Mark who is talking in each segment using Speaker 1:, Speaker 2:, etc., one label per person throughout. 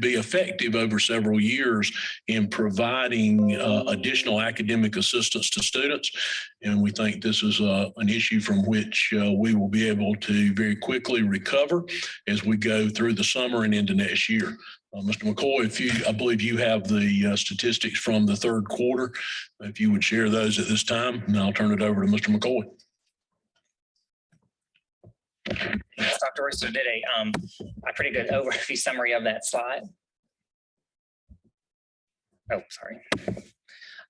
Speaker 1: be effective over several years in providing additional academic assistance to students. And we think this is an issue from which we will be able to very quickly recover as we go through the summer and into next year. Mr. McCoy, I believe you have the statistics from the third quarter. If you would share those at this time, and I'll turn it over to Mr. McCoy.
Speaker 2: Yes, Dr. Royster did a pretty good overview summary of that slide. Oh, sorry.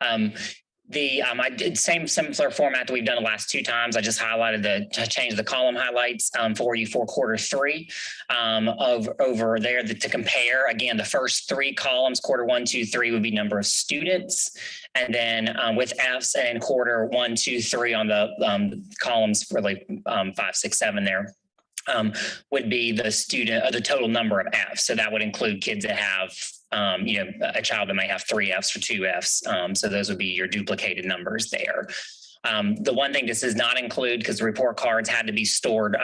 Speaker 2: I did similar format that we've done the last two times. I just highlighted changed the column highlights for you for quarter three over there to compare. Again, the first three columns, quarter 1, 2, 3 would be number of students. And then with Fs and quarter 1, 2, 3 on the columns really 5, 6, 7 there. Would be the total number of Fs. So that would include kids that have, a child that may have 3 Fs or 2 Fs. So those would be your duplicated numbers there. The one thing this does not include, because the report cards had to be stored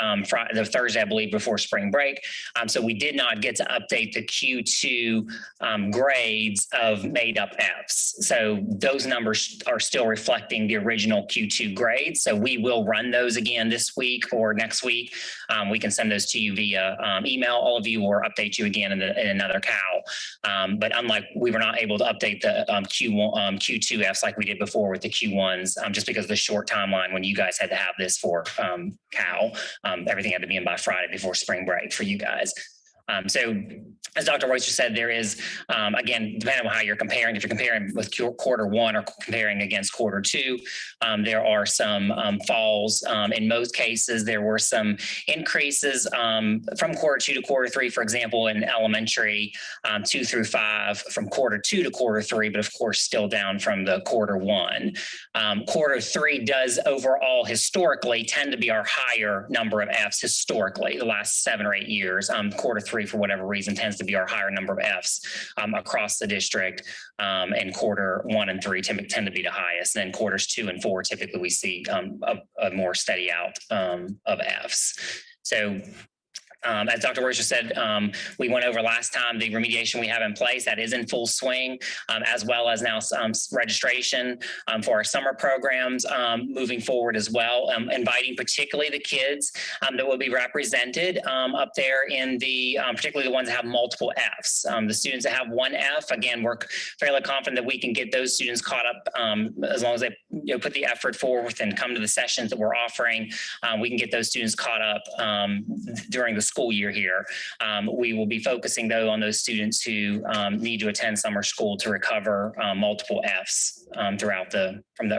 Speaker 2: the Thursday, I believe, before spring break. So we did not get to update the Q2 grades of made up Fs. So those numbers are still reflecting the original Q2 grades. So we will run those again this week or next week. We can send those to you via email, all of you, or update you again in another cow. But unlike we were not able to update the Q2 Fs like we did before with the Q1s, just because the short timeline when you guys had to have this for Cal. Everything had to be in by Friday before spring break for you guys. So as Dr. Royster said, there is, again, depending on how you're comparing, if you're comparing with quarter 1 or comparing against quarter 2, there are some falls. In most cases, there were some increases from quarter 2 to quarter 3, for example, in elementary 2 through 5, from quarter 2 to quarter 3, but of course, still down from the quarter 1. Quarter 3 does overall historically tend to be our higher number of Fs historically, the last 7 or 8 years. Quarter 3, for whatever reason, tends to be our higher number of Fs across the district, and quarter 1 and 3 tend to be the highest. And then quarters 2 and 4, typically we see a more steady out of Fs. So as Dr. Royster said, we went over last time the remediation we have in place that is in full swing, as well as now registration for our summer programs moving forward as well, inviting particularly the kids that will be represented up there in the, particularly the ones that have multiple Fs. The students that have 1 F, again, we're fairly confident that we can get those students caught up as long as they put the effort forward and come to the sessions that we're offering. We can get those students caught up during the school year here. We will be focusing though on those students who need to attend summer school to recover multiple Fs throughout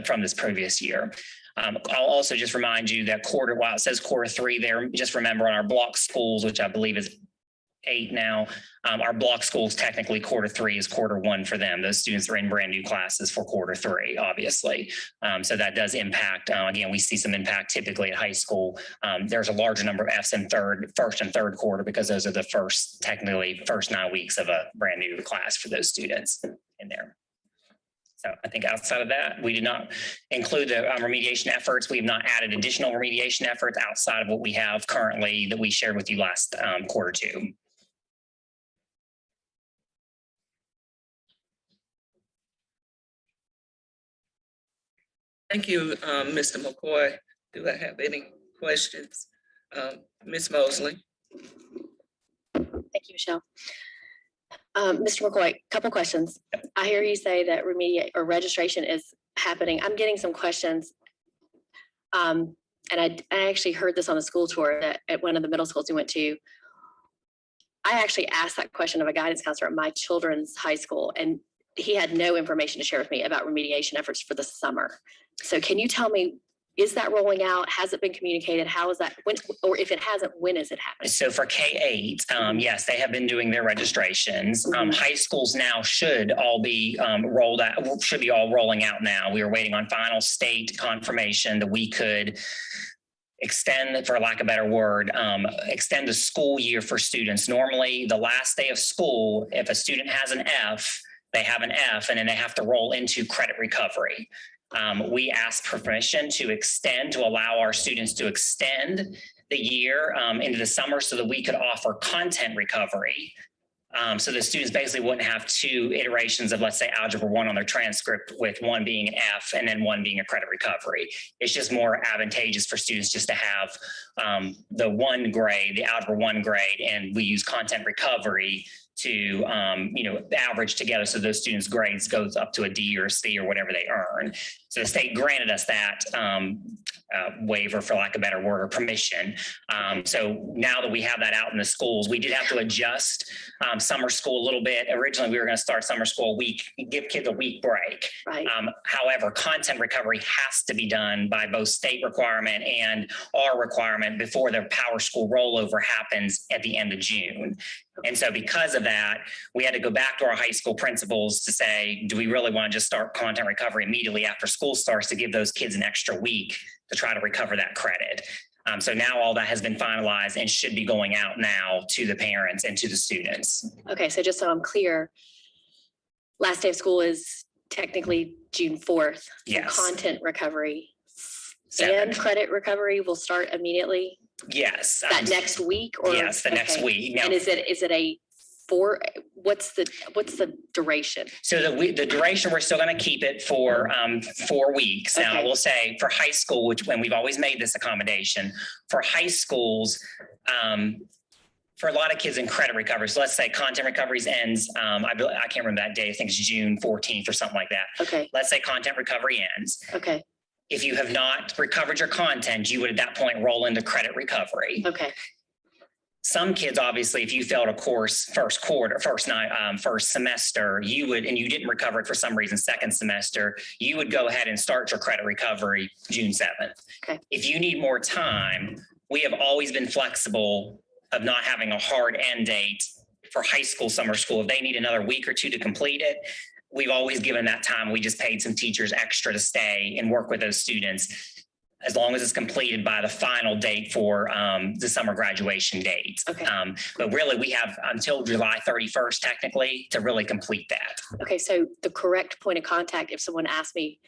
Speaker 2: from this previous year. I'll also just remind you that while it says quarter 3 there, just remember on our block schools, which I believe is 8 now, our block schools, technically quarter 3 is quarter 1 for them. Those students are in brand new classes for quarter 3, obviously. So that does impact, again, we see some impact typically at high school. There's a larger number of Fs in first and third quarter because those are the first 9 weeks of a brand new class for those students in there. So I think outside of that, we did not include the remediation efforts. We have not added additional remediation efforts outside of what we have currently that we shared with you last quarter 2.
Speaker 3: Thank you, Mr. McCoy. Do I have any questions? Ms. Mosley.
Speaker 4: Thank you, Michelle. Mr. McCoy, couple questions. I hear you say that registration is happening. I'm getting some questions. And I actually heard this on the school tour at one of the middle schools we went to. I actually asked that question of a guidance counselor at my children's high school, and he had no information to share with me about remediation efforts for the summer. So can you tell me, is that rolling out? Has it been communicated? How is that? When, or if it hasn't, when is it happening?
Speaker 2: So for K-8, yes, they have been doing their registrations. High schools now should all be rolled out, should be all rolling out now. We are waiting on final state confirmation that we could extend, for lack of a better word, extend the school year for students. Normally, the last day of school, if a student has an F, they have an F, and then they have to roll into credit recovery. We asked permission to extend, to allow our students to extend the year into the summer so that we could offer content recovery So the students basically wouldn't have two iterations of, let's say, Algebra 1 on their transcript, with one being an F and then one being a credit recovery. It's just more advantageous for students just to have the one grade, the Algebra 1 grade, and we use content recovery to average together, so those students' grades goes up to a D or a C or whatever they earn. So the state granted us that waiver, for lack of a better word, or permission. So now that we have that out in the schools, we did have to adjust summer school a little bit. Originally, we were going to start summer school a week, give kids a week break.
Speaker 4: Right.
Speaker 2: However, content recovery has to be done by both state requirement and our requirement before the Power School rollover happens at the end of June. And so because of that, we had to go back to our high school principals to say, do we really want to just start content recovery immediately after school starts to give those kids an extra week to try to recover that credit? So now all that has been finalized and should be going out now to the parents and to the students.
Speaker 4: Okay, so just so I'm clear, last day of school is technically June 4th.
Speaker 2: Yes.
Speaker 4: Content recovery and
Speaker 2: 7th.
Speaker 4: credit recovery will start immediately
Speaker 2: Yes.
Speaker 4: that next week, or
Speaker 2: Yes, the next
Speaker 4: okay.
Speaker 2: week. Now,
Speaker 4: And is it a what's the duration?
Speaker 2: so the duration, we're still going to keep it for 4 weeks. Now, I
Speaker 4: Okay.
Speaker 2: will say for high school, which when we've always made this accommodation, for high schools, for a lot of kids in credit recovery, so let's say content recoveries ends, I can't remember that day, I think it's June 14th or something like that.
Speaker 4: Okay,
Speaker 2: Let's say content recovery ends.
Speaker 4: okay,
Speaker 2: If you have not recovered your content, you would at that point roll into credit recovery.
Speaker 4: okay,
Speaker 2: Some kids, obviously, if you failed a course first semester, you would, and you didn't recover it for some reason, second semester, you would go ahead and start your credit recovery June 7th.
Speaker 4: Okay.
Speaker 2: If you need more time, we have always been flexible of not having a hard end date for high school, summer school. If they need another week or two to complete it, we've always given that time. We just paid some teachers extra to stay and work with those students, as long as it's completed by the final date for the summer graduation date.
Speaker 4: Okay.
Speaker 2: But really, we have until July 31st technically to really complete that.
Speaker 4: okay. So the correct point of contact, if someone asks me,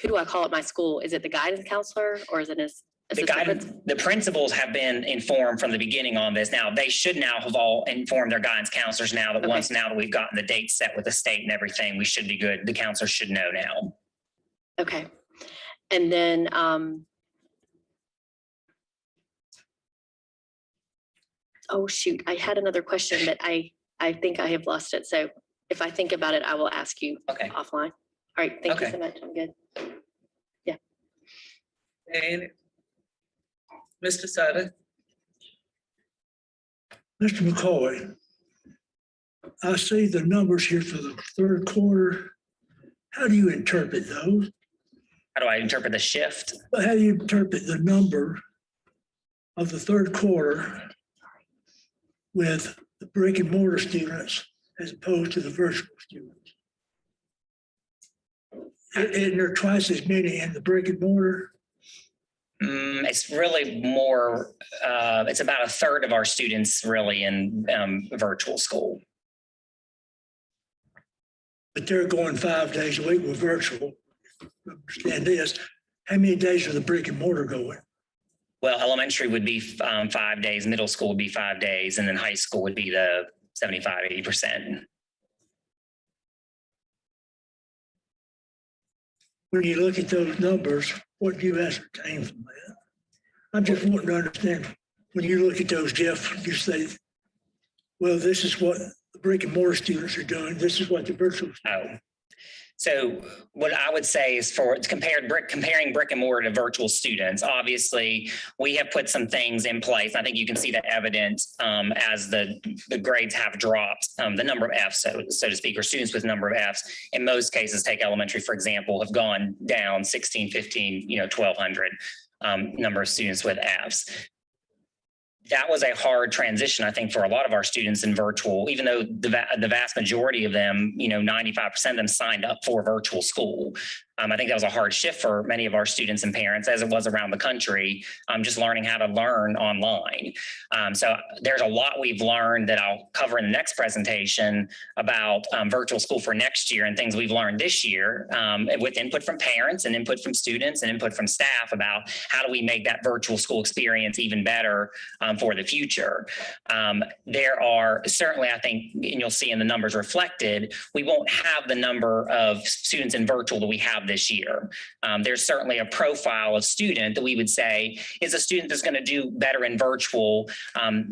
Speaker 4: who do I call at my school? Is it the guidance counselor or is it an
Speaker 2: The principals have been informed from the beginning on this. Now, they should now have all informed their guidance counselors now that
Speaker 4: Okay.
Speaker 2: now that we've gotten the date set with the state and everything, we should be good. The counselors should know now.
Speaker 4: Okay. And then, oh, shoot, I had another question, but I think I have lost it. So if I think about it, I will ask you
Speaker 2: Okay.
Speaker 4: offline. All right, thank you
Speaker 2: Okay.
Speaker 4: so much. I'm good.
Speaker 3: And Mr. Sutter,
Speaker 5: Mr. McCoy, I see the numbers here for the third quarter. How do you interpret those?
Speaker 2: How do I interpret the shift?
Speaker 5: How do you interpret the number of the third quarter with the brick and mortar students as opposed to the virtual students? And there are twice as many in the brick and mortar.
Speaker 2: It's really more, it's about a third of our students really in virtual school.
Speaker 5: But they're going 5 days a week with virtual. Understand this, how many days are the brick and mortar going?
Speaker 2: Well, elementary would be 5 days, middle school would be 5 days, and then high school would be the 75, 80%.
Speaker 5: When you look at those numbers, what do you ascertain from that? I'm just wanting to understand, when you look at those, Jeff, you say, well, this is what the brick and mortar students are doing. This is what the virtual.
Speaker 2: Oh, so what I would say is comparing brick and mortar to virtual students, obviously we have put some things in place. I think you can see that evidence as the grades have dropped, the number of Fs, so to speak, or students with number of Fs. In most cases, take elementary, for example, have gone down 16, 15, 1,200 number of students with Fs. That was a hard transition, I think, for a lot of our students in virtual, even though the vast majority of them, 95% of them signed up for virtual school. I think that was a hard shift for many of our students and parents, as it was around the country, just learning how to learn online. So there's a lot we've learned that I'll cover in the next presentation about virtual school for next year and things we've learned this year with input from parents and input from students and input from staff about how do we make that virtual school experience even better for the future. There are certainly, I think, and you'll see in the numbers reflected, we won't have the number of students in virtual that we have this year. There's certainly a profile of student that we would say is a student that's going to do better in virtual.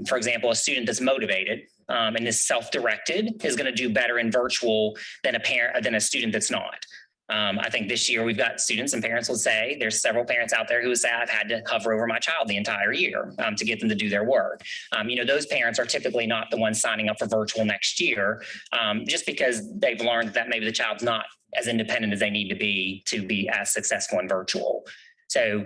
Speaker 2: For example, a student that's motivated and is self-directed is going to do better in virtual than a student that's not. I think this year we've got students and parents will say, there's several parents out there who say, I've had to hover over my child the entire year to get them to do their work. Those parents are typically not the ones signing up for virtual next year, just because they've learned that maybe the child's not as independent as they need to be as successful in virtual. So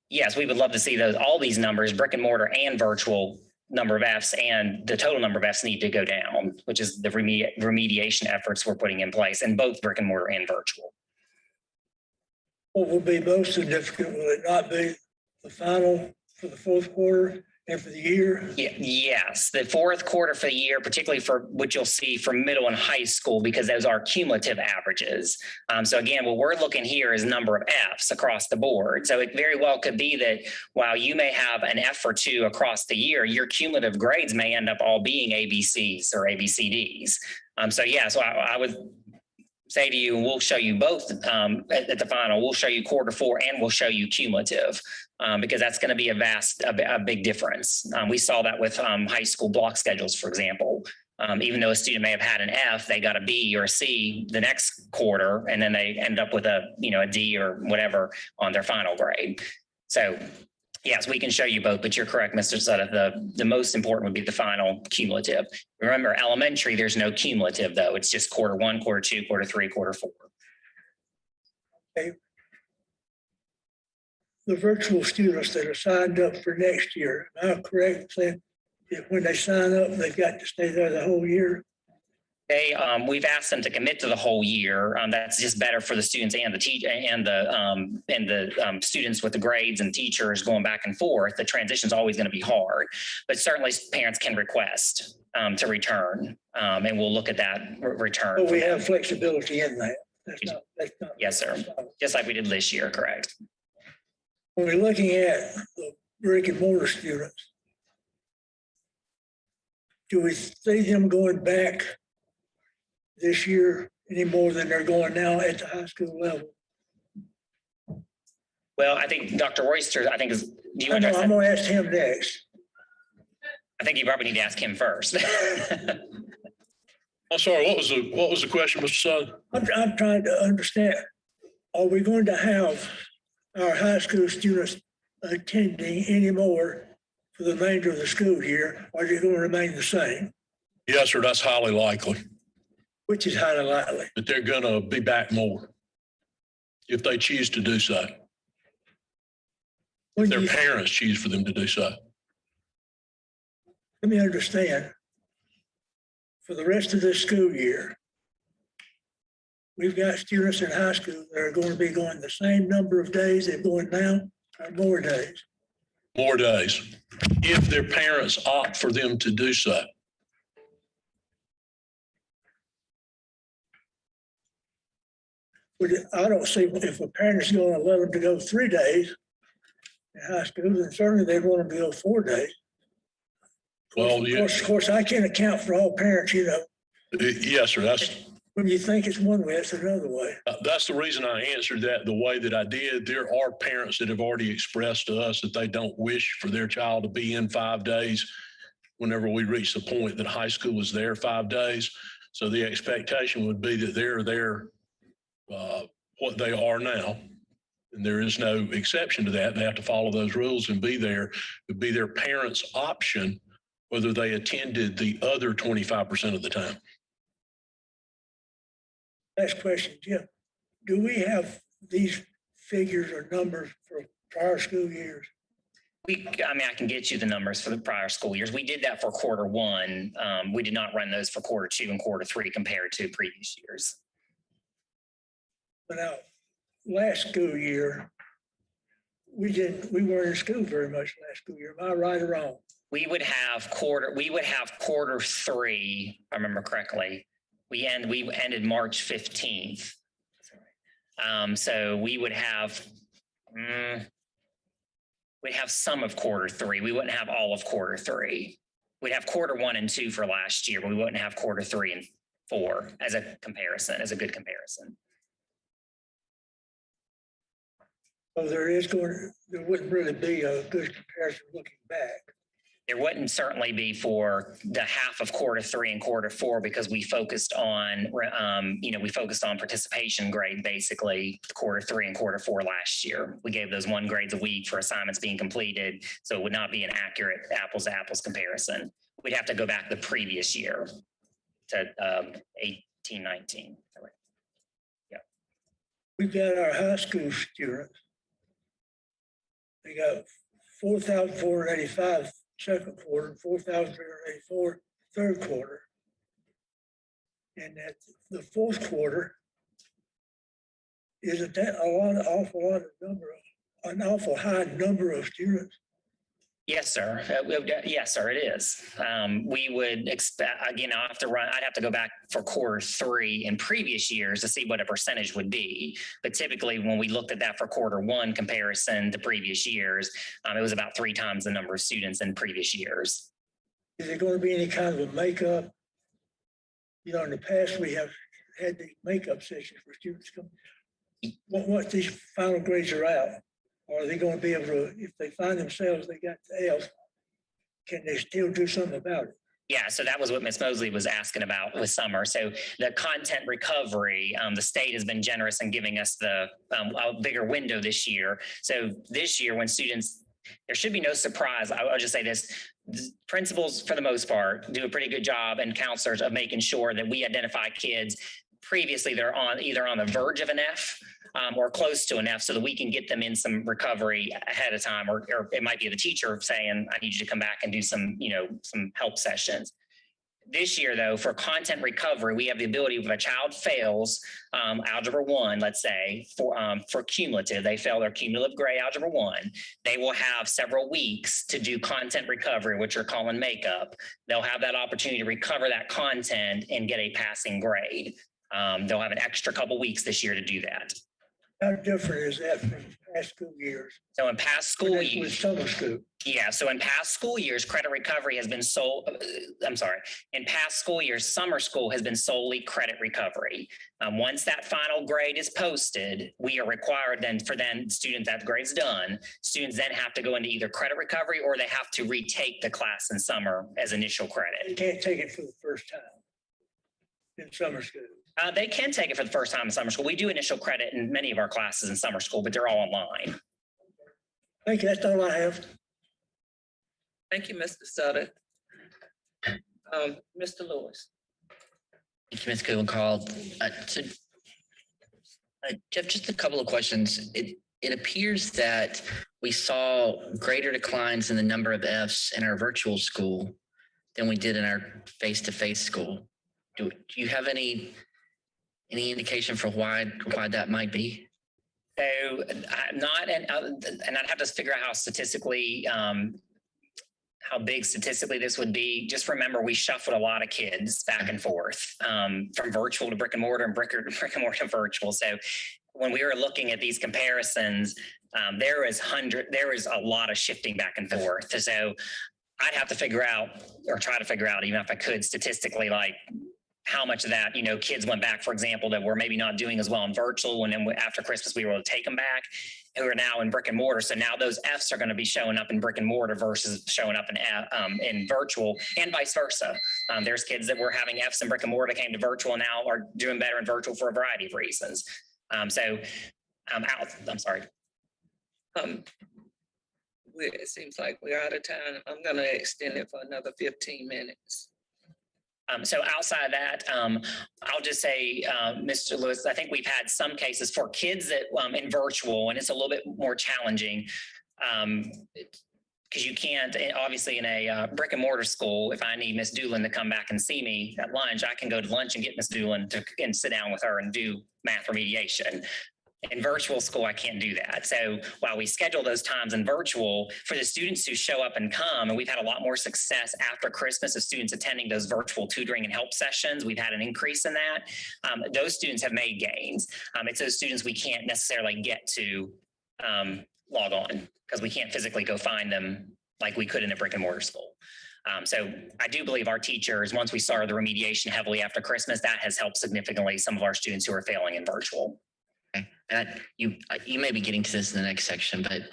Speaker 2: yes, we would love to see all these numbers, brick and mortar and virtual number of Fs, and the total number of Fs need to go down, which is the remediation efforts we're putting in place in both brick and mortar and virtual.
Speaker 5: What will be most significant, will it not be the final for the fourth quarter and for the year?
Speaker 2: Yes, the fourth quarter for the year, particularly for what you'll see for middle and high school, because those are cumulative averages. So again, what we're looking here is number of Fs across the board. So it very well could be that while you may have an F or two across the year, your cumulative grades may end up all being ABCs or ABCDs. So I would say to you, and we'll show you both at the final, we'll show you quarter four and we'll show you cumulative because that's going to be a big difference. We saw that with high school block schedules, for example. Even though a student may have had an F, they got a B or a C the next quarter, and then they end up with a D or whatever on their final grade. So yes, we can show you both, but you're correct, Mr. Sutta. The most important would be the final cumulative. Remember, elementary, there's no cumulative, though. It's just quarter one, quarter two, quarter three, quarter four.
Speaker 5: Okay. The virtual students that are signed up for next year, am I correct saying that when they sign up, they've got to stay there the whole year?
Speaker 2: We've asked them to commit to the whole year. That's just better for the students and the teacher and the students with the grades and teachers going back and forth. The transition is always going to be hard, but certainly parents can request to return, and we'll look at that return.
Speaker 5: So we have flexibility in that. That's not.
Speaker 2: Yes, sir. Just like we did this year, correct?
Speaker 5: When we're looking at the brick and mortar students, do we see them going back this year any more than they're going now at the high school level?
Speaker 2: Well, I think Dr. Royster, do you want to?
Speaker 5: I'm going to ask him next.
Speaker 2: I think you probably need to ask him first.
Speaker 1: I'm sorry, what was the question, Mr. Sutton?
Speaker 5: I'm trying to understand, are we going to have our high school students attending anymore for the remainder of the school year, or are they going to remain the same?
Speaker 1: Yes, sir, that's highly likely.
Speaker 5: Which is highly likely.
Speaker 1: That they're going to be back more if they choose to do so. If their parents choose for them to do so.
Speaker 5: Let me understand. For the rest of this school year, we've got students in high school that are going to be going the same number of days they're going now, or more days.
Speaker 1: More days, if their parents opt for them to do so.
Speaker 5: I don't see if a parent's going to let them to go 3 days in high school, then certainly they want them to go 4 days.
Speaker 1: Well,
Speaker 5: Of course, I can't account for all parents,
Speaker 1: Yes, sir.
Speaker 5: When you think it's one way, it's another way.
Speaker 1: That's the reason I answered that the way that I did. There are parents that have already expressed to us that they don't wish for their child to be in 5 days whenever we reach the point that high school is there 5 days. So the expectation would be that they're there what they are now. And there is no exception to that. They have to follow those rules and be there. It would be their parents' option whether they attended the other 25% of the time.
Speaker 5: Last question, Jim. Do we have these figures or numbers for prior school years?
Speaker 2: I can get you the numbers for the prior school years. We did that for quarter one. We did not run those for quarter two and quarter three compared to previous years.
Speaker 5: But now, last school year, we weren't in school very much last school year. Am I right or wrong?
Speaker 2: We would have quarter three, if I remember correctly. We ended March 15th. So we would have, we'd have some of quarter three. We wouldn't have all of quarter three. We'd have quarter 1 and 2 for last year, but we wouldn't have quarter 3 and 4 as a comparison, as a good comparison.
Speaker 5: So there wouldn't really be a good comparison looking back.
Speaker 2: There wouldn't certainly be for the half of quarter 3 and quarter 4 because we focused on, we focused on participation grade, basically quarter 3 and quarter 4 last year. We gave those 1 grades a week for assignments being completed. So it would not be an accurate apples to apples comparison. We'd have to go back the previous year to 18-19. Yeah.
Speaker 5: We've got our high school students. They got 4,485 second quarter, 4,384 third quarter. And at the fourth quarter, isn't that an awful high number of students?
Speaker 2: Yes, sir. Yes, sir, it is. We would expect, again, I'd have to go back for quarter 3 in previous years to see what a percentage would be. But typically when we looked at that for quarter 1 comparison to previous years, it was about 3 times the number of students in previous years.
Speaker 5: Is there going to be any kind of a makeup? You know, in the past, we have had these makeup sessions for students come. Once these final grades are out, or are they going to be able to, if they find themselves, they got the F, can they still do something about it?
Speaker 2: Yeah, so that was what Ms. Mosley was asking about with summer. So the content recovery, the state has been generous in giving us a bigger window this year. So this year when students, there should be no surprise. I'll just say this, principals for the most part do a pretty good job, and counselors of making sure that we identify kids previously they're either on the verge of an F or close to an F so that we can get them in some recovery ahead of time, or it might be the teacher saying, I need you to come back and do some help sessions. This year, though, for content recovery, we have the ability, if a child fails Algebra 1, let's say, for cumulative, they fail their cumulative grade Algebra 1, they will have several weeks to do content recovery, which are calling makeup. They'll have that opportunity to recover that content and get a passing grade. They'll have an extra couple weeks this year to do that.
Speaker 5: How different is that from past school years?
Speaker 2: So in past school
Speaker 5: With
Speaker 2: years,
Speaker 5: summer school.
Speaker 2: yeah. So in past school years, credit recovery has been in past school years, summer school has been solely credit recovery. Once that final grade is posted, we are required then students, that grade's done, students then have to go into either credit recovery or they have to retake the class in summer as initial credit.
Speaker 5: They can't take it for the first time in summer school.
Speaker 2: They can take it for the first time in summer school. We do initial credit in many of our classes in summer school, but they're all online.
Speaker 5: Thank you. That's all I have.
Speaker 3: Thank you, Mr. Sutter. Mr. Lewis.
Speaker 6: Thank you, Ms. Kuhlenkahl. Jeff, just a couple of questions. It appears that we saw greater declines in the number of Fs in our virtual school than we did in our face-to-face school. Do you have any indication for why that might be?
Speaker 2: So I'm not, and I'd have to figure out how statistically, how big statistically this would be. Just remember, we shuffled a lot of kids back and forth from virtual to brick and mortar and brick and mortar to virtual. So when we were looking at these comparisons, there is a lot of shifting back and forth. So I'd have to figure out, or try to figure out, even if I could statistically, like how much of that, kids went back, for example, that were maybe not doing as well in virtual. And then after Christmas, we were able to take them back, who are now in brick and mortar. So now those Fs are going to be showing up in brick and mortar versus showing up in virtual, and vice versa. There's kids that were having Fs in brick and mortar, came to virtual, and now are doing better in virtual for a variety of reasons. I'm sorry.
Speaker 3: It seems like we're out of time. I'm going to extend it for another 15 minutes.
Speaker 2: So outside of that, I'll just say, Mr. Lewis, I think we've had some cases for kids that in virtual, and it's a little bit more challenging because you can't, obviously in a brick and mortar school, if I need Miss Doolin to come back and see me at lunch, I can go to lunch and get Miss Doolin and sit down with her and do math remediation. In virtual school, I can't do that. So while we schedule those times in virtual, for the students who show up and come, and we've had a lot more success after Christmas of students attending those virtual tutoring and help sessions, we've had an increase in that. Those students have made gains. It's those students we can't necessarily get to log on because we can't physically go find them like we could in a brick and mortar school. So I do believe our teachers, once we started the remediation heavily after Christmas, that has helped significantly some of our students who are failing in virtual.
Speaker 6: And you may be getting to this in the next section, but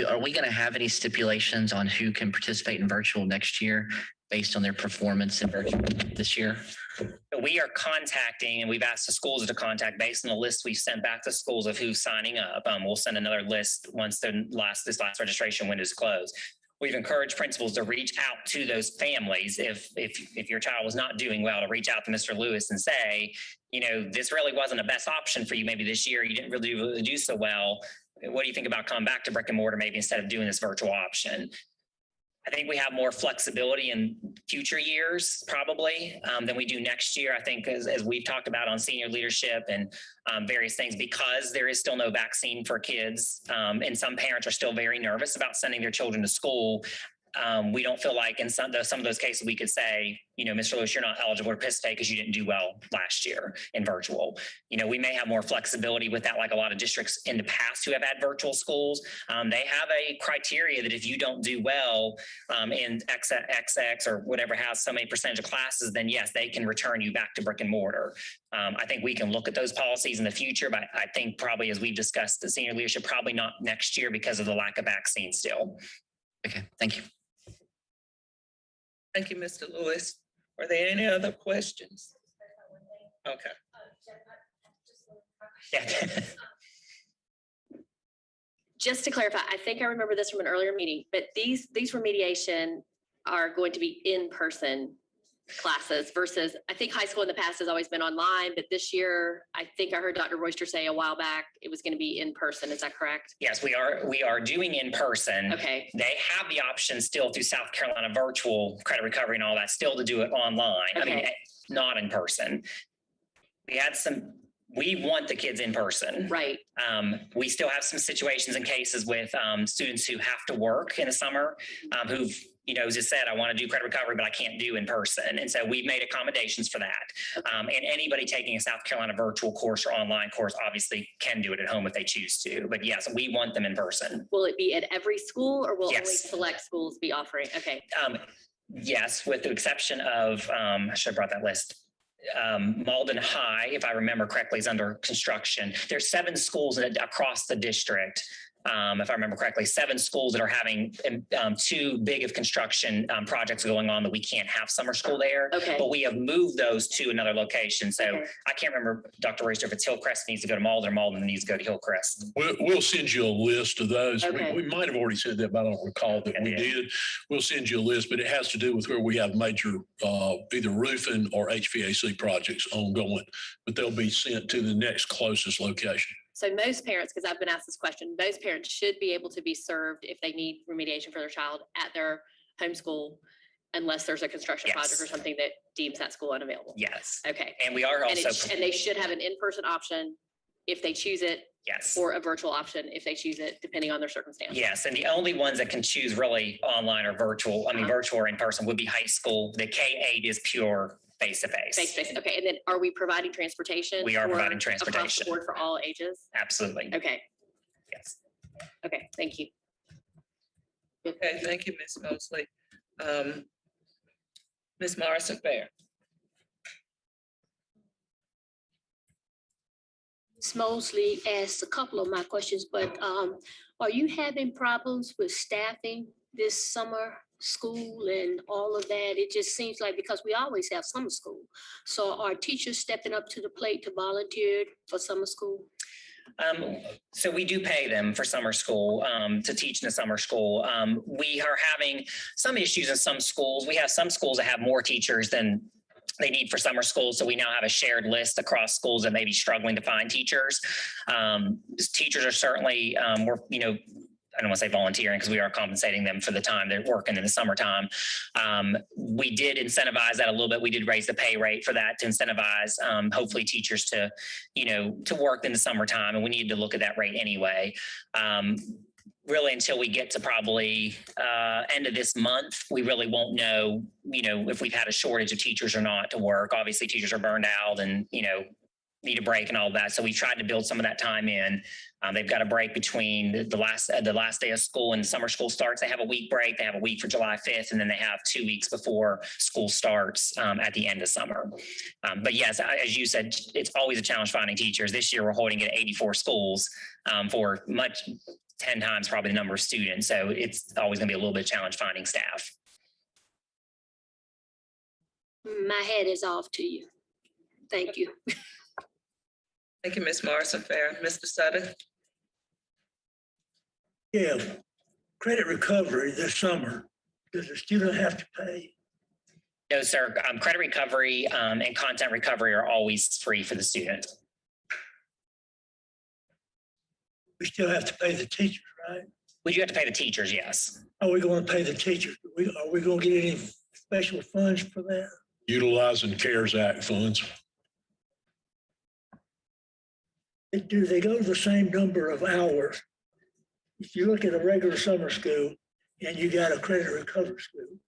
Speaker 6: are we going to have any stipulations on who can participate in virtual next year based on their performance in virtual this year?
Speaker 2: We are contacting, and we've asked the schools to contact based on the list we've sent back to schools of who's signing up. We'll send another list once this last registration window is closed. We've encouraged principals to reach out to those families if your child was not doing well, to reach out to Mr. Lewis and say, you know, this really wasn't the best option for you maybe this year. You didn't really do so well. What do you think about coming back to brick and mortar maybe instead of doing this virtual option? I think we have more flexibility in future years probably than we do next year. I think as we've talked about on senior leadership and various things, because there is still no vaccine for kids and some parents are still very nervous about sending their children to school. We don't feel like in some of those cases we could say, you know, Mr. Lewis, you're not eligible to participate because you didn't do well last year in virtual. You know, we may have more flexibility with that, like a lot of districts in the past who have had virtual schools. They have a criteria that if you don't do well in XX or whatever has so many percentage of classes, then yes, they can return you back to brick and mortar. I think we can look at those policies in the future, but I think probably as we've discussed the senior leadership, probably not next year because of the lack of vaccine still.
Speaker 6: Okay, thank you.
Speaker 3: Thank you, Mr. Lewis. Are there any other questions? Okay.
Speaker 2: Yeah.
Speaker 4: Just to clarify, I think I remember this from an earlier meeting, but these remediation are going to be in-person classes versus, I think high school in the past has always been online, but this year, I think I heard Dr. Royster say a while back, it was going to be in person. Is that correct?
Speaker 2: Yes, we are doing in person.
Speaker 4: Okay.
Speaker 2: They have the option still through South Carolina virtual credit recovery and all that still to do it online.
Speaker 4: Okay.
Speaker 2: I mean, not in person. We want the kids in person.
Speaker 4: Right.
Speaker 2: We still have some situations and cases with students who have to work in the summer who've, you know, just said, I want to do credit recovery, but I can't do in person. And so we've made accommodations for that. And anybody taking a South Carolina virtual course or online course obviously can do it at home if they choose to. But yes, we want them in person.
Speaker 4: Will it be at every school or will
Speaker 2: Yes.
Speaker 4: only select schools be offering? Okay.
Speaker 2: Yes, with the exception of, I should have brought that list. Malden High, if I remember correctly, is under construction. There's 7 schools across the district. If I remember correctly, 7 schools that are having too big of construction projects going on that we can't have summer school there.
Speaker 4: Okay.
Speaker 2: But we have moved those to another location. So
Speaker 4: Okay.
Speaker 2: I can't remember, Dr. Royster, if it's Hillcrest needs to go to Malden or Malden needs to go to Hillcrest.
Speaker 1: We'll send you a list of those.
Speaker 4: Okay.
Speaker 1: We might have already said that, but I don't recall that we did. We'll send you a list, but it has to do with where we have major either roofing or HVAC projects ongoing, but they'll be sent to the next closest location.
Speaker 4: So most parents, because I've been asked this question, most parents should be able to be served if they need remediation for their child at their home school, unless there's a construction
Speaker 2: Yes.
Speaker 4: project or something that deems that school unavailable.
Speaker 2: Yes.
Speaker 4: Okay.
Speaker 2: And we are
Speaker 4: And
Speaker 2: also,
Speaker 4: and they should have an in-person option if they choose it,
Speaker 2: yes.
Speaker 4: or a virtual option if they choose it, depending on their circumstance.
Speaker 2: Yes, and the only ones that can choose really online or virtual, virtual or in person would be high school. The K-8 is pure face-to-face.
Speaker 4: Face-to-face. Okay. And then are we providing transportation?
Speaker 2: We are providing
Speaker 4: Across the
Speaker 2: transportation.
Speaker 4: board for all ages?
Speaker 2: Absolutely.
Speaker 4: Okay.
Speaker 2: Yes.
Speaker 4: Okay. Thank you.
Speaker 3: Okay, thank you, Ms. Mosley. Ms. Morrison Fair.
Speaker 7: Ms. Mosley asked a couple of my questions, but are you having problems with staffing this summer school and all of that? It just seems like, because we always have summer school. So are teachers stepping up to the plate to volunteer for summer school?
Speaker 2: So we do pay them for summer school, to teach in the summer school. We are having some issues in some schools. We have some schools that have more teachers than they need for summer school. So we now have a shared list across schools that may be struggling to find teachers. Teachers are certainly, I don't want to say volunteering because we are compensating them for the time they're working in the summertime. We did incentivize that a little bit. We did raise the pay rate for that to incentivize hopefully teachers to, to work in the summertime, and we need to look at that rate anyway. Really until we get to probably end of this month, we really won't know, if we've had a shortage of teachers or not to work. Obviously, teachers are burned out and, need a break and all that. So we tried to build some of that time in. They've got a break between the last day of school and summer school starts. They have a week break. They have a week for July 5th, and then they have 2 weeks before school starts at the end of summer. But yes, as you said, it's always a challenge finding teachers. This year, we're holding it at 84 schools for 10 times probably the number of students. So it's always going to be a little bit of challenge finding staff.
Speaker 7: My head is off to you. Thank you.
Speaker 3: Thank you, Ms. Morrison-Fair. Mr. Sutter?
Speaker 5: Yeah, credit recovery this summer, does the student have to pay?
Speaker 2: No, sir. Credit recovery and content recovery are always free for the student.
Speaker 5: We still have to pay the teachers, right?
Speaker 2: We do have to pay the teachers, yes.
Speaker 5: Are we going to pay the teachers? Are we going to get any special funds for that?
Speaker 1: Utilizing CARES Act funds.
Speaker 5: Do they go to the same number of hours? If you look at a regular summer school and you got a credit recovery school,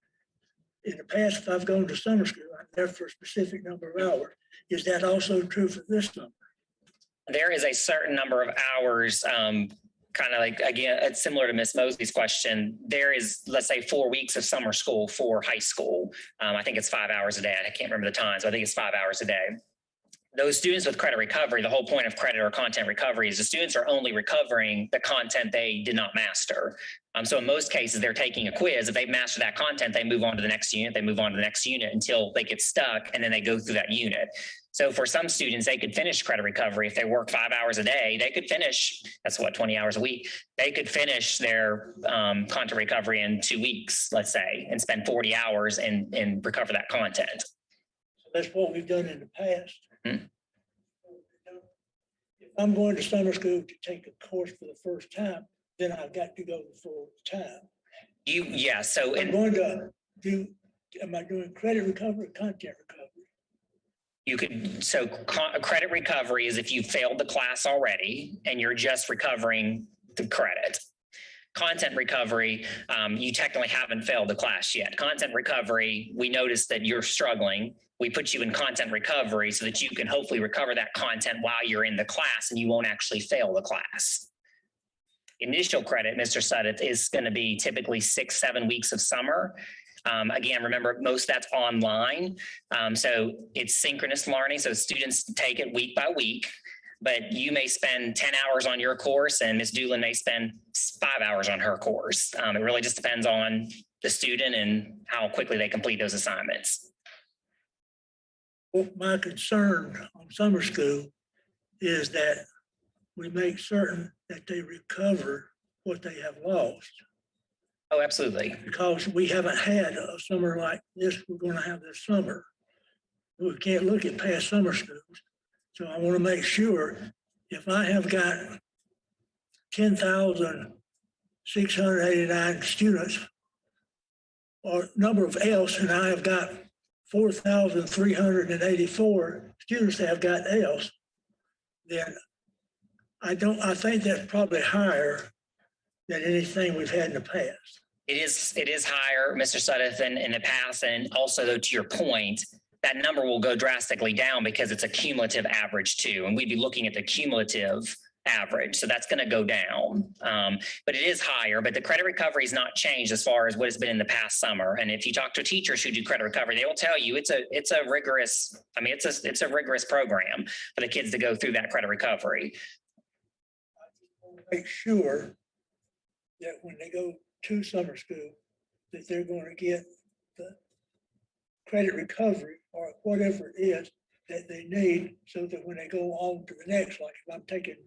Speaker 5: in the past, if I've gone to summer school, I'm there for a specific number of hours. Is that also true for this summer?
Speaker 2: There is a certain number of hours, kind of like, again, it's similar to Ms. Mosley's question. There is, let's say, 4 weeks of summer school for high school. I think it's 5 hours a day. I can't remember the times, but I think it's 5 hours a day. Those students with credit recovery, the whole point of credit or content recovery is the students are only recovering the content they did not master. So in most cases, they're taking a quiz. If they've mastered that content, they move on to the next unit. They move on to the next unit until they get stuck, and then they go through that unit. So for some students, they could finish credit recovery. If they work 5 hours a day, they could finish, that's what, 20 hours a week. They could finish their content recovery in 2 weeks, let's say, and spend 40 hours and recover that content.
Speaker 5: So that's what we've done in the past.
Speaker 2: Hmm.
Speaker 5: If I'm going to summer school to take a course for the first time, then I've got to go the full time.
Speaker 2: Yeah, so
Speaker 5: I'm going to do, am I doing credit recovery or content recovery?
Speaker 2: you could, so credit recovery is if you failed the class already and you're just recovering the credit. Content recovery, you technically haven't failed the class yet. Content recovery, we noticed that you're struggling. We put you in content recovery so that you can hopefully recover that content while you're in the class and you won't actually fail the class. Initial credit, Mr. Sudduth, is going to be typically 6-7 weeks of summer. Again, remember, most of that's online. So it's synchronous learning. So students take it week by week, but you may spend 10 hours on your course and Ms. Doolin may spend 5 hours on her course. It really just depends on the student and how quickly they complete those assignments.
Speaker 5: Well, my concern on summer school is that we make certain that they recover what they have lost.
Speaker 2: Oh, absolutely.
Speaker 5: Because we haven't had a summer like this we're going to have this summer. We can't look at past summer schools. So I want to make sure if I have got 10,689 students or number of Fs, and I have got 4,384 students that have got Fs, then I think that's probably higher than anything we've had in the past.
Speaker 2: It is higher, Mr. Sudduth, than in the past. And also, though, to your point, that number will go drastically down because it's a cumulative average too. And we'd be looking at the cumulative average. So that's going to go down. But it is higher, but the credit recovery is not changed as far as what it's been in the past summer. And if you talk to teachers who do credit recovery, they will tell you it's a rigorous, it's a rigorous program for the kids to go through that credit recovery.
Speaker 5: Make sure that when they go to summer school, that they're going to get the credit recovery or whatever it is that they need, so that when they go on to the next, like if I'm taking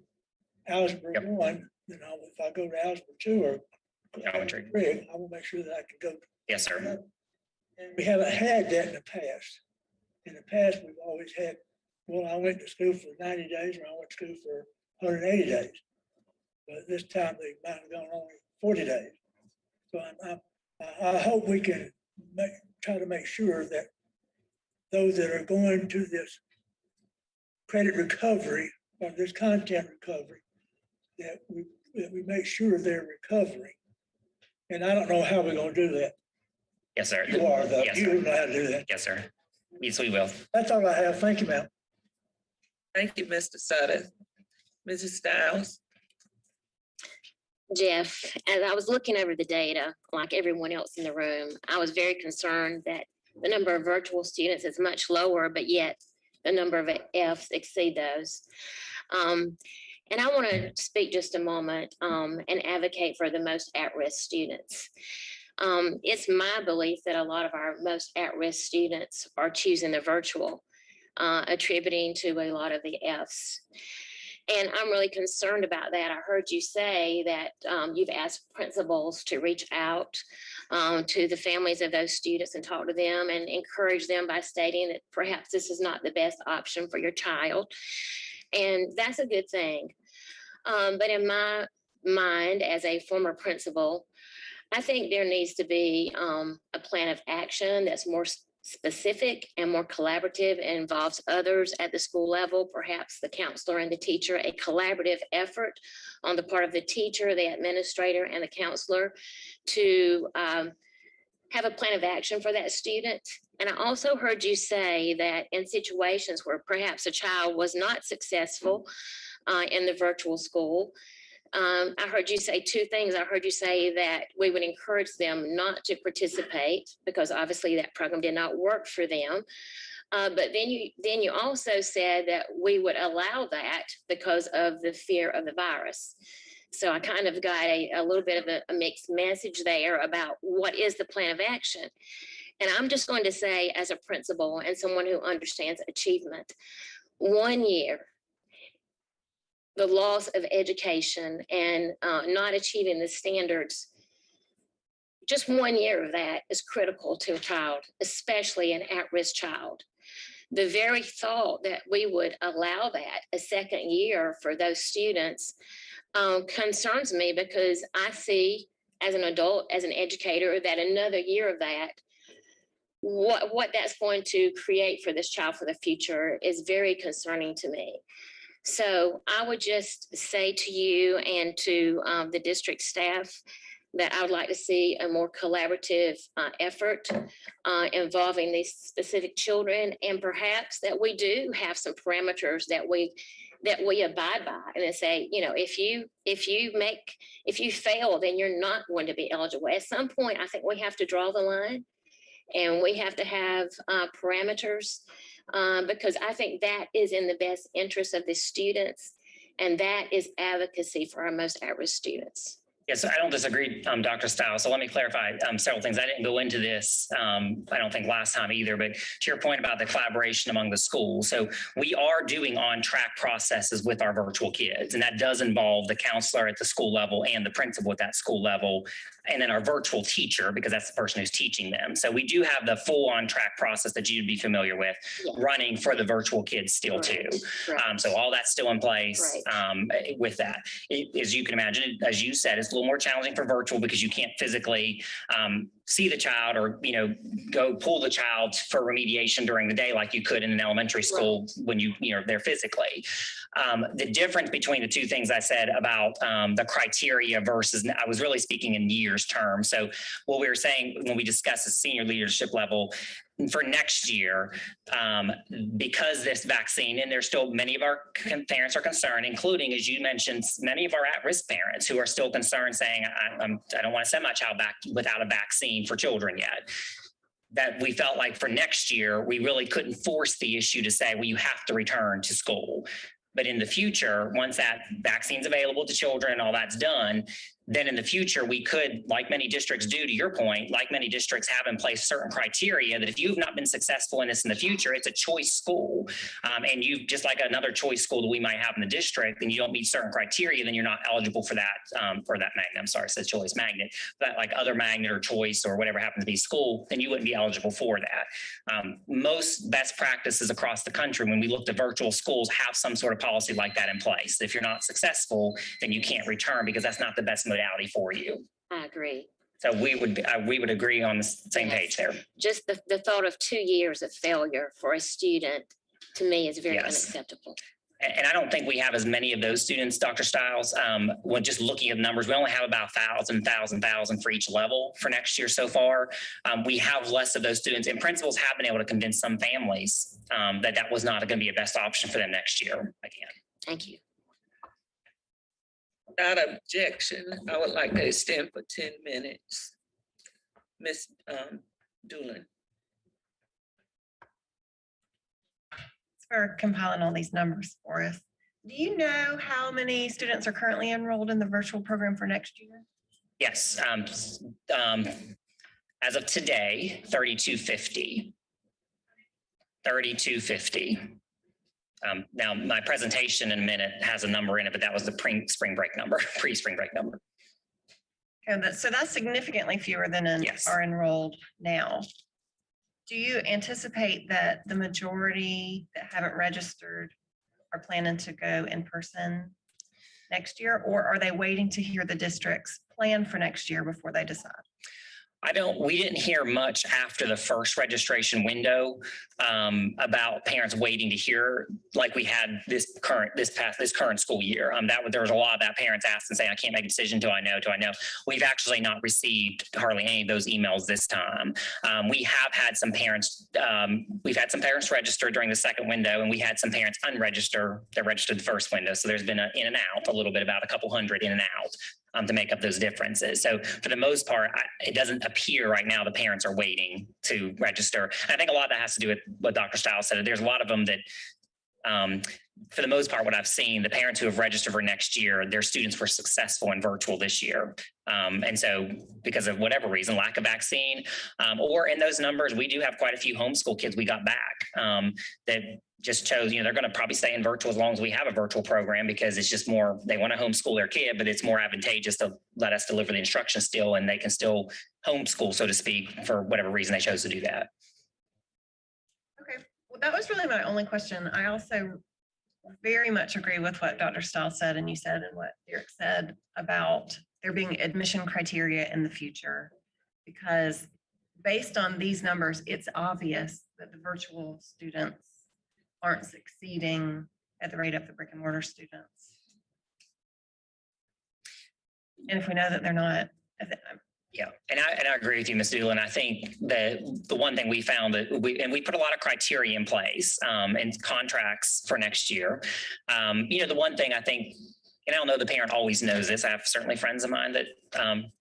Speaker 5: algebra 1, then if I go to algebra 2 or
Speaker 2: Geometry.
Speaker 5: 3, I will make sure that I can go.
Speaker 2: Yes, sir.
Speaker 5: And we haven't had that in the past. In the past, we've always had, well, I went to school for 90 days or I went to school for 180 days. But this time they might have gone only 40 days. So I hope we can try to make sure that those that are going to this credit recovery or this content recovery, that we make sure they're recovering. And I don't know how we're going to do that.
Speaker 2: Yes, sir.
Speaker 5: You are, though.
Speaker 2: Yes,
Speaker 5: You
Speaker 2: sir.
Speaker 5: know how to do that.
Speaker 2: Yes, sir. Yes, we will.
Speaker 5: That's all I have. Thank you, ma'am.
Speaker 3: Thank you, Mr. Sutter. Mrs. Styles?
Speaker 4: Jeff, as I was looking over the data, like everyone else in the room, I was very concerned that the number of virtual students is much lower, but yet the number of Fs exceed those. And I want to speak just a moment and advocate for the most at-risk students. It's my belief that a lot of our most at-risk students are choosing the virtual, attributing to a lot of the Fs. And I'm really concerned about that. I heard you say that you've asked principals to reach out to the families of those students and talk to them and encourage them by stating that perhaps this is not the best option for your child. And that's a good thing. But in my mind, as a former principal, I think there needs to be a plan of action that's more specific and more collaborative and involves others at the school level, perhaps the counselor and the teacher, a collaborative effort on the part of the teacher, the administrator, and the counselor to have a plan of action for that student. And I also heard you say that in situations where perhaps a child was not successful in the virtual school, I heard you say two things. I heard you say that we would encourage them not to participate because obviously that program did not work for them. But then you also said that we would allow that because of the fear of the virus. So I kind of got a little bit of a mixed message there about what is the plan of action. And I'm just going to say, as a principal and someone who understands achievement, 1 year, the loss of education and not achieving the standards, just 1 year of that is critical to a child, especially an at-risk child. The very thought that we would allow that a second year for those students concerns me because I see as an adult, as an educator, that another year of that, what that's going to create for this child for the future is very concerning to me. So I would just say to you and to the district staff that I would like to see a more collaborative effort involving these specific children, and perhaps that we do have some parameters that we abide by, and say, you know, if you fail, then you're not going to be eligible. At some point, I think we have to draw the line, and we have to have parameters. Because I think that is in the best interest of the students, and that is advocacy for our most at-risk students.
Speaker 2: Yes, I don't disagree, Dr. Stiles. So let me clarify several things. I didn't go into this, I don't think last time either, but to your point about the collaboration among the schools. So we are doing on-track processes with our virtual kids, and that does involve the counselor at the school level and the principal at that school level, and then our virtual teacher, because that's the person who's teaching them. So we do have the full on-track process that you'd be familiar with running for the virtual kids still too.
Speaker 4: Right.
Speaker 2: So all that's still in place with that. As you can imagine, as you said, it's a little more challenging for virtual because you can't physically see the child or, you know, go pull the child for remediation during the day like you could in an elementary school when you're there physically. The difference between the two things I said about the criteria versus, I was really speaking in years terms. So what we were saying when we discussed the senior leadership level for next year, because this vaccine, and there's still many of our parents are concerned, including, as you mentioned, many of our at-risk parents who are still concerned saying, I don't want to send my child back without a vaccine for children yet. That we felt like for next year, we really couldn't force the issue to say, well, you have to return to school. But in the future, once that vaccine's available to children and all that's done, then in the future, we could, like many districts do, to your point, like many districts have in place certain criteria that if you've not been successful in this in the future, it's a choice school. And you just like another choice school that we might have in the district, and you don't meet certain criteria, then you're not eligible for that magnet. I'm sorry, it says choice magnet, but like other magnet or choice or whatever happens to be school, then you wouldn't be eligible for that. Most best practices across the country, when we look at virtual schools, have some sort of policy like that in place. If you're not successful, then you can't return because that's not the best motivation modality for you.
Speaker 4: I agree.
Speaker 2: So we would agree on the same page there.
Speaker 4: Just the thought of 2 years of failure for a student, to me, is very
Speaker 2: Yes.
Speaker 4: unacceptable.
Speaker 2: And I don't think we have as many of those students, Dr. Stiles. When just looking at numbers, we only have about 1,000 for each level for next year so far. We have less of those students, and principals have been able to convince some families that was not going to be a best option for them next year again.
Speaker 4: Thank you.
Speaker 3: Without objection, I would like to extend for 10 minutes. Ms. Doolin.
Speaker 8: For compiling all these numbers for us. Do you know how many students are currently enrolled in the virtual program for next year?
Speaker 2: Yes. As of today, 3,250. 3,250. Now, my presentation in a minute has a number in it, but that was the pre-spring break number.
Speaker 8: Okay, so that's significantly fewer than
Speaker 2: Yes.
Speaker 8: are enrolled now. Do you anticipate that the majority that haven't registered are planning to go in person next year, or are they waiting to hear the district's plan for next year before they decide?
Speaker 2: We didn't hear much after the first registration window about parents waiting to hear, like we had this current school year. There was a lot of that parents asked and saying, I can't make a decision till I know. We've actually not received hardly any of those emails this time. We have had some parents, register during the second window, and we had some parents unregister that registered the first window. So there's been an in and out, a little bit, about a couple hundred in and out. To make up those differences. So for the most part, it doesn't appear right now the parents are waiting to register. And I think a lot of that has to do with what Dr. Stiles said. There's a lot of them that, for the most part, what I've seen, the parents who have registered for next year, their students were successful in virtual this year. And so because of whatever reason, lack of vaccine, or in those numbers, we do have quite a few homeschool kids we got back that just chose, they're going to probably stay in virtual as long as we have a virtual program, because it's just more, they want to homeschool their kid, but it's more advantageous to let us deliver the instruction still, and they can still homeschool, so to speak, for whatever reason they chose to do that.
Speaker 8: Okay, well, that was really my only question. I also very much agree with what Dr. Stiles said, and you said, and what Derek said about there being admission criteria in the future, because based on these numbers, it's obvious that the virtual students aren't succeeding at the rate of the brick and mortar students. And if we know that they're not,
Speaker 2: Yeah, and I agree with you, Ms. Doolin. I think that the one thing we found that we put a lot of criteria in place and contracts for next year. The one thing I think, and I don't know the parent always knows this. I have certainly friends of mine that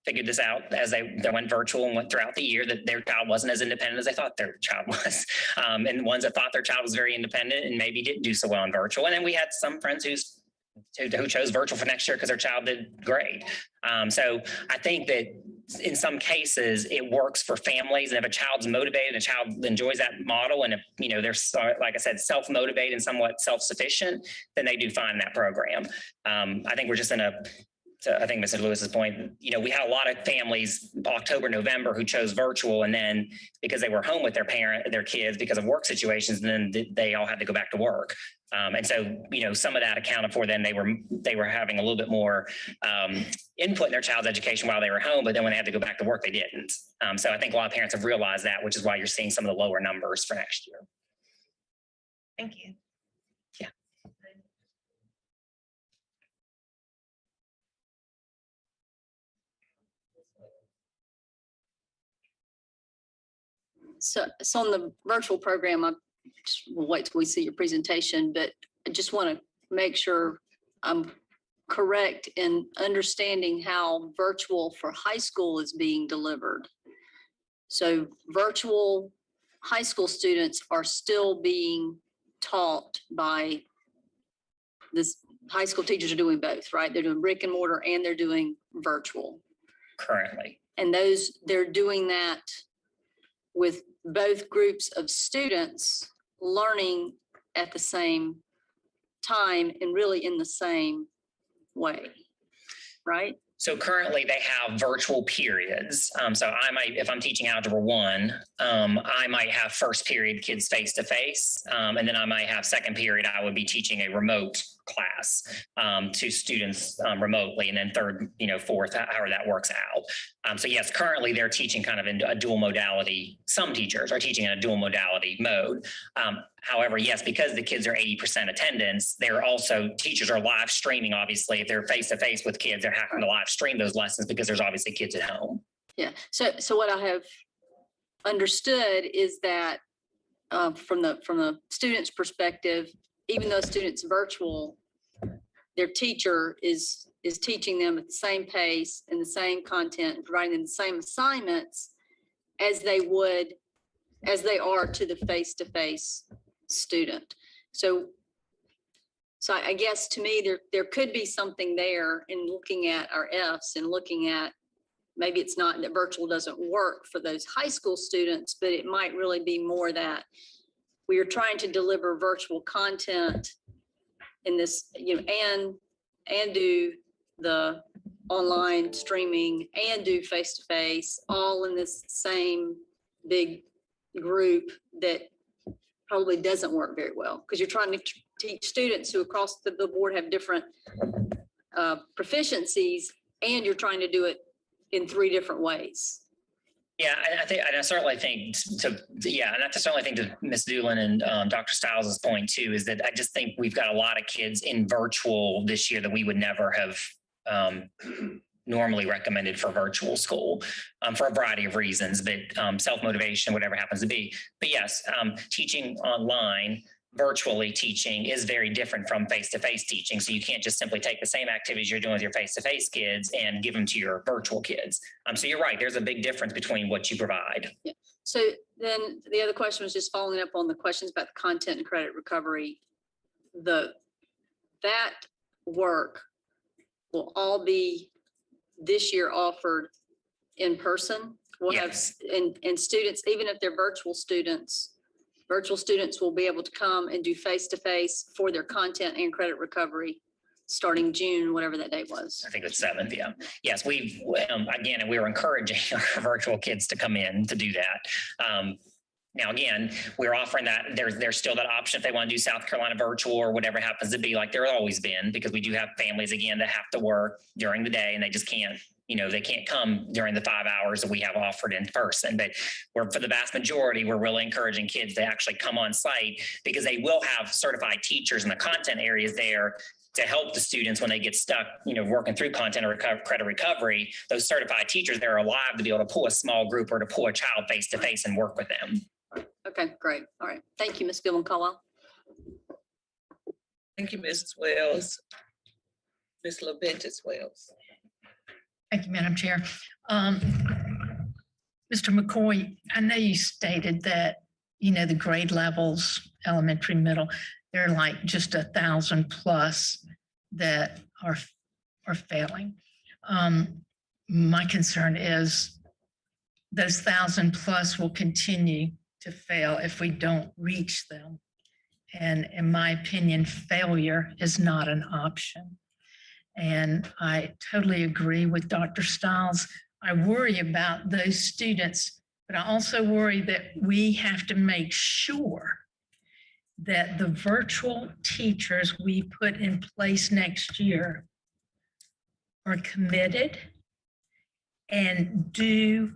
Speaker 2: figured this out as they went virtual and went throughout the year, that their child wasn't as independent as they thought their child was. And ones that thought their child was very independent and maybe didn't do so well in virtual. And then we had some friends who chose virtual for next year because their child did great. So I think that in some cases it works for families, and if a child's motivated and a child enjoys that model, and if they're, like I said, self-motivated and somewhat self-sufficient, then they do fine in that program. I think we're just I think Mr. Lewis's point, we had a lot of families October, November who chose virtual, and then because they were home with their kids because of work situations, and then they all had to go back to work. And so, some of that accounted for, then they were having a little bit more input in their child's education while they were home, but then when they had to go back to work, they didn't. So I think a lot of parents have realized that, which is why you're seeing some of the lower numbers for next year.
Speaker 8: thank you.
Speaker 2: Yeah.
Speaker 9: So on the virtual program, we'll wait till we see your presentation, but I just want to make sure I'm correct in understanding how virtual for high school is being delivered. So virtual high school students are still being taught by this. High school teachers are doing both, right? They're doing brick and mortar and they're doing virtual.
Speaker 2: Currently.
Speaker 9: And they're doing that with both groups of students learning at the same time and really in the same way, right?
Speaker 2: So currently they have virtual periods. So I might, if I'm teaching Algebra 1, I might have first period kids face-to-face, and then I might have second period, I would be teaching a remote class to students remotely, and then third, fourth, however that works out. So yes, currently they're teaching kind of in a dual modality. Some teachers are teaching in a dual modality mode. However, yes, because the kids are 80% attendance, teachers are live streaming. Obviously, if they're face-to-face with kids, they're having to live stream those lessons because there's obviously kids at home.
Speaker 9: Yeah. So what I have understood is that from the student's perspective, even though students virtual, their teacher is teaching them at the same pace and the same content and providing them the same assignments as they are to the face-to-face student. So I guess to me, there could be something there in looking at our Fs and looking at, maybe it's not that virtual doesn't work for those high school students, but it might really be more that we are trying to deliver virtual content in this, and do the online streaming and do face-to-face all in this same big group that probably doesn't work very well, because you're trying to teach students who across the board have different proficiencies, and you're trying to do it in 3 different ways.
Speaker 2: Yeah, I certainly think to Ms. Doolin and Dr. Stiles' point too, is that I just think we've got a lot of kids in virtual this year that we would never have normally recommended for virtual school for a variety of reasons, but self-motivation, whatever happens to be. But yes, teaching online, virtually teaching is very different from face-to-face teaching. So you can't just simply take the same activities you're doing with your face-to-face kids and give them to your virtual kids. So you're right, there's a big difference between what you provide.
Speaker 9: Yeah. So then the other question was just following up on the questions about the content and credit recovery. That work will all be this year offered in person. We'll
Speaker 2: Yes.
Speaker 9: have, and students, even if they're virtual students will be able to come and do face-to-face for their content and credit recovery starting June, whatever that date was.
Speaker 2: I think it's 7th. Yeah. Yes. We were encouraging our virtual kids to come in to do that. Now, again, we're offering that. There's still that option if they want to do South Carolina virtual or whatever happens to be, like there always been, because we do have families, again, that have to work during the day and they just can't, they can't come during the 5 hours that we have offered in person. But for the vast majority, we're really encouraging kids to actually come on site, because they will have certified teachers in the content areas there to help the students when they get stuck, working through content or credit recovery. Those certified teachers, they're alive to be able to pull a small group or to pull a child face-to-face and work with them.
Speaker 9: Okay, great. All right. Thank you, Ms. Gilman-Caldwell.
Speaker 3: Thank you, Mrs. Wells. Ms. LaVentus Wells.
Speaker 10: Thank you, Madam Chair. Mr. McCoy, I know you stated that, the grade levels, elementary, middle, they're like just 1,000 plus that are failing. My concern is those 1,000 plus will continue to fail if we don't reach them. And in my opinion, failure is not an option. And I totally agree with Dr. Stiles. I worry about those students, but I also worry that we have to make sure that the virtual teachers we put in place next year are committed and do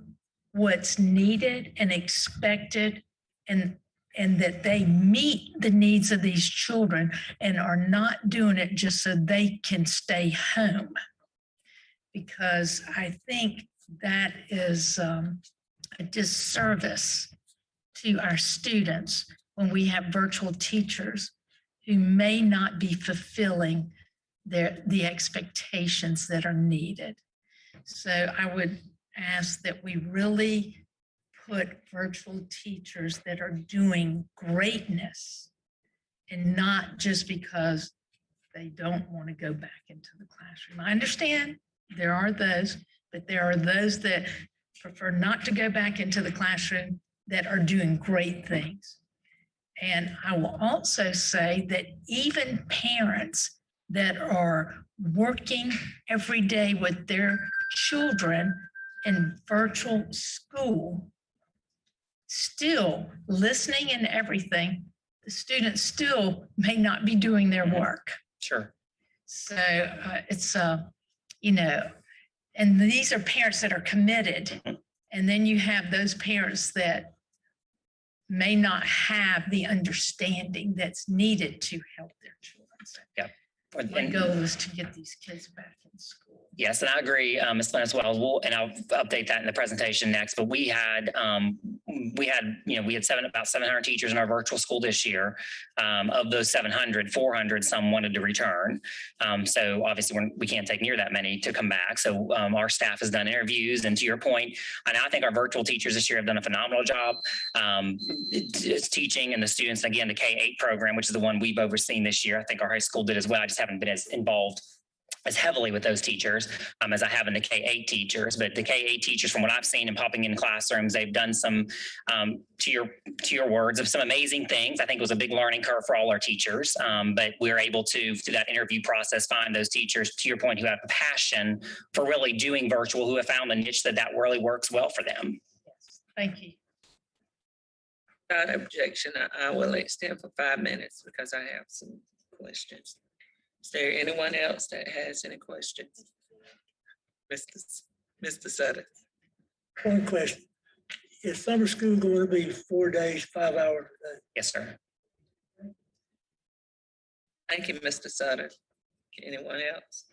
Speaker 10: what's needed and expected, and that they meet the needs of these children and are not doing it just so they can stay home. Because I think that is a disservice to our students when we have virtual teachers who may not be fulfilling the expectations that are needed. So I would ask that we really put virtual teachers that are doing greatness, and not just because they don't want to go back into the classroom. I understand there are those, but there are those that prefer not to go back into the classroom that are doing great things. And I will also say that even parents that are working every day with their children in virtual school, still listening and everything, the students still may not be doing their work.
Speaker 2: Sure.
Speaker 10: So it's, you know, and these are parents that are committed. And then you have those parents that may not have the understanding that's needed to help their children. So my
Speaker 2: And-
Speaker 10: goal is to get these kids back in school.
Speaker 2: Yes, and I agree, Ms. Lynn, as well. And I'll update that in the presentation next. But we had about 700 teachers in our virtual school this year. Of those 700, 400, some wanted to return. So obviously we can't take near that many to come back. So our staff has done interviews, and to your point, and I think our virtual teachers this year have done a phenomenal job. It's teaching, and the students, again, the K-8 program, which is the one we've overseen this year. I think our high school did as well. I just haven't been as involved as heavily with those teachers as I have in the K-8 teachers. But the K-8 teachers, from what I've seen and popping in classrooms, they've done some, to your words, of some amazing things. I think it was a big learning curve for all our teachers, but we were able to, through that interview process, find those teachers, to your point, who have a passion for really doing virtual, who have found a niche that really works well for them.
Speaker 10: Yes. Thank you.
Speaker 3: Without objection, I will extend for 5 minutes because I have some questions. Is there anyone else that has any questions? Mr. Sutter.
Speaker 5: One question. Is summer school going to be 4 days, 5 hours a day?
Speaker 2: Yes, sir.
Speaker 3: Thank you, Mr. Sutter. Anyone else?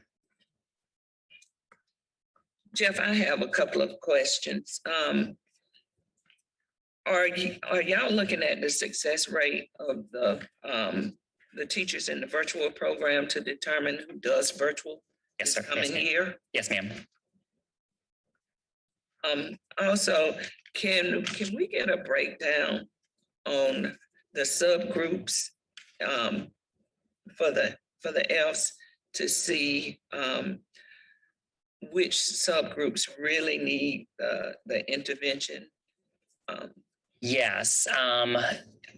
Speaker 3: Jeff, I have a couple of questions. Are y'all looking at the success rate of the teachers in the virtual program to determine who does virtual
Speaker 2: Yes,
Speaker 3: this
Speaker 2: sir.
Speaker 3: coming year?
Speaker 2: Yes, ma'am.
Speaker 3: Also, can we get a breakdown on the subgroups for the Fs to see which subgroups really need the intervention?
Speaker 2: Yes.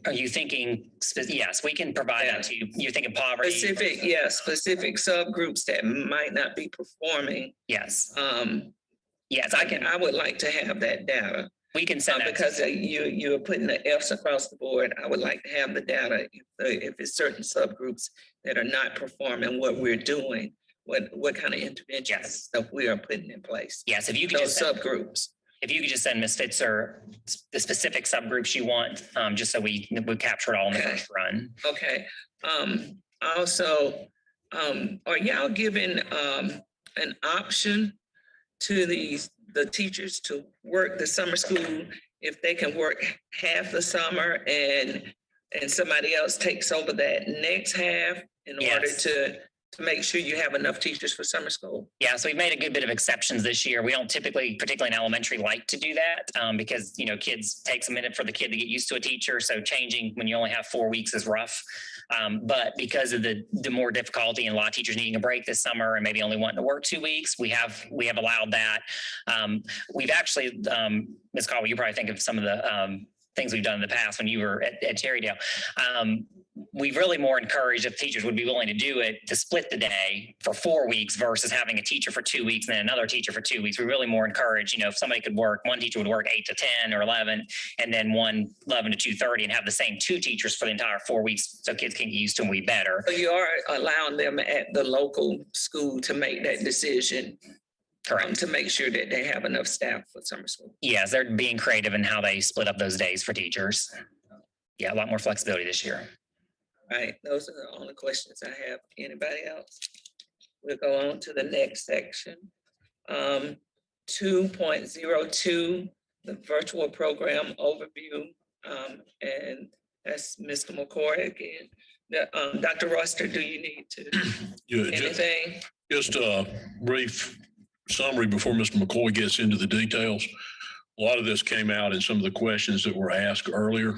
Speaker 2: Are you thinking, yes, we can provide that to you. You're thinking poverty?
Speaker 3: Specific subgroups that might not be performing.
Speaker 2: Yes. Yes,
Speaker 3: I would like to have that data.
Speaker 2: We can send that.
Speaker 3: Because you're putting the Fs across the board. I would like to have the data if it's certain subgroups that are not performing what we're doing, what kind of interventions stuff we are putting in place.
Speaker 2: Yes, if you could
Speaker 3: Those
Speaker 2: just
Speaker 3: subgroups.
Speaker 2: If you could just send Ms. Fitzer the specific subgroups you want, just so we capture it all in the first run.
Speaker 3: Okay. Also, are y'all giving an option to the teachers to work the summer school if they can work half the summer and somebody else takes over that next half in order to make sure you have enough teachers for summer school?
Speaker 2: Yeah, so we've made a good bit of exceptions this year. We don't typically, particularly in elementary, like to do that because, kids takes a minute for the kid to get used to a teacher. So changing when you only have 4 weeks is rough. But because of the more difficulty and a lot of teachers needing a break this summer and maybe only wanting to work 2 weeks, we have allowed that. We've actually, Ms. Caldwell, you probably think of some of the things we've done in the past when you were at Cherrydale. We've really more encouraged, if teachers would be willing to do it, to split the day for 4 weeks versus having a teacher for 2 weeks and then another teacher for 2 weeks. We really more encourage, if somebody could work, one teacher would work 8 to 10 or 11, and then one 11 to 2:30 and have the same 2 teachers for the entire 4 weeks so kids can get used to them. We better.
Speaker 3: So you are allowing them at the local school to make that decision.
Speaker 2: Correct.
Speaker 3: To make sure that they have enough staff for summer school.
Speaker 2: Yes, they're being creative in how they split up those days for teachers. Yeah, a lot more flexibility this year.
Speaker 3: All right, those are the only questions I have. Anybody else? We'll go on to the next section. 2.02, the virtual program overview. And that's Mr. McCoy again. Dr. Roster, do you need to anything?
Speaker 1: Just a brief summary before Mr. McCoy gets into the details. A lot of this came out in some of the questions that were asked earlier.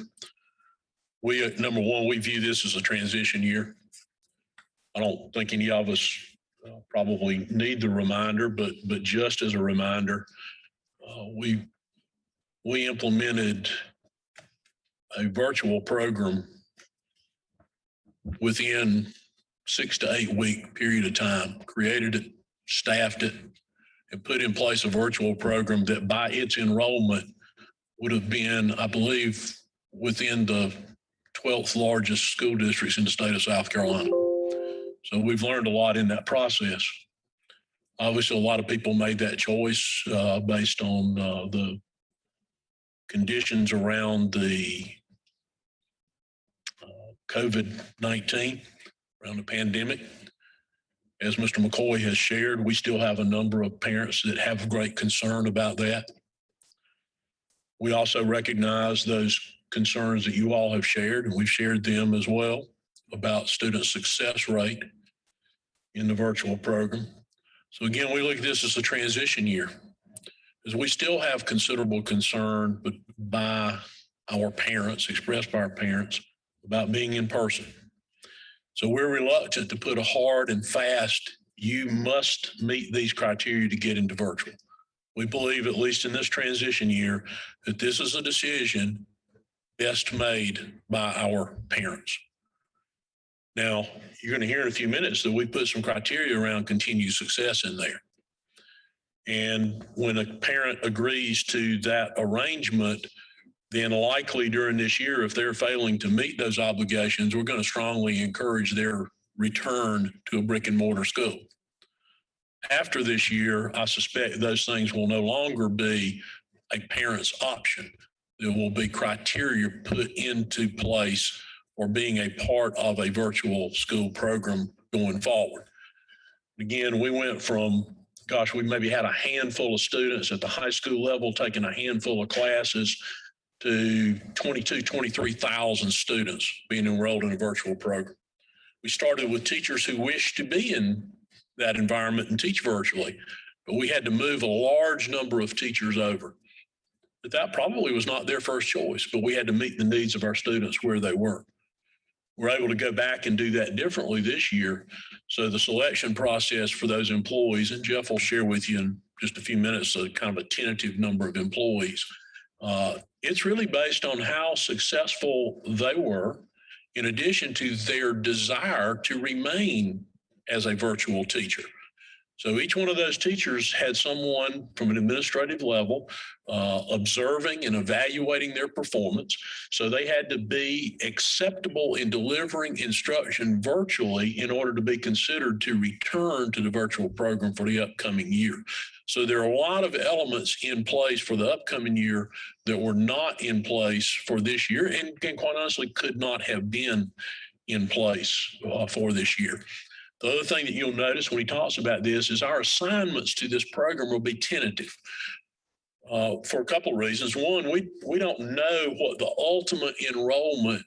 Speaker 1: Number one, we view this as a transition year. I don't think any of us probably need the reminder, but just as a reminder, we implemented a virtual program within 6 to 8 week period of time, created it, staffed it, and put in place a virtual program that by its enrollment would have been, I believe, within the 12th largest school districts in the state of South Carolina. So we've learned a lot in that process. Obviously, a lot of people made that choice based on the conditions around the COVID-19, around the pandemic. As Mr. McCoy has shared, we still have a number of parents that have great concern about that. We also recognize those concerns that you all have shared, and we've shared them as well about student success rate in the virtual program. So again, we look at this as a transition year, as we still have considerable concern by our parents, expressed by our parents, about being in person. So we're reluctant to put a hard and fast, you must meet these criteria to get into virtual. We believe, at least in this transition year, that this is a decision best made by our parents. Now, you're going to hear in a few minutes that we put some criteria around continued success in there. And when a parent agrees to that arrangement, then likely during this year, if they're failing to meet those obligations, we're going to strongly encourage their return to a brick and mortar school. After this year, I suspect those things will no longer be a parent's option. There will be criteria put into place for being a part of a virtual school program going forward. Again, we went from, gosh, we maybe had a handful of students at the high school level taking a handful of classes to 23,000 students being enrolled in a virtual program. We started with teachers who wished to be in that environment and teach virtually, but we had to move a large number of teachers over. But that probably was not their first choice, but we had to meet the needs of our students where they were. We're able to go back and do that differently this year. So the selection process for those employees, and Jeff will share with you in just a few minutes, a kind of a tentative number of employees. It's really based on how successful they were, in addition to their desire to remain as a virtual teacher. So each one of those teachers had someone from an administrative level observing and evaluating their performance. So they had to be acceptable in delivering instruction virtually in order to be considered to return to the virtual program for the upcoming year. So there are a lot of elements in place for the upcoming year that were not in place for this year, and quite honestly could not have been in place for this year. The other thing that you'll notice when he talks about this is our assignments to this program will be tentative for a couple of reasons. One, we don't know what the ultimate enrollment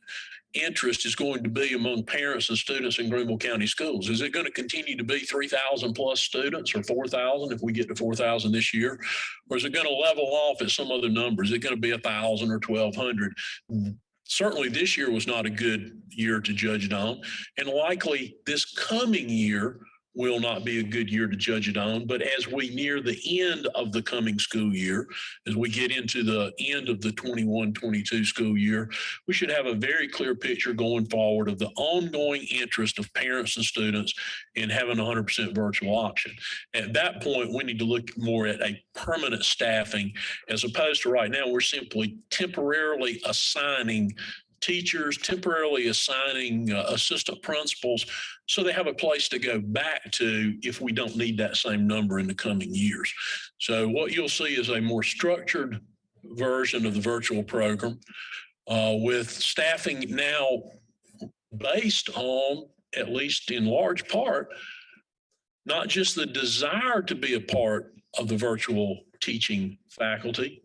Speaker 1: interest is going to be among parents and students in Greenville County schools. Is it going to continue to be 3,000 plus students, or 4,000 if we get to 4,000 this year? Or is it going to level off at some other number? Is it going to be 1,000 or 1,200? Certainly this year was not a good year to judge it on, and likely this coming year will not be a good year to judge it on. But as we near the end of the coming school year, as we get into the end of the 21-22 school year, we should have a very clear picture going forward of the ongoing interest of parents and students in having 100% virtual option. At that point, we need to look more at a permanent staffing, as opposed to right now, we're simply temporarily assigning teachers, temporarily assigning assistant principals, so they have a place to go back to if we don't need that same number in the coming years. So what you'll see is a more structured version of the virtual program with staffing now based on, at least in large part, not just the desire to be a part of the virtual teaching faculty,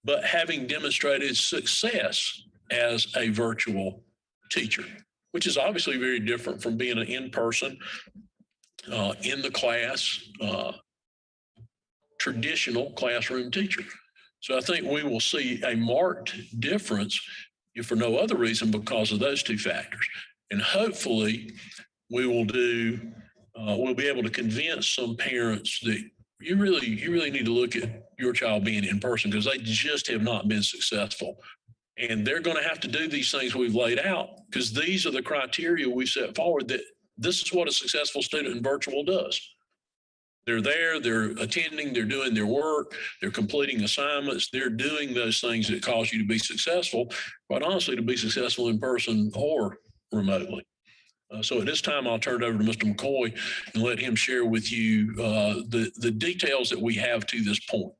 Speaker 1: but having demonstrated success as a virtual teacher, which is obviously very different from being an in-person, in the class, traditional classroom teacher. So I think we will see a marked difference, if for no other reason, because of those two factors. And hopefully we will we'll be able to convince some parents that you really need to look at your child being in person, because they just have not been successful. And they're going to have to do these things we've laid out, because these are the criteria we set forward, that this is what a successful student in virtual does. They're there, they're attending, they're doing their work, they're completing assignments, they're doing those things that cause you to be successful, quite honestly, to be successful in person or remotely. So at this time, I'll turn it over to Mr. McCoy and let him share with you the details that we have to this point.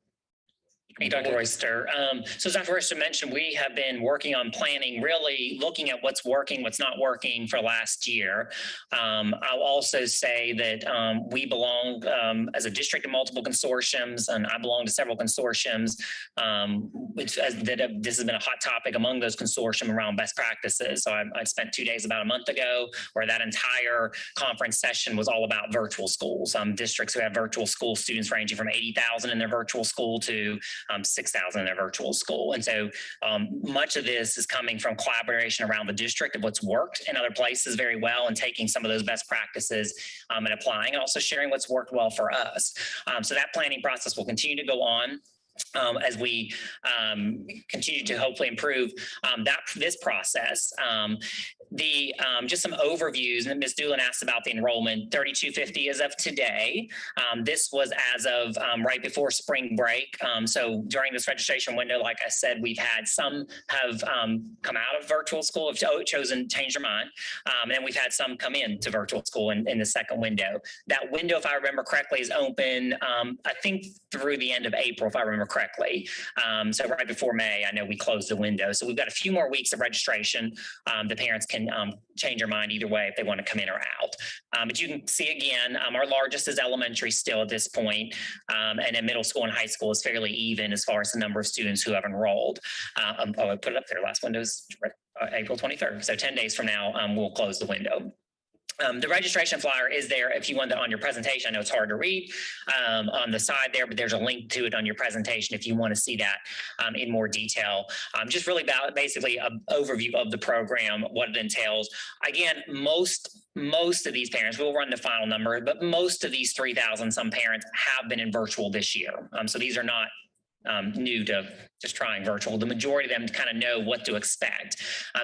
Speaker 2: Hey, Dr. Royster. So as Dr. Royster mentioned, we have been working on planning, really looking at what's working, what's not working for last year. I'll also say that we belong as a district in multiple consortiums, and I belong to several consortiums. This has been a hot topic among those consortium around best practices. So I spent 2 days about a month ago where that entire conference session was all about virtual schools. Districts who have virtual school students ranging from 80,000 in their virtual school to 6,000 in their virtual school. And so much of this is coming from collaboration around the district of what's worked in other places very well and taking some of those best practices and applying, and also sharing what's worked well for us. So that planning process will continue to go on. As we continue to hopefully improve this process. Just some overviews, and Ms. Doolin asked about the enrollment. 3,250 as of today. This was as of right before spring break. So during this registration window, like I said, we've had some have come out of virtual school, have chosen to change their mind. And we've had some come into virtual school in the second window. That window, if I remember correctly, is open, I think through the end of April, if I remember correctly. So right before May, I know we closed the window. So we've got a few more weeks of registration. The parents can change their mind either way if they want to come in or out. But you can see again, our largest is elementary still at this point. And then middle school and high school is fairly even as far as the number of students who have enrolled. I put it up there. Last window is April 23rd. So 10 days from now, we'll close the window. The registration flyer is there if you want that on your presentation. I know it's hard to read on the side there, but there's a link to it on your presentation if you want to see that in more detail. Just really about basically an overview of the program, what it entails. Again, most of these parents, we'll run the final number, but most of these 3,000 some parents have been in virtual this year. So these are not new to just trying virtual. The majority of them kind of know what to expect.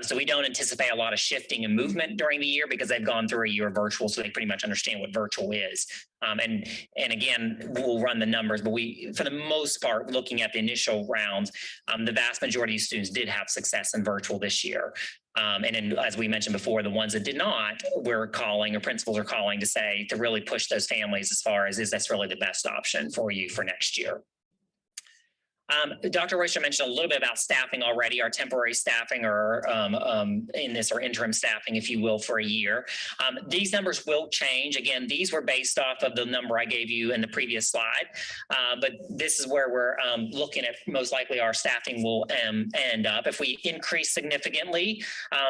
Speaker 2: So we don't anticipate a lot of shifting and movement during the year because they've gone through a year of virtual, so they pretty much understand what virtual is. And again, we'll run the numbers, but we, for the most part, looking at the initial rounds, the vast majority of students did have success in virtual this year. And then, as we mentioned before, the ones that did not, we're calling, or principals are calling to say, to really push those families as far as, is that's really the best option for you for next year. Dr. Royster mentioned a little bit about staffing already, our temporary staffing or in this or interim staffing, if you will, for a year. These numbers will change. Again, these were based off of the number I gave you in the previous slide, but this is where we're looking at most likely our staffing will end up. If we increase significantly,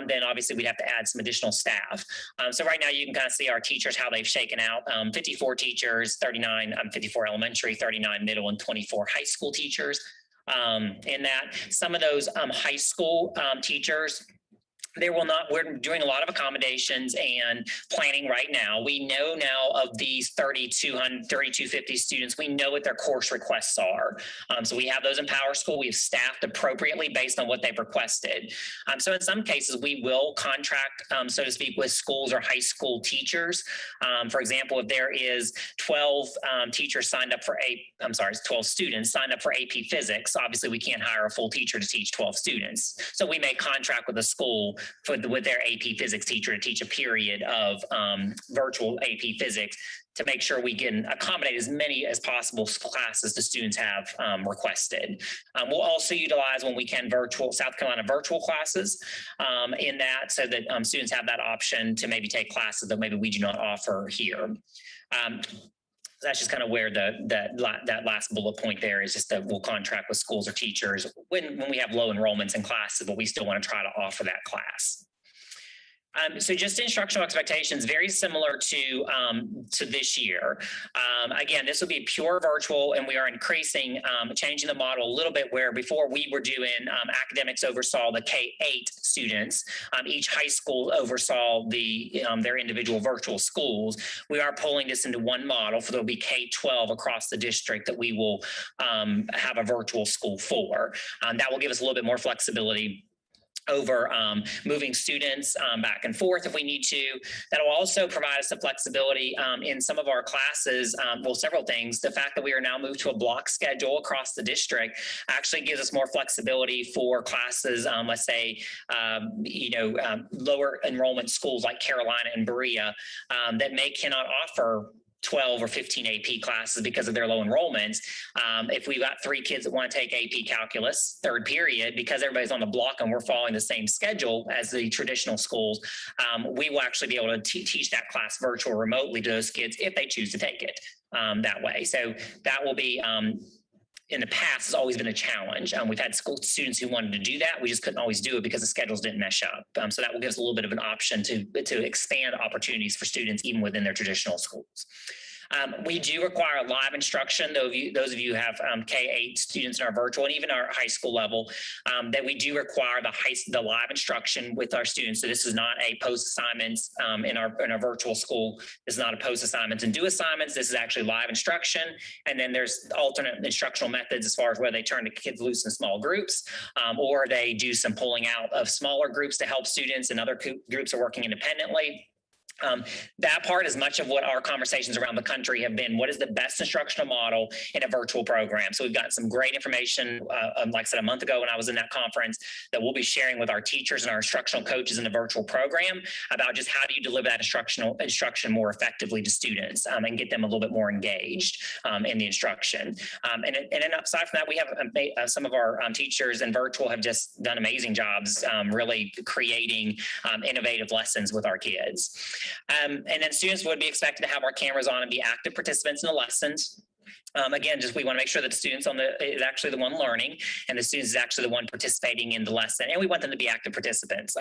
Speaker 2: then obviously we'd have to add some additional staff. So right now you can kind of see our teachers, how they've shaken out. 54 teachers, 54 elementary, 39 middle, and 24 high school teachers. In that some of those high school teachers, we're doing a lot of accommodations and planning right now. We know now of these 3,250 students, we know what their course requests are. So we have those in Power School. We've staffed appropriately based on what they've requested. So in some cases, we will contract, so to speak, with schools or high school teachers. For example, if there is 12 teachers signed up for 12 students signed up for AP Physics, obviously we can't hire a full teacher to teach 12 students. So we may contract with a school with their AP Physics teacher to teach a period of virtual AP Physics to make sure we can accommodate as many as possible classes the students have requested. We'll also utilize, when we can, South Carolina virtual classes in that, so that students have that option to maybe take classes that maybe we do not offer here. That's just kind of where that last bullet point there is, just that we'll contract with schools or teachers when we have low enrollments in classes, but we still want to try to offer that class. So just instructional expectations, very similar to this year. Again, this will be pure virtual, and we are changing the model a little bit, where before we were doing academics oversaw the K-8 students. Each high school oversaw their individual virtual schools. We are pulling this into one model, for there'll be K-12 across the district that we will have a virtual school for. That will give us a little bit more flexibility over moving students back and forth if we need to. That will also provide us the flexibility in some of our classes. Well, several things. The fact that we are now moved to a block schedule across the district actually gives us more flexibility for classes, let's say, lower enrollment schools like Carolina and Berea that cannot offer 12 or 15 AP classes because of their low enrollments. If we've got 3 kids that want to take AP calculus, third period, because everybody's on the block and we're following the same schedule as the traditional schools, we will actually be able to teach that class virtual remotely to those kids if they choose to take it that way. So that will be, in the past, has always been a challenge. We've had school students who wanted to do that. We just couldn't always do it because the schedules didn't mesh up. So that will give us a little bit of an option to expand opportunities for students even within their traditional schools. We do require live instruction. Those of you who have K-8 students in our virtual and even our high school level, that we do require the live instruction with our students. So this is not a post assignments in our virtual school. This is not a post assignments and do assignments. This is actually live instruction. And then there's alternate instructional methods as far as where they turn the kids loose in small groups, or they do some pulling out of smaller groups to help students, and other groups are working independently. That part is much of what our conversations around the country have been. What is the best instructional model in a virtual program? So we've got some great information, like I said, a month ago when I was in that conference, that we'll be sharing with our teachers and our instructional coaches in the virtual program about just how do you deliver that instruction more effectively to students and get them a little bit more engaged in the instruction. And then aside from that, we have some of our teachers in virtual have just done amazing jobs really creating innovative lessons with our kids. And then students would be expected to have our cameras on and be active participants in the lessons. Again, we want to make sure that the students is actually the one learning, and the students is actually the one participating in the lesson. And we want them to be active participants.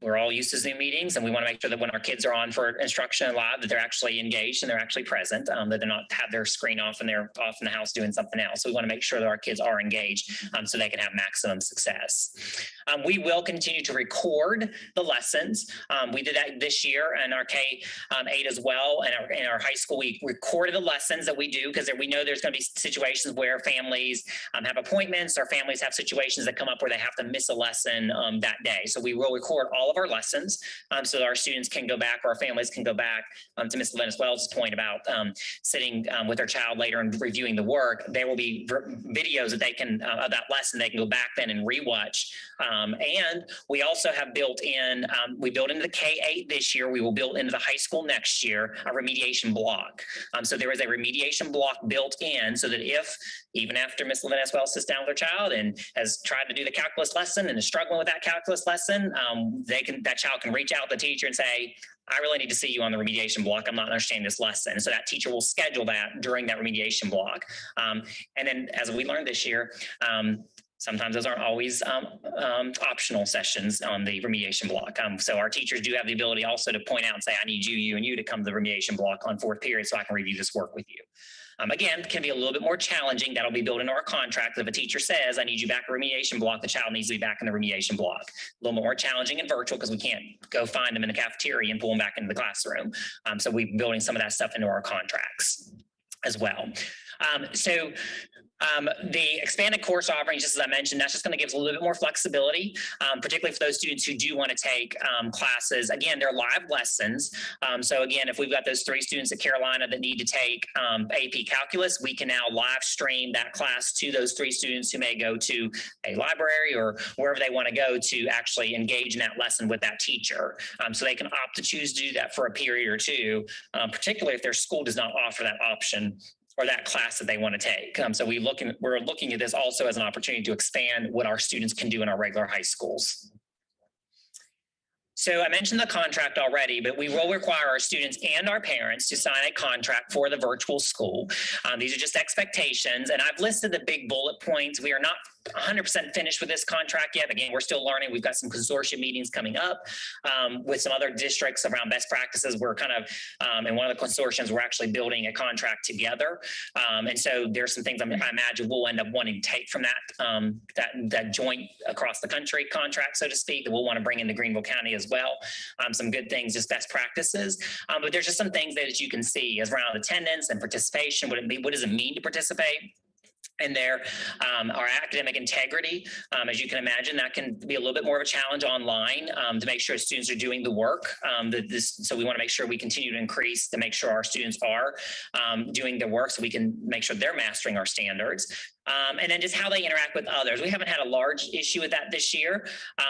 Speaker 2: We're all used to Zoom meetings, and we want to make sure that when our kids are on for instruction live, that they're actually engaged and they're actually present, that they're not have their screen off and they're off in the house doing something else. So we want to make sure that our kids are engaged so they can have maximum success. We will continue to record the lessons. We did that this year in our K-8 as well. And in our high school, we recorded the lessons that we do because we know there's going to be situations where families have appointments, or families have situations that come up where they have to miss a lesson that day. So we will record all of our lessons so that our students can go back, or our families can go back to Ms. Levennis-Wells' point about sitting with their child later and reviewing the work. There will be videos that they can, of that lesson, they can go back then and rewatch. And we also have built in, we built into the K-8 this year, we will build into the high school next year, a remediation block. So there is a remediation block built in so that if, even after Ms. Levennis-Wells sits down with her child and has tried to do the calculus lesson and is struggling with that calculus lesson, that child can reach out to the teacher and say, I really need to see you on the remediation block. I'm not understanding this lesson. So that teacher will schedule that during that remediation block. And then as we learned this year, sometimes those aren't always optional sessions on the remediation block. So our teachers do have the ability also to point out and say, I need you and you to come to the remediation block on fourth period so I can review this work with you. Again, it can be a little bit more challenging. That'll be built into our contract. If a teacher says, I need you back in remediation block, the child needs to be back in the remediation block. A little more challenging in virtual because we can't go find them in the cafeteria and pull them back into the classroom. So we're building some of that stuff into our contracts as well. The expanded course offerings, just as I mentioned, that's just going to give us a little bit more flexibility, particularly for those students who do want to take classes. Again, they're live lessons. So again, if we've got those 3 students at Carolina that need to take AP Calculus, we can now live stream that class to those 3 students who may go to a library or wherever they want to go to actually engage in that lesson with that teacher. So they can opt to choose to do that for a period or 2, particularly if their school does not offer that option or that class that they want to take. So we're looking at this also as an opportunity to expand what our students can do in our regular high schools. So I mentioned the contract already, but we will require our students and our parents to sign a contract for the virtual school. These are just expectations, and I've listed the big bullet points. We are not 100% finished with this contract yet. Again, we're still learning. We've got some consortium meetings coming up with some other districts around best practices. We're kind of, in one of the consortiums, we're actually building a contract together. And so there's some things I imagine we'll end up wanting to take from that joint across the country contract, so to speak, that we'll want to bring into Greenville County as well. Some good things, just best practices. But there's just some things that you can see as around attendance and participation. What does it mean to participate? in there. Our academic integrity, as you can imagine, that can be a little bit more of a challenge online to make sure students are doing the work. So we want to make sure we continue to increase to make sure our students are doing their work so we can make sure they're mastering our standards. And then just how they interact with others. We haven't had a large issue with that this year,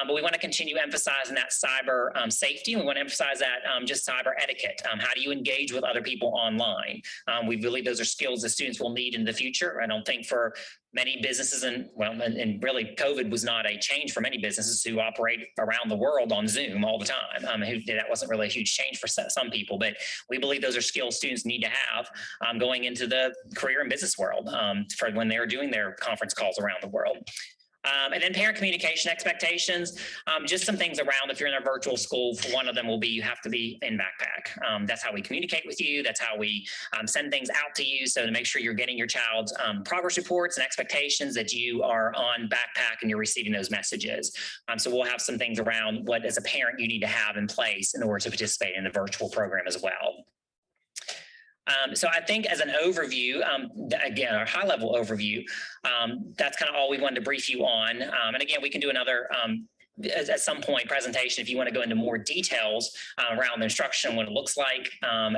Speaker 2: but we want to continue emphasizing that cyber safety. And we want to emphasize that just cyber etiquette. How do you engage with other people online? We believe those are skills that students will need in the future. I don't think for many businesses and really COVID was not a change for many businesses who operate around the world on Zoom all the time. That wasn't really a huge change for some people, but we believe those are skills students need to have going into the career and business world for when they're doing their conference calls around the world. And then parent communication expectations, just some things around if you're in a virtual school. One of them will be you have to be in backpack. That's how we communicate with you. That's how we send things out to you. So to make sure you're getting your child's progress reports and expectations that you are on backpack and you're receiving those messages. So we'll have some things around what as a parent you need to have in place in order to participate in the virtual program as well. So I think as an overview, again, our high level overview, that's kind of all we wanted to brief you on. And again, we can do another at some point presentation if you want to go into more details around the instruction, what it looks like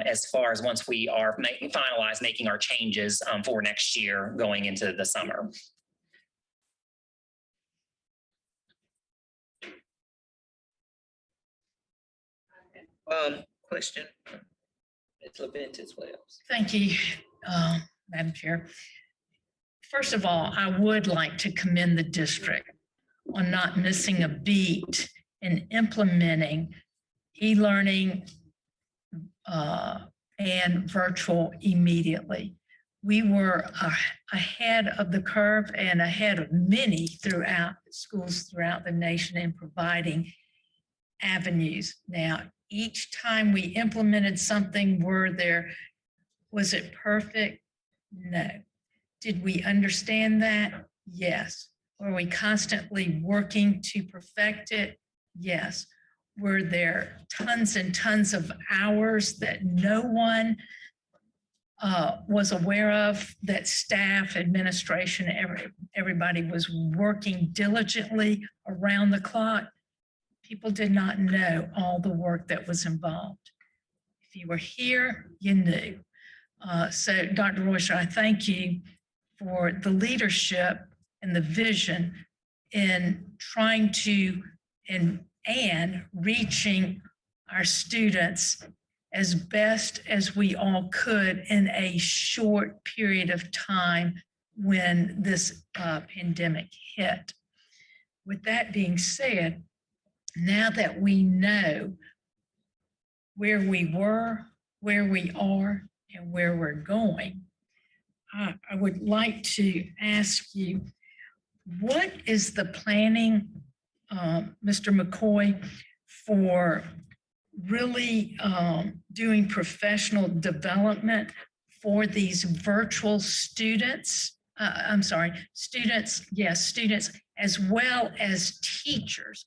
Speaker 2: as far as once we are finalized making our changes for next year going into the summer.
Speaker 3: Question.
Speaker 10: Thank you, Madam Chair. First of all, I would like to commend the district on not missing a beat in implementing e-learning and virtual immediately. We were ahead of the curve and ahead of many throughout schools throughout the nation in providing avenues. Now, each time we implemented something, was it perfect? No. Did we understand that? Yes. Were we constantly working to perfect it? Yes. Were there tons and tons of hours that no one was aware of, that staff, administration, everybody was working diligently around the clock? People did not know all the work that was involved. If you were here, you knew. So Dr. Royster, I thank you for the leadership and the vision in trying to and reaching our students as best as we all could in a short period of time when this pandemic hit. With that being said, now that we know where we were, where we are, and where we're going, I would like to ask you, what is the planning, Mr. McCoy, for really doing professional development for these virtual students? Students as well as teachers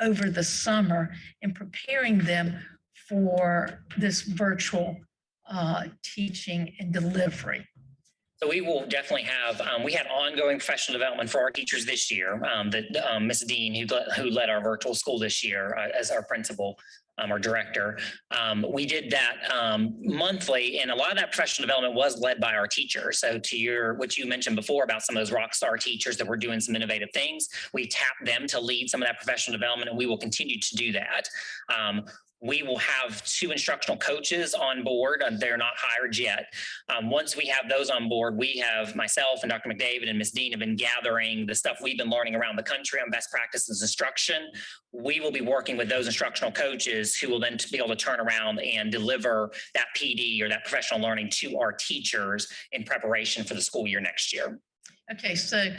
Speaker 10: over the summer and preparing them for this virtual teaching and delivery?
Speaker 2: So we will definitely have, we had ongoing professional development for our teachers this year. That Ms. Dean, who led our virtual school this year as our principal, our director, we did that monthly, and a lot of that professional development was led by our teachers. So to what you mentioned before about some of those rock star teachers that were doing some innovative things, we tapped them to lead some of that professional development, and we will continue to do that. We will have 2 instructional coaches on board. They're not hired yet. Once we have those on board, we have myself and Dr. McDavid and Ms. Dean have been gathering the stuff we've been learning around the country on best practices instruction. We will be working with those instructional coaches who will then be able to turn around and deliver that PD or that professional learning to our teachers in preparation for the school year next year.
Speaker 10: Okay, so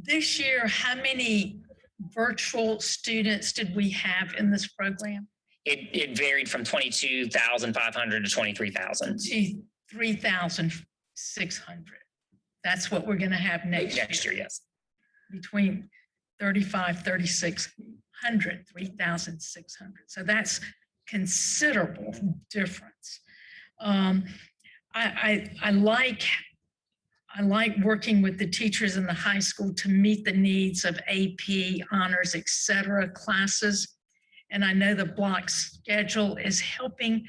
Speaker 10: this year, how many virtual students did we have in this program?
Speaker 2: It varied from 22,500 to 23,000.
Speaker 10: To 3,600. That's what we're going to have next year.
Speaker 2: Yes. Between
Speaker 10: 3,600, 3,600. So that's considerable difference. I like I like working with the teachers in the high school to meet the needs of AP, honors, et cetera, classes. And I know the block schedule is helping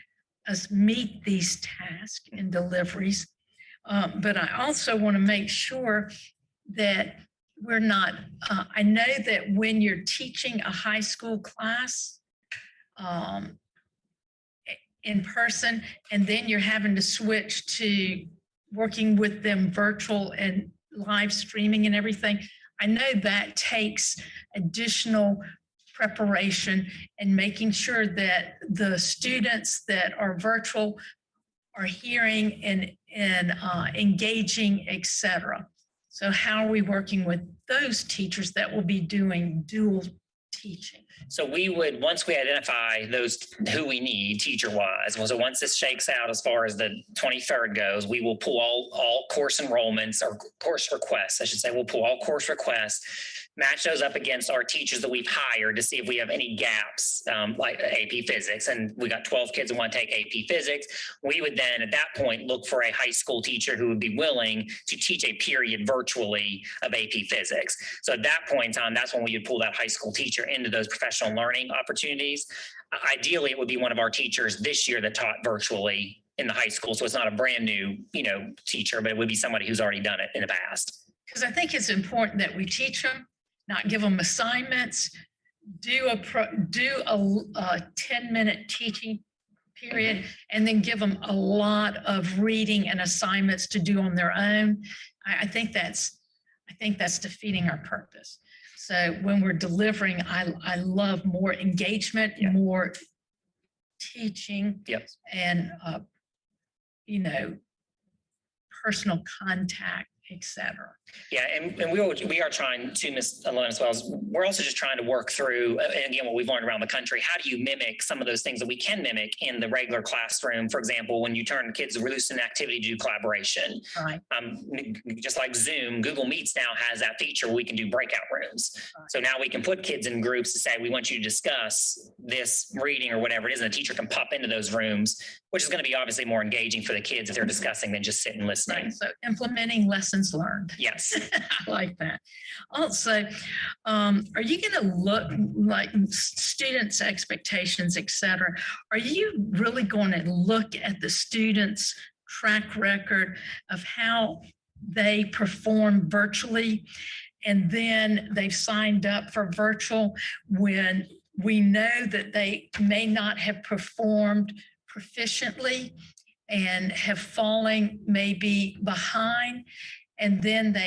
Speaker 10: us meet these tasks and deliveries. But I also want to make sure that we're not, I know that when you're teaching a high school class in person, and then you're having to switch to working with them virtual and live streaming and everything, I know that takes additional preparation and making sure that the students that are virtual are hearing and engaging, et cetera. So how are we working with those teachers that will be doing dual teaching?
Speaker 2: So we would, once we identify those who we need teacher-wise, so once this shakes out as far as the 23rd goes, we will pull all course enrollments or course requests, I should say. We'll pull all course requests, match those up against our teachers that we've hired to see if we have any gaps, like AP Physics. And we got 12 kids who want to take AP Physics. We would then at that point look for a high school teacher who would be willing to teach a period virtually of AP Physics. So at that point in time, that's when we would pull that high school teacher into those professional learning opportunities. Ideally, it would be one of our teachers this year that taught virtually in the high school. So it's not a brand new, teacher, but it would be somebody who's already done it in the past.
Speaker 10: Because I think it's important that we teach them, not give them assignments, do a 10-minute teaching period, and then give them a lot of reading and assignments to do on their own. I think that's defeating our purpose. So when we're delivering, I love more engagement, more teaching, and personal contact, et cetera.
Speaker 2: Yeah, and we are trying to, Ms. Alone, as well as we're also just trying to work through, and again, what we've learned around the country, how do you mimic some of those things that we can mimic in the regular classroom? For example, when you turn kids loose in activity to do collaboration,
Speaker 10: right.
Speaker 2: Just like Zoom, Google Meets now has that feature where we can do breakout rooms. Right. So now we can put kids in groups to say, we want you to discuss this reading or whatever it is, and the teacher can pop into those rooms, which is going to be obviously more engaging for the kids if they're discussing than just sitting listening.
Speaker 10: Right. So implementing lessons learned.
Speaker 2: Yes.
Speaker 10: I like that. Also, are you going to look like students' expectations, et cetera? Are you really going to look at the students' track record of how they perform virtually, and then they've signed up for virtual when we know that they may not have performed proficiently and have fallen maybe behind? And then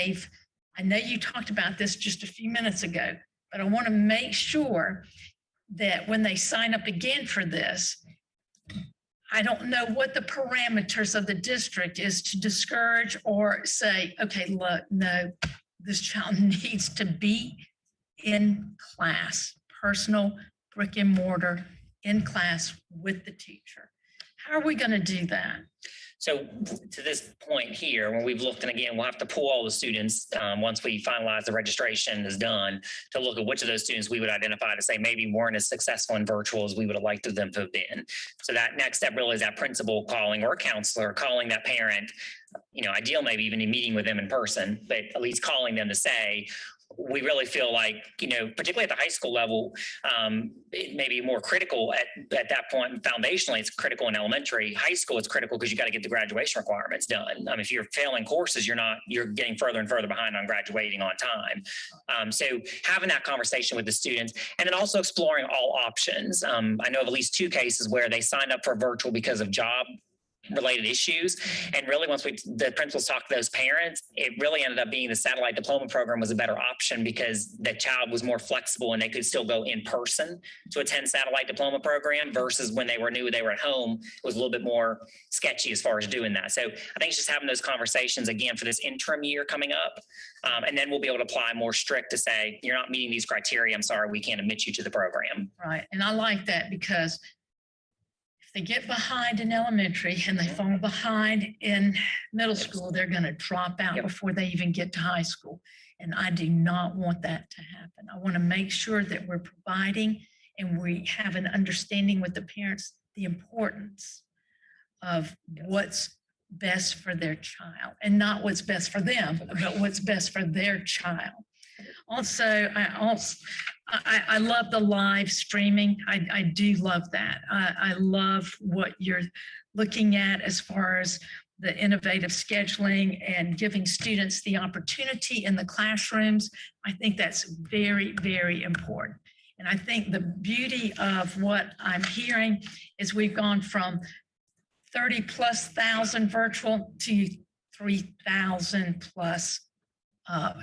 Speaker 10: I know you talked about this just a few minutes ago, but I want to make sure that when they sign up again for this, I don't know what the parameters of the district is to discourage or say, okay, look, no, this child needs to be in class, personal, brick and mortar, in class with the teacher. How are we going to do that?
Speaker 2: So to this point here, when we've looked, and again, we'll have to pull all the students once we finalize the registration is done to look at which of those students we would identify to say maybe weren't as successful in virtual as we would have liked them to have been. So that next step really is that principal calling or a counselor calling that parent, ideal maybe even a meeting with them in person, but at least calling them to say, we really feel like, particularly at the high school level, it may be more critical at that point. Foundationally, it's critical in elementary. High school, it's critical because you got to get the graduation requirements done. If you're failing courses, you're getting further and further behind on graduating on time. So having that conversation with the students, and then also exploring all options. I know of at least 2 cases where they signed up for virtual because of job related issues. And really, once the principals talked to those parents, it really ended up being the satellite diploma program was a better option because the child was more flexible and they could still go in person to attend satellite diploma program versus when they were at home, it was a little bit more sketchy as far as doing that. So I think it's just having those conversations again for this interim year coming up. And then we'll be able to apply more strict to say, you're not meeting these criteria. I'm sorry, we can't admit you to the program.
Speaker 10: Right. And I like that because they get behind in elementary and they fall behind in middle school, they're going to drop out before they even get to high school. And I do not want that to happen. I want to make sure that we're providing and we have an understanding with the parents, the importance of what's best for their child, and not what's best for them, but what's best for their child. Also, I love the live streaming. I do love that. I love what you're looking at as far as the innovative scheduling and giving students the opportunity in the classrooms. I think that's very, very important. And I think the beauty of what I'm hearing is we've gone from 30,000+ virtual to 3,000+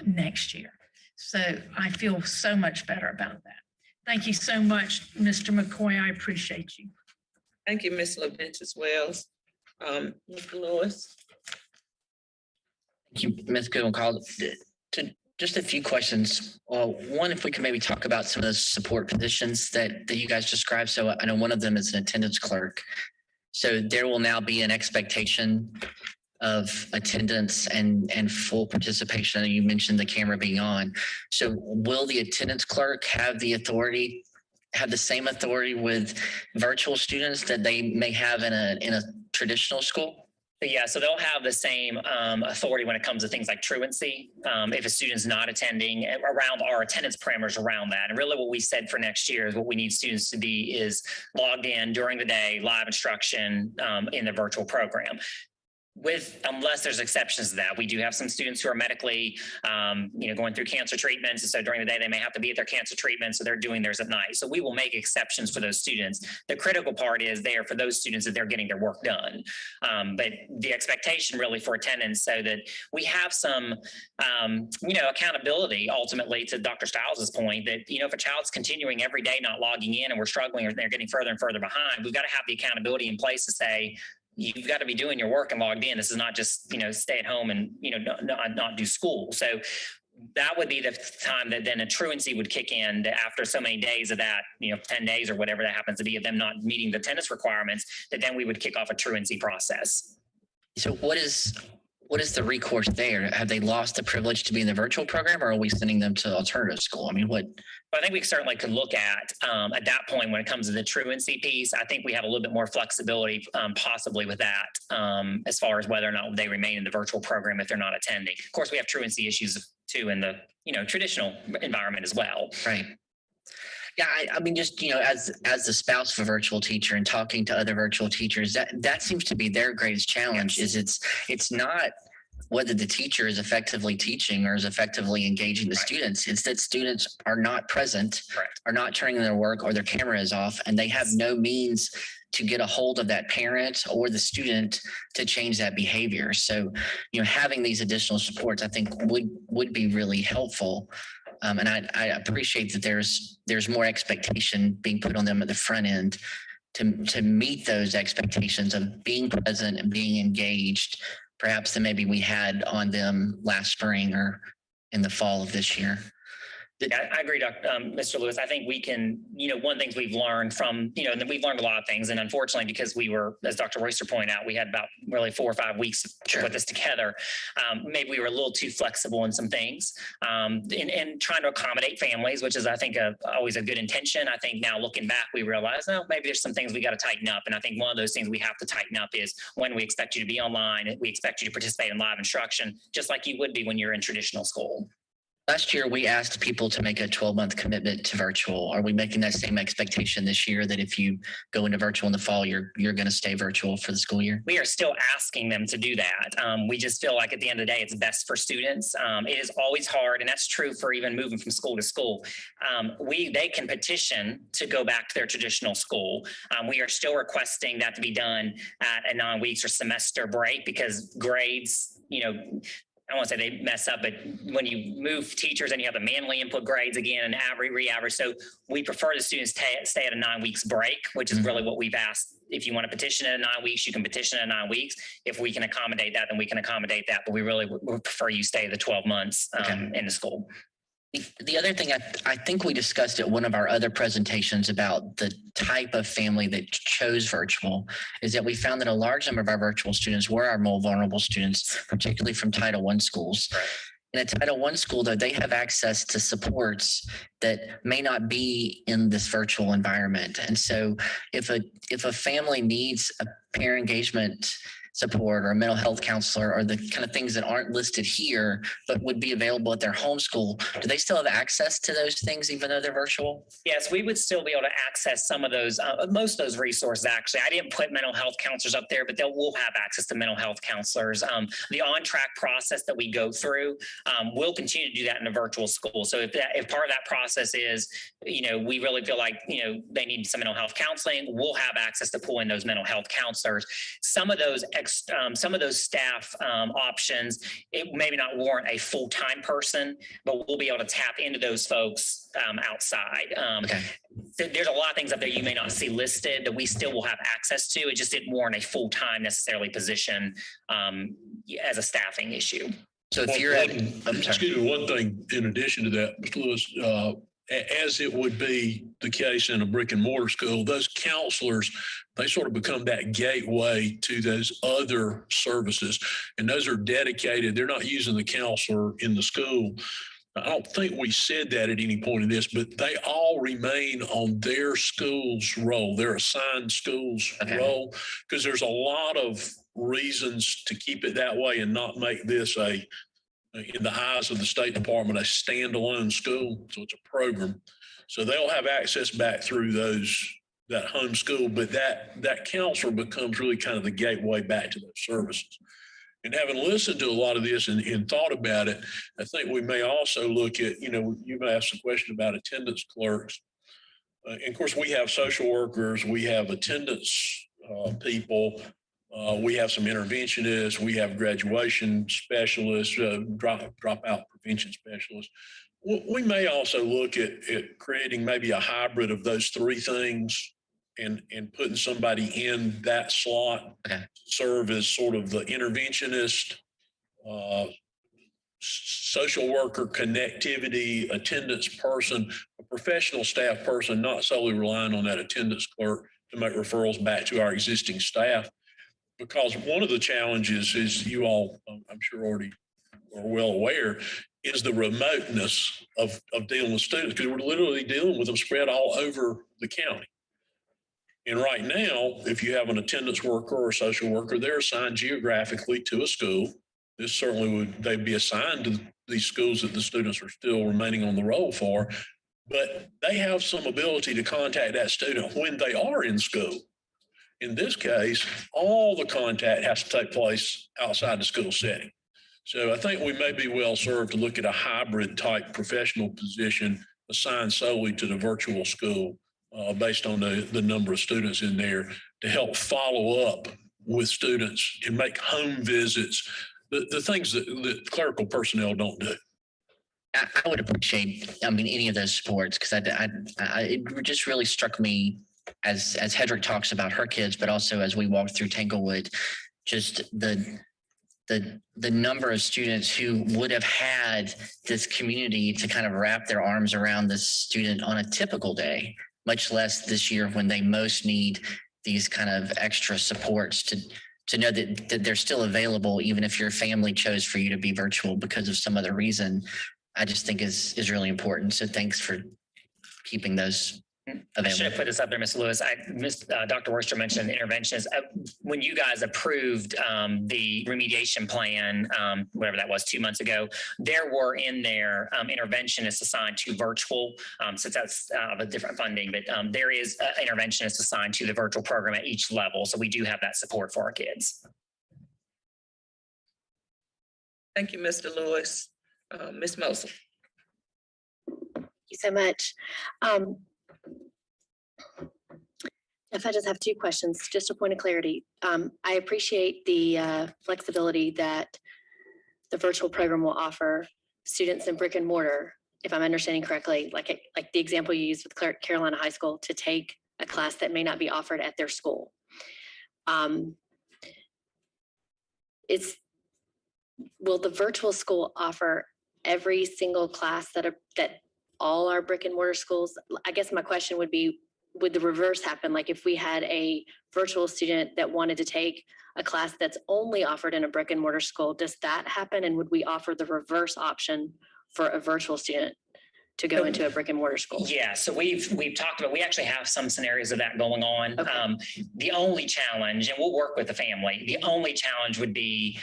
Speaker 10: next year. So I feel so much better about that. Thank you so much, Mr. McCoy. I appreciate you.
Speaker 3: Thank you, Ms. LaVentus Wells. Mr. Lewis.
Speaker 6: Thank you, Ms. Goodwin-Call. To just a few questions. Well, one, if we could maybe talk about some of those support positions that you guys described. So I know one of them is an attendance clerk. So there will now be an expectation of attendance and full participation. You mentioned the camera being on. So will the attendance clerk have the authority, have the same authority with virtual students that they may have in a traditional school?
Speaker 2: Yeah, so they'll have the same authority when it comes to things like truancy. If a student's not attending, around our attendance parameters around that. And really what we said for next year is what we need students to be is logged in during the day, live instruction in the virtual program. Unless there's exceptions to that. We do have some students who are medically, going through cancer treatments. And so during the day, they may have to be at their cancer treatment. So they're doing theirs at night. So we will make exceptions for those students. The critical part is there for those students that they're getting their work done. But the expectation really for attendance so that we have some, accountability ultimately to Dr. Stiles's point that, if a child's continuing every day, not logging in and we're struggling or they're getting further and further behind, we've got to have the accountability in place to say, you've got to be doing your work and logged in. This is not just, stay at home and, not do school. So that would be the time that then a truancy would kick in after so many days of that, 10 days or whatever that happens to be of them not meeting the attendance requirements, that then we would kick off a truancy process.
Speaker 6: So what is the recourse there? Have they lost the privilege to be in the virtual program, or are we sending them to alternative school? I mean, what?
Speaker 2: I think we certainly could look at that point when it comes to the truancy piece. I think we have a little bit more flexibility possibly with that as far as whether or not they remain in the virtual program if they're not attending. Of course, we have truancy issues too in the traditional environment as well.
Speaker 6: Right. Yeah, I mean, just, as the spouse of a virtual teacher and talking to other virtual teachers, that seems to be their greatest challenge. Yes. Is it's not whether the teacher is effectively teaching or is effectively engaging the students. It's that students are not present, are not turning their work, or their camera is off, and they have no means to get a hold of that parent or the student to change that behavior. So, having these additional supports, I think would be really helpful. And I appreciate that there's more expectation being put on them at the front end to meet those expectations of being present and being engaged, perhaps than maybe we had on them last spring or in the fall of this year.
Speaker 2: Yeah, I agree, Mr. Lewis. I think we can, one of the things we've learned from, and we've learned a lot of things. And unfortunately, because we were, as Dr. Royster pointed out, we had about really 4 or 5 weeks to put this together. Maybe we were a little too flexible in some things in trying to accommodate families, which is, I think, always a good intention. I think now looking back, we realize, maybe there's some things we got to tighten up. And I think one of those things we have to tighten up is when we expect you to be online, we expect you to participate in live instruction, just like you would be when you're in traditional school.
Speaker 6: Last year, we asked people to make a 12-month commitment to virtual. Are we making that same expectation this year that if you go into virtual in the fall, you're going to stay virtual for the school year?
Speaker 2: We are still asking them to do that. We just feel like at the end of the day, it's best for students. It is always hard, and that's true for even moving from school to school. They can petition to go back to their traditional school. We are still requesting that to be done at a 9 weeks or semester break because grades, I won't say they mess up, but when you move teachers and you have to manually input grades again and re-average. So we prefer the students stay at a 9 weeks break, which is really what we've asked. If you want to petition at 9 weeks, you can petition at 9 weeks. If we can accommodate that, then we can accommodate that. But we really would prefer you stay the 12 months in the school.
Speaker 6: The other thing I think we discussed at one of our other presentations about the type of family that chose virtual is that we found that a large number of our virtual students were our more vulnerable students, particularly from Title I schools. In a Title I school, though, they have access to supports that may not be in this virtual environment. And so if a family needs a parent engagement support or a mental health counselor or the kind of things that aren't listed here, but would be available at their home school, do they still have access to those things even though they're virtual?
Speaker 2: Yes, we would still be able to access some of those, most of those resources, actually. I didn't put mental health counselors up there, but we'll have access to mental health counselors. The on-track process that we go through, we'll continue to do that in a virtual school. So if part of that process is, we really feel like, they need some mental health counseling, we'll have access to pull in those mental health counselors. Some of those staff options, it maybe not warrant a full-time person, but we'll be able to tap into those folks outside.
Speaker 6: Okay.
Speaker 2: There's a lot of things up there you may not see listed that we still will have access to. It just didn't warrant a full-time necessarily position as a staffing issue.
Speaker 6: So if you're
Speaker 1: excuse me, one thing in addition to that, Mr. Lewis, as it would be the case in a brick and mortar school, those counselors, they sort of become that gateway to those other services. And those are dedicated. They're not using the counselor in the school. I don't think we said that at any point in this, but they all remain on their school's role, their assigned school's role, because there's a lot of reasons to keep it that way and not make this in the eyes of the State Department, a standalone school. So it's a program. So they'll have access back through that home school, but that counselor becomes really kind of the gateway back to those services. And having listened to a lot of this and thought about it, I think we may also look at, you may ask a question about attendance clerks. And of course, we have social workers, we have attendance people, we have some interventionists, we have graduation specialists, dropout prevention specialists. We may also look at creating maybe a hybrid of those three things and putting somebody in that slot to serve as sort of the interventionist, social worker, connectivity, attendance person, a professional staff person, not solely relying on that attendance clerk to make referrals back to our existing staff. Because one of the challenges is, you all, I'm sure already are well aware, is the remoteness of dealing with students, because we're literally dealing with them spread all over the county. And right now, if you have an attendance worker or a social worker, they're assigned geographically to a school. This certainly they'd be assigned to these schools that the students are still remaining on the roll for, but they have some ability to contact that student when they are in school. In this case, all the contact has to take place outside the school setting. So I think we may be well served to look at a hybrid type professional position assigned solely to the virtual school based on the number of students in there to help follow up with students and make home visits, the things that clerical personnel don't do.
Speaker 6: I would appreciate, any of those supports, because it just really struck me as Hedrick talks about her kids, but also as we walked through Tanglewood, just the number of students who would have had this community to kind of wrap their arms around this student on a typical day, much less this year when they most need these kind of extra supports to know that they're still available, even if your family chose for you to be virtual because of some other reason, I just think is really important. So thanks for keeping those
Speaker 2: I should have put this up there, Mr. Lewis. Dr. Worcester mentioned interventions. When you guys approved the remediation plan, whatever that was, 2 months ago, there were in there interventionists assigned to virtual, since that's a different funding, but there is interventionists assigned to the virtual program at each level. So we do have that support for our kids.
Speaker 3: Thank you, Mr. Lewis. Ms. Mosley.
Speaker 4: Thank you so much. If I just have two questions, just a point of clarity. I appreciate the flexibility that the virtual program will offer students in brick and mortar, if I'm understanding correctly, like the example you used with Carolina High School, to take a class that may not be offered at their school. Will the virtual school offer every single class that all our brick and mortar schools? I guess my question would be, would the reverse happen? Like if we had a virtual student that wanted to take a class that's only offered in a brick and mortar school, does that happen? And would we offer the reverse option for a virtual student to go into a brick and mortar school?
Speaker 2: Yeah, so we've talked about, we actually have some scenarios of that going on.
Speaker 4: Okay.
Speaker 2: The only challenge, and we'll work with the family, the only challenge would be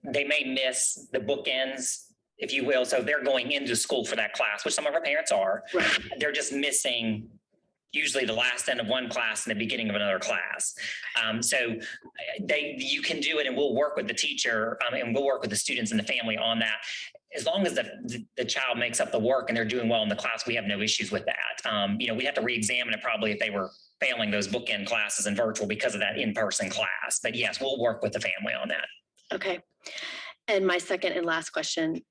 Speaker 2: they may miss the bookends, if you will. So they're going into school for that class, which some of our parents are.
Speaker 4: Right.
Speaker 2: They're just missing usually the last end of one class and the beginning of another class. You can do it, and we'll work with the teacher and we'll work with the students and the family on that. As long as the child makes up the work and they're doing well in the class, we have no issues with that. We'd have to re-examine it probably if they were failing those bookend classes in virtual because of that in-person class. But yes, we'll work with the family on that.
Speaker 4: Okay. And my second and last question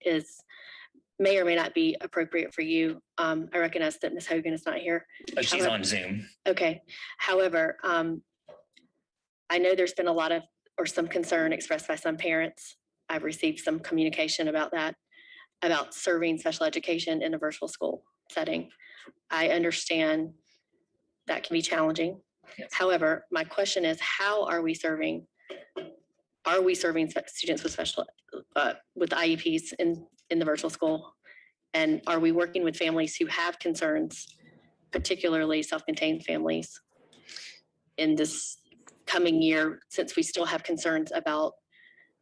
Speaker 4: may or may not be appropriate for you. I recognize that Ms. Hogan is not here.
Speaker 2: Oh, she's on Zoom.
Speaker 4: Okay. However, I know there's been a lot of, or some concern expressed by some parents. I've received some communication about that, about serving special education in a virtual school setting. I understand that can be challenging.
Speaker 2: Yes.
Speaker 4: However, my question is, how are we serving students with special, with IEPs in the virtual school? And are we working with families who have concerns, particularly self-contained families, in this coming year, since we still have concerns about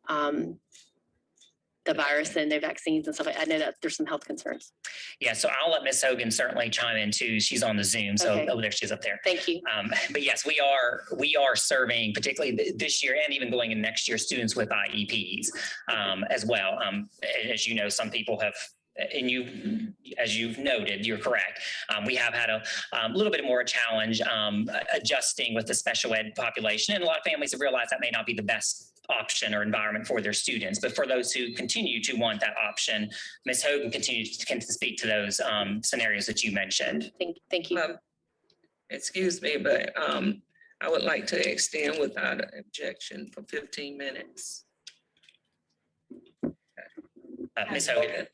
Speaker 4: the virus and the vaccines and stuff? I know that there's some health concerns.
Speaker 2: Yeah, so I'll let Ms. Hogan certainly chime in too. She's on the Zoom, so
Speaker 4: Okay.
Speaker 2: there she's up there.
Speaker 4: Thank you.
Speaker 2: But yes, we are serving, particularly this year and even going in next year, students with IEPs as well. As you know, some people have, and as you've noted, you're correct. We have had a little bit more challenge adjusting with the special ed population, and a lot of families have realized that may not be the best option or environment for their students. But for those who continue to want that option, Ms. Hogan can speak to those scenarios that you mentioned.
Speaker 4: Thank you.
Speaker 3: Excuse me, but I would like to extend without objection for 15 minutes.
Speaker 2: Ms. Hogan.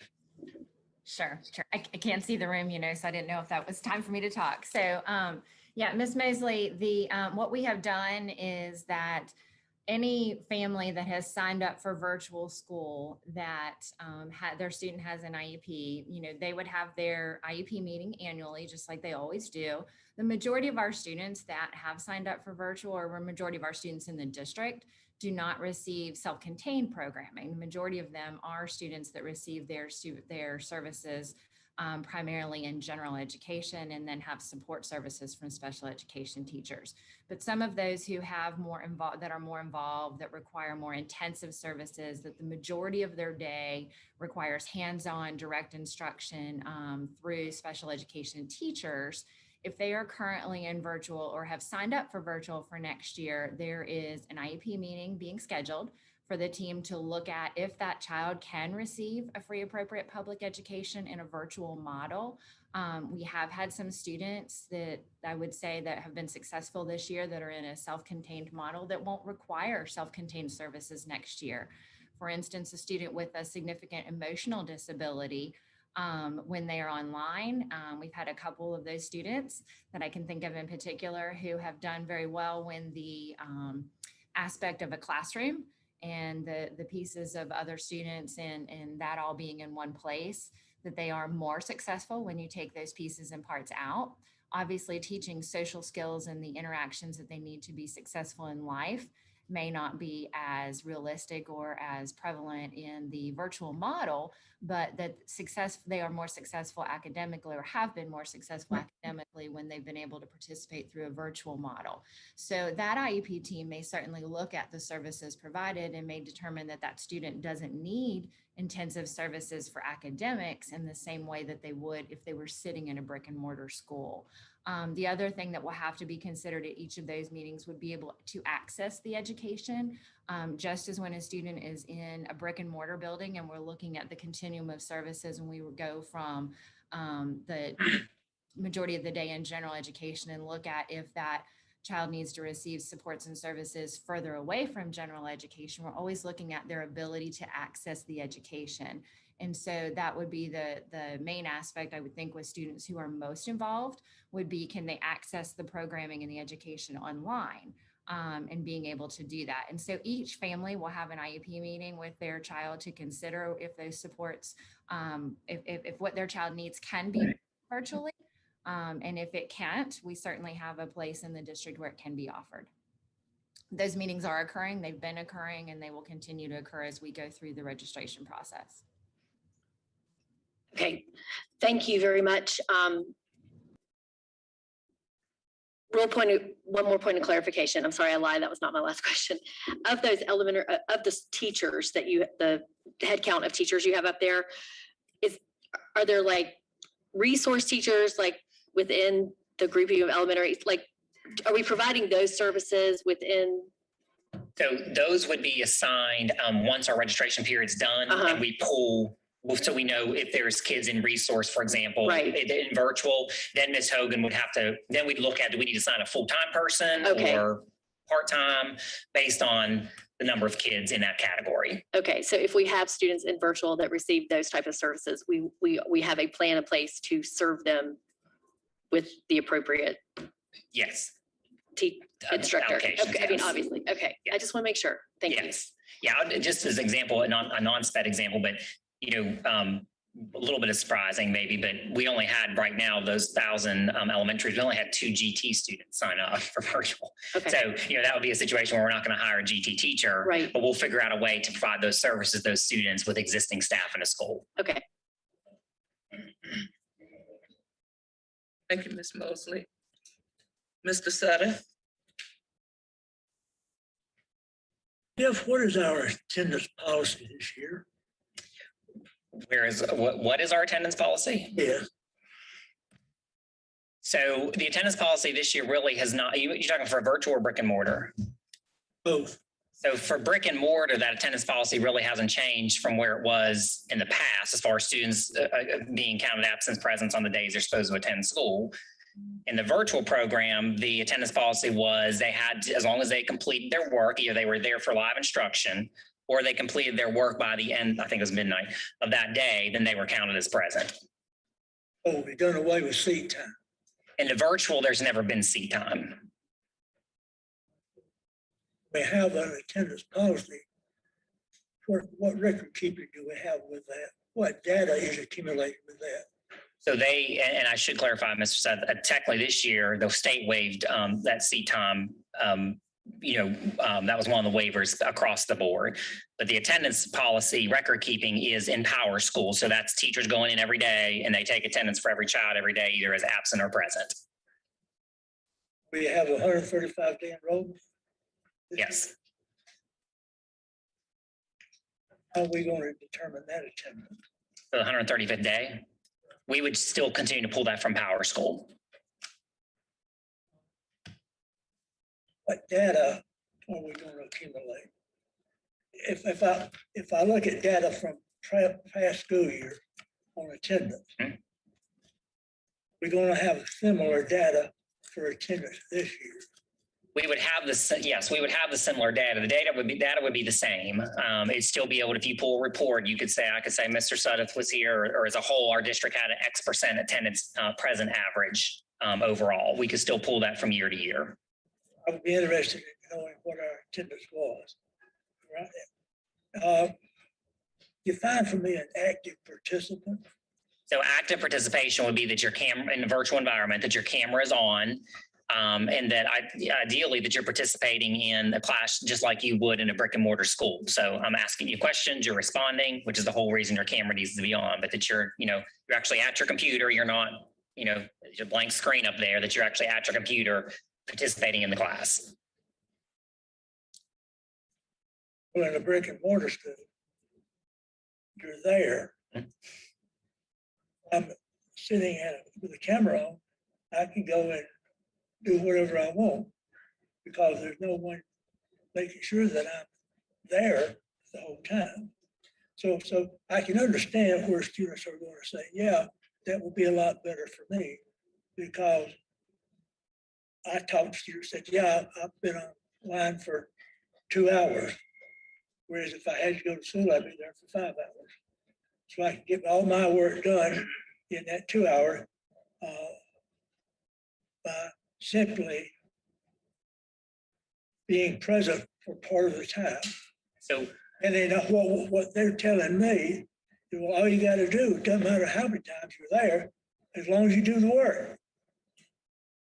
Speaker 11: Sure. I can't see the room, so I didn't know if that was time for me to talk. So yeah, Ms. Mosley, what we have done is that any family that has signed up for virtual school that their student has an IEP, they would have their IEP meeting annually, just like they always do. The majority of our students that have signed up for virtual, or the majority of our students in the district, do not receive self-contained programming. The majority of them are students that receive their services primarily in general education, and then have support services from special education teachers. But some of those who have that are more involved, that require more intensive services, that the majority of their day requires hands-on direct instruction through special education teachers. If they are currently in virtual or have signed up for virtual for next year, there is an IEP meeting being scheduled for the team to look at if that child can receive a free appropriate public education in a virtual model. We have had some students that I would say that have been successful this year that are in a self-contained model that won't require self-contained services next year. For instance, a student with a significant emotional disability, when they are online, we've had a couple of those students that I can think of in particular who have done very well when the aspect of a classroom and the pieces of other students and that all being in one place, that they are more successful when you take those pieces and parts out. Obviously, teaching social skills and the interactions that they need to be successful in life may not be as realistic or as prevalent in the virtual model, but that they are more successful academically, or have been more successful academically when they've been able to participate through a virtual model. So that IEP team may certainly look at the services provided and may determine that that student doesn't need intensive services for academics in the same way that they would if they were sitting in a brick and mortar school. The other thing that will have to be considered at each of those meetings would be able to access the education, just as when a student is in a brick and mortar building and we're looking at the continuum of services, and we would go from the majority of the day in general education and look at if that child needs to receive supports and services further away from general education. We're always looking at their ability to access the education. And so that would be the main aspect, I would think, with students who are most involved would be, can they access the programming and the education online? and being able to do that. And so each family will have an IEP meeting with their child to consider if those supports, if what their child needs can be virtually. And if it can't, we certainly have a place in the district where it can be offered. Those meetings are occurring, they've been occurring, and they will continue to occur as we go through the registration process.
Speaker 4: Okay, thank you very much. One more point of clarification. I'm sorry, I lied. That was not my last question. Of those of the teachers that the head count of teachers you have up there, are there like resource teachers like within the grouping of elementary? Like, are we providing those services within?
Speaker 2: So those would be assigned once our registration period's done, and we pull. So we know if there's kids in resource, for example, in virtual, then Ms. Hogan would have to, then we'd look at, do we need to sign a full-time person or part-time based on the number of kids in that category.
Speaker 4: Okay, so if we have students in virtual that receive those type of services, we have a plan in place to serve them with the appropriate instructor. Okay, I mean, obviously, okay. I just want to make sure. Thank you.
Speaker 2: Yeah, just as an example, a non-SPED example, but a little bit of surprising maybe, but we only had right now those 1,000 elementaries. We only had 2 GT students sign up for virtual. Okay. So, that would be a situation where we're not going to hire a GT teacher, but we'll figure out a way to provide those services, those students with existing staff in a school.
Speaker 4: Okay.
Speaker 3: Thank you, Ms. Mosley. Mr. Sutter?
Speaker 5: Jeff, what is our attendance policy this year?
Speaker 2: What is our attendance policy?
Speaker 5: Yeah.
Speaker 2: So the attendance policy this year really has not, you're talking for virtual or brick and mortar?
Speaker 5: Both.
Speaker 2: So for brick and mortar, that attendance policy really hasn't changed from where it was in the past as far as students being counted absence presence on the days they're supposed to attend school. In the virtual program, the attendance policy was they had to, as long as they completed their work, either they were there for live instruction or they completed their work by the end, I think it was midnight of that day, then they were counted as present.
Speaker 5: Oh, we done away with seat time.
Speaker 2: In the virtual, there's never been seat time.
Speaker 5: We have an attendance policy. What record keeping do we have with that? What data is accumulated with that?
Speaker 2: So and I should clarify, Mr. Seth, technically this year, the state waived that seat time. That was one of the waivers across the board. But the attendance policy record keeping is in Power School. So that's teachers going in every day and they take attendance for every child every day, either as absent or present.
Speaker 5: We have 135-day enrollment?
Speaker 2: Yes.
Speaker 5: How are we going to determine that attendance?
Speaker 2: For the 135th day, we would still continue to pull that from Power School.
Speaker 5: What data are we going to accumulate? If I look at data from past school year on attendance, we're going to have similar data for attendance this year.
Speaker 2: We would have we would have the similar data. The data would be the same. It'd still be able, if you pull a report, I could say Mr. Suddeth was here, or as a whole, our district had an X% attendance present average overall. We could still pull that from year to year.
Speaker 5: I would be interested in knowing what our attendance was. Right? Define for me an active participant.
Speaker 2: So active participation would be that your camera in the virtual environment, that your camera is on, and that ideally that you're participating in a class just like you would in a brick and mortar school. So I'm asking you questions, you're responding, which is the whole reason your camera needs to be on, but that you're actually at your computer, you're not, there's a blank screen up there, that you're actually at your computer participating in the class.
Speaker 5: Well, in a brick and mortar school, you're there. I'm sitting with the camera on. I can go and do whatever I want because there's no one making sure that I'm there the whole time. So I can understand where students are going to say, yeah, that would be a lot better for me, because I talked to students that, yeah, I've been online for 2 hours. Whereas if I had to go to school, I'd be there for 5 hours. So I can get all my work done in that 2 hours by simply being present for part of the time.
Speaker 2: So
Speaker 5: And then what they're telling me, is, well, all you got to do, it doesn't matter how many times you're there, as long as you do the work.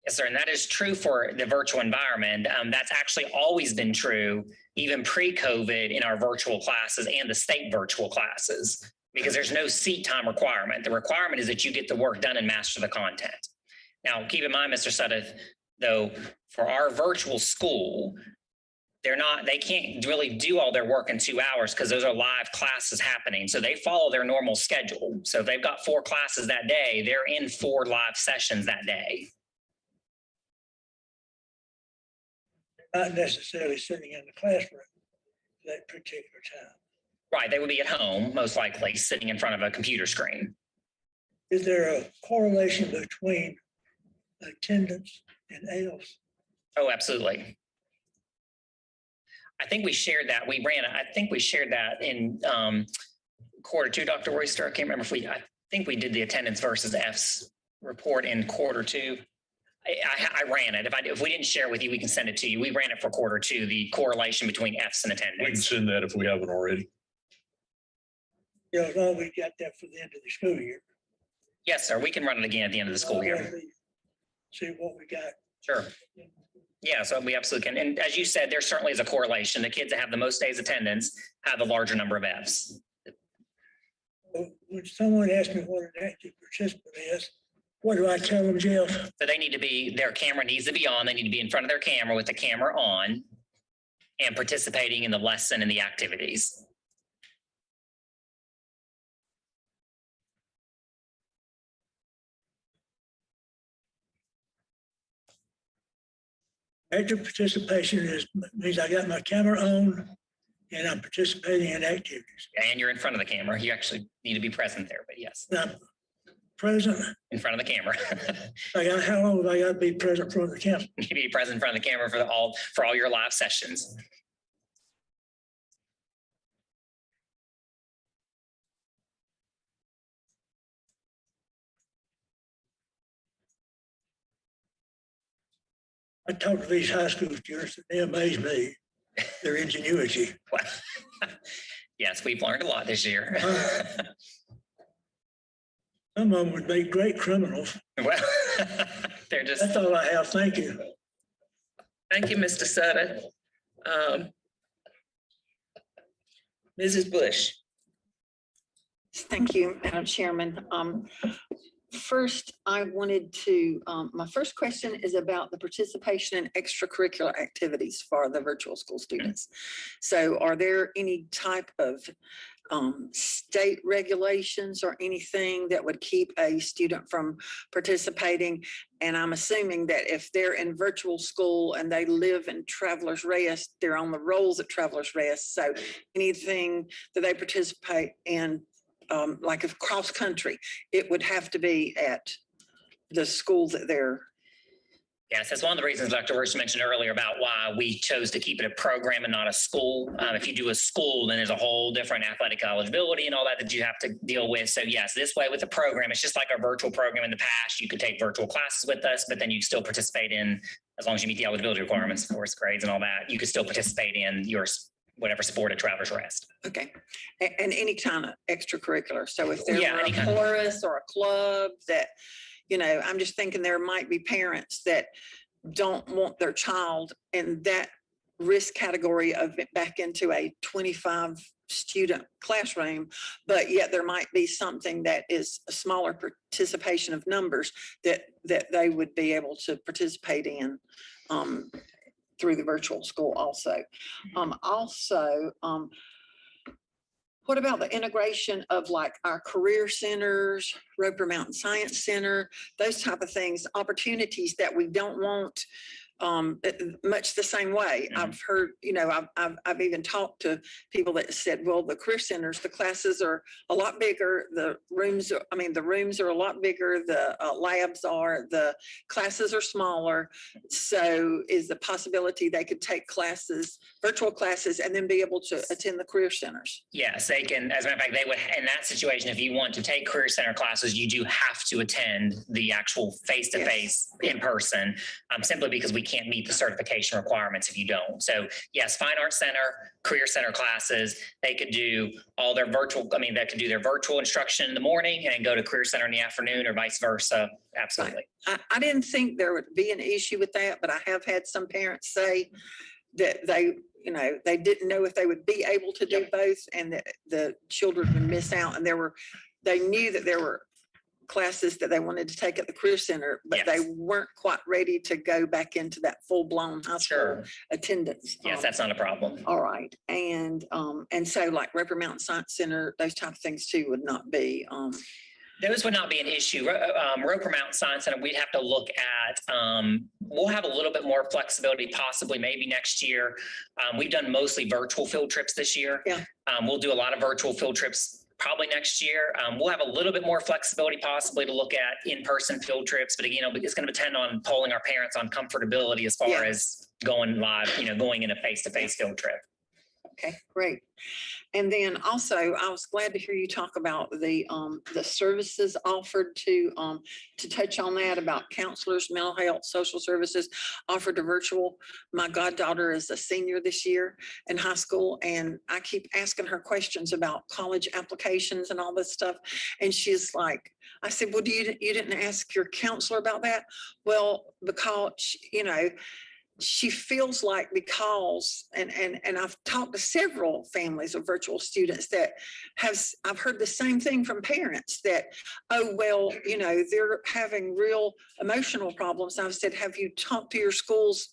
Speaker 2: yes, sir. And that is true for the virtual environment. That's actually always been true, even pre-COVID in our virtual classes and the state virtual classes, because there's no seat time requirement. The requirement is that you get the work done and master the content. Now, keep in mind, Mr. Sudduth, though, for our virtual school, they can't really do all their work in 2 hours because those are live classes happening. So they follow their normal schedule. So if they've got 4 classes that day, they're in 4 live sessions that day.
Speaker 5: Not necessarily sitting in the classroom at that particular time.
Speaker 2: Right, they would be at home, most likely, sitting in front of a computer screen.
Speaker 5: Is there a correlation between attendance and else?
Speaker 2: Oh, absolutely. I think we shared that. I think we shared that in Q2, Dr. Royster. I can't remember if I think we did the attendance versus F's report in Q2. I ran it. If we didn't share with you, we can send it to you. We ran it for Q2, the correlation between F's and
Speaker 1: We can
Speaker 2: attendance.
Speaker 1: send that if we haven't already.
Speaker 5: You know, as long as we got that for the end of the school year.
Speaker 2: Yes, sir. We can run it again at the end of the school year.
Speaker 5: See what we got.
Speaker 2: Sure. Yeah, so we absolutely can. And as you said, there certainly is a correlation. The kids that have the most days attendance have a larger number of Fs.
Speaker 5: When someone asks me what an active participant is, what do I tell them, Jeff?
Speaker 2: So they need to be, their camera needs to be on. They need to be in front of their camera with the camera on and participating in the lesson and the activities.
Speaker 5: Active participation means I got my camera on and I'm participating in activities.
Speaker 2: And you're in front of the camera. You actually need to be present there, but yes,
Speaker 5: Now, present,
Speaker 2: in front of the camera.
Speaker 5: how long have I got to be present in front of the camera?
Speaker 2: You need to be present in front of the camera for all your live sessions.
Speaker 5: I talk to these high school students and they amaze me, their ingenuity.
Speaker 2: Yes, we've learned a lot this year.
Speaker 5: Some of them would make great criminals.
Speaker 2: Well, they're just.
Speaker 5: That's all I have. Thank you.
Speaker 3: Thank you, Mr. Sutter. Mrs. Bush.
Speaker 12: Thank you, Madam Chairman. First, I wanted to, my first question is about the participation in extracurricular activities for the virtual school students. So are there any type of state regulations or anything that would keep a student from participating? And I'm assuming that if they're in virtual school and they live in Travelers Rest, they're on the rolls at Travelers Rest. So anything that they participate in, like if cross country, it would have to be at the school that they're.
Speaker 2: Yes, that's one of the reasons Dr. Hurst mentioned earlier about why we chose to keep it a program and not a school. If you do a school, then there's a whole different athletic eligibility and all that you have to deal with. So yes, this way with the program, it's just like our virtual program in the past. You could take virtual classes with us, but then you still participate in, as long as you meet the eligibility requirements, course grades and all that, you could still participate in your whatever sport at Travelers Rest.
Speaker 12: Okay, and any kind of extracurricular. So if there
Speaker 2: Yeah,
Speaker 12: were a chorus or a club that, you know, I'm just thinking there might be parents that don't want their child in that risk category of it back into a 25 student classroom, but yet there might be something that is a smaller participation of numbers that they would be able to participate in through the virtual school also. What about the integration of like our career centers, Roper Mountain Science Center, those type of things, opportunities that we don't want much the same way.
Speaker 2: Mhm.
Speaker 12: I've heard, you know, I've even talked to people that said, well, the career centers, the classes are a lot bigger. The rooms are a lot bigger. The labs are, the classes are smaller. So is the possibility they could take classes, virtual classes, and then be able to attend the career centers?
Speaker 2: Yes, they can. As a matter of fact, they would, in that situation, if you want to take Career Center classes, you do have to attend the actual face-to-face in person, simply because we can't meet the certification requirements if you don't. So yes, Fine Arts Center, Career Center classes, they could do all their virtual, they could do their virtual instruction in the morning and then go to Career Center in the afternoon or vice versa. Absolutely.
Speaker 12: I didn't think there would be an issue with that, but I have had some parents say that they didn't know if they would be able to do both, and that the children would miss out. And they knew that there were classes that they wanted to take at the Career Center, but they weren't quite ready to go back into that full-blown high school attendance.
Speaker 2: Yes, that's not a problem.
Speaker 12: All right. And so like Roper Mountain Science Center, those type of things too would not be.
Speaker 2: Those would not be an issue. Roper Mountain Science Center, we'd have to look at, we'll have a little bit more flexibility, possibly maybe next year. We've done mostly virtual field trips this year.
Speaker 12: Yeah.
Speaker 2: We'll do a lot of virtual field trips probably next year. We'll have a little bit more flexibility possibly to look at in-person field trips, but again, it's going to depend on polling our parents on comfortability as far as going live, going in a face-to-face field trip.
Speaker 12: Okay, great. And then also, I was glad to hear you talk about the services offered to touch on that, about counselors, mental health, social services offered to virtual. My goddaughter is a senior this year in high school, and I keep asking her questions about college applications and all this stuff. And she's like, I said, well, you didn't ask your counselor about that? Well, because, she feels like because, and I've talked to several families of virtual students that I've heard the same thing from parents that, oh, well, they're having real emotional problems. I've said, have you talked to your school's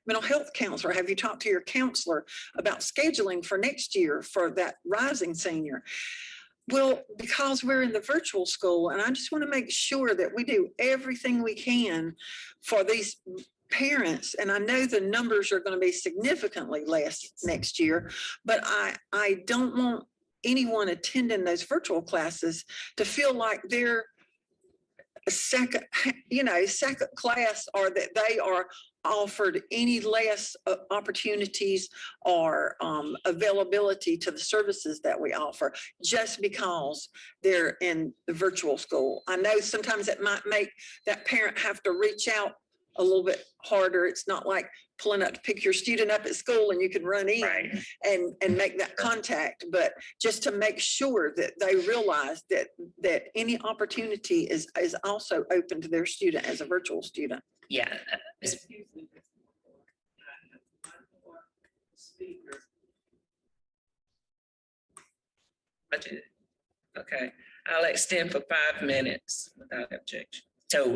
Speaker 12: mental health counselor? Have you talked to your counselor about scheduling for next year for that rising senior? Well, because we're in the virtual school, and I just want to make sure that we do everything we can for these parents, and I know the numbers are going to be significantly less next year, but I don't want anyone attending those virtual classes to feel like they're a second class, or that they are offered any less opportunities or availability to the services that we offer just because they're in the virtual school. I know sometimes it might make that parent have to reach out a little bit harder. It's not like pulling up to pick your student up at school and you can run in and make that contact, but just to make sure that they realize that any opportunity is also open to their student as a virtual student.
Speaker 2: Yeah.
Speaker 3: Okay, I'll extend for 5 minutes without objection.
Speaker 2: So,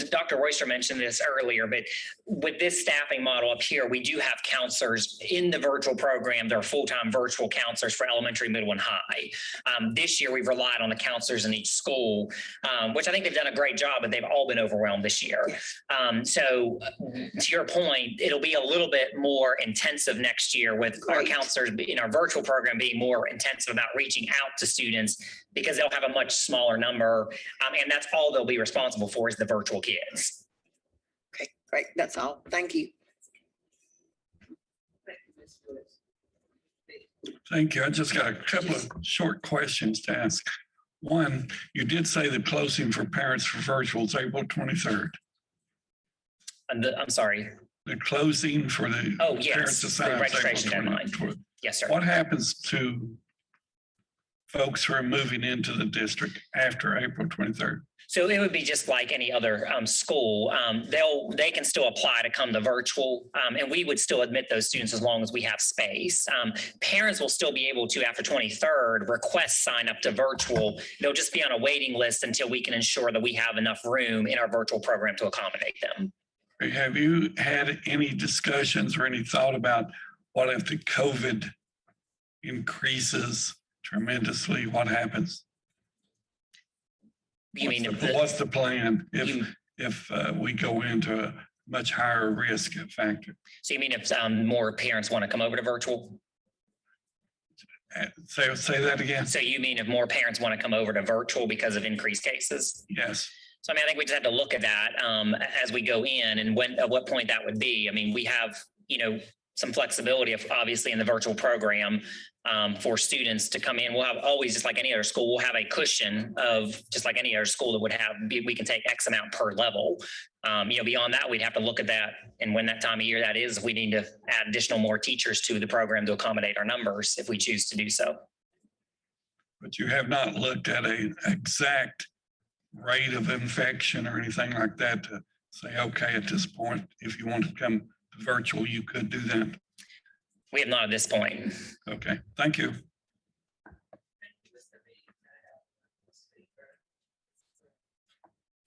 Speaker 2: Dr. Royster mentioned this earlier, but with this staffing model up here, we do have counselors in the virtual program. They're full-time virtual counselors for elementary, middle, and high. This year, we've relied on the counselors in each school, which I think they've done a great job, but they've all been overwhelmed this year. So to your point, it'll be a little bit more intensive next year with our counselors in our virtual program being more intensive about reaching out to students, because they'll have a much smaller number. And that's all they'll be responsible for is the virtual kids.
Speaker 12: Okay, great. That's all. Thank you.
Speaker 13: Thank you. I just got a couple of short questions to ask. One, you did say the closing for parents for virtual is April 23rd.
Speaker 2: I'm sorry.
Speaker 13: The closing for the parents to sign
Speaker 2: the registration deadline. Yes, sir.
Speaker 13: What happens to folks who are moving into the district after April 23rd?
Speaker 2: So it would be just like any other school. They can still apply to come to virtual, and we would still admit those students as long as we have space. Parents will still be able to, after 23rd, request sign up to virtual. They'll just be on a waiting list until we can ensure that we have enough room in our virtual program to accommodate them.
Speaker 13: Have you had any discussions or any thought about what if the COVID increases tremendously? What happens?
Speaker 2: You mean
Speaker 13: what's the plan if we go into a much higher risk factor?
Speaker 2: So you mean if more parents want to come over to virtual?
Speaker 13: Say that again.
Speaker 2: So you mean if more parents want to come over to virtual because of increased cases?
Speaker 13: Yes.
Speaker 2: So I think we just have to look at that as we go in, and at what point that would be. We have some flexibility obviously in the virtual program for students to come in. We'll have always, just like any other school, we'll have a cushion of just like any other school that would have, we can take X amount per level. Beyond that, we'd have to look at that and when that time of year that is, if we need to add additional more teachers to the program to accommodate our numbers, if we choose to do so.
Speaker 13: But you have not looked at an exact rate of infection or anything like that to say, okay, at this point, if you want to come to virtual, you could do that.
Speaker 2: We have not at this point.
Speaker 13: Okay, thank you.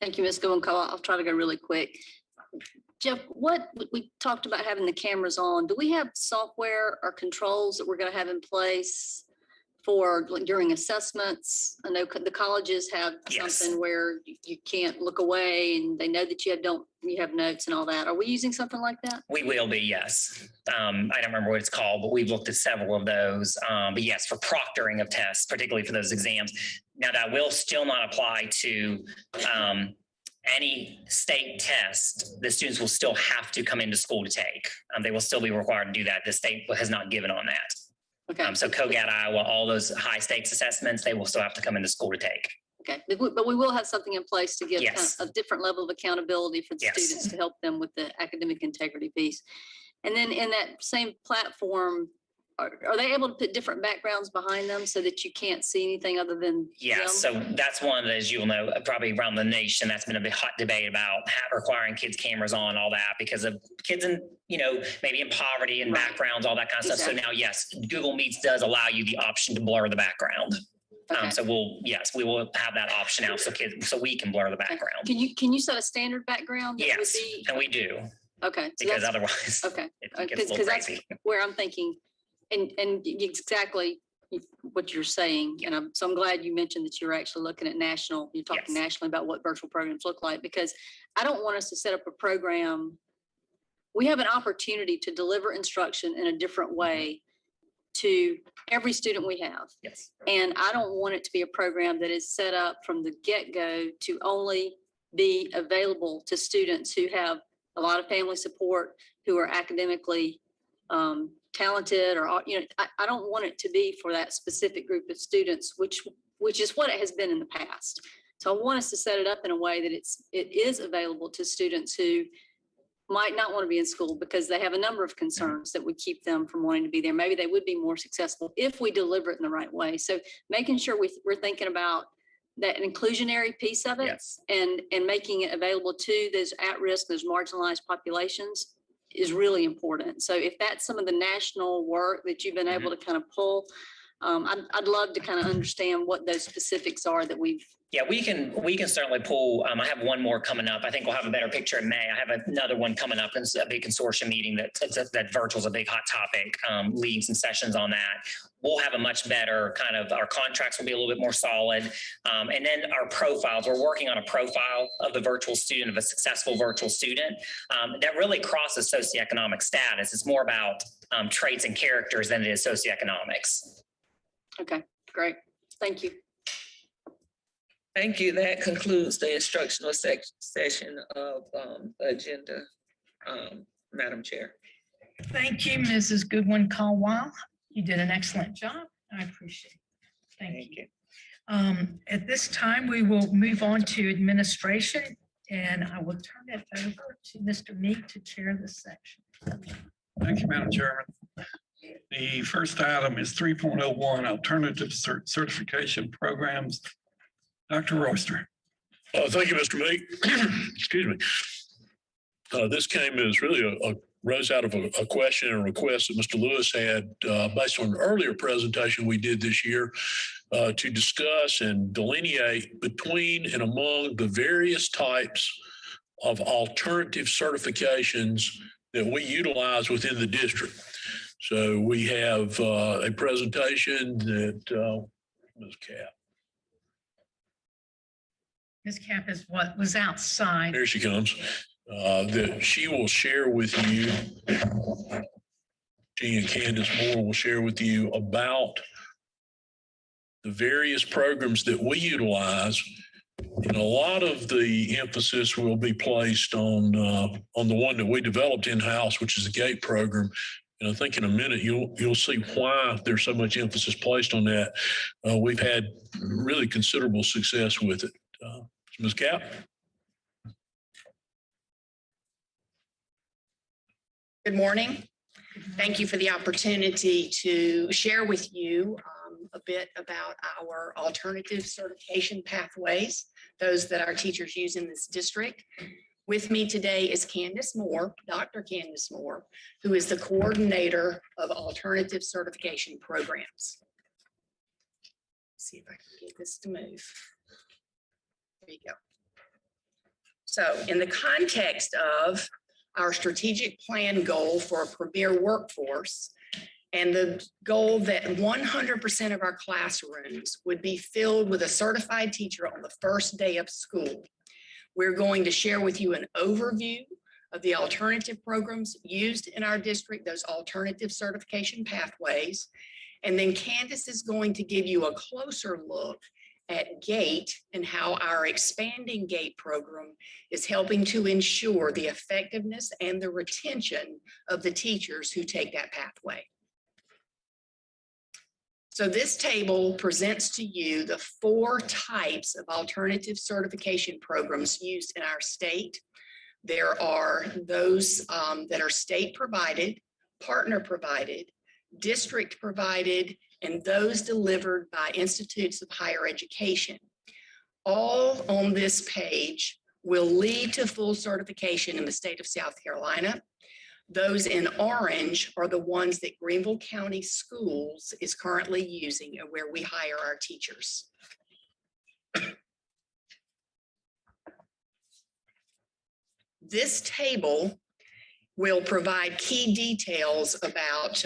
Speaker 9: Thank you, Ms. Goenko. I'll try to go really quick. Jeff, what we talked about having the cameras on, do we have software or controls that we're going to have in place for during assessments? I know the colleges have something where you can't look away and they know that you have notes and all that. Are we using something like that?
Speaker 2: We will be, yes. I don't remember what it's called, but we've looked at several of those. But yes, for proctoring of tests, particularly for those exams. Now that will still not apply to any state test. The students will still have to come into school to take. They will still be required to do that. The state has not given on that.
Speaker 9: Okay.
Speaker 2: So COGAT, Iowa, all those high stakes assessments, they will still have to come into school to take.
Speaker 9: Okay, but we will have something in place to give
Speaker 2: Yes.
Speaker 9: kind of a different level of accountability for the
Speaker 2: Yes.
Speaker 9: students to help them with the academic integrity piece. And then in that same platform, are they able to put different backgrounds behind them so that you can't see anything other than
Speaker 2: Yeah,
Speaker 9: them?
Speaker 2: so that's one that, as you'll know, probably around the nation, that's been a big hot debate about requiring kids cameras on, all that, because of kids in, maybe in poverty and
Speaker 9: Right.
Speaker 2: backgrounds, all that kind of stuff. So
Speaker 9: Exactly.
Speaker 2: now, yes, Google Meets does allow you the option to blur the background.
Speaker 9: Okay.
Speaker 2: So we will have that option now, so we can blur the background.
Speaker 9: Can you set a standard background? That would
Speaker 2: Yes,
Speaker 9: be
Speaker 2: and we do,
Speaker 9: Okay. So
Speaker 2: because
Speaker 9: that's,
Speaker 2: otherwise
Speaker 9: okay.
Speaker 2: it gets a
Speaker 9: Because
Speaker 2: little
Speaker 9: that's
Speaker 2: crazy.
Speaker 9: where I'm thinking, and exactly what you're saying. And so I'm glad you mentioned that you're actually looking at national, you're talking
Speaker 2: Yes.
Speaker 9: nationally about what virtual programs look like, because I don't want us to set up a program. We have an opportunity to deliver instruction in a different way to every student we have.
Speaker 2: Yes.
Speaker 9: And I don't want it to be a program that is set up from the get-go to only be available to students who have a lot of family support, who are academically talented, or, I don't want it to be for that specific group of students, which is what it has been in the past. So I want us to set it up in a way that it is available to students who might not want to be in school because they have a number of concerns that would keep them from wanting to be there. Maybe they would be more successful if we deliver it in the right way. So making sure we're thinking about that inclusionary piece of it,
Speaker 2: Yes.
Speaker 9: and making it available to those at-risk, those marginalized populations is really important. So if that's some of the national work that you've been able to kind of pull, I'd love to kind of understand what those specifics are that we've.
Speaker 2: Yeah, we can certainly pull. I have one more coming up. I think we'll have a better picture in May. I have another one coming up. It's a big consortium meeting that virtual is a big hot topic, leading some sessions on that. We'll have a much better our contracts will be a little bit more solid. And then our profiles, we're working on a profile of the virtual student, of a successful virtual student that really crosses socioeconomic status. It's more about traits and characters than it is socioeconomics.
Speaker 9: Okay, great. Thank you.
Speaker 3: Thank you. That concludes the instructional session of the agenda, Madam Chair.
Speaker 10: Thank you, Mrs. Goodwin Caldwell. You did an excellent job. I appreciate it. Thank you. At this time, we will move on to administration, and I will turn it over to Mr. Meek to chair this section.
Speaker 13: Thank you, Madam Chairman. The first item is 3.01, alternative certification programs. Dr. Royster.
Speaker 1: Thank you, Mr. Meek. Excuse me. This came as really rose out of a question and request that Mr. Lewis had based on an earlier presentation we did this year to discuss and delineate between and among the various types of alternative certifications that we utilize within the district. So we have a presentation that Ms. Cap.
Speaker 10: Ms. Cap is what was outside.
Speaker 1: There she comes. That she will share with you. She and Candace Moore will share with you about the various programs that we utilize. And a lot of the emphasis will be placed on the one that we developed in-house, which is the GATE program. And I think in a minute, you'll see why there's so much emphasis placed on that. We've had really considerable success with it. Ms. Cap?
Speaker 14: Good morning. Thank you for the opportunity to share with you a bit about our alternative certification pathways, those that our teachers use in this district. With me today is Candace Moore, Dr. Candace Moore, who is the coordinator of alternative certification programs. Let's see if I can get this to move. There you go. So in the context of our strategic plan goal for a premier workforce and the goal that 100% of our classrooms would be filled with a certified teacher on the first day of school, we're going to share with you an overview of the alternative programs used in our district, those alternative certification pathways. And then Candace is going to give you a closer look at GATE and how our expanding GATE program is helping to ensure the effectiveness and the retention of the teachers who take that pathway. So this table presents to you the 4 types of alternative certification programs used in our state. There are those that are state provided, partner provided, district provided, and those delivered by institutes of higher education. All on this page will lead to full certification in the state of South Carolina. Those in orange are the ones that Greenville County Schools is currently using and where we hire our teachers. This table will provide key details about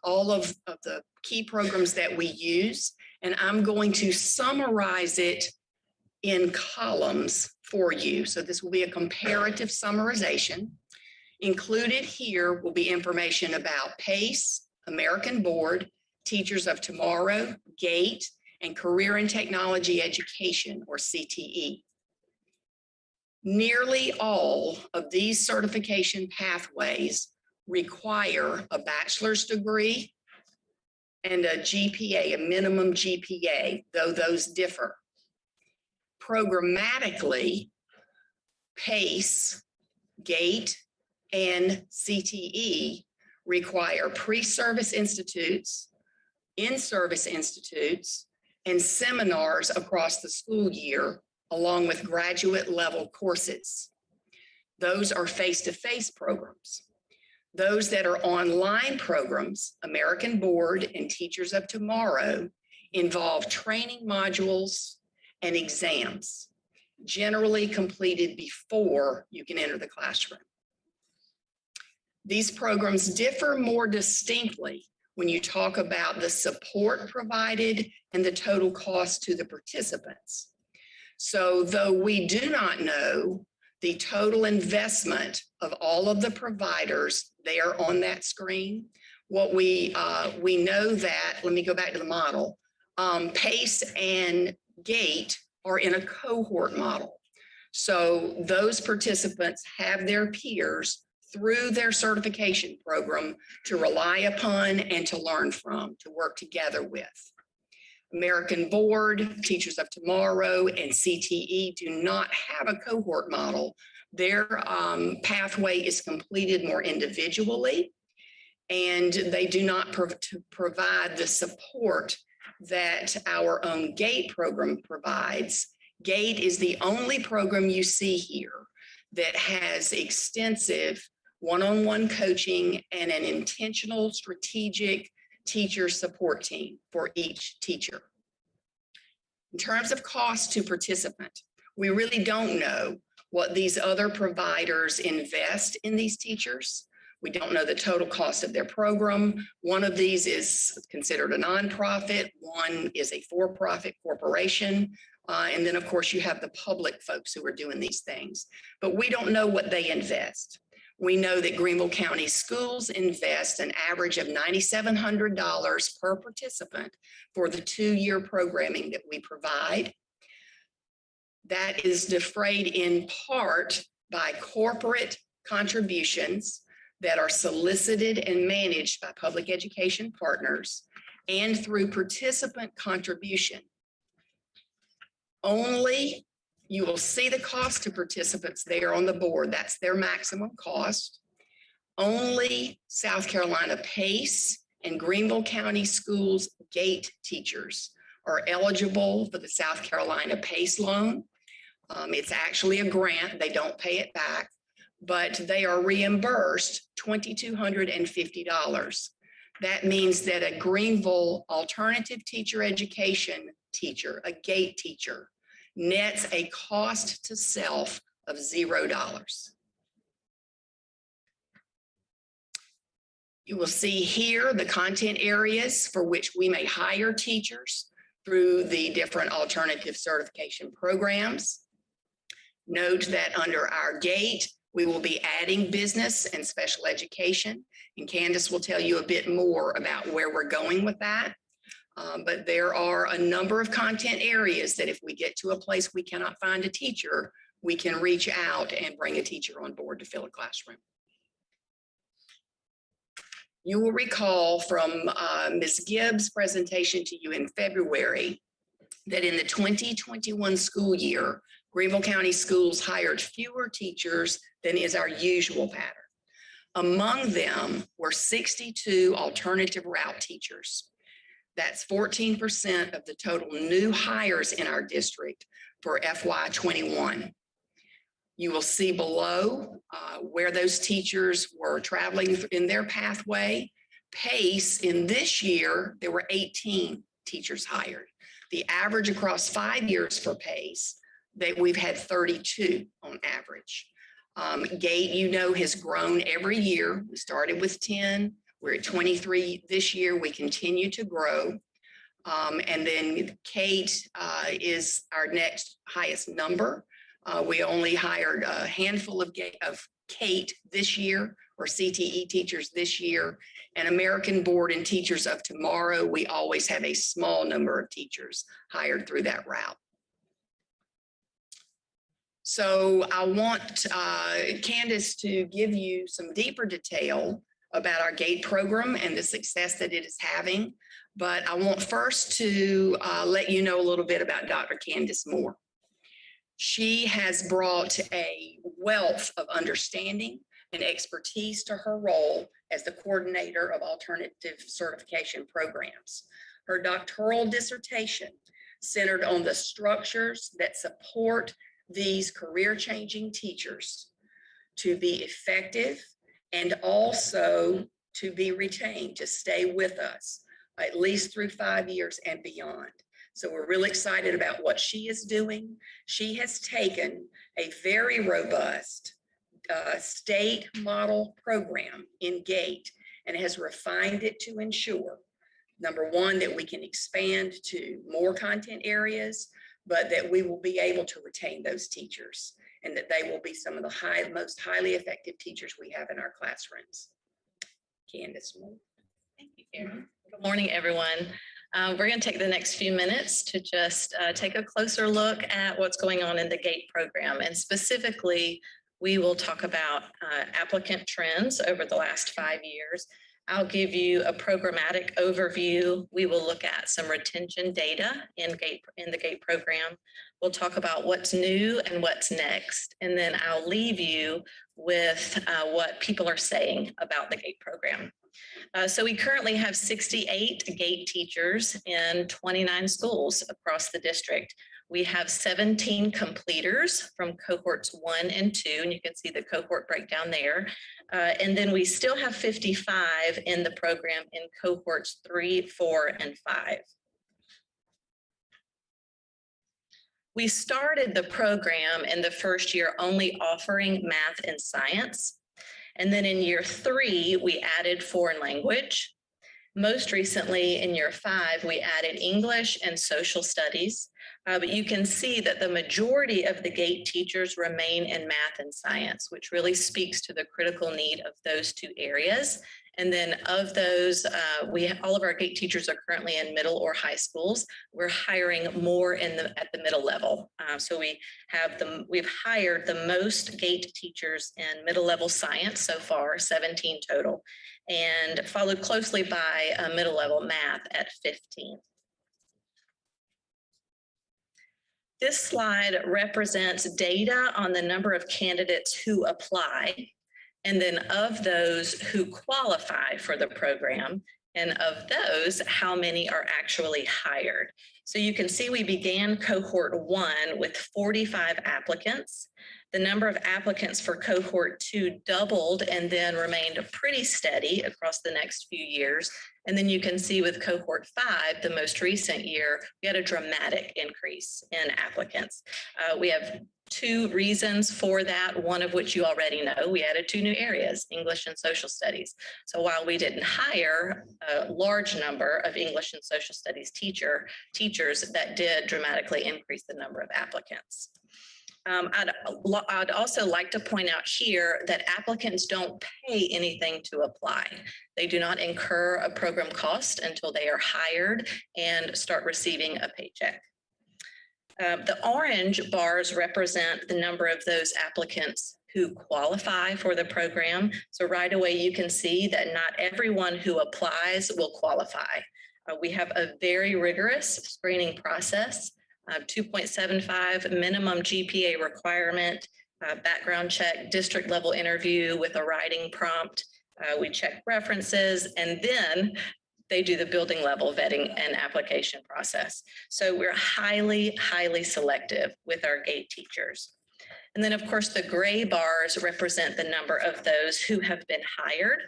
Speaker 14: all of the key programs that we use, and I'm going to summarize it in columns for you. So this will be a comparative summarization. Included here will be information about PACE, American Board, Teachers of Tomorrow, GATE, and Career and Technology Education, or CTE. Nearly all of these certification pathways require a bachelor's degree and a GPA, a minimum GPA, though those differ. Programmatically, PACE, GATE, and CTE require pre-service institutes, in-service institutes, and seminars across the school year, along with graduate level courses. Those are face-to-face programs. Those that are online programs, American Board and Teachers of Tomorrow, involve training modules and exams, generally completed before you can enter the classroom. These programs differ more distinctly when you talk about the support provided and the total cost to the participants. So though we do not know the total investment of all of the providers there on that screen, what we know that, let me go back to the model, PACE and GATE are in a cohort model. So those participants have their peers through their certification program to rely upon and to learn from, to work together with. American Board, Teachers of Tomorrow, and CTE do not have a cohort model. Their pathway is completed more individually, and they do not provide the support that our own GATE program provides. GATE is the only program you see here that has extensive one-on-one coaching and an intentional strategic teacher support team for each teacher. In terms of cost to participant, we really don't know what these other providers invest in these teachers. We don't know the total cost of their program. One of these is considered a nonprofit, one is a for-profit corporation, and then of course you have the public folks who are doing these things, but we don't know what they invest. We know that Greenville County Schools invest an average of $9,700 per participant for the 2-year programming that we provide. That is defrayed in part by corporate contributions that are solicited and managed by public education partners and through participant contribution. Only, you will see the cost to participants there on the board. That's their maximum cost. Only South Carolina PACE and Greenville County Schools GATE teachers are eligible for the South Carolina PACE loan. It's actually a grant. They don't pay it back, but they are reimbursed $2,250. That means that a Greenville alternative teacher education teacher, a GATE teacher, nets a cost to self of $0. You will see here the content areas for which we may hire teachers through the different alternative certification programs. Note that under our GATE, we will be adding business and special education, and Candace will tell you a bit more about where we're going with that. But there are a number of content areas that if we get to a place we cannot find a teacher, we can reach out and bring a teacher on board to fill a classroom. You will recall from Ms. Gibbs' presentation to you in February that in the 2021 school year, Greenville County Schools hired fewer teachers than is our usual pattern. Among them were 62 alternative route teachers. That's 14% of the total new hires in our district for FY21. You will see below where those teachers were traveling in their pathway. PACE in this year, there were 18 teachers hired. The average across 5 years for PACE, that we've had 32 on average. GATE, you know, has grown every year. We started with 10, we're at 23 this year, we continue to grow. And then Kate is our next highest number. We only hired a handful of Kate this year, or CTE teachers this year, and American Board and Teachers of Tomorrow, we always have a small number of teachers hired through that route. So I want Candace to give you some deeper detail about our GATE program and the success that it is having. But I want first to let you know a little bit about Dr. Candace Moore. She has brought a wealth of understanding and expertise to her role as the coordinator of alternative certification programs. Her doctoral dissertation centered on the structures that support these career-changing teachers to be effective and also to be retained, to stay with us at least through 5 years and beyond. So we're really excited about what she is doing. She has taken a very robust state model program in GATE and has refined it to ensure, number one, that we can expand to more content areas, but that we will be able to retain those teachers and that they will be some of the most highly effective teachers we have in our classrooms. Candace.
Speaker 15: Thank you, Karen. Good morning, everyone. We're going to take the next few minutes to just take a closer look at what's going on in the GATE program. And specifically, we will talk about applicant trends over the last 5 years. I'll give you a programmatic overview. We will look at some retention data in the GATE program. We'll talk about what's new and what's next. And then I'll leave you with what people are saying about the GATE program. So we currently have 68 GATE teachers in 29 schools across the district. We have 17 completers from cohorts 1 and 2, and you can see the cohort breakdown there. And then we still have 55 in the program in cohorts 3, 4, and 5. We started the program in the first year only offering math and science. And then in year 3, we added foreign language. Most recently in year 5, we added English and social studies. But you can see that the majority of the GATE teachers remain in math and science, which really speaks to the critical need of those two areas. And then of those, all of our GATE teachers are currently in middle or high schools. We're hiring more at the middle level. So we've hired the most GATE teachers in middle level science so far, 17 total, and followed closely by middle level math at 15. This slide represents data on the number of candidates who apply. And then of those who qualify for the program, and of those, how many are actually hired. So you can see we began cohort 1 with 45 applicants. The number of applicants for cohort 2 doubled and then remained pretty steady across the next few years. And then you can see with cohort 5, the most recent year, we had a dramatic increase in applicants. We have 2 reasons for that, one of which you already know. We added 2 new areas, English and social studies. So while we didn't hire a large number of English and social studies teachers, that did dramatically increase the number of applicants. I'd also like to point out here that applicants don't pay anything to apply. They do not incur a program cost until they are hired and start receiving a paycheck. The orange bars represent the number of those applicants who qualify for the program. So right away, you can see that not everyone who applies will qualify. We have a very rigorous screening process, 2.75 minimum GPA requirement, background check, district level interview with a writing prompt. We check references, and then they do the building level vetting and application process. So we're highly, highly selective with our GATE teachers. And then of course, the gray bars represent the number of those who have been hired.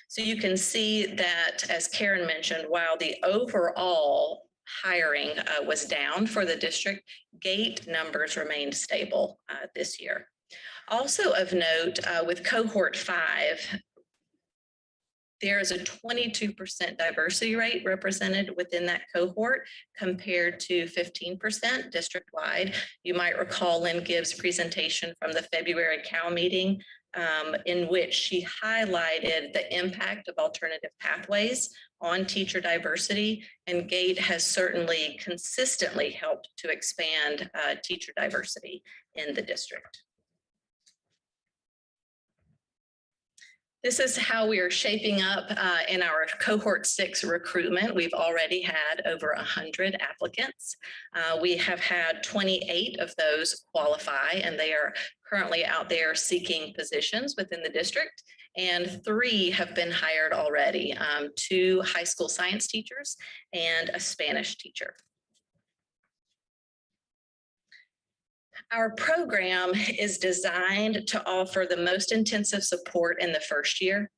Speaker 15: So you can see that, as Karen mentioned, while the overall hiring was down for the district, GATE numbers remained stable this year. Also of note, with cohort 5, there is a 22% diversity rate represented within that cohort compared to 15% district-wide. You might recall Lynn Gibbs' presentation from the February CAL meeting in which she highlighted the impact of alternative pathways on teacher diversity, and GATE has certainly consistently helped to expand teacher diversity in the district. This is how we are shaping up in our cohort 6 recruitment. We've already had over 100 applicants. We have had 28 of those qualify, and they are currently out there seeking positions within the district. And 3 have been hired already, 2 high school science teachers and a Spanish teacher. Our program is designed to offer the most intensive support in the first year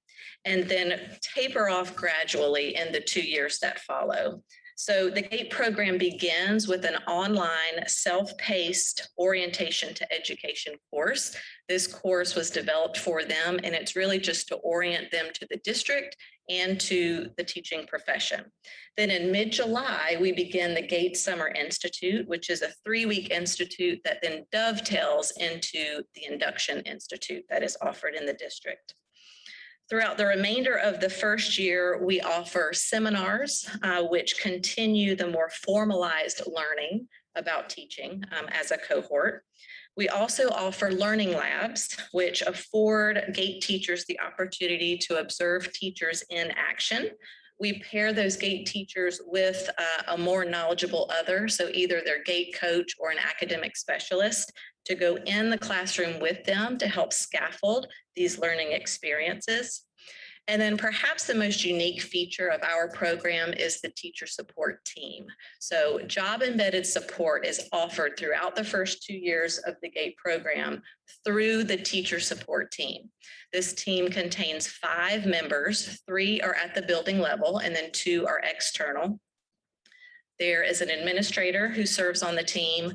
Speaker 15: and then taper off gradually in the 2 years that follow. So the GATE program begins with an online self-paced orientation to education course. This course was developed for them, and it's really just to orient them to the district and to the teaching profession. Then in mid-July, we begin the GATE Summer Institute, which is a 3-week institute that then dovetails into the Induction Institute that is offered in the district. Throughout the remainder of the first year, we offer seminars, which continue the more formalized learning about teaching as a cohort. We also offer learning labs, which afford GATE teachers the opportunity to observe teachers in action. We pair those GATE teachers with a more knowledgeable other, so either their GATE coach or an academic specialist, to go in the classroom with them to help scaffold these learning experiences. And then perhaps the most unique feature of our program is the teacher support team. So job embedded support is offered throughout the first 2 years of the GATE program through the teacher support team. This team contains 5 members, 3 are at the building level, and then 2 are external. There is an administrator who serves on the team,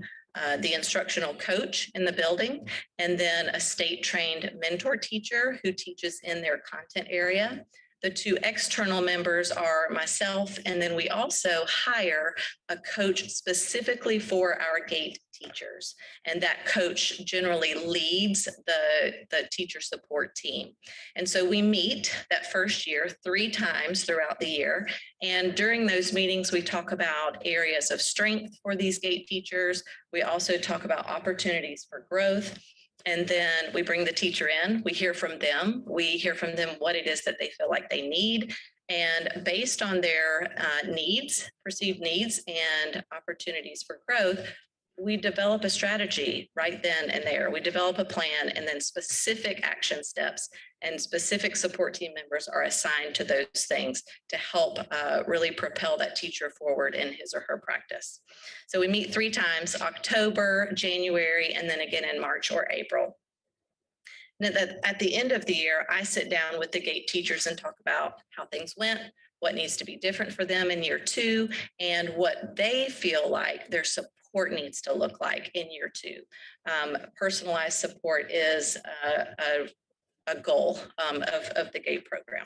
Speaker 15: the instructional coach in the building, and then a state-trained mentor teacher who teaches in their content area. The 2 external members are myself, and then we also hire a coach specifically for our GATE teachers. And that coach generally leads the teacher support team. And so we meet that first year 3 times throughout the year. And during those meetings, we talk about areas of strength for these GATE teachers. We also talk about opportunities for growth. And then we bring the teacher in, we hear from them what it is that they feel like they need. And based on their needs, perceived needs, and opportunities for growth, we develop a strategy right then and there. We develop a plan and then specific action steps and specific support team members are assigned to those things to help really propel that teacher forward in his or her practice. So we meet 3 times, October, January, and then again in March or April. Now that at the end of the year, I sit down with the GATE teachers and talk about how things went, what needs to be different for them in year 2, and what they feel like their support needs to look like in year 2. Personalized support is a goal of the GATE program.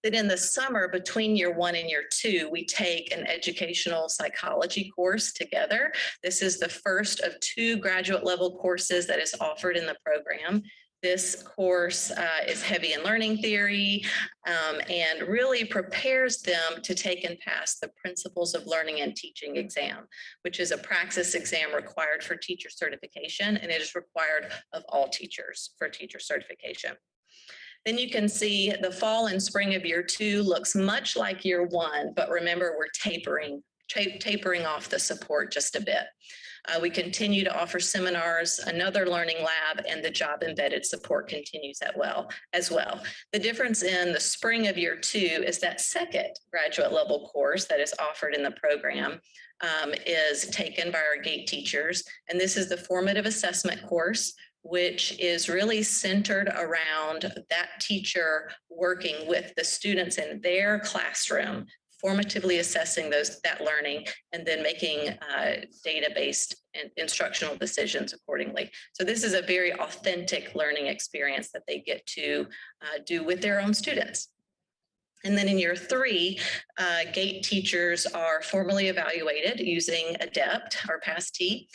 Speaker 15: Then in the summer between year 1 and year 2, we take an educational psychology course together. This is the first of 2 graduate level courses that is offered in the program. This course is heavy in learning theory and really prepares them to take and pass the Principles of Learning and Teaching exam, which is a praxis exam required for teacher certification, and it is required of all teachers for teacher certification. Then you can see the fall and spring of year 2 looks much like year 1, but remember we're tapering off the support just a bit. We continue to offer seminars, another learning lab, and the job embedded support continues as well. The difference in the spring of year 2 is that second graduate level course that is offered in the program is taken by our GATE teachers. And this is the formative assessment course, which is really centered around that teacher working with the students in their classroom, formatively assessing that learning, and then making data-based instructional decisions accordingly. So this is a very authentic learning experience that they get to do with their own students. And then in year 3, GATE teachers are formally evaluated using ADEPT or PAS-T.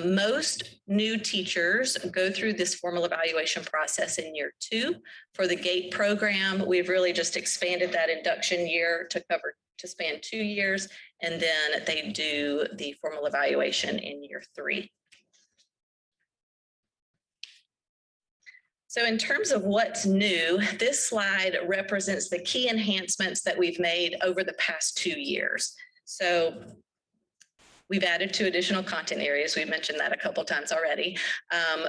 Speaker 15: Most new teachers go through this formal evaluation process in year 2. For the GATE program, we've really just expanded that induction year to span 2 years, and then they do the formal evaluation in year 3. So in terms of what's new, this slide represents the key enhancements that we've made over the past 2 years. So we've added 2 additional content areas. We've mentioned that a couple of times already.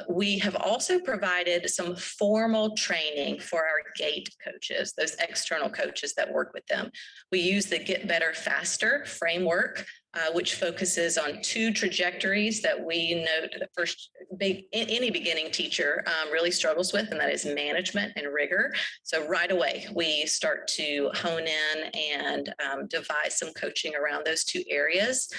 Speaker 15: We have also provided some formal training for our GATE coaches, those external coaches that work with them. We use the Get Better Faster framework, which focuses on 2 trajectories that we note the first any beginning teacher really struggles with, and that is management and rigor. So right away, we start to hone in and devise some coaching around those 2 areas.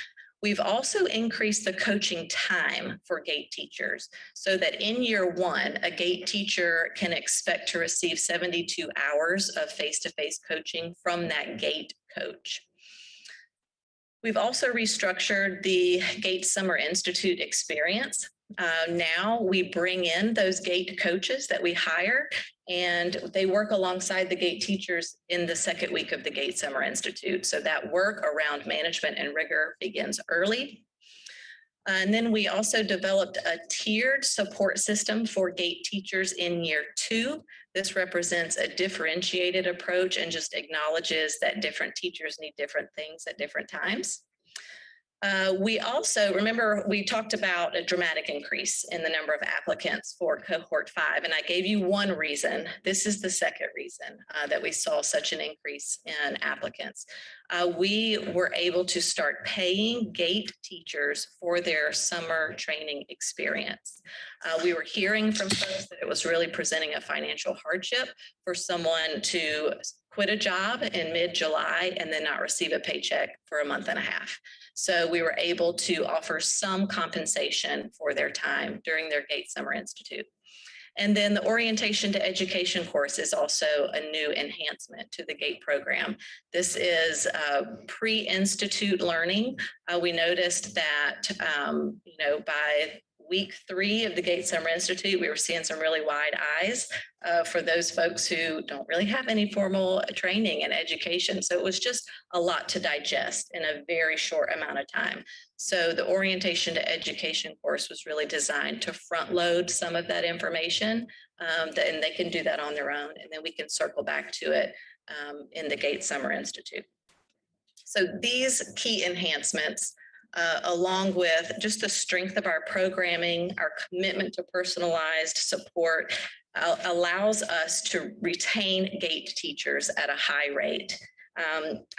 Speaker 15: We've also increased the coaching time for GATE teachers so that in year 1, a GATE teacher can expect to receive 72 hours of face-to-face coaching from that GATE coach. We've also restructured the GATE Summer Institute experience. Now we bring in those GATE coaches that we hire, and they work alongside the GATE teachers in the second week of the GATE Summer Institute. So that work around management and rigor begins early. And then we also developed a tiered support system for GATE teachers in year 2. This represents a differentiated approach and just acknowledges that different teachers need different things at different times. We also, remember, we talked about a dramatic increase in the number of applicants for cohort 5, and I gave you one reason. This is the second reason that we saw such an increase in applicants. We were able to start paying GATE teachers for their summer training experience. We were hearing from folks that it was really presenting a financial hardship for someone to quit a job in mid-July and then not receive a paycheck for a month and a half. So we were able to offer some compensation for their time during their GATE Summer Institute. And then the Orientation to Education course is also a new enhancement to the GATE program. This is pre-institute learning. We noticed that, by week 3 of the GATE Summer Institute, we were seeing some really wide eyes for those folks who don't really have any formal training and education. So it was just a lot to digest in a very short amount of time. So the Orientation to Education course was really designed to front load some of that information, and they can do that on their own, and then we can circle back to it in the GATE Summer Institute. So these key enhancements, along with just the strength of our programming, our commitment to personalized support, allows us to retain GATE teachers at a high rate.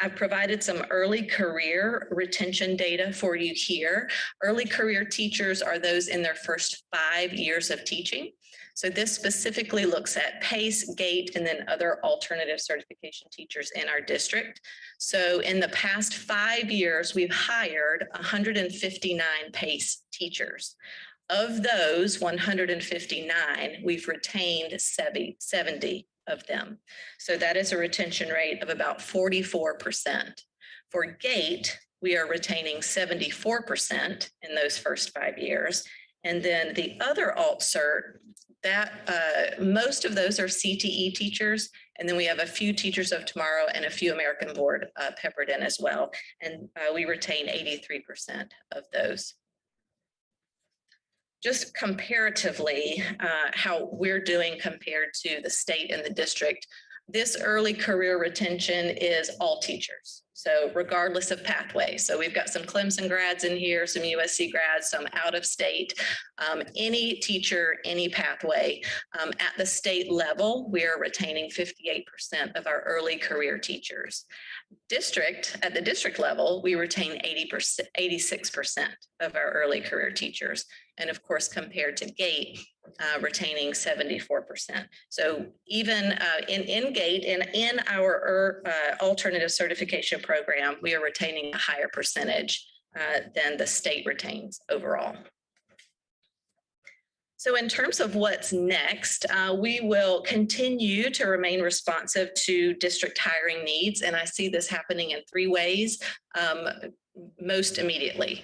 Speaker 15: I've provided some early career retention data for you here. Early career teachers are those in their first 5 years of teaching. So this specifically looks at PACE, GATE, and then other alternative certification teachers in our district. So in the past 5 years, we've hired 159 PACE teachers. Of those 159, we've retained 70 of them. So that is a retention rate of about 44%. For GATE, we are retaining 74% in those first 5 years. And then the other alt cert, that most of those are CTE teachers. And then we have a few teachers of tomorrow and a few American Board peppered in as well. And we retain 83% of those. Just comparatively, how we're doing compared to the state and the district, this early career retention is all teachers. So regardless of pathway. So we've got some Clemson grads in here, some USC grads, some out of state, any teacher, any pathway. At the state level, we are retaining 58% of our early career teachers. At the district level, we retain 86% of our early career teachers. And of course, compared to GATE, retaining 74%. So even in GATE and in our alternative certification program, we are retaining a higher percentage than the state retains overall. So in terms of what's next, we will continue to remain responsive to district hiring needs. And I see this happening in 3 ways. Most immediately.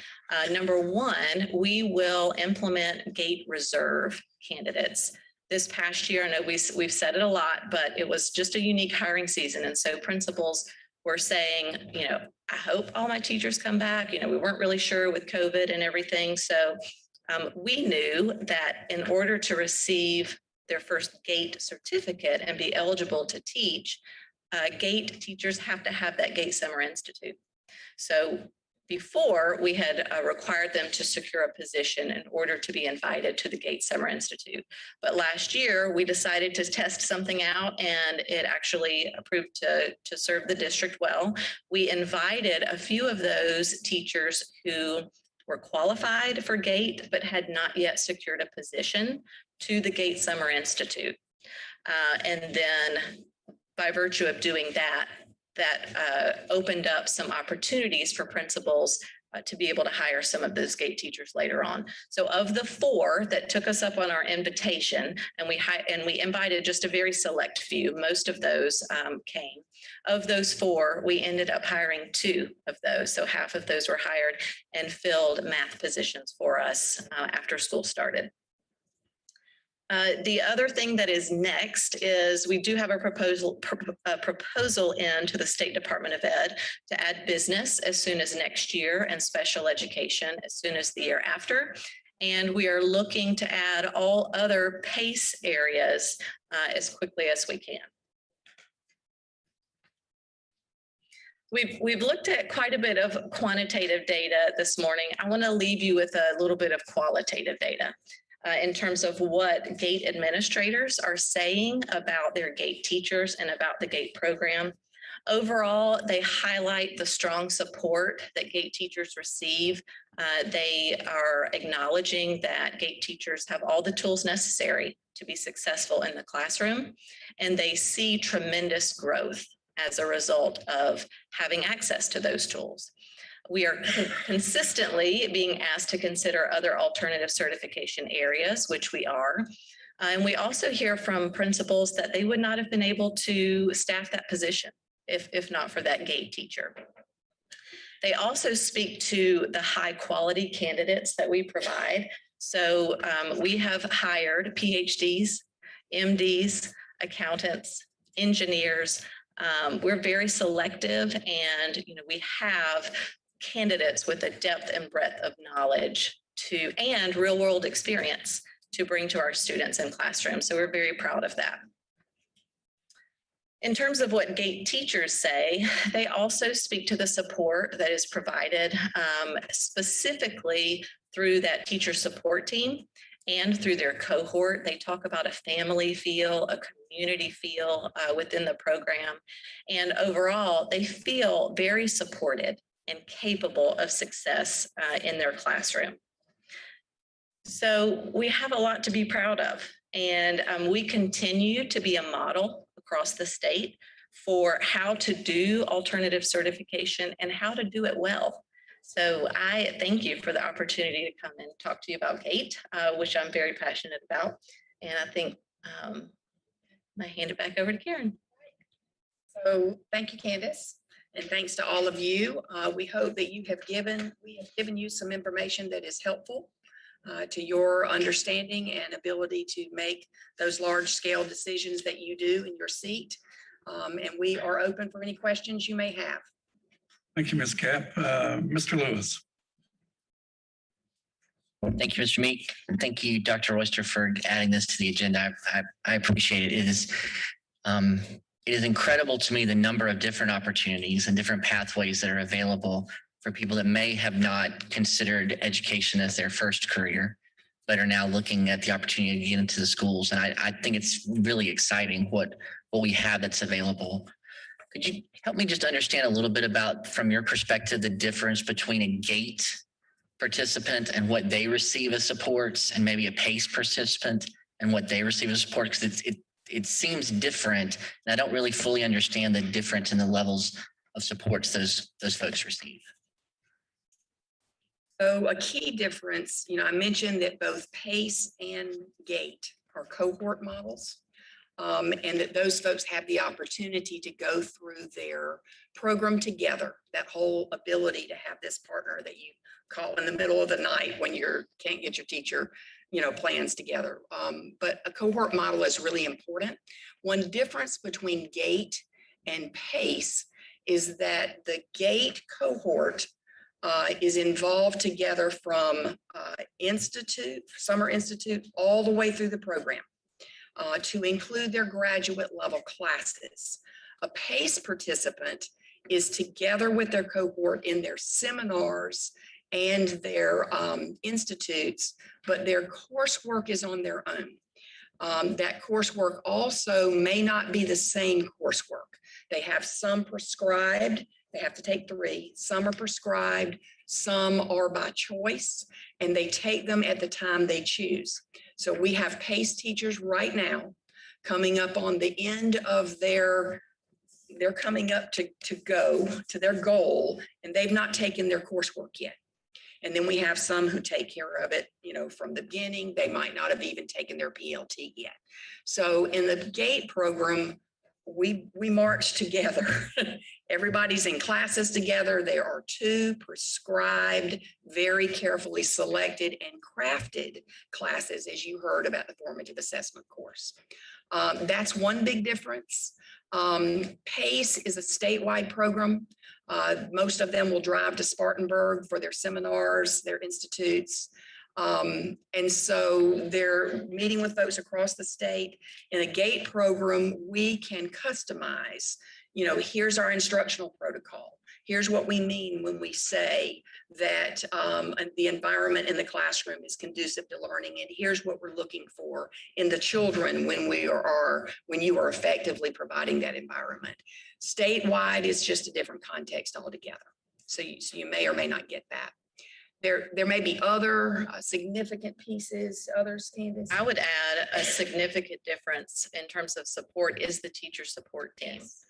Speaker 15: Number 1, we will implement GATE reserve candidates. This past year, I know we've said it a lot, but it was just a unique hiring season. And so principals were saying, I hope all my teachers come back. We weren't really sure with COVID and everything. So we knew that in order to receive their first GATE certificate and be eligible to teach, GATE teachers have to have that GATE Summer Institute. So before, we had required them to secure a position in order to be invited to the GATE Summer Institute. But last year, we decided to test something out, and it actually proved to serve the district well. We invited a few of those teachers who were qualified for GATE, but had not yet secured a position to the GATE Summer Institute. And then by virtue of doing that opened up some opportunities for principals to be able to hire some of those GATE teachers later on. So of the 4 that took us up on our invitation, and we invited just a very select few, most of those came. Of those 4, we ended up hiring 2 of those. So half of those were hired and filled math positions for us after school started. The other thing that is next is we do have a proposal in to the State Department of Ed to add business as soon as next year and special education as soon as the year after. And we are looking to add all other PACE areas as quickly as we can. We've looked at quite a bit of quantitative data this morning. I want to leave you with a little bit of qualitative data. In terms of what GATE administrators are saying about their GATE teachers and about the GATE program. Overall, they highlight the strong support that GATE teachers receive. They are acknowledging that GATE teachers have all the tools necessary to be successful in the classroom, and they see tremendous growth as a result of having access to those tools. We are consistently being asked to consider other alternative certification areas, which we are. And we also hear from principals that they would not have been able to staff that position if not for that GATE teacher. They also speak to the high quality candidates that we provide. So we have hired PhDs, MDs, accountants, engineers. We're very selective, and we have candidates with a depth and breadth of knowledge and real world experience to bring to our students in classrooms. So we're very proud of that. In terms of what GATE teachers say, they also speak to the support that is provided specifically through that teacher support team and through their cohort. They talk about a family feel, a community feel within the program. And overall, they feel very supported and capable of success in their classroom. So we have a lot to be proud of. And we continue to be a model across the state for how to do alternative certification and how to do it well. So I thank you for the opportunity to come and talk to you about GATE, which I'm very passionate about. And I think I hand it back over to Karen.
Speaker 14: So thank you, Candace. And thanks to all of you. We hope that we have given you some information that is helpful to your understanding and ability to make those large scale decisions that you do in your seat. And we are open for any questions you may have.
Speaker 13: Thank you, Ms. Cap. Mr. Lewis.
Speaker 6: Thank you, Mr. Meek. Thank you, Dr. Oyster, for adding this to the agenda. I appreciate it. It is incredible to me the number of different opportunities and different pathways that are available for people that may have not considered education as their first career, but are now looking at the opportunity to get into the schools. And I think it's really exciting what we have that's available. Could you help me just understand a little bit about, from your perspective, the difference between a GATE participant and what they receive as supports, and maybe a PACE participant and what they receive as support? Because it seems different, and I don't really fully understand the difference in the levels of supports those folks receive.
Speaker 14: So a key difference, I mentioned that both PACE and GATE are cohort models, and that those folks have the opportunity to go through their program together. That whole ability to have this partner that you call in the middle of the night when you can't get your teacher, plans together. But a cohort model is really important. One difference between GATE and PACE is that the GATE cohort is involved together from summer institute, all the way through the program to include their graduate level classes. A PACE participant is together with their cohort in their seminars and their institutes, but their coursework is on their own. That coursework also may not be the same coursework. They have some prescribed. They have to take 3. Some are prescribed, some are by choice, and they take them at the time they choose. So we have PACE teachers right now coming up on the end of they're coming up to go to their goal, and they've not taken their coursework yet. And then we have some who take care of it, from the beginning. They might not have even taken their PLT yet. So in the GATE program, we march together. Everybody's in classes together. There are 2 prescribed, very carefully selected and crafted classes, as you heard about the formative assessment course. That's one big difference. PACE is a statewide program. Most of them will drive to Spartanburg for their seminars, their institutes. And so they're meeting with folks across the state. In a GATE program, we can customize, here's our instructional protocol. Here's what we mean when we say that the environment in the classroom is conducive to learning. And here's what we're looking for in the children when you are effectively providing that environment. Statewide is just a different context altogether. So you may or may not get that. There may be other significant pieces, others, Candace?
Speaker 15: I would add a significant difference in terms of support is the teacher support team.
Speaker 14: Yes.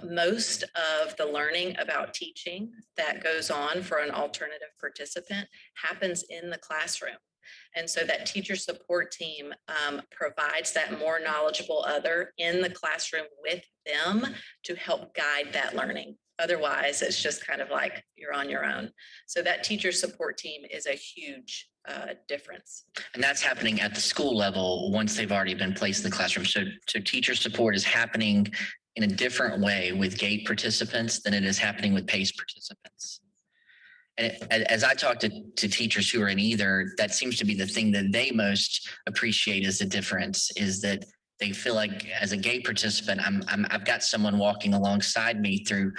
Speaker 15: Most of the learning about teaching that goes on for an alternative participant happens in the classroom. And so that teacher support team provides that more knowledgeable other in the classroom with them to help guide that learning. Otherwise, it's just kind of like you're on your own. So that teacher support team is a huge difference.
Speaker 6: And that's happening at the school level once they've already been placed in the classroom. So teacher support is happening in a different way with GATE participants than it is happening with PACE participants. And as I talk to teachers who are in either, that seems to be the thing that they most appreciate as the difference, is that they feel like as a GATE participant, I've got someone walking alongside me through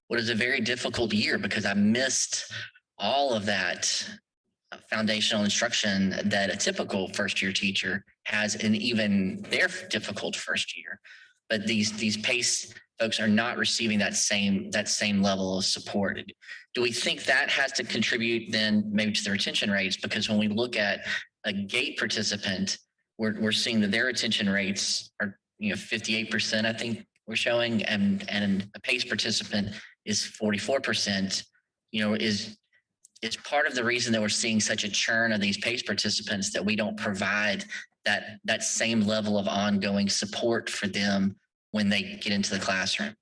Speaker 6: what is a very difficult year because I missed all of that foundational instruction that a typical first-year teacher has in even their difficult first year. But these PACE folks are not receiving that same level of support. Do we think that has to contribute then maybe to the retention rates? Because when we look at a GATE participant, we're seeing that their retention rates are 58%, I think we're showing, and a PACE participant is 44%. Is part of the reason that we're seeing such a churn of these PACE participants that we don't provide that same level of ongoing support for them when they get into the classroom.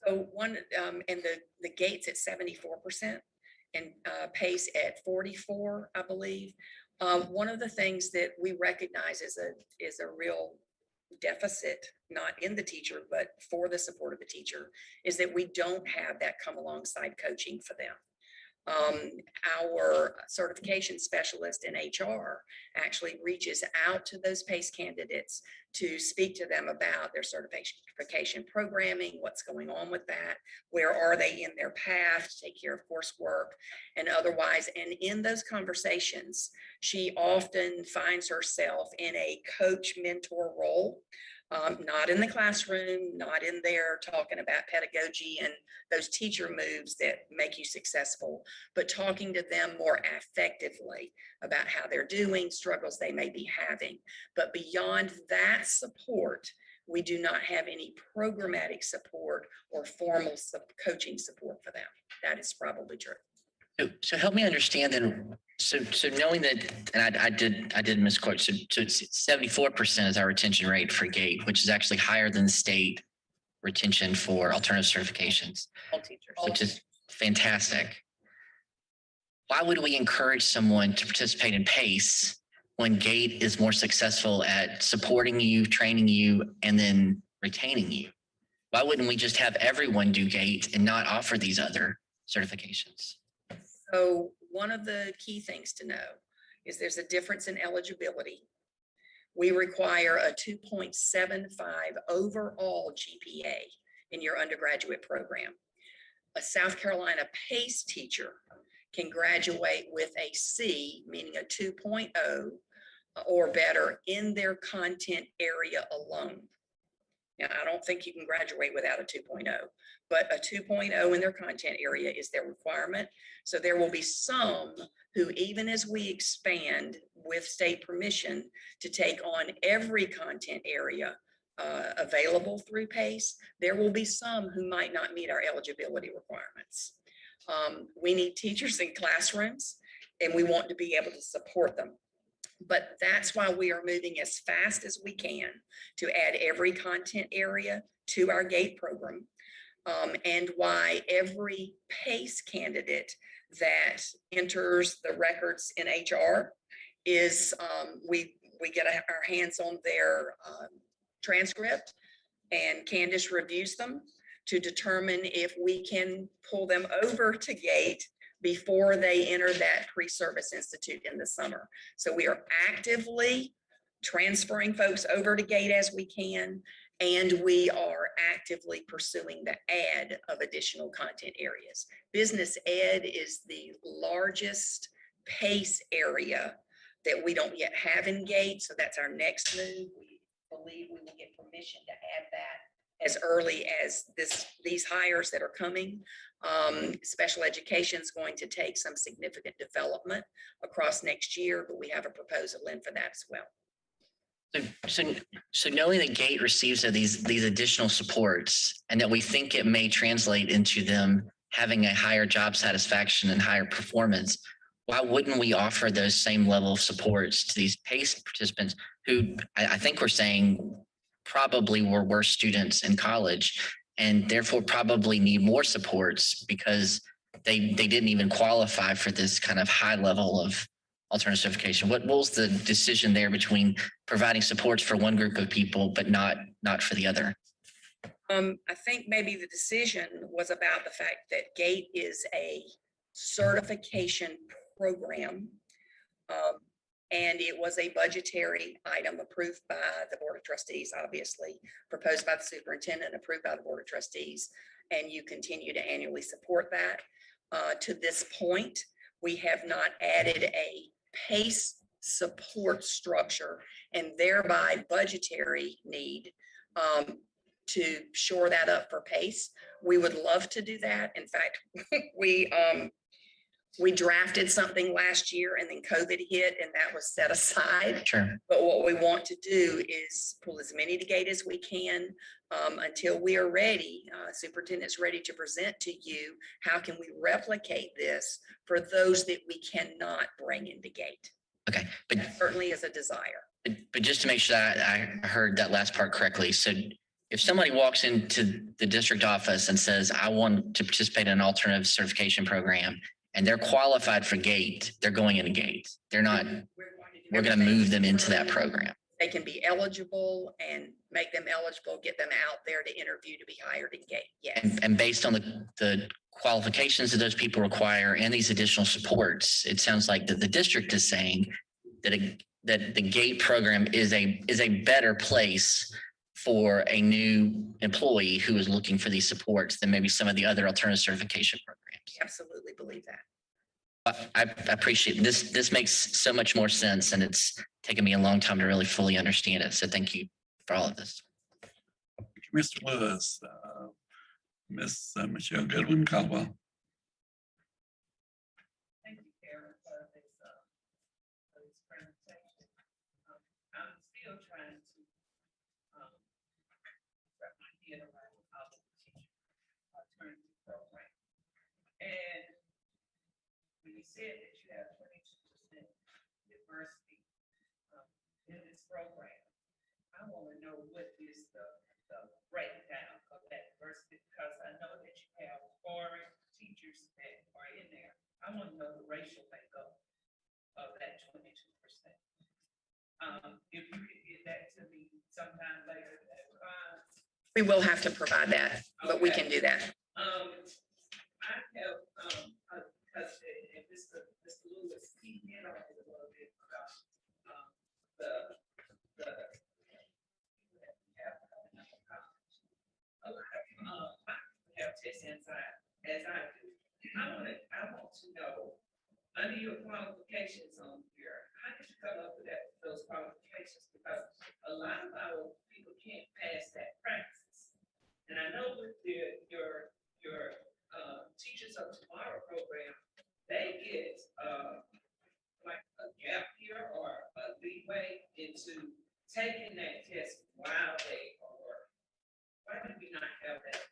Speaker 14: So and the GATE's at 74% and PACE at 44, I believe. One of the things that we recognize is a real deficit, not in the teacher, but for the support of the teacher, is that we don't have that come alongside coaching for them. Our certification specialist in HR actually reaches out to those PACE candidates to speak to them about their certification programming, what's going on with that, where are they in their path to take care of coursework and otherwise. And in those conversations, she often finds herself in a coach mentor role. Not in the classroom, not in there talking about pedagogy and those teacher moves that make you successful, but talking to them more effectively about how they're doing, struggles they may be having. But beyond that support, we do not have any programmatic support or formal coaching support for them. That is probably true.
Speaker 6: So help me understand then. So knowing that, and I did misquote. So 74% is our retention rate for GATE, which is actually higher than the state retention for alternative certifications,
Speaker 14: All teachers.
Speaker 6: which is fantastic. Why would we encourage someone to participate in PACE when GATE is more successful at supporting you, training you, and then retaining you? Why wouldn't we just have everyone do GATE and not offer these other certifications?
Speaker 14: So one of the key things to know is there's a difference in eligibility. We require a 2.75 overall GPA in your undergraduate program. A South Carolina PACE teacher can graduate with a C, meaning a 2.0 or better in their content area alone. Now, I don't think you can graduate without a 2.0, but a 2.0 in their content area is their requirement. So there will be some who, even as we expand with state permission to take on every content area available through PACE, there will be some who might not meet our eligibility requirements. We need teachers in classrooms, and we want to be able to support them. But that's why we are moving as fast as we can to add every content area to our GATE program, and why every PACE candidate that enters the records in HR is we get our hands on their transcript, and Candace reviews them to determine if we can pull them over to GATE before they enter that pre-service institute in the summer. So we are actively transferring folks over to GATE as we can, and we are actively pursuing the add of additional content areas. Business ed is the largest PACE area that we don't yet have in GATE, so that's our next move. We believe we will get permission to add that as early as these hires that are coming. Special education is going to take some significant development across next year, but we have a proposal in for that as well.
Speaker 6: So knowing that GATE receives these additional supports and that we think it may translate into them having a higher job satisfaction and higher performance, why wouldn't we offer those same level of supports to these PACE participants who I think we're saying probably were worse students in college and therefore probably need more supports because they didn't even qualify for this kind of high level of alternative certification? What was the decision there between providing supports for one group of people, but not for the other?
Speaker 14: I think maybe the decision was about the fact that GATE is a certification program, and it was a budgetary item approved by the Board of Trustees, obviously, proposed by the superintendent, approved by the Board of Trustees, and you continue to annually support that. To this point, we have not added a PACE support structure and thereby budgetary need to shore that up for PACE. We would love to do that. In fact, we drafted something last year and then COVID hit and that was set aside.
Speaker 6: Sure.
Speaker 14: But what we want to do is pull as many to gate as we can until we are ready. Superintendent's ready to present to you. How can we replicate this for those that we cannot bring into gate?
Speaker 6: Okay, but
Speaker 14: That certainly is a desire.
Speaker 6: But just to make sure that I heard that last part correctly. So if somebody walks into the district office and says, I want to participate in an alternative certification program, and they're qualified for GATE, they're going into GATE. They're not, we're going to move them into that program.
Speaker 14: They can be eligible and make them eligible, get them out there to interview to be hired in GATE. Yes.
Speaker 6: And based on the qualifications that those people require and these additional supports, it sounds like that the district is saying that that the GATE program is a better place for a new employee who is looking for these supports than maybe some of the other alternative certification programs.
Speaker 14: Absolutely believe that.
Speaker 6: I appreciate this. This makes so much more sense, and it's taken me a long time to really fully understand it. So thank you for all of this.
Speaker 13: Mr. Lewis, Miss Michelle Goodwin Caldwell.
Speaker 3: Thank you, Karen, for this presentation. I'm still trying to wrap my head around how to teach alternative program. And when you said that you have 22% diversity in this program, I want to know what is the breakdown of that diversity, because I know that you have foreign teachers that are in there. I want to know the racial makeup of that 22%. If you could get that to me sometime later, that's fine.
Speaker 14: We will have to provide that, but we can do that.
Speaker 3: I have, because Mr. Lewis, he hit on it a little bit about the have tests inside as I do. I want to know, under your qualifications on here, how did you come up with those qualifications? Because a lot of our people can't pass that practice. And I know with your Teachers of Tomorrow program, they get like a gap year or a leeway into taking that test while they are working. Why do we not have that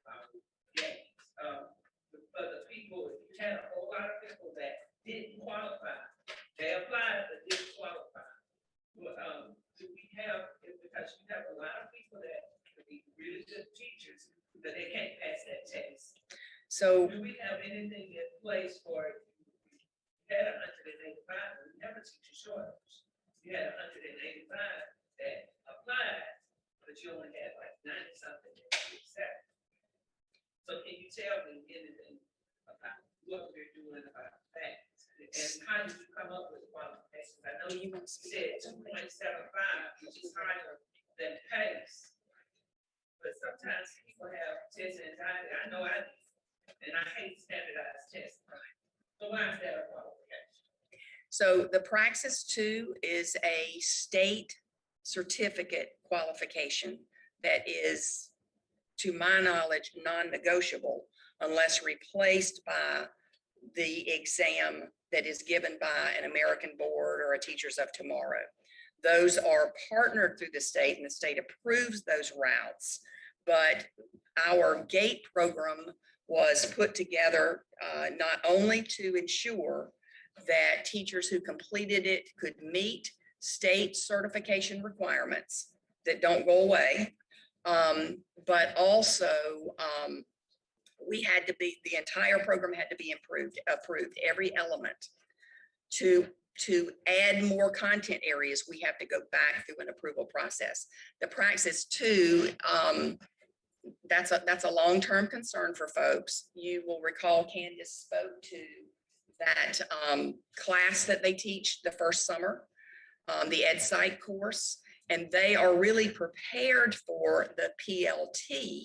Speaker 3: yet? For the people, you had a whole lot of people that didn't qualify. They applied but didn't qualify. Do we have, because you have a lot of people that could be really good teachers, but they can't pass that test.
Speaker 14: So
Speaker 3: do we have anything in place for it? You had 185, but we never teach a shortage. You had 185 that applied, but you only had like 90 something that you accept. So can you tell me anything about what we're doing about that? And how did you come up with qualifications? I know you said 2.75, which is higher than PACE. But sometimes people have test anxiety. I know I do. And I hate standardized tests. So why is that a qualification?
Speaker 14: So the Praxis 2 is a state certificate qualification that is, to my knowledge, non-negotiable unless replaced by the exam that is given by an American board or a Teachers of Tomorrow. Those are partnered through the state and the state approves those routes. But our GATE program was put together not only to ensure that teachers who completed it could meet state certification requirements that don't go away, but also we had to be, the entire program had to be approved, every element. To add more content areas, we have to go back through an approval process. The Praxis 2, that's a long-term concern for folks. You will recall Candace spoke to that class that they teach the first summer, the Ed Psych course, and they are really prepared for the PLT,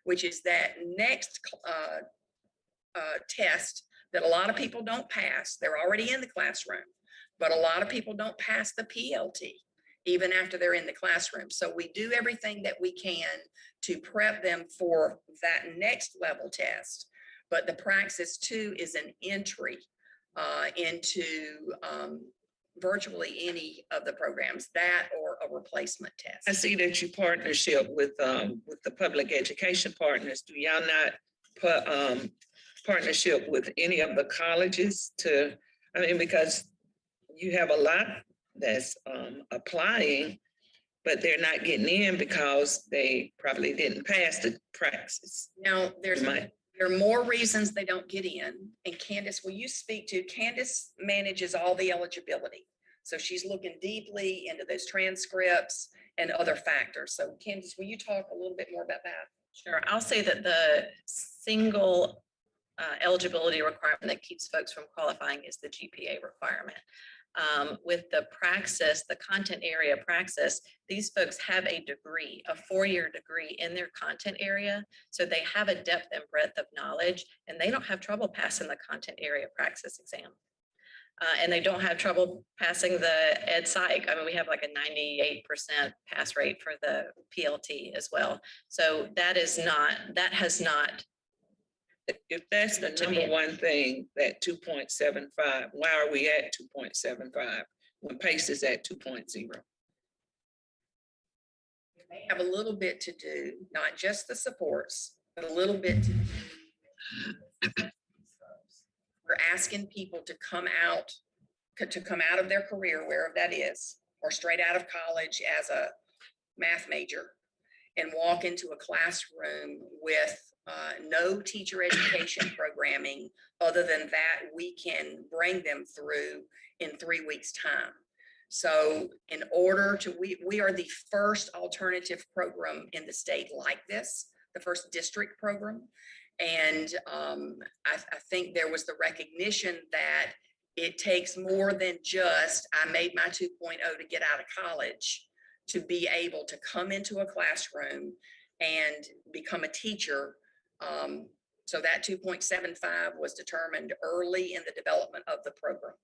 Speaker 14: which is that next test that a lot of people don't pass. They're already in the classroom, but a lot of people don't pass the PLT even after they're in the classroom. So we do everything that we can to prep them for that next level test. But the Praxis 2 is an entry into virtually any of the programs, that or a replacement test.
Speaker 3: I see that you partnership with the public education partners. Do y'all not put partnership with any of the colleges to, I mean, because you have a lot that's applying, but they're not getting in because they probably didn't pass the Praxis.
Speaker 14: Now, there are more reasons they don't get in. And Candace, will you speak to, Candace manages all the eligibility. So she's looking deeply into those transcripts and other factors. So Candace, will you talk a little bit more about that?
Speaker 15: Sure. I'll say that the single eligibility requirement that keeps folks from qualifying is the GPA requirement. With the Praxis, the content area Praxis, these folks have a degree, a 4-year degree in their content area. So they have a depth and breadth of knowledge, and they don't have trouble passing the content area Praxis exam. And they don't have trouble passing the Ed Psych. I mean, we have like a 98% pass rate for the PLT as well. So that has not.
Speaker 3: If that's the number one thing, that 2.75, why are we at 2.75 when PACE is at 2.0?
Speaker 14: They have a little bit to do, not just the supports, but a little bit to do. We're asking people to come out of their career, wherever that is, or straight out of college as a math major, and walk into a classroom with no teacher education programming other than that we can bring them through in 3 weeks' time. So in order to, we are the first alternative program in the state like this, the first district program. And I think there was the recognition that it takes more than just, I made my 2.0 to get out of college, to be able to come into a classroom and become a teacher. So that 2.75 was determined early in the development of the program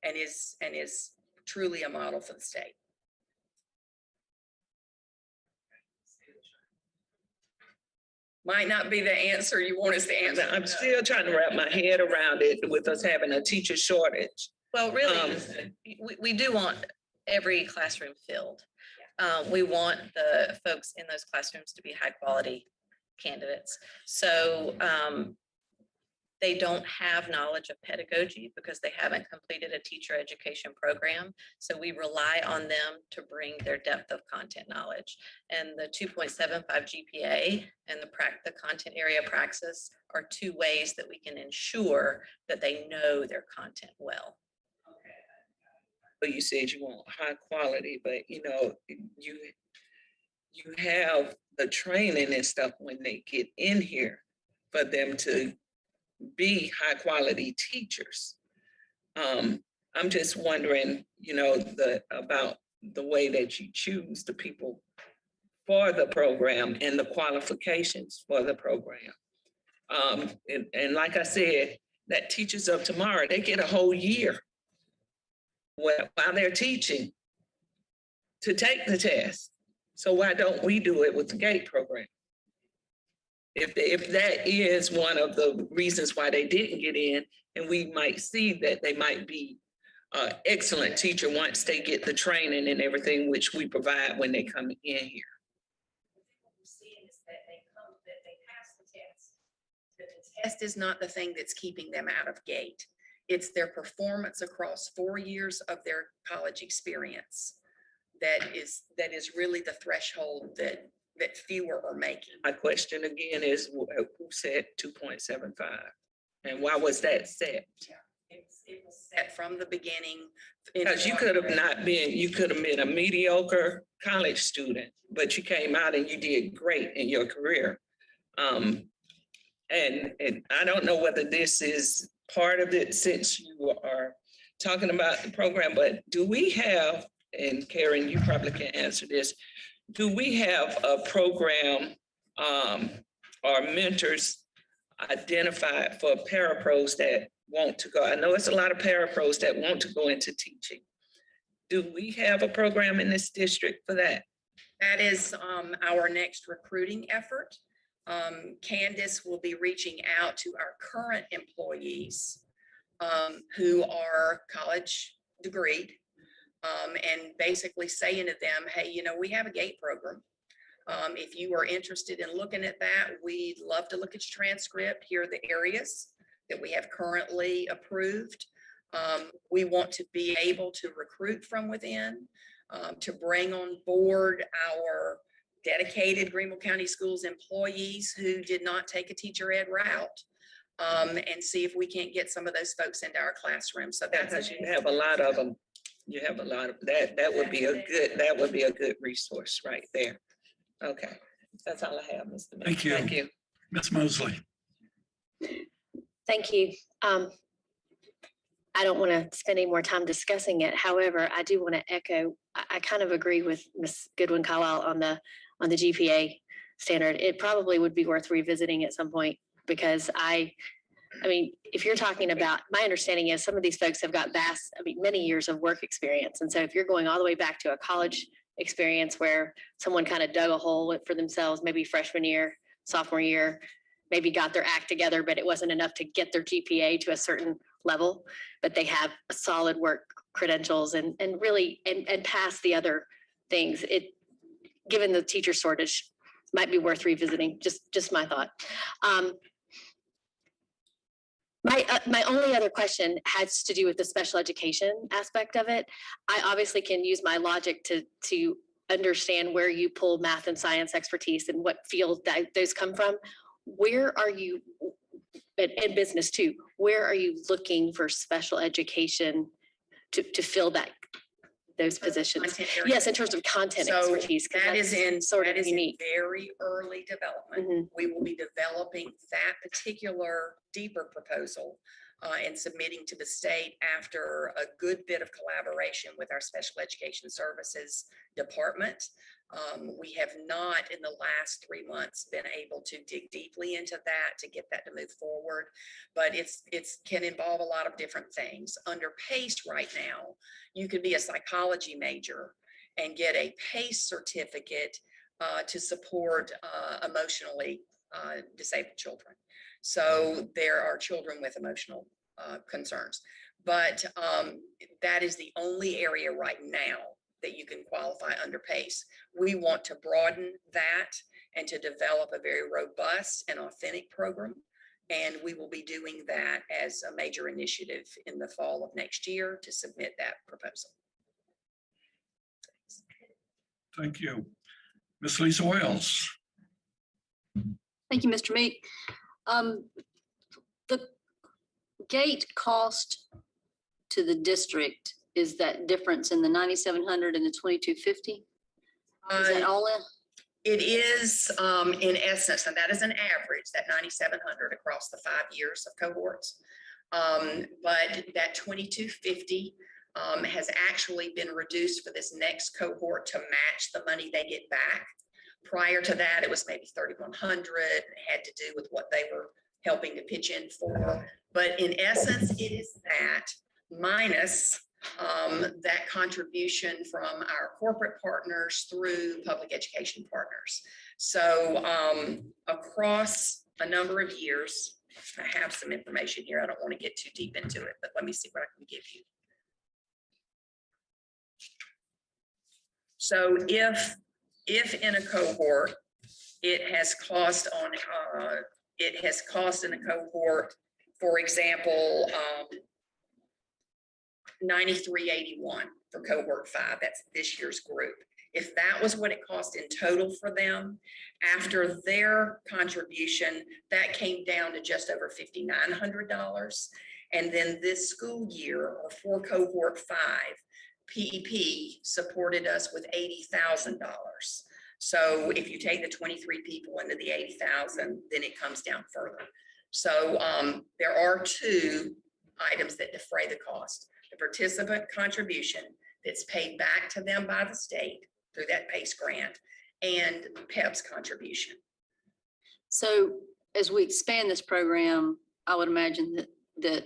Speaker 14: and is truly a model for the state. Might not be the answer you want us to answer.
Speaker 3: I'm still trying to wrap my head around it with us having a teacher shortage.
Speaker 15: Well, really, we do want every classroom filled. We want the folks in those classrooms to be high quality candidates. So they don't have knowledge of pedagogy because they haven't completed a teacher education program. So we rely on them to bring their depth of content knowledge. And the 2.75 GPA and the content area Praxis are 2 ways that we can ensure that they know their content well.
Speaker 3: But you said you want high quality, but you know, you have the training and stuff when they get in here for them to be high quality teachers. I'm just wondering, you know, about the way that you choose the people for the program and the qualifications for the program. And like I said, that Teachers of Tomorrow, they get a whole year while they're teaching to take the test. So why don't we do it with the GATE program? If that is one of the reasons why they didn't get in, and we might see that they might be an excellent teacher once they get the training and everything which we provide when they come in here.
Speaker 14: What we're seeing is that they pass the test. But the test is not the thing that's keeping them out of GATE. It's their performance across 4 years of their college experience that is really the threshold that fewer are making.
Speaker 3: My question again is, who said 2.75? And why was that set?
Speaker 14: It was set from the beginning.
Speaker 3: Because you could have been a mediocre college student, but you came out and you did great in your career. And I don't know whether this is part of it since you are talking about the program, but do we have, and Karen, you probably can answer this, do we have a program or mentors identified for parapros that want to go? I know it's a lot of parapros that want to go into teaching. Do we have a program in this district for that?
Speaker 14: That is our next recruiting effort. Candace will be reaching out to our current employees who are college degreed and basically saying to them, hey, you know, we have a GATE program. If you are interested in looking at that, we'd love to look at your transcript. Here are the areas that we have currently approved. We want to be able to recruit from within, to bring on board our dedicated Greenville County Schools employees who did not take a teacher ed route, and see if we can't get some of those folks into our classroom. So that's
Speaker 3: Because you have a lot of them. You have a lot of that. That would be a good resource right there. Okay, that's all I have, Mr. Mayor.
Speaker 13: Thank you.
Speaker 3: Thank you.
Speaker 13: Ms. Mosley.
Speaker 4: Thank you. I don't want to spend any more time discussing it. However, I do want to echo, I kind of agree with Ms. Goodwin Carlisle on the GPA standard. It probably would be worth revisiting at some point because I mean, if you're talking about, my understanding is some of these folks have got many years of work experience. And so if you're going all the way back to a college experience where someone kind of dug a hole for themselves, maybe freshman year, sophomore year, maybe got their act together, but it wasn't enough to get their GPA to a certain level, but they have solid work credentials and really pass the other things. Given the teacher shortage, might be worth revisiting. Just my thought. My only other question has to do with the special education aspect of it. I obviously can use my logic to understand where you pull math and science expertise and what field those come from. Where are you, in business too, where are you looking for special education to fill those positions? Yes, in terms of content expertise.
Speaker 14: That is in
Speaker 4: unique.
Speaker 14: Very early development. We will be developing that particular deeper proposal and submitting to the state after a good bit of collaboration with our special education services department. We have not in the last 3 months been able to dig deeply into that to get that to move forward, but it can involve a lot of different things. Under PACE right now, you could be a psychology major and get a PACE certificate to support emotionally disabled children. So there are children with emotional concerns, but that is the only area right now that you can qualify under PACE. We want to broaden that and to develop a very robust and authentic program. And we will be doing that as a major initiative in the fall of next year to submit that proposal.
Speaker 13: Thank you. Ms. Lisa Wells.
Speaker 9: Thank you, Mr. Meek. The gate cost to the district, is that difference in the 9,700 and the 2,250? Is that all in?
Speaker 14: It is in essence, and that is an average, that 9,700 across the 5 years of cohorts. But that 2,250 has actually been reduced for this next cohort to match the money they get back. Prior to that, it was maybe 3,100, had to do with what they were helping to pitch in for. But in essence, it is that minus that contribution from our corporate partners through public education partners. So across a number of years, I have some information here. I don't want to get too deep into it, but let me see what I can give you. So if in a cohort, it has cost in a cohort, for example, 9381 for cohort 5, that's this year's group. If that was what it cost in total for them, after their contribution, that came down to just over $5,900. And then this school year, or for cohort 5, PEP supported us with $80,000. So if you take the 23 people into the 80,000, then it comes down further. So there are 2 items that defray the cost: the participant contribution that's paid back to them by the state through that PACE grant, and PEP's contribution.
Speaker 9: So as we expand this program, I would imagine that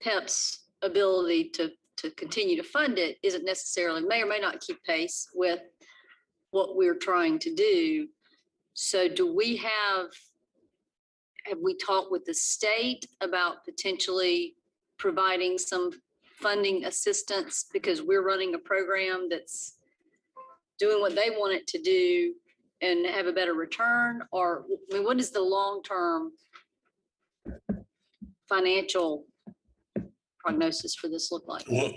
Speaker 9: PEP's ability to continue to fund it isn't necessarily, may or may not keep pace with what we're trying to do. So have we talked with the state about potentially providing some funding assistance because we're running a program that's doing what they want it to do and have a better return? Or, I mean, what is the long-term financial prognosis for this look like?
Speaker 1: Well,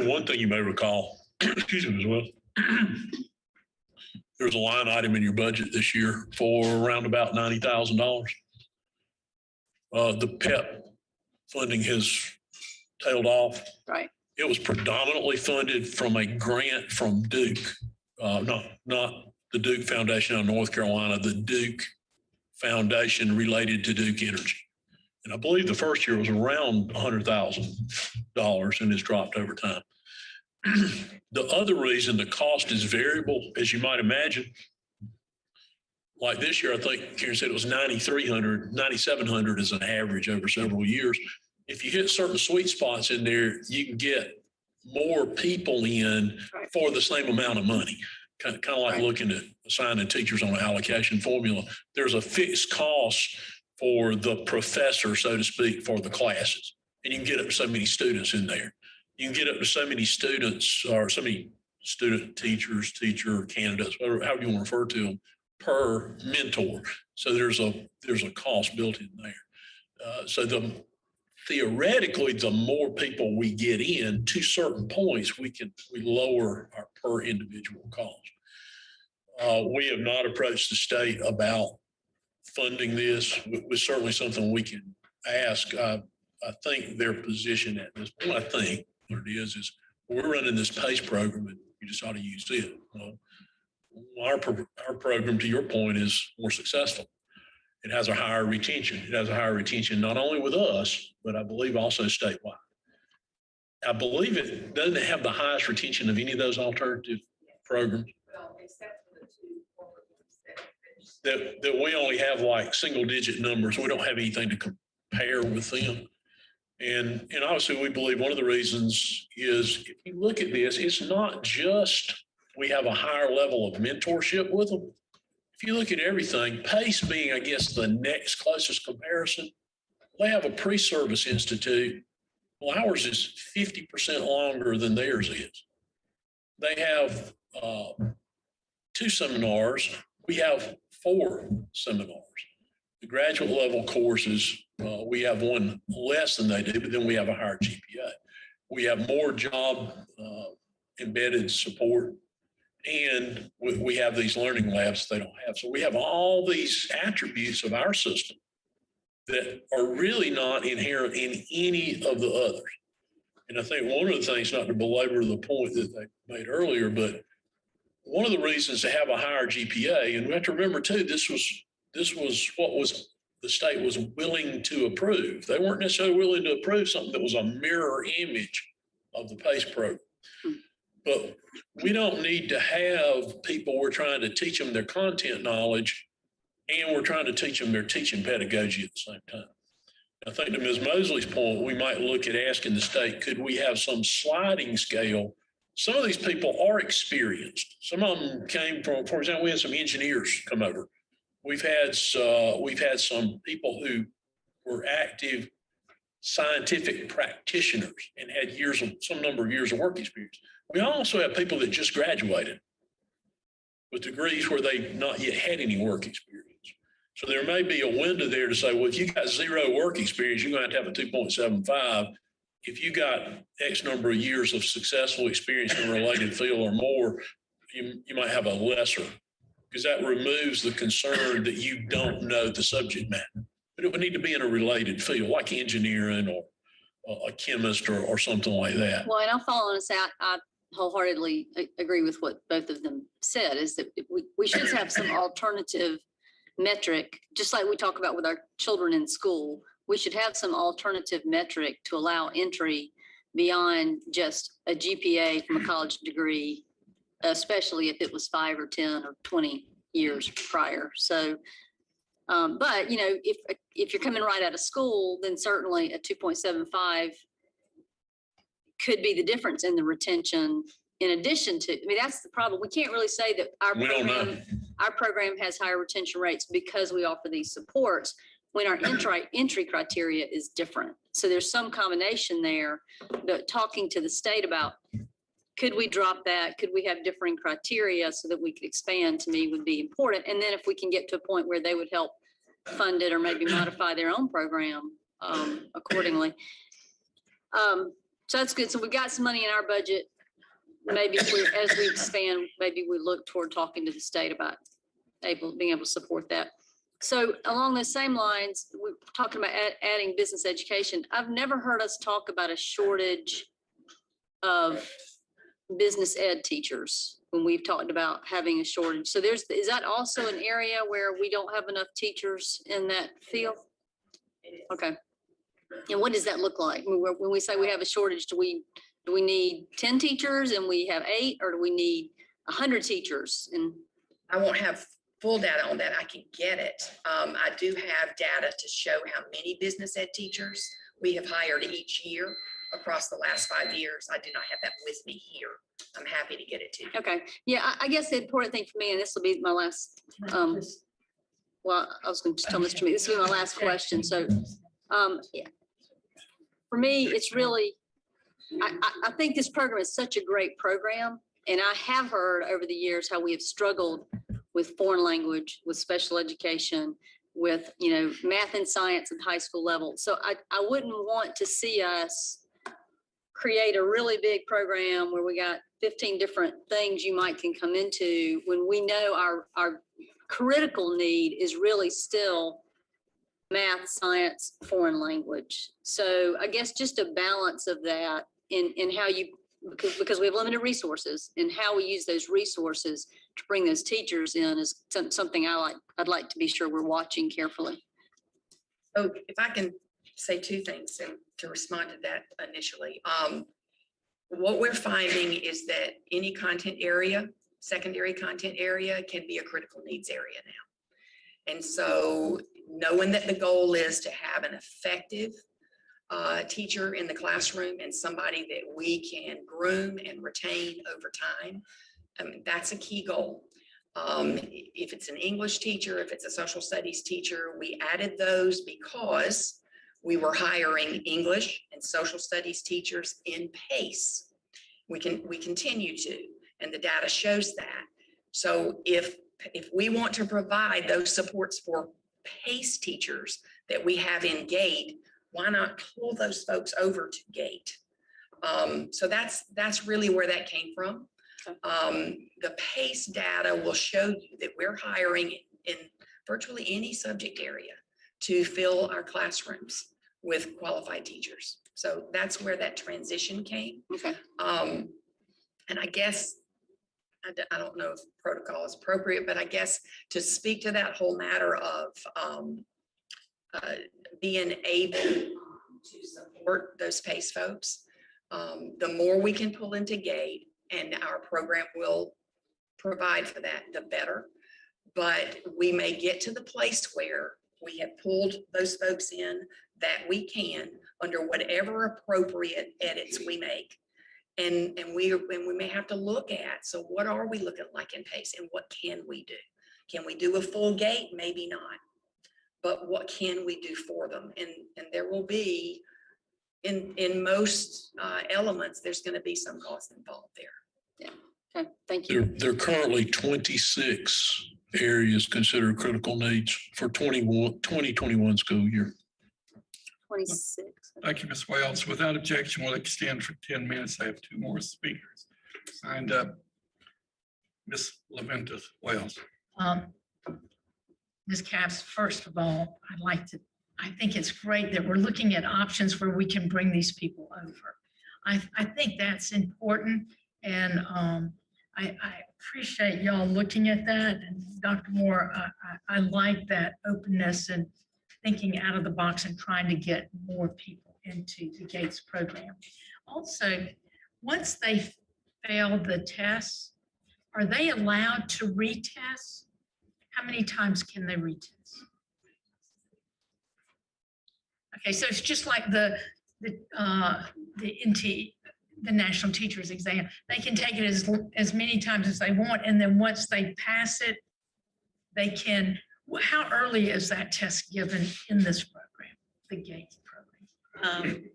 Speaker 1: one thing you may recall, excuse me as well, there's a line item in your budget this year for around about $90,000. The PEP funding has tailed off.
Speaker 9: Right.
Speaker 1: It was predominantly funded from a grant from Duke, not the Duke Foundation out of North Carolina, the Duke Foundation related to Duke Energy. And I believe the first year was around $100,000 and it's dropped over time. The other reason the cost is variable, as you might imagine, like this year, I think Karen said it was $9,300, $9,700 as an average over several years. If you hit certain sweet spots in there, you can get more people in for the same amount of money. Kind of like looking at assigning teachers on an allocation formula. There's a fixed cost for the professor, so to speak, for the classes. And you can get up to so many students in there. You can get up to so many students or so many student teachers, teacher candidates, whatever, however you want to refer to them, per mentor. So there's a cost built in there. So theoretically, the more people we get in to certain points, we lower our per individual cost. We have not approached the state about funding this. It's certainly something we can ask. I think their position at this point, I think what it is we're running this PACE program and you just ought to use it. Our program, to your point, is more successful. It has a higher retention. It has a higher retention not only with us, but I believe also statewide. I believe it doesn't have the highest retention of any of those alternative programs.
Speaker 3: Well, except for the two corporate ones
Speaker 1: That we only have like single digit numbers. We don't have anything to compare with them. And obviously we believe one of the reasons is if you look at this, it's not just we have a higher level of mentorship with them. If you look at everything, PACE being, I guess, the next closest comparison, they have a pre-service institute. Well, ours is 50% longer than theirs is. They have 2 seminars. We have 4 seminars. The graduate level courses, we have one less than they do, but then we have a higher GPA. We have more job embedded support. And we have these learning labs they don't have. So we have all these attributes of our system that are really not inherent in any of the others. And I think one of the things, not to belabor the point that they made earlier, but one of the reasons to have a higher GPA, and we have to remember too, this was what the state was willing to approve. They weren't necessarily willing to approve something that was a mirror image of the PACE program. But we don't need to have people we're trying to teach them their content knowledge and we're trying to teach them their teaching pedagogy at the same time. I think to Ms. Mosley's point, we might look at asking the state, could we have some sliding scale? Some of these people are experienced. Some of them came from, for example, we had some engineers come over. We've had some people who were active scientific practitioners and had some number of years of work experience. We also have people that just graduated with degrees where they've not yet had any work experience. So there may be a window there to say, well, if you got 0 work experience, you're going to have a 2.75. If you got X number of years of successful experience in a related field or more, you might have a lesser, because that removes the concern that you don't know the subject matter. But it would need to be in a related field like engineering or a chemist or something like that.
Speaker 9: Well, and I'll follow on this out. I wholeheartedly agree with what both of them said, is that we should have some alternative metric, just like we talk about with our children in school. We should have some alternative metric to allow entry beyond just a GPA from a college degree, especially if it was 5 or 10 or 20 years prior. So But, you know, if you're coming right out of school, then certainly a 2.75 could be the difference in the retention. In addition to, I mean, that's the problem. We can't really say that
Speaker 1: We don't know.
Speaker 9: our program has higher retention rates because we offer these supports when our entry criteria is different. So there's some combination there, but talking to the state about, could we drop that? Could we have differing criteria so that we could expand, to me, would be important. And then if we can get to a point where they would help fund it or maybe modify their own program accordingly. So that's good. So we got some money in our budget. Maybe as we expand, maybe we look toward talking to the state about being able to support that. So along the same lines, we're talking about adding business education. I've never heard us talk about a shortage of business ed teachers when we've talked about having a shortage. So is that also an area where we don't have enough teachers in that field? Okay. And what does that look like? When we say we have a shortage, do we need 10 teachers and we have 8, or do we need 100 teachers? And
Speaker 14: I won't have full data on that. I can get it. I do have data to show how many business ed teachers we have hired each year across the last 5 years. I do not have that with me here. I'm happy to get it to you.
Speaker 9: okay. Yeah, I guess the important thing for me, and this will be my last, well, I was going to tell Mr. Meek, this will be my last question. So yeah. For me, it's really, I think this program is such a great program. And I have heard over the years how we have struggled with foreign language, with special education, with, you know, math and science at the high school level. So I wouldn't want to see us create a really big program where we got 15 different things you might can come into when we know our critical need is really still math, science, foreign language. So I guess just a balance of that in how you, because we have limited resources, and how we use those resources to bring those teachers in is something I'd like to be sure we're watching carefully.
Speaker 14: So if I can say 2 things to respond to that initially. What we're finding is that any content area, secondary content area, can be a critical needs area now. And so knowing that the goal is to have an effective teacher in the classroom and somebody that we can groom and retain over time, that's a key goal. If it's an English teacher, if it's a social studies teacher, we added those because we were hiring English and social studies teachers in PACE. We continue to, and the data shows that. So if we want to provide those supports for PACE teachers that we have in GATE, why not pull those folks over to GATE? So that's really where that came from. The PACE data will show you that we're hiring in virtually any subject area to fill our classrooms with qualified teachers. So that's where that transition came.
Speaker 9: Okay.
Speaker 14: And I guess, I don't know if protocol is appropriate, but I guess to speak to that whole matter of being able to support those PACE folks, the more we can pull into GATE, and our program will provide for that, the better. But we may get to the place where we have pulled those folks in that we can under whatever appropriate edits we make. And we may have to look at, so what are we looking like in PACE and what can we do? Can we do a full GATE? Maybe not. But what can we do for them? And there will be, in most elements, there's going to be some cost involved there.
Speaker 9: Yeah. Okay. Thank you.
Speaker 1: There are currently 26 areas considered critical needs for 2021 school year.
Speaker 9: 26.
Speaker 13: Thank you, Ms. Wells. Without objection, we'll extend for 10 minutes. I have 2 more speakers signed up. Ms. LaVenta Wells.
Speaker 10: Ms. Capps, first of all, I think it's great that we're looking at options where we can bring these people over. I think that's important, and I appreciate y'all looking at that. And Dr. Moore, I like that openness and thinking out of the box and trying to get more people into the GATES program. Also, once they fail the tests, are they allowed to retest? How many times can they retest? Okay, so it's just like the National Teachers Exam. They can take it as many times as they want, and then once they pass it, they can, how early is that test given in this program, the GATE program?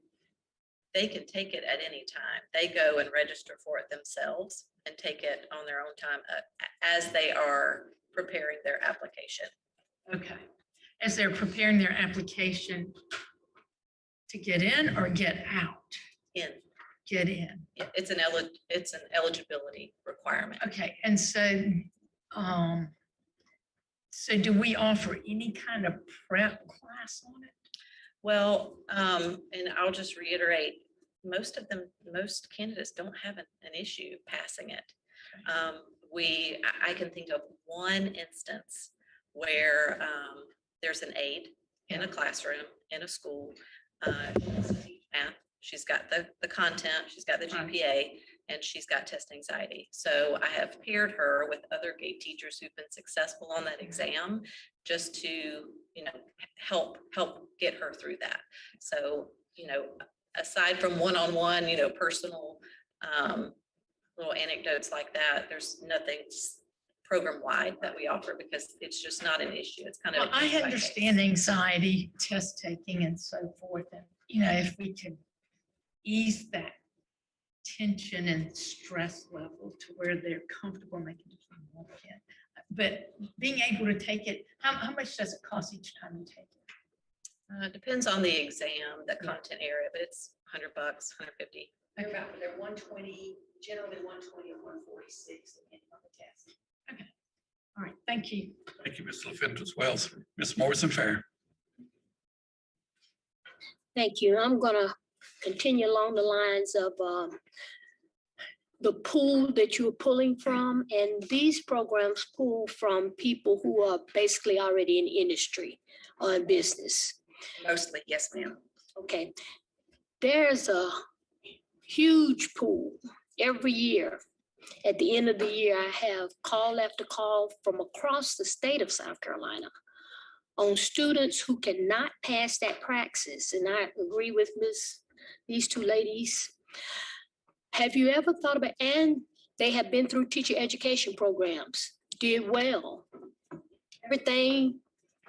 Speaker 15: They can take it at any time. They go and register for it themselves and take it on their own time as they are preparing their application.
Speaker 10: Okay, as they're preparing their application to get in or get out?
Speaker 15: In.
Speaker 10: Get in.
Speaker 15: It's an eligibility requirement.
Speaker 10: Okay, and so, so do we offer any kind of prep class on it?
Speaker 15: Well, and I'll just reiterate, most candidates don't have an issue passing it. I can think of one instance where there's an aide in a classroom, in a school, math. She's got the content, she's got the GPA, and she's got test anxiety. So I have paired her with other GATE teachers who've been successful on that exam, just to, you know, help get her through that. So, you know, aside from one-on-one, you know, personal little anecdotes like that, there's nothing program-wide that we offer because it's just not an issue. It's kind of.
Speaker 10: Well, I understand anxiety, test taking and so forth. And, you know, if we could ease that tension and stress level to where they're comfortable and they can just walk in. But being able to take it, how much does it cost each time you take it?
Speaker 15: It depends on the exam, the content area, but it's $100, 150.
Speaker 10: They're 120, generally 120 or 146 depending on the test. Okay. All right. Thank you.
Speaker 13: Thank you, Ms. LaFentus Wells. Ms. Morrison-Fair.
Speaker 7: Thank you. I'm gonna continue along the lines of the pool that you're pulling from, and these programs pull from people who are basically already in industry or in business.
Speaker 14: Mostly, yes, ma'am.
Speaker 7: Okay. There's a huge pool every year. At the end of the year, I have call after call from across the state of South Carolina on students who cannot pass that praxis. And I agree with these two ladies. Have you ever thought about, and they have been through teacher education programs, did well. Everything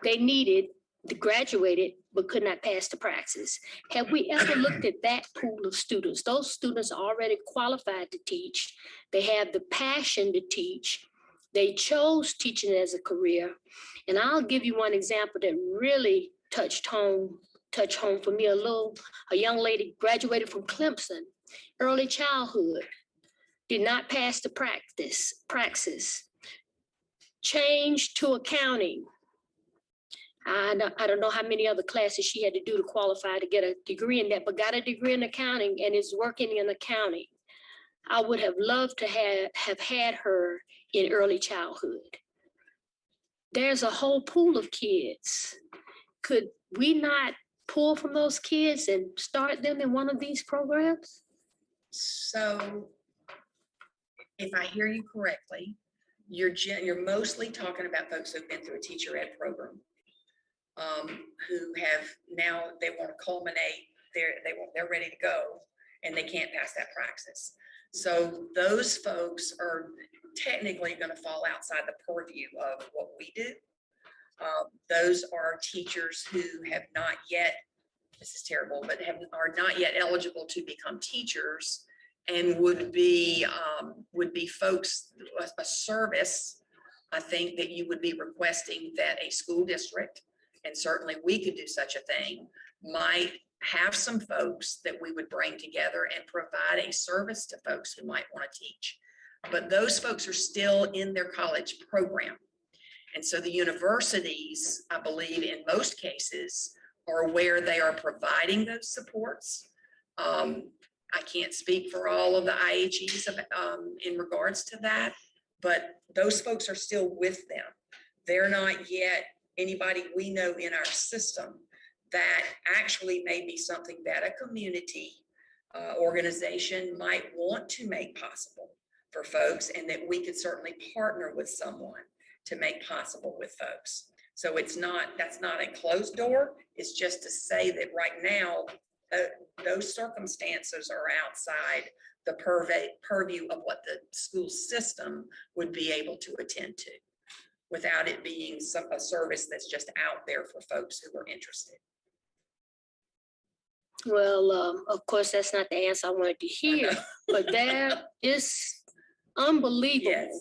Speaker 7: they needed, they graduated, but could not pass the praxis. Have we ever looked at that pool of students? Those students are already qualified to teach. They have the passion to teach. They chose teaching as a career. And I'll give you one example that really touched home for me. A young lady graduated from Clemson, early childhood, did not pass the praxis, changed to accounting. I don't know how many other classes she had to do to qualify to get a degree in that, but got a degree in accounting and is working in accounting. I would have loved to have had her in early childhood. There's a whole pool of kids. Could we not pull from those kids and start them in one of these programs?
Speaker 14: So if I hear you correctly, you're mostly talking about folks who've been through a teacher ed program, who have now, they want to culminate, they're ready to go and they can't pass that praxis. So those folks are technically going to fall outside the purview of what we do. Those are teachers who have not yet, this is terrible, but are not yet eligible to become teachers, and would be folks, a service, I think, that you would be requesting that a school district, and certainly we could do such a thing, might have some folks that we would bring together and provide a service to folks who might want to teach. But those folks are still in their college program. And so the universities, I believe in most cases, are where they are providing those supports. I can't speak for all of the IHEs in regards to that, but those folks are still with them. They're not yet anybody we know in our system. That actually may be something that a community organization might want to make possible for folks, and that we could certainly partner with someone to make possible with folks. So that's not a closed door. It's just to say that right now, those circumstances are outside the purview of what the school system would be able to attend to, without it being a service that's just out there for folks who are interested.
Speaker 7: Well, of course, that's not the answer I wanted to hear, but that is unbelievable.
Speaker 14: Yes.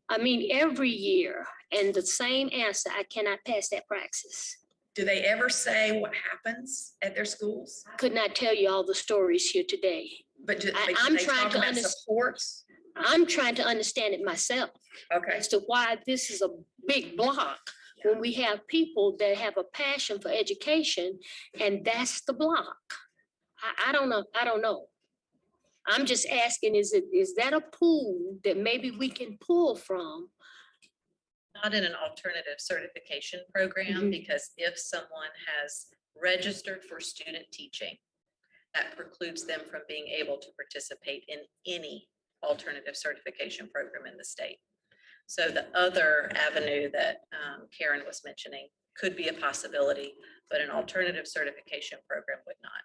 Speaker 7: I mean, every year, and the same answer, I cannot pass that praxis.
Speaker 14: Do they ever say what happens at their schools?
Speaker 7: Could not tell you all the stories here today.
Speaker 14: But do
Speaker 7: I'm
Speaker 14: they
Speaker 7: trying
Speaker 14: talk
Speaker 7: to
Speaker 14: about
Speaker 7: understand.
Speaker 14: supports?
Speaker 7: I'm trying to understand it myself
Speaker 14: Okay.
Speaker 7: as to why this is a big block when we have people that have a passion for education, and that's the block. I don't know. I don't know. I'm just asking, is that a pool that maybe we can pull from?
Speaker 15: Not in an alternative certification program, because if someone has registered for student teaching, that precludes them from being able to participate in any alternative certification program in the state. So the other avenue that Karen was mentioning could be a possibility, but an alternative certification program would not.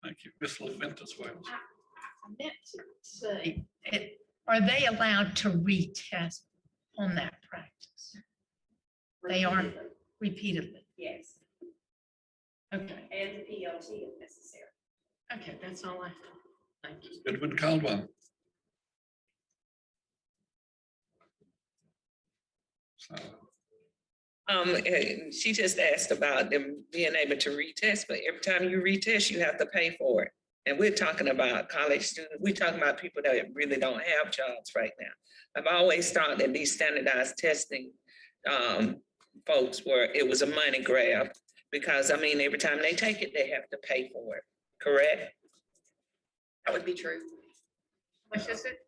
Speaker 13: Thank you. Ms. LaVentus Wells.
Speaker 10: I meant to say, are they allowed to retest on that practice? They are repeatedly.
Speaker 14: Yes.
Speaker 10: Okay.
Speaker 14: And PLT if necessary.
Speaker 10: Okay, that's all I have. Thank you.
Speaker 13: Goodwin Caldwell. So,
Speaker 3: She just asked about them being able to retest, but every time you retest, you have to pay for it. And we're talking about college students. We're talking about people that really don't have jobs right now. I've always thought that these standardized testing folks it was a money grab, because I mean, every time they take it, they have to pay for it, correct?
Speaker 14: That would be true.
Speaker 10: What is it?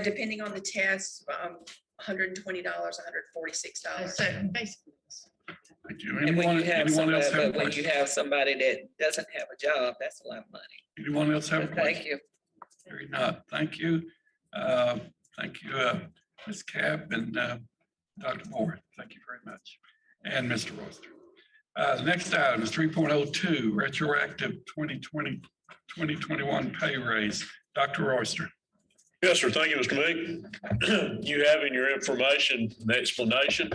Speaker 14: Depending on the test, $120, $146.
Speaker 10: So basically.
Speaker 13: thank you.
Speaker 3: And when you have
Speaker 13: Anyone else
Speaker 3: somebody,
Speaker 13: have a
Speaker 3: but when you
Speaker 13: question?
Speaker 3: have somebody that doesn't have a job, that's a lot of money.
Speaker 13: Anyone else have a question?
Speaker 3: Thank you.
Speaker 13: Very not. Thank you. Thank you, Ms. Capp and Dr. Moore. Thank you very much. And Mr. Royster. The next item is 3.02, retroactive 2020-2021 pay raise. Dr. Royster.
Speaker 1: Yes, sir. Thank you, Mr. Meek. You have in your information an explanation.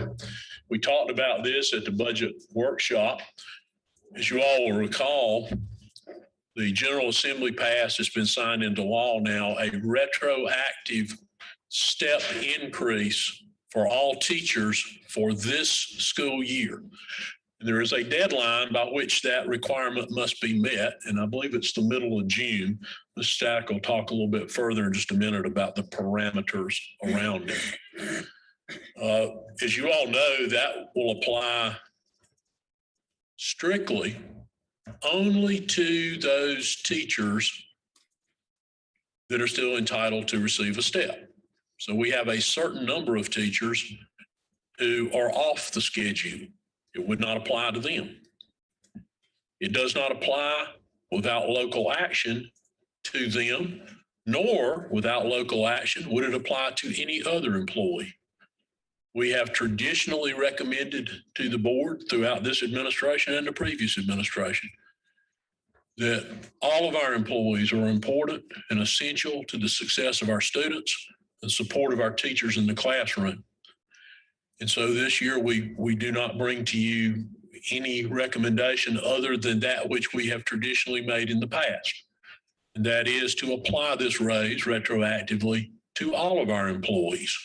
Speaker 1: We talked about this at the budget workshop. As you all will recall, the General Assembly passed, it's been signed into law now, a retroactive step increase for all teachers for this school year. And there is a deadline by which that requirement must be met, and I believe it's the middle of June. Ms. Stack will talk a little bit further in just a minute about the parameters around it. As you all know, that will apply strictly only to those teachers that are still entitled to receive a step. So we have a certain number of teachers who are off the schedule. It would not apply to them. It does not apply without local action to them, nor without local action would it apply to any other employee. We have traditionally recommended to the board throughout this administration and the previous administration that all of our employees are important and essential to the success of our students and support of our teachers in the classroom. And so this year, we do not bring to you any recommendation other than that which we have traditionally made in the past. And that is to apply this raise retroactively to all of our employees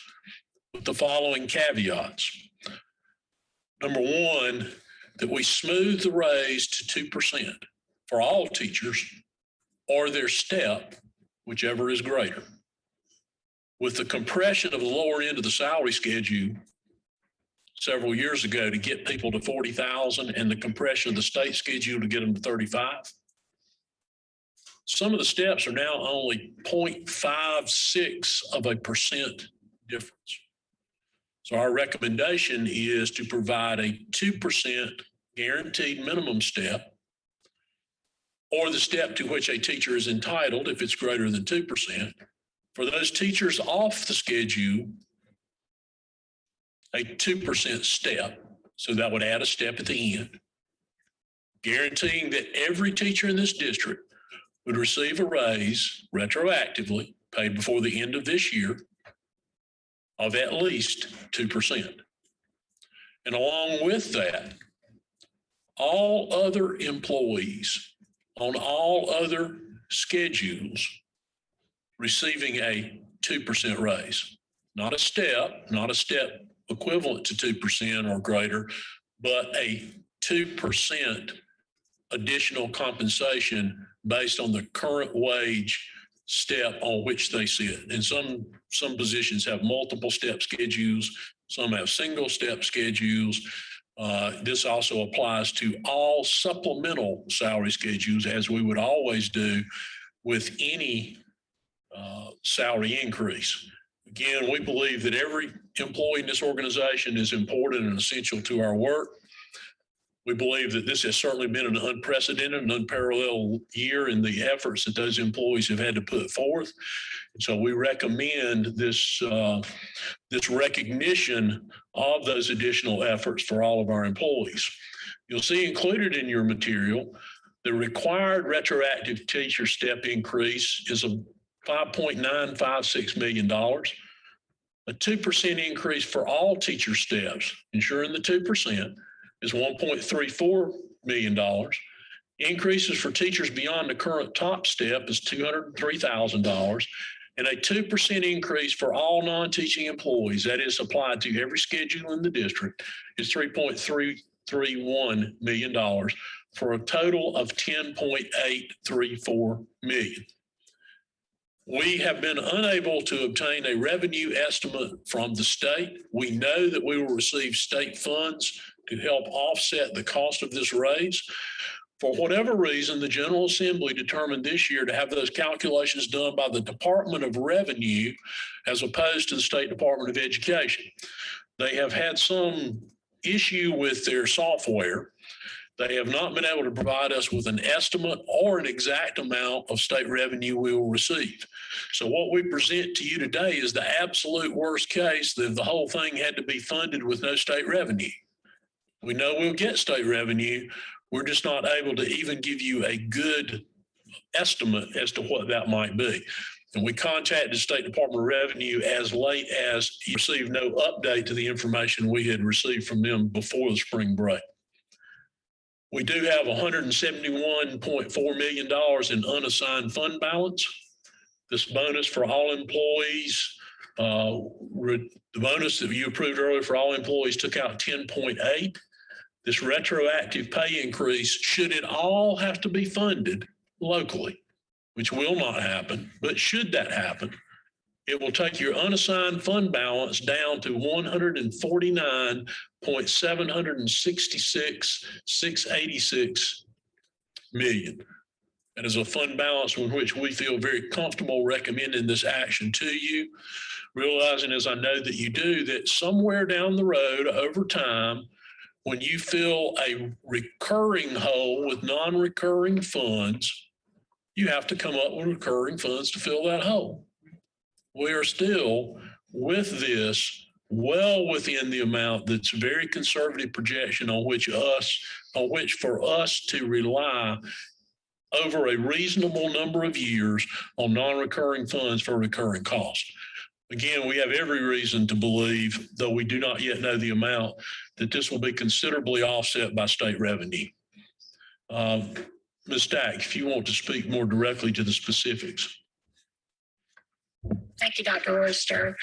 Speaker 1: with the following caveats. Number one, that we smooth the raise to 2% for all teachers or their step, whichever is greater. With the compression of the lower end of the salary schedule several years ago to get people to 40,000 and the compression of the state schedule to get them to 35. Some of the steps are now only 0.56% difference. So our recommendation is to provide a 2% guaranteed minimum step or the step to which a teacher is entitled if it's greater than 2%. For those teachers off the schedule, a 2% step. So that would add a step at the end, guaranteeing that every teacher in this district would receive a raise retroactively paid before the end of this year of at least 2%. And along with that, all other employees on all other schedules receiving a 2% raise, not a step equivalent to 2% or greater, but a 2% additional compensation based on the current wage step on which they sit. And some positions have multiple step schedules, some have single step schedules. This also applies to all supplemental salary schedules, as we would always do with any salary increase. Again, we believe that every employee in this organization is important and essential to our work. We believe that this has certainly been an unprecedented and unparalleled year in the efforts that those employees have had to put forth. And so we recommend this recognition of those additional efforts for all of our employees. You'll see included in your material, the required retroactive teacher step increase is a $5.956 million. A 2% increase for all teacher steps, ensuring the 2%, is $1.34 million. Increases for teachers beyond the current top step is $203,000. And a 2% increase for all non-teaching employees, that is applied to every schedule in the district, is $3.331 million, for a total of $10.834 million. We have been unable to obtain a revenue estimate from the state. We know that we will receive state funds to help offset the cost of this raise. For whatever reason, the General Assembly determined this year to have those calculations done by the Department of Revenue as opposed to the State Department of Education. They have had some issue with their software. They have not been able to provide us with an estimate or an exact amount of state revenue we will receive. So what we present to you today is the absolute worst case, that the whole thing had to be funded with no state revenue. We know we'll get state revenue. We're just not able to even give you a good estimate as to what that might be. And we contacted the State Department of Revenue as late as you received no update to the information we had received from them before the spring break. We do have $171.4 million in unassigned fund balance. This bonus for all employees, the bonus that you approved earlier for all employees took out 10.8. This retroactive pay increase, should it all have to be funded locally, which will not happen, but should that happen, it will take your unassigned fund balance down to $149,766,686 million. That is a fund balance in which we feel very comfortable recommending this action to you, realizing, as I know that you do, that somewhere down the road over time, when you fill a recurring hole with non-recurring funds, you have to come up with recurring funds to fill that hole. We are still, with this, well within the amount that's very conservative projection on which for us to rely over a reasonable number of years on non-recurring funds for recurring costs. Again, we have every reason to believe, though we do not yet know the amount, that this will be considerably offset by state revenue. Ms. Stack, if you want to speak more directly to the specifics.
Speaker 16: Thank you, Dr. Royster.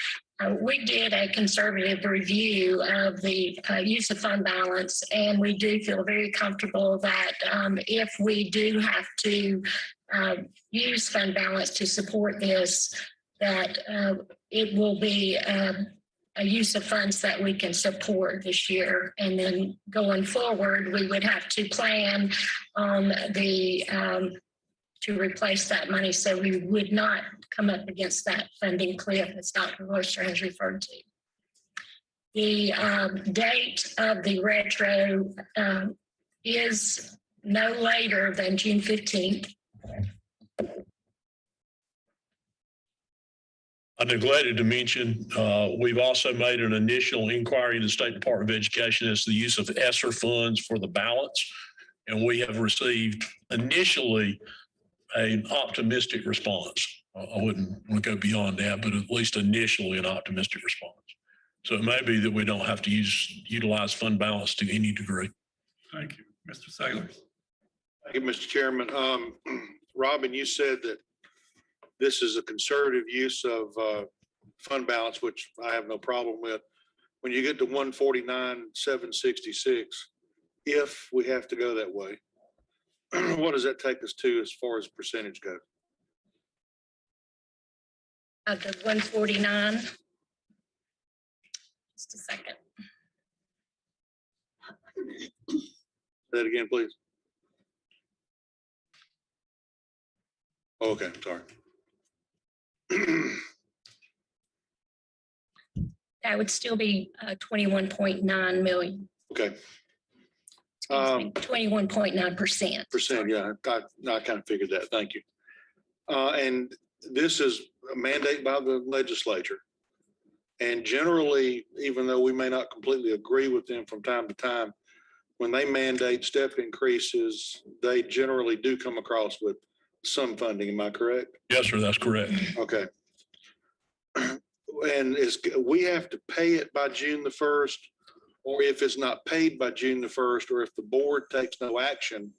Speaker 16: We did a conservative review of the use of fund balance, and we do feel very comfortable that if we do have to use fund balance to support this, that it will be a use of funds that we can support this year. And then going forward, we would have to plan on to replace that money, so we would not come up against that funding cliff, as Dr. Royster has referred to. The date of the retro is no later than June 15th.
Speaker 1: I neglected to mention, we've also made an initial inquiry in the State Department of Education as to the use of ESSER funds for the balance. And we have received initially an optimistic response. I wouldn't want to go beyond that, but at least initially an optimistic response. So it may be that we don't have to utilize fund balance to any degree.
Speaker 13: Thank you. Mr. Saylor.
Speaker 17: Thank you, Mr. Chairman. Robin, you said that this is a conservative use of fund balance, which I have no problem with. When you get to 149,766, if we have to go that way, what does that take us to as far as percentage goes?
Speaker 16: Of the 149. Just a second.
Speaker 17: Say that again, please. Okay, I'm sorry.
Speaker 16: That would still be 21.9 million.
Speaker 17: Okay.
Speaker 16: 21.9%.
Speaker 17: Yeah, I kind of figured that. Thank you. And this is a mandate by the legislature. And generally, even though we may not completely agree with them from time to time, when they mandate step increases, they generally do come across with some funding. Am I correct?
Speaker 1: Yes, sir, that's correct.
Speaker 17: Okay. And we have to pay it by June the 1st, or if it's not paid by June the 1st, or if the board takes no action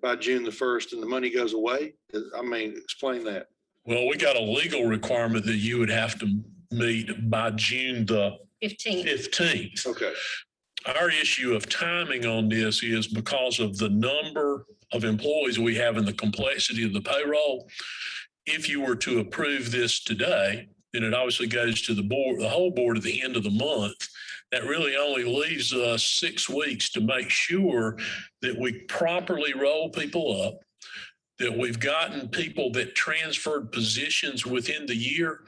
Speaker 17: by June the 1st and the money goes away? I mean, explain that.
Speaker 1: Well, we got a legal requirement that you would have to meet by June the 15th.
Speaker 17: Okay.
Speaker 1: Our issue of timing on this is because of the number of employees we have and the complexity of the payroll. If you were to approve this today, then it obviously goes to the board, the whole board at the end of the month. That really only leaves us 6 weeks to make sure that we properly roll people up, that we've gotten people that transferred positions within the year.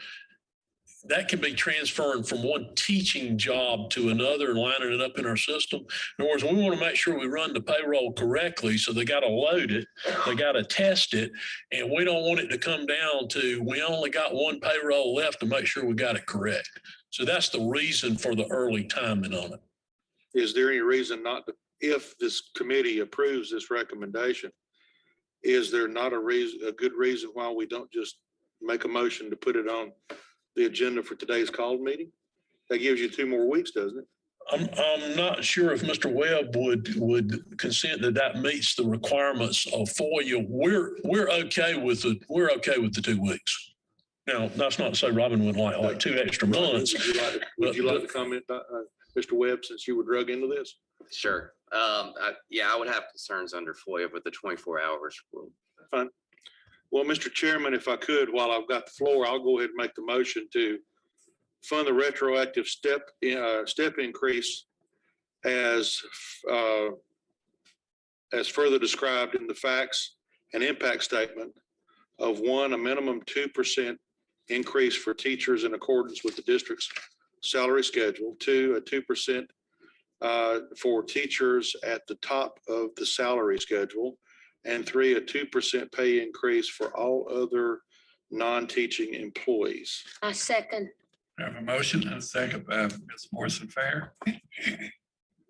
Speaker 1: That can be transferring from one teaching job to another and lining it up in our system. In other words, we want to make sure we run the payroll correctly. So they got to load it, they got to test it, and we don't want it to come down to we only got one payroll left to make sure we got it correct. So that's the reason for the early timing on it.
Speaker 17: Is there any reason not to, if this committee approves this recommendation, is there not a good reason why we don't just make a motion to put it on the agenda for today's call meeting? That gives you 2 more weeks, doesn't it?
Speaker 1: I'm not sure if Mr. Webb would consent that meets the requirements of FOIA. We're okay with the 2 weeks. Now, that's not to say Robin would like 2 extra months.
Speaker 17: Would you like to comment, Mr. Webb, since you were drug into this?
Speaker 18: Sure. Yeah, I would have concerns under FOIA with the 24 hours rule.
Speaker 17: Fine. Well, Mr. Chairman, if I could, while I've got the floor, I'll go ahead and make the motion to fund the retroactive step increase as further described in the facts and impact statement of 1, a minimum 2% increase for teachers in accordance with the district's salary schedule, 2, a 2% for teachers at the top of the salary schedule, and 3, a 2% pay increase for all other non-teaching employees.
Speaker 16: I second.
Speaker 13: I have a motion and a second by Ms. Morrison Fair.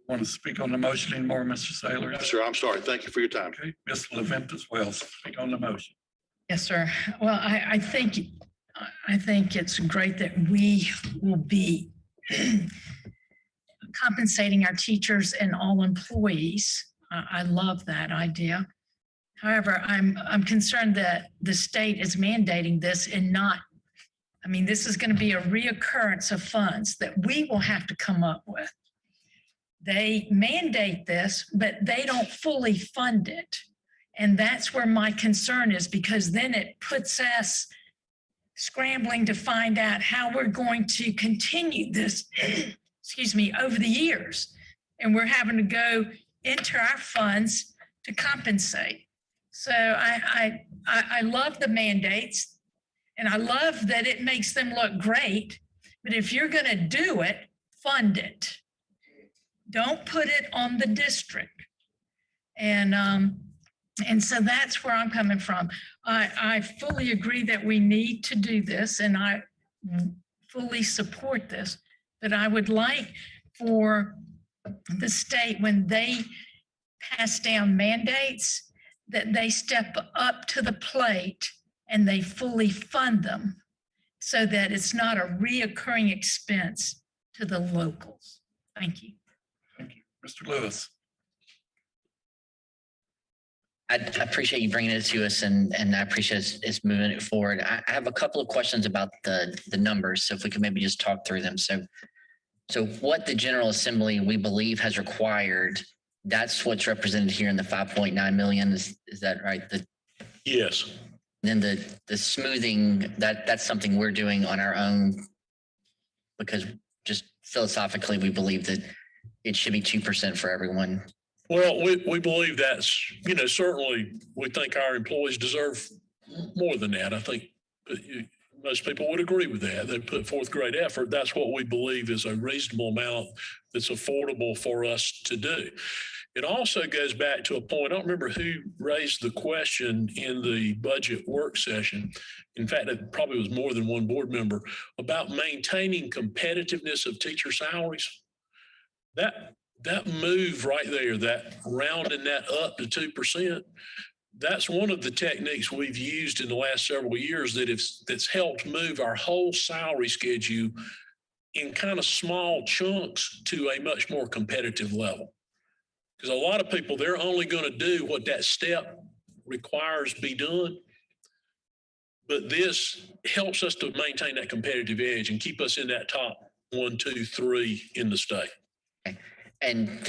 Speaker 13: Want to speak on the motion anymore, Mr. Saylor?
Speaker 17: Yes, sir. I'm sorry. Thank you for your time.
Speaker 13: Okay, Ms. Levent as well. Speak on the motion.
Speaker 10: Yes, sir. Well, I think it's great that we will be compensating our teachers and all employees. I love that idea. However, I'm concerned that the state is mandating this and not, I mean, this is going to be a reoccurrence of funds that we will have to come up with. They mandate this, but they don't fully fund it. And that's where my concern is, because then it puts us scrambling to find out how we're going to continue this, excuse me, over the years. And we're having to go into our funds to compensate. So I love the mandates, and I love that it makes them look great. But if you're going to do it, fund it. Don't put it on the district. And so that's where I'm coming from. I fully agree that we need to do this, and I fully support this, but I would like for the state, when they pass down mandates, that they step up to the plate and they fully fund them so that it's not a reoccurring expense to the locals. Thank you.
Speaker 13: Thank you. Mr. Lewis.
Speaker 6: I appreciate you bringing it to us, and I appreciate it's moving it forward. I have a couple of questions about the numbers, so if we could maybe just talk through them. So what the General Assembly, we believe, has required, that's what's represented here in the 5.9 million. Is that right?
Speaker 1: Yes.
Speaker 6: Then the smoothing, that's something we're doing on our own, because just philosophically, we believe that it should be 2% for everyone.
Speaker 1: Well, we believe that's, certainly we think our employees deserve more than that. I think most people would agree with that. They put forth great effort. That's what we believe is a reasonable amount that's affordable for us to do. It also goes back to a point, I don't remember who raised the question in the budget work session. In fact, it probably was more than one board member, about maintaining competitiveness of teacher salaries. That move right there, that rounding that up to 2%, that's one of the techniques we've used in the last several years that's helped move our whole salary schedule in kind of small chunks to a much more competitive level. Because a lot of people, they're only going to do what that step requires be done. But this helps us to maintain that competitive edge and keep us in that top 1, 2, 3 in the state.
Speaker 6: Okay. And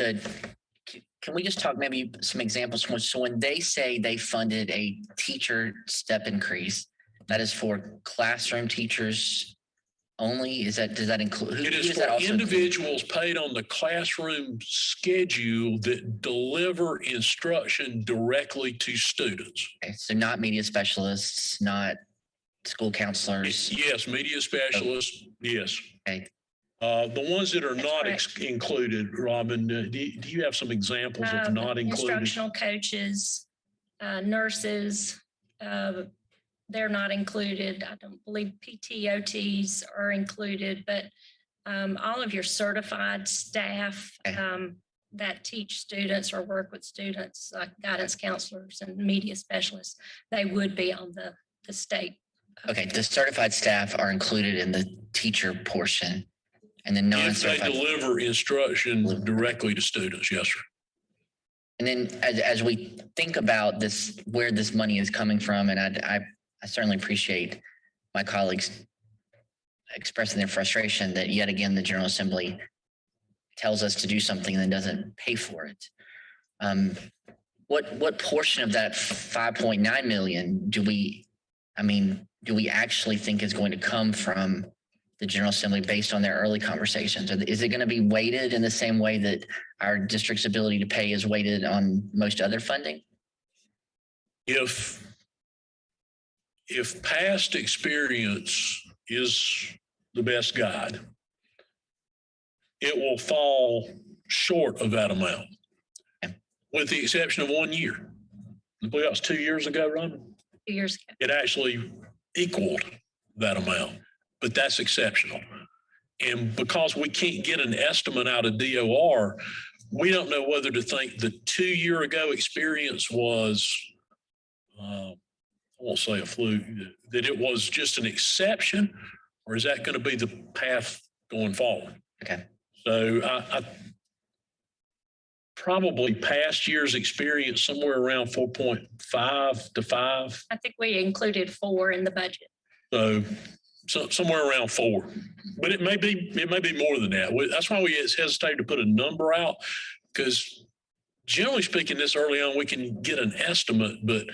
Speaker 6: can we just talk maybe some examples? So when they say they funded a teacher step increase, that is for classroom teachers only? Does that include?
Speaker 1: It is for individuals paid on the classroom schedule that deliver instruction directly to students.
Speaker 6: Okay, so not media specialists, not school counselors.
Speaker 1: Yes, media specialists. Yes.
Speaker 6: Okay.
Speaker 1: The ones that are not included, Robin, do you have some examples of not included?
Speaker 16: Instructional coaches, nurses, they're not included. I don't believe PTOTs are included, but all of your certified staff that teach students or work with students, like guidance counselors and media specialists, they would be on the state.
Speaker 6: Okay, the certified staff are included in the teacher portion. And then non-certified.
Speaker 1: If they deliver instruction directly to students, yes, sir.
Speaker 6: And then as we think about this, where this money is coming from, and I certainly appreciate my colleagues expressing their frustration that yet again the General Assembly tells us to do something and then doesn't pay for it. What portion of that 5.9 million do we actually think is going to come from the General Assembly based on their early conversations? Is it going to be weighted in the same way that our district's ability to pay is weighted on most other funding?
Speaker 1: If past experience is the best guide, it will fall short of that amount, with the exception of 1 year. I believe that was 2 years ago, Robin?
Speaker 16: 2 years ago.
Speaker 1: It actually equaled that amount. But that's exceptional. And because we can't get an estimate out of DOR, we don't know whether to think the 2 year ago experience was, I won't say a fluke, that it was just an exception, or is that going to be the path going forward?
Speaker 6: Okay.
Speaker 1: So I probably past year's experience somewhere around 4.5 to 5.
Speaker 16: I think we included 4 in the budget.
Speaker 1: So somewhere around 4, but it may be more than that. That's why we hesitate to put a number out, because generally speaking, this early on we can get an estimate, but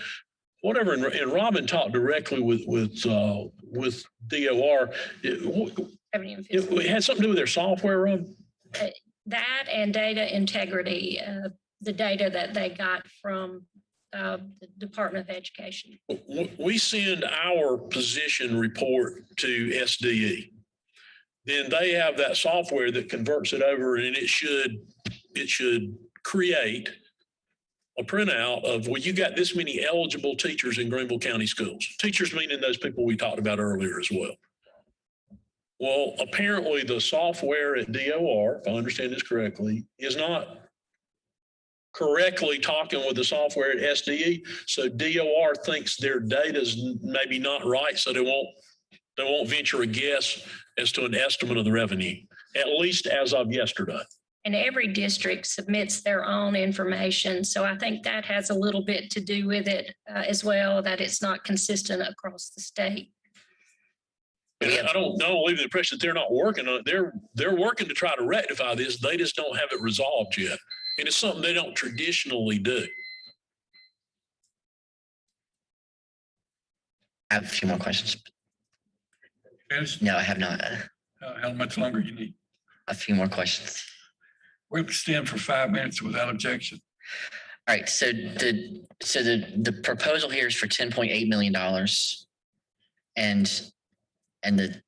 Speaker 1: whatever. And Robin talked directly with DOR. It had something to do with their software, Robin.
Speaker 16: That and data integrity, the data that they got from the Department of Education.
Speaker 1: We send our position report to SDE. Then they have that software that converts it over, and it should create a printout of, well, you got this many eligible teachers in Greenville County schools. Teachers meaning those people we talked about earlier as well. Well, apparently the software at DOR, if I understand this correctly, is not correctly talking with the software at SDE. So DOR thinks their data is maybe not right. So they won't venture a guess as to an estimate of the revenue, at least as of yesterday.
Speaker 16: And every district submits their own information. So I think that has a little bit to do with it as well, that it's not consistent across the state.
Speaker 1: And I don't leave the impression that they're not working on it. They're working to try to rectify this. They just don't have it resolved yet. And it's something they don't traditionally do.
Speaker 6: I have a few more questions.
Speaker 13: Finished?
Speaker 6: No, I have not.
Speaker 13: How much longer you need?
Speaker 6: A few more questions.
Speaker 13: We'll extend for 5 minutes without objection.
Speaker 6: All right, so the proposal here is for $10.8 million. And the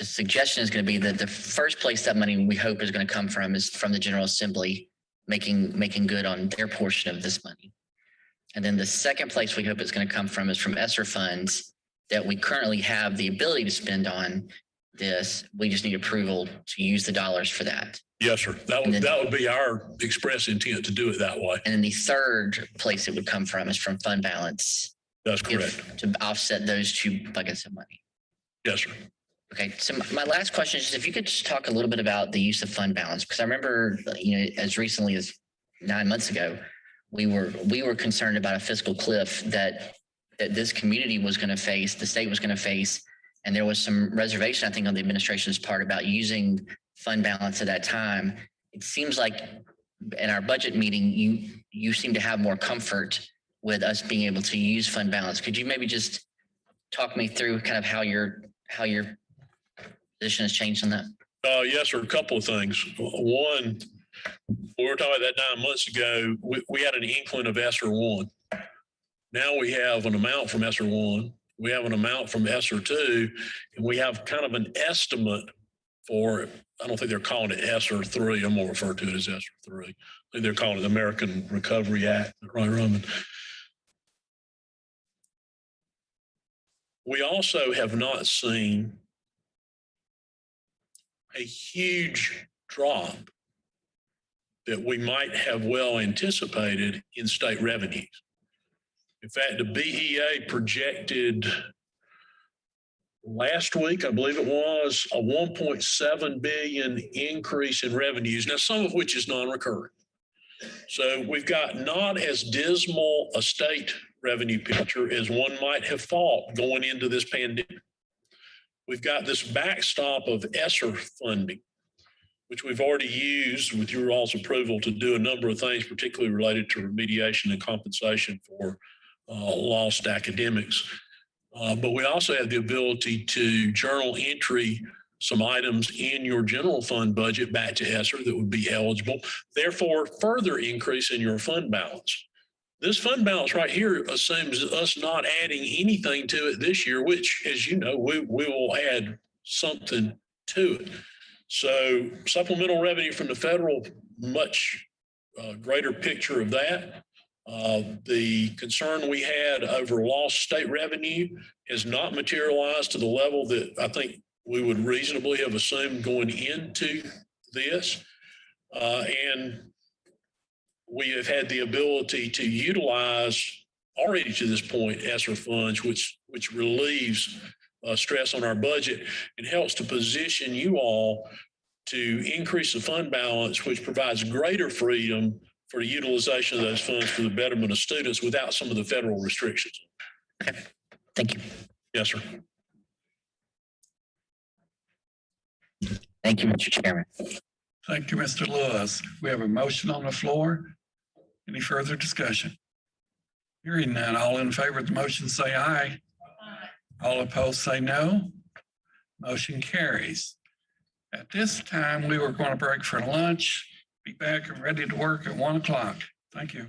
Speaker 6: suggestion is going to be that the first place that money we hope is going to come from is from the General Assembly making good on their portion of this money. And then the second place we hope it's going to come from is from ESSER funds that we currently have the ability to spend on this. We just need approval to use the dollars for that.
Speaker 1: Yes, sir. That would be our express intent to do it that way.
Speaker 6: And then the third place it would come from is from fund balance.
Speaker 1: That's correct.
Speaker 6: To offset those two buckets of money.
Speaker 1: Yes, sir.
Speaker 6: Okay, so my last question is if you could just talk a little bit about the use of fund balance, because I remember, as recently as 9 months ago, we were concerned about a fiscal cliff that this community was going to face, the state was going to face, and there was some reservation, I think, on the administration's part about using fund balance at that time. It seems like in our budget meeting, you seem to have more comfort with us being able to use fund balance. Could you maybe just talk me through kind of how your position has changed on that?
Speaker 1: Yes, sir. A couple of things. One, we were talking about that 9 months ago. We had an inkling of ESSER 1. Now we have an amount from ESSER 1. We have an amount from ESSER 2, and we have kind of an estimate for, I don't think they're calling it ESSER 3. I'm going to refer to it as ESSER 3. I think they're calling it the American Recovery Act, right, Roman? We also have not seen a huge drop that we might have well anticipated in state revenues. In fact, the BEA projected last week, I believe it was, a 1.7 billion increase in revenues, now some of which is non-recurring. So we've got not as dismal a state revenue picture as one might have thought going into this pandemic. We've got this backstop of ESSER funding, which we've already used with your all's approval to do a number of things, particularly related to remediation and compensation for lost academics. But we also have the ability to journal entry some items in your general fund budget back to ESSER that would be eligible, therefore further increase in your fund balance. This fund balance right here assumes us not adding anything to it this year, which, as you know, we will add something to it. So supplemental revenue from the federal, much greater picture of that. The concern we had over lost state revenue has not materialized to the level that I think we would reasonably have assumed going into this. And we have had the ability to utilize already to this point ESSER funds, which relieves stress on our budget and helps to position you all to increase the fund balance, which provides greater freedom for the utilization of those funds for the betterment of students without some of the federal restrictions.
Speaker 6: Okay, thank you.
Speaker 1: Yes, sir.
Speaker 6: Thank you, Mr. Chairman.
Speaker 13: Thank you, Mr. Lewis. We have a motion on the floor. Any further discussion? Hearing none, all in favor of the motion say aye. All opposed say no. Motion carries. At this time, we were going to break for lunch. Be back and ready to work at 1 o'clock. Thank you.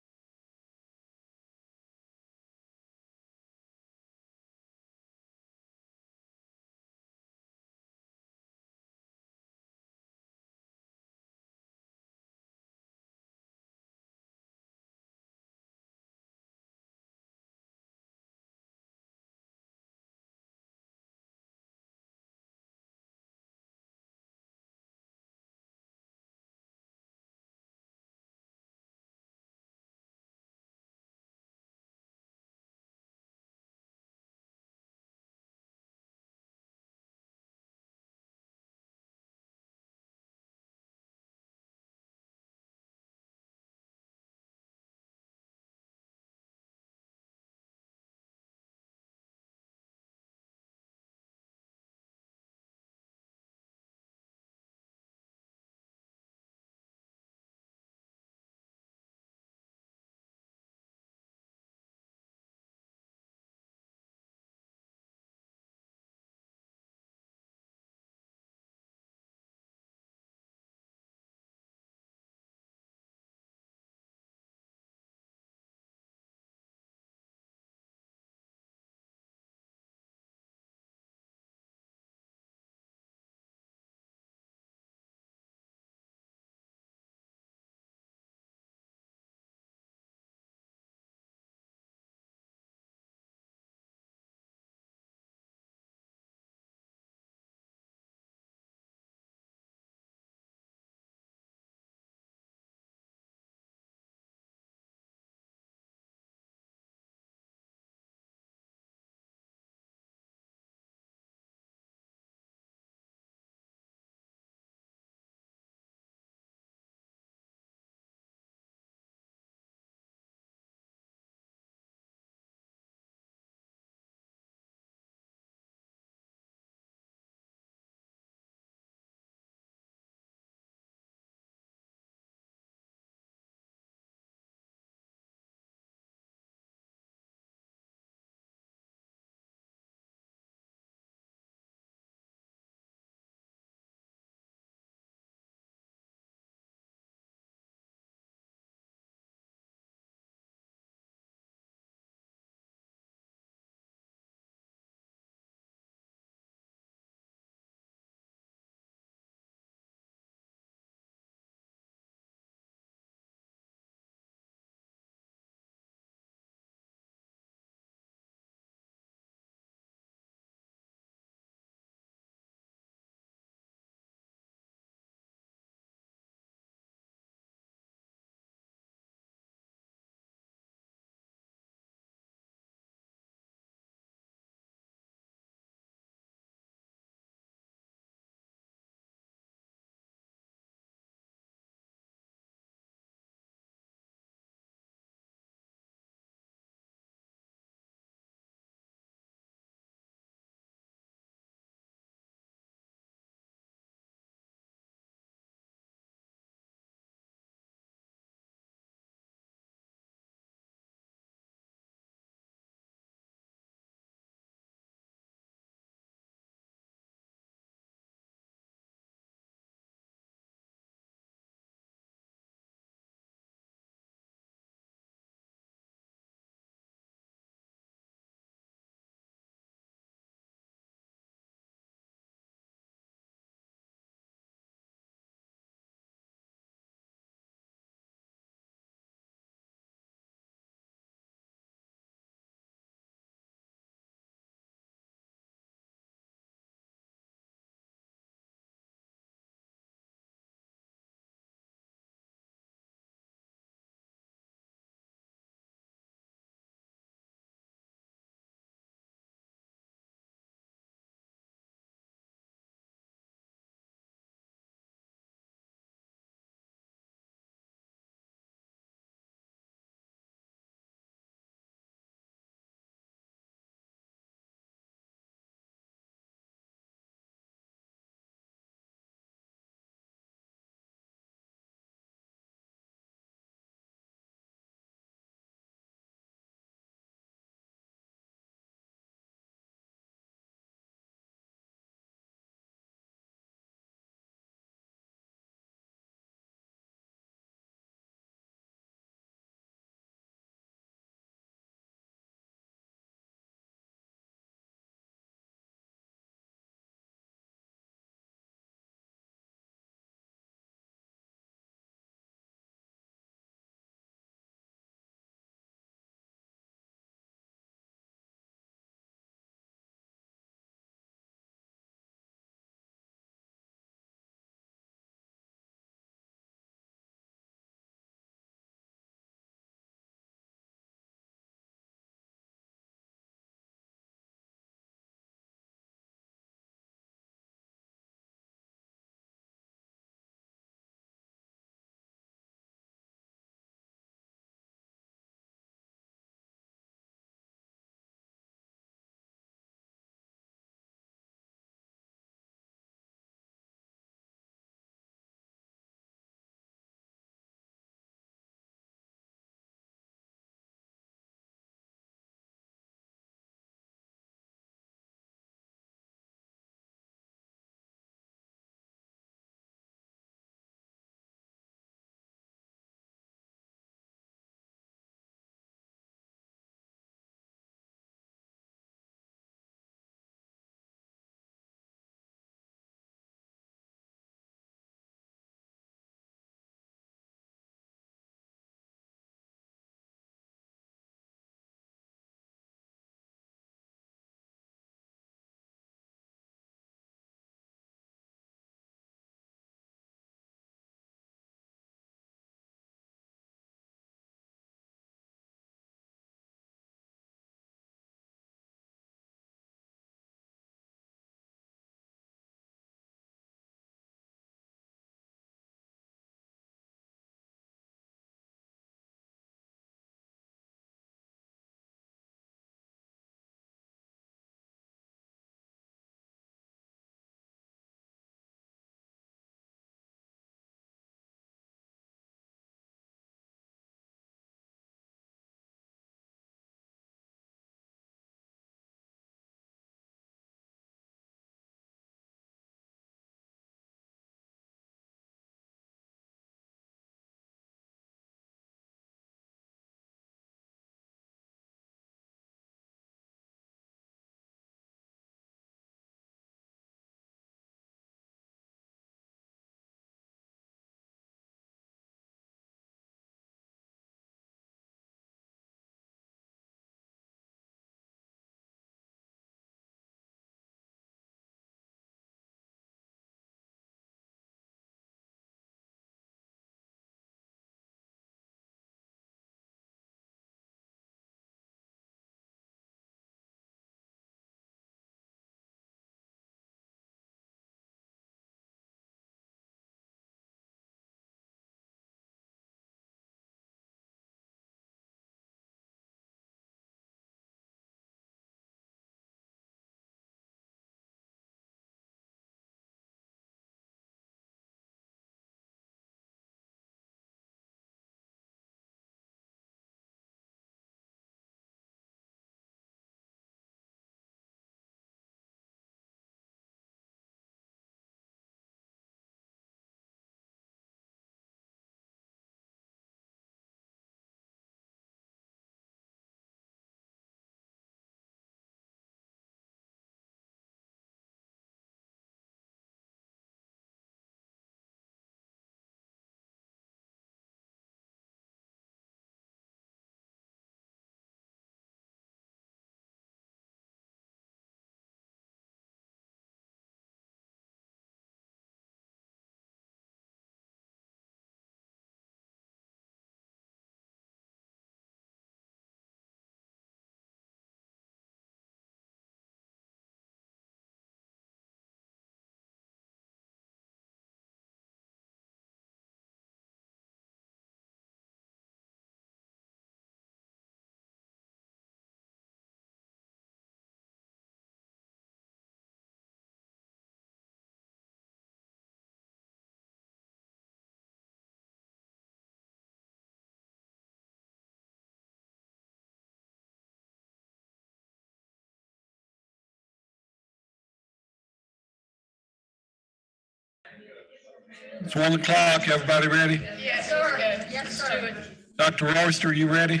Speaker 13: It's 1 o'clock. Everybody ready?
Speaker 7: Yes, sir. Yes, sir.
Speaker 13: Dr. Royster, you ready?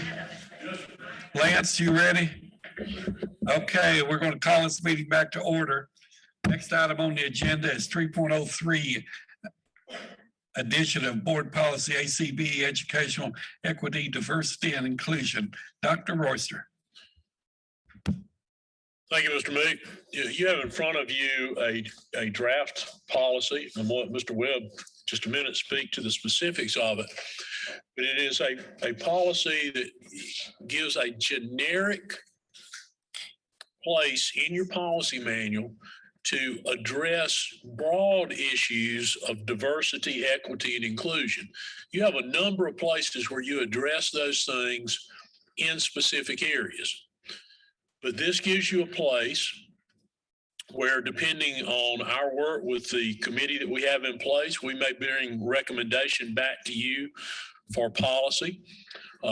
Speaker 13: Lance, you ready? Okay, we're going to call this meeting back to order. Next item on the agenda is 3.03, addition of board policy ACB, educational equity, diversity, and inclusion. Dr. Royster.
Speaker 1: Thank you, Mr. Meek. You have in front of you a draft policy. I'm going to let Mr. Webb just a minute speak to the specifics of it. But it is a policy that gives a generic place in your policy manual to address broad issues of diversity, equity, and inclusion. You have a number of places where you address those things in specific areas. But this gives you a place where, depending on our work with the committee that we have in place, we may bring recommendation back to you for policy.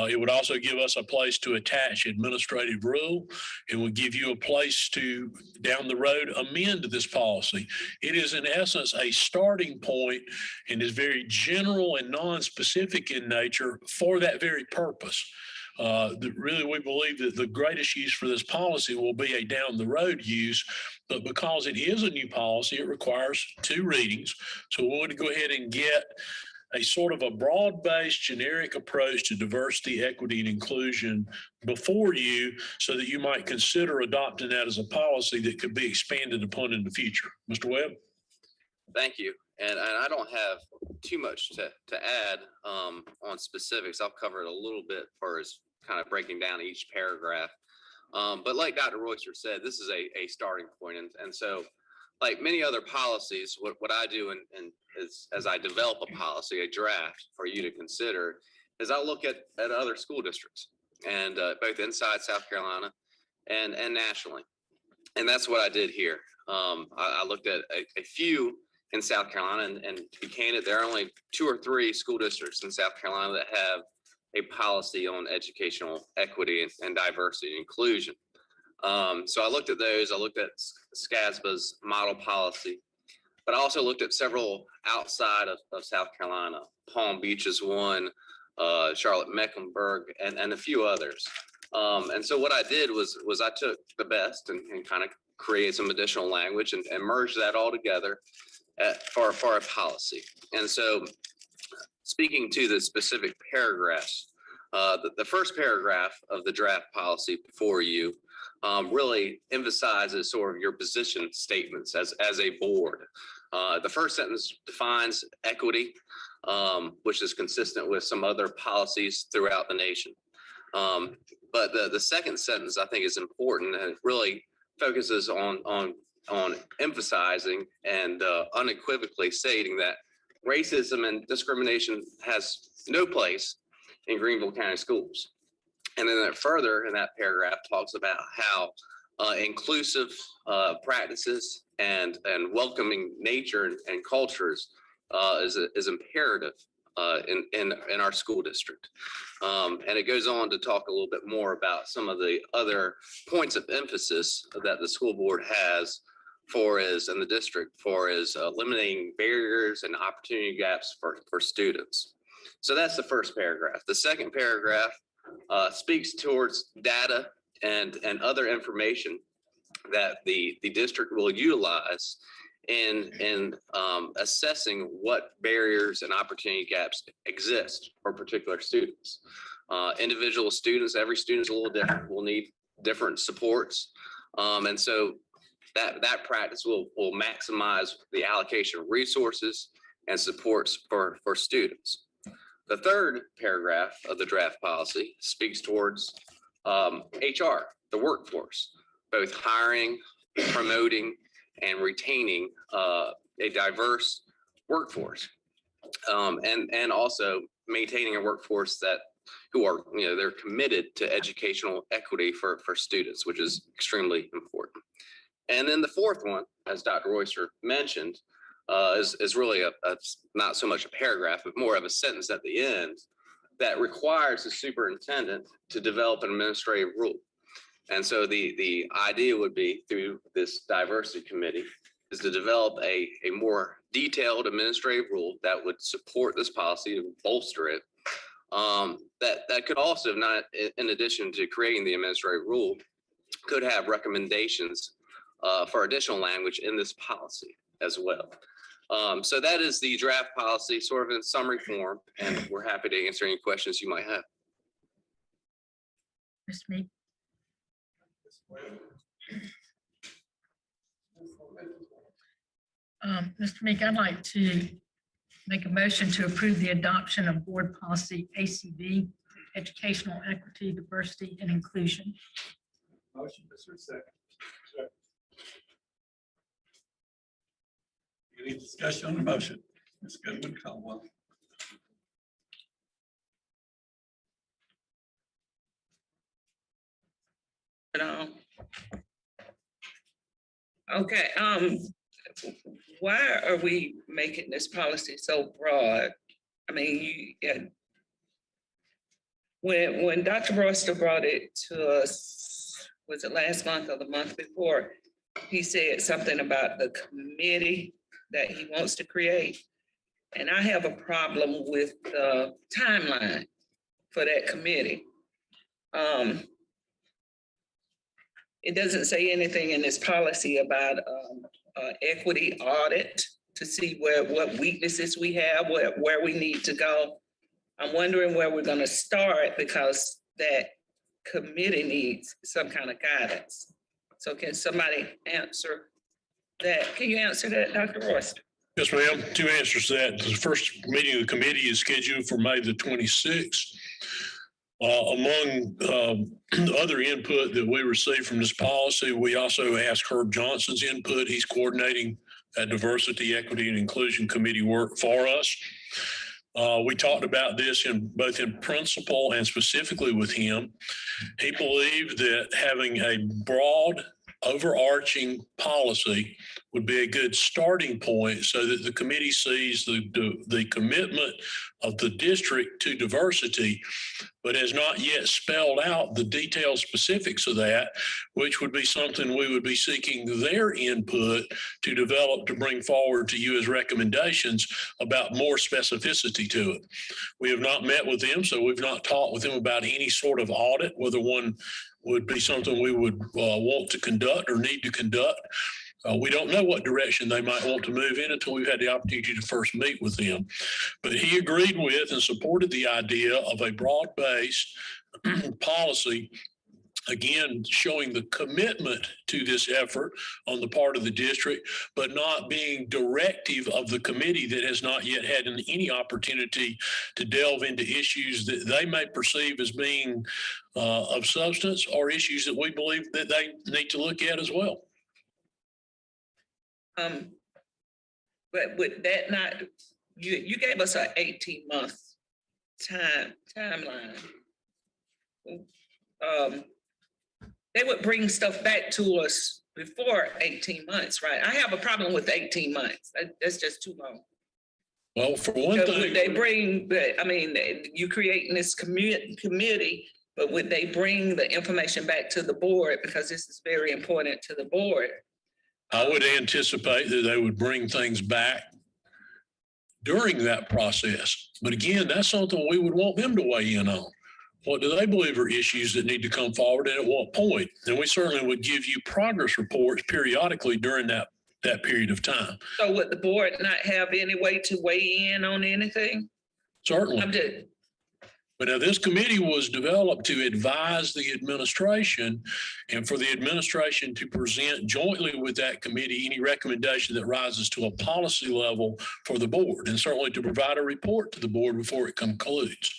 Speaker 1: It would also give us a place to attach administrative rule. It would give you a place to, down the road, amend this policy. It is, in essence, a starting point and is very general and non-specific in nature for that very purpose. Really, we believe that the greatest use for this policy will be a down the road use, but because it is a new policy, it requires 2 readings. So we want to go ahead and get a sort of a broad-based generic approach to diversity, equity, and inclusion before you, so that you might consider adopting that as a policy that could be expanded upon in the future. Mr. Webb?
Speaker 18: Thank you. And I don't have too much to add on specifics. I'll cover it a little bit for as kind of breaking down each paragraph. But like Dr. Royster said, this is a starting point. And so, like many other policies, what I do is as I develop a policy, a draft for you to consider, is I look at other school districts, and both inside South Carolina and nationally. And that's what I did here. I looked at a few in South Carolina, and to be candid, there are only 2 or 3 school districts in South Carolina that have a policy on educational equity and diversity and inclusion. So I looked at those. I looked at SCASBA's model policy, but I also looked at several outside of South Carolina. Palm Beach is one, Charlotte-Mecklenburg, and a few others. And so what I did was I took the best and kind of created some additional language and merged that all together for a policy. And so, speaking to the specific paragraphs, the first paragraph of the draft policy before you really emphasizes sort of your position statements as a board. The first sentence defines equity, which is consistent with some other policies throughout the nation. But the second sentence, I think, is important, and it really focuses on emphasizing and unequivocally stating that racism and discrimination has no place in Greenville County schools. And then further in that paragraph talks about how inclusive practices and welcoming nature and cultures is imperative in our school district. And it goes on to talk a little bit more about some of the other points of emphasis that the school board has in the district for eliminating barriers and opportunity gaps for students. So that's the first paragraph. The second paragraph speaks towards data and other information that the district will utilize in assessing what barriers and opportunity gaps exist for particular students. Individual students, every student is a little different, will need different supports. And so that practice will maximize the allocation of resources and supports for students. The third paragraph of the draft policy speaks towards HR, the workforce, both hiring, promoting, and retaining a diverse workforce, and also maintaining a workforce who are, they're committed to educational equity for students, which is extremely important. And then the fourth one, as Dr. Royster mentioned, is really not so much a paragraph, but more of a sentence at the end that requires the superintendent to develop an administrative rule. And so the idea would be, through this diversity committee, is to develop a more detailed administrative rule that would support this policy and bolster it. That could also, not in addition to creating the administrative rule, could have recommendations for additional language in this policy as well. So that is the draft policy, sort of in summary form, and we're happy to answer any questions you might have.
Speaker 10: Mr. Meek? Mr. Meek, I'd like to make a motion to approve the adoption of board policy ACV, educational equity, diversity, and inclusion.
Speaker 13: Motion, Mr. Second. Any discussion on the motion? Ms. Goodwin Caldwell.
Speaker 3: Okay, why are we making this policy so broad? I mean, when Dr. Royster brought it to us, was it last month or the month before? He said something about the committee that he wants to create. And I have a problem with the timeline for that committee. It doesn't say anything in this policy about equity audit to see what weaknesses we have, where we need to go. I'm wondering where we're gonna start because that committee needs some kind of guidance. So can somebody answer that? Can you answer that, Dr. Royster?
Speaker 1: Yes, ma'am. Two answers to that. The first meeting of the committee is scheduled for May the 26th. Among other input that we received from this policy, we also asked Herb Johnson's input. He's coordinating that diversity, equity, and inclusion committee work for us. We talked about this both in principle and specifically with him. He believed that having a broad, overarching policy would be a good starting point so that the committee sees the commitment of the district to diversity, but has not yet spelled out the detailed specifics of that, which would be something we would be seeking their input to develop to bring forward to you as recommendations about more specificity to it. We have not met with them, so we've not talked with them about any sort of audit, whether one would be something we would want to conduct or need to conduct. We don't know what direction they might want to move in until we've had the opportunity to first meet with them. But he agreed with and supported the idea of a broad-based policy, again, showing the commitment to this effort on the part of the district, but not being directive of the committee that has not yet had any opportunity to delve into issues that they may perceive as being of substance or issues that we believe that they need to look at as well.
Speaker 3: But would that not, you gave us an 18-month timeline. They would bring stuff back to us before 18 months, right? I have a problem with 18 months. That's just too long.
Speaker 1: Well, for one thing,
Speaker 3: would they bring, I mean, you creating this committee, but would they bring the information back to the board? Because this is very important to the board.
Speaker 1: I would anticipate that they would bring things back during that process. But again, that's something we would want them to weigh in on. What do they believe are issues that need to come forward and at what point? And we certainly would give you progress reports periodically during that period of time.
Speaker 3: So would the board not have any way to weigh in on anything?
Speaker 1: Certainly. But now this committee was developed to advise the administration and for the administration to present jointly with that committee any recommendation that rises to a policy level for the board, and certainly to provide a report to the board before it concludes.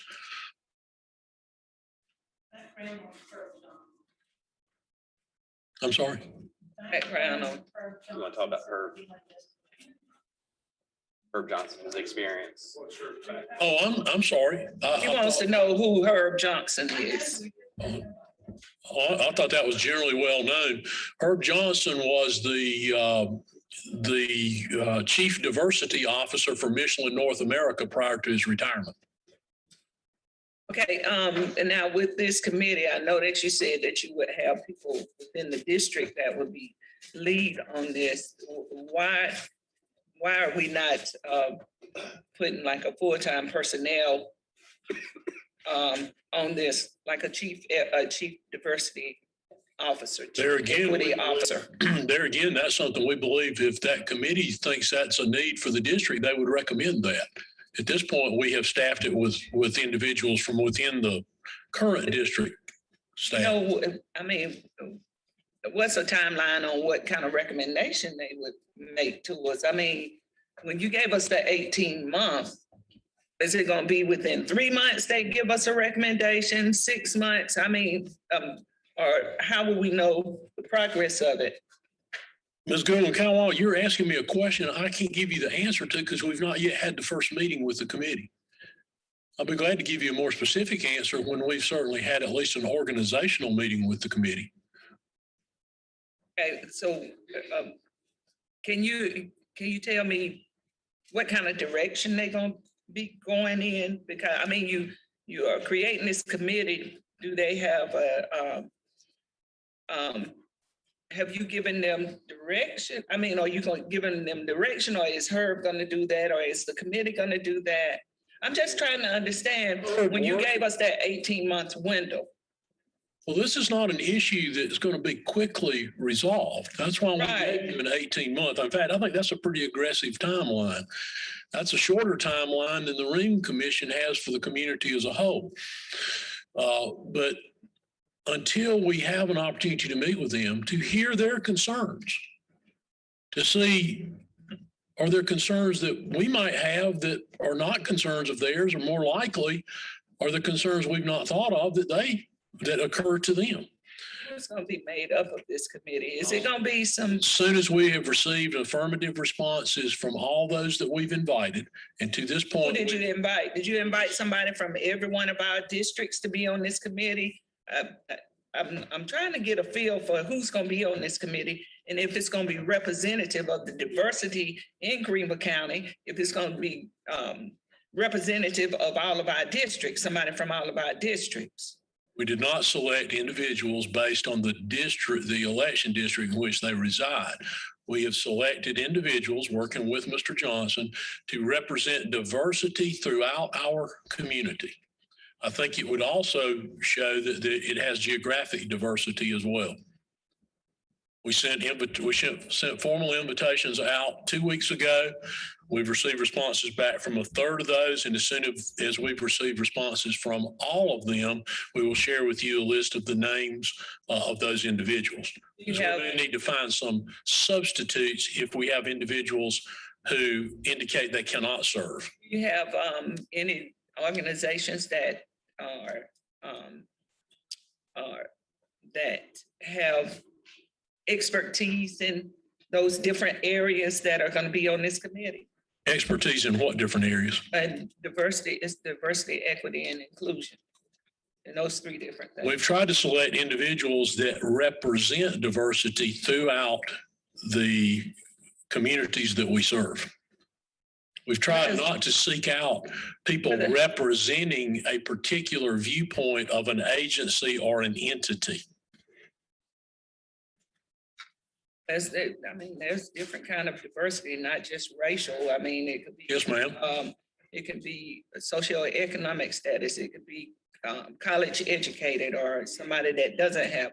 Speaker 1: I'm sorry?
Speaker 3: Background on.
Speaker 18: You want to talk about Herb Johnson's experience?
Speaker 1: Oh, I'm sorry.
Speaker 3: He wants to know who Herb Johnson is.
Speaker 1: I thought that was generally well known. Herb Johnson was the chief diversity officer for Michelin North America prior to his retirement.
Speaker 3: Okay, and now with this committee, I know that you said that you would have people within the district that would be lead on this. Why why are we not putting like a full-time personnel on this, like a chief diversity officer,
Speaker 1: There
Speaker 3: chief
Speaker 1: again,
Speaker 3: equity officer?
Speaker 1: there again, that's something we believe if that committee thinks that's a need for the district, they would recommend that. At this point, we have staffed it with individuals from within the current district staff.
Speaker 3: No, I mean, what's a timeline on what kind of recommendation they would make to us? I mean, when you gave us the 18 months, is it gonna be within 3 months they give us a recommendation, 6 months? I mean, or how will we know the progress of it?
Speaker 1: Ms. Goodwin-Cowell, you're asking me a question I can't give you the answer to because we've not yet had the first meeting with the committee. I'll be glad to give you a more specific answer when we've certainly had at least an organizational meeting with the committee.
Speaker 3: Okay, so can you tell me what kind of direction they're gonna be going in? Because I mean, you are creating this committee. Do they have have you given them direction? I mean, are you giving them direction, or is Herb gonna do that, or is the committee gonna do that? I'm just trying to understand when you gave us that 18-month window.
Speaker 1: Well, this is not an issue that's going to be quickly resolved. That's why we gave them an 18-month. In fact, I think that's a pretty aggressive timeline. That's a shorter timeline than the Ring Commission has for the community as a whole. But until we have an opportunity to meet with them, to hear their concerns, to see, are there concerns that we might have that are not concerns of theirs, or more likely, are the concerns we've not thought of that occur to them?
Speaker 3: Who's going to be made up of this committee? Is it going to be some?
Speaker 1: As soon as we have received affirmative responses from all those that we've invited, and to this point.
Speaker 3: Who did you invite? Did you invite somebody from every one of our districts to be on this committee? I'm trying to get a feel for who's going to be on this committee, and if it's going to be representative of the diversity in Greenville County, if it's going to be representative of all of our districts, somebody from all of our districts.
Speaker 1: We did not select individuals based on the district, the election district in which they reside. We have selected individuals working with Mr. Johnson to represent diversity throughout our community. I think it would also show that it has geographic diversity as well. We sent formal invitations out 2 weeks ago. We've received responses back from a third of those, and as soon as we've received responses from all of them, we will share with you a list of the names of those individuals. Because we may need to find some substitutes if we have individuals who indicate they cannot serve.
Speaker 3: Do you have any organizations that that have expertise in those different areas that are going to be on this committee?
Speaker 1: Expertise in what different areas?
Speaker 3: And diversity is diversity, equity, and inclusion. And those three different things.
Speaker 1: We've tried to select individuals that represent diversity throughout the communities that we serve. We've tried not to seek out people representing a particular viewpoint of an agency or an entity.
Speaker 3: There's different kind of diversity, not just racial. I mean, it could be.
Speaker 1: Yes, ma'am.
Speaker 3: It could be socioeconomic status. It could be college educated or somebody that doesn't have.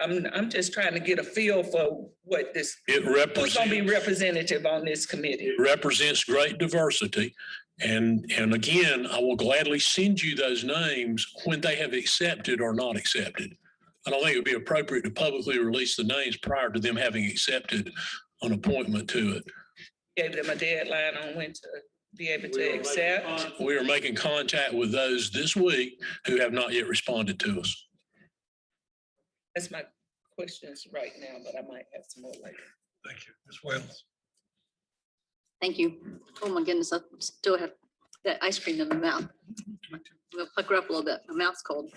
Speaker 3: I'm just trying to get a feel for what this. Who's going to be representative on this committee?
Speaker 1: It represents great diversity. And again, I will gladly send you those names when they have accepted or not accepted. I don't think it would be appropriate to publicly release the names prior to them having accepted an appointment to it.
Speaker 3: Gave them a deadline on when to be able to accept.
Speaker 1: We are making contact with those this week who have not yet responded to us.
Speaker 3: That's my questions right now, but I might have some more later.
Speaker 13: Thank you. Ms. Wells.
Speaker 9: Thank you. Oh my goodness, I still have that ice cream in my mouth. We'll pucker up a little bit. My mouth's cold.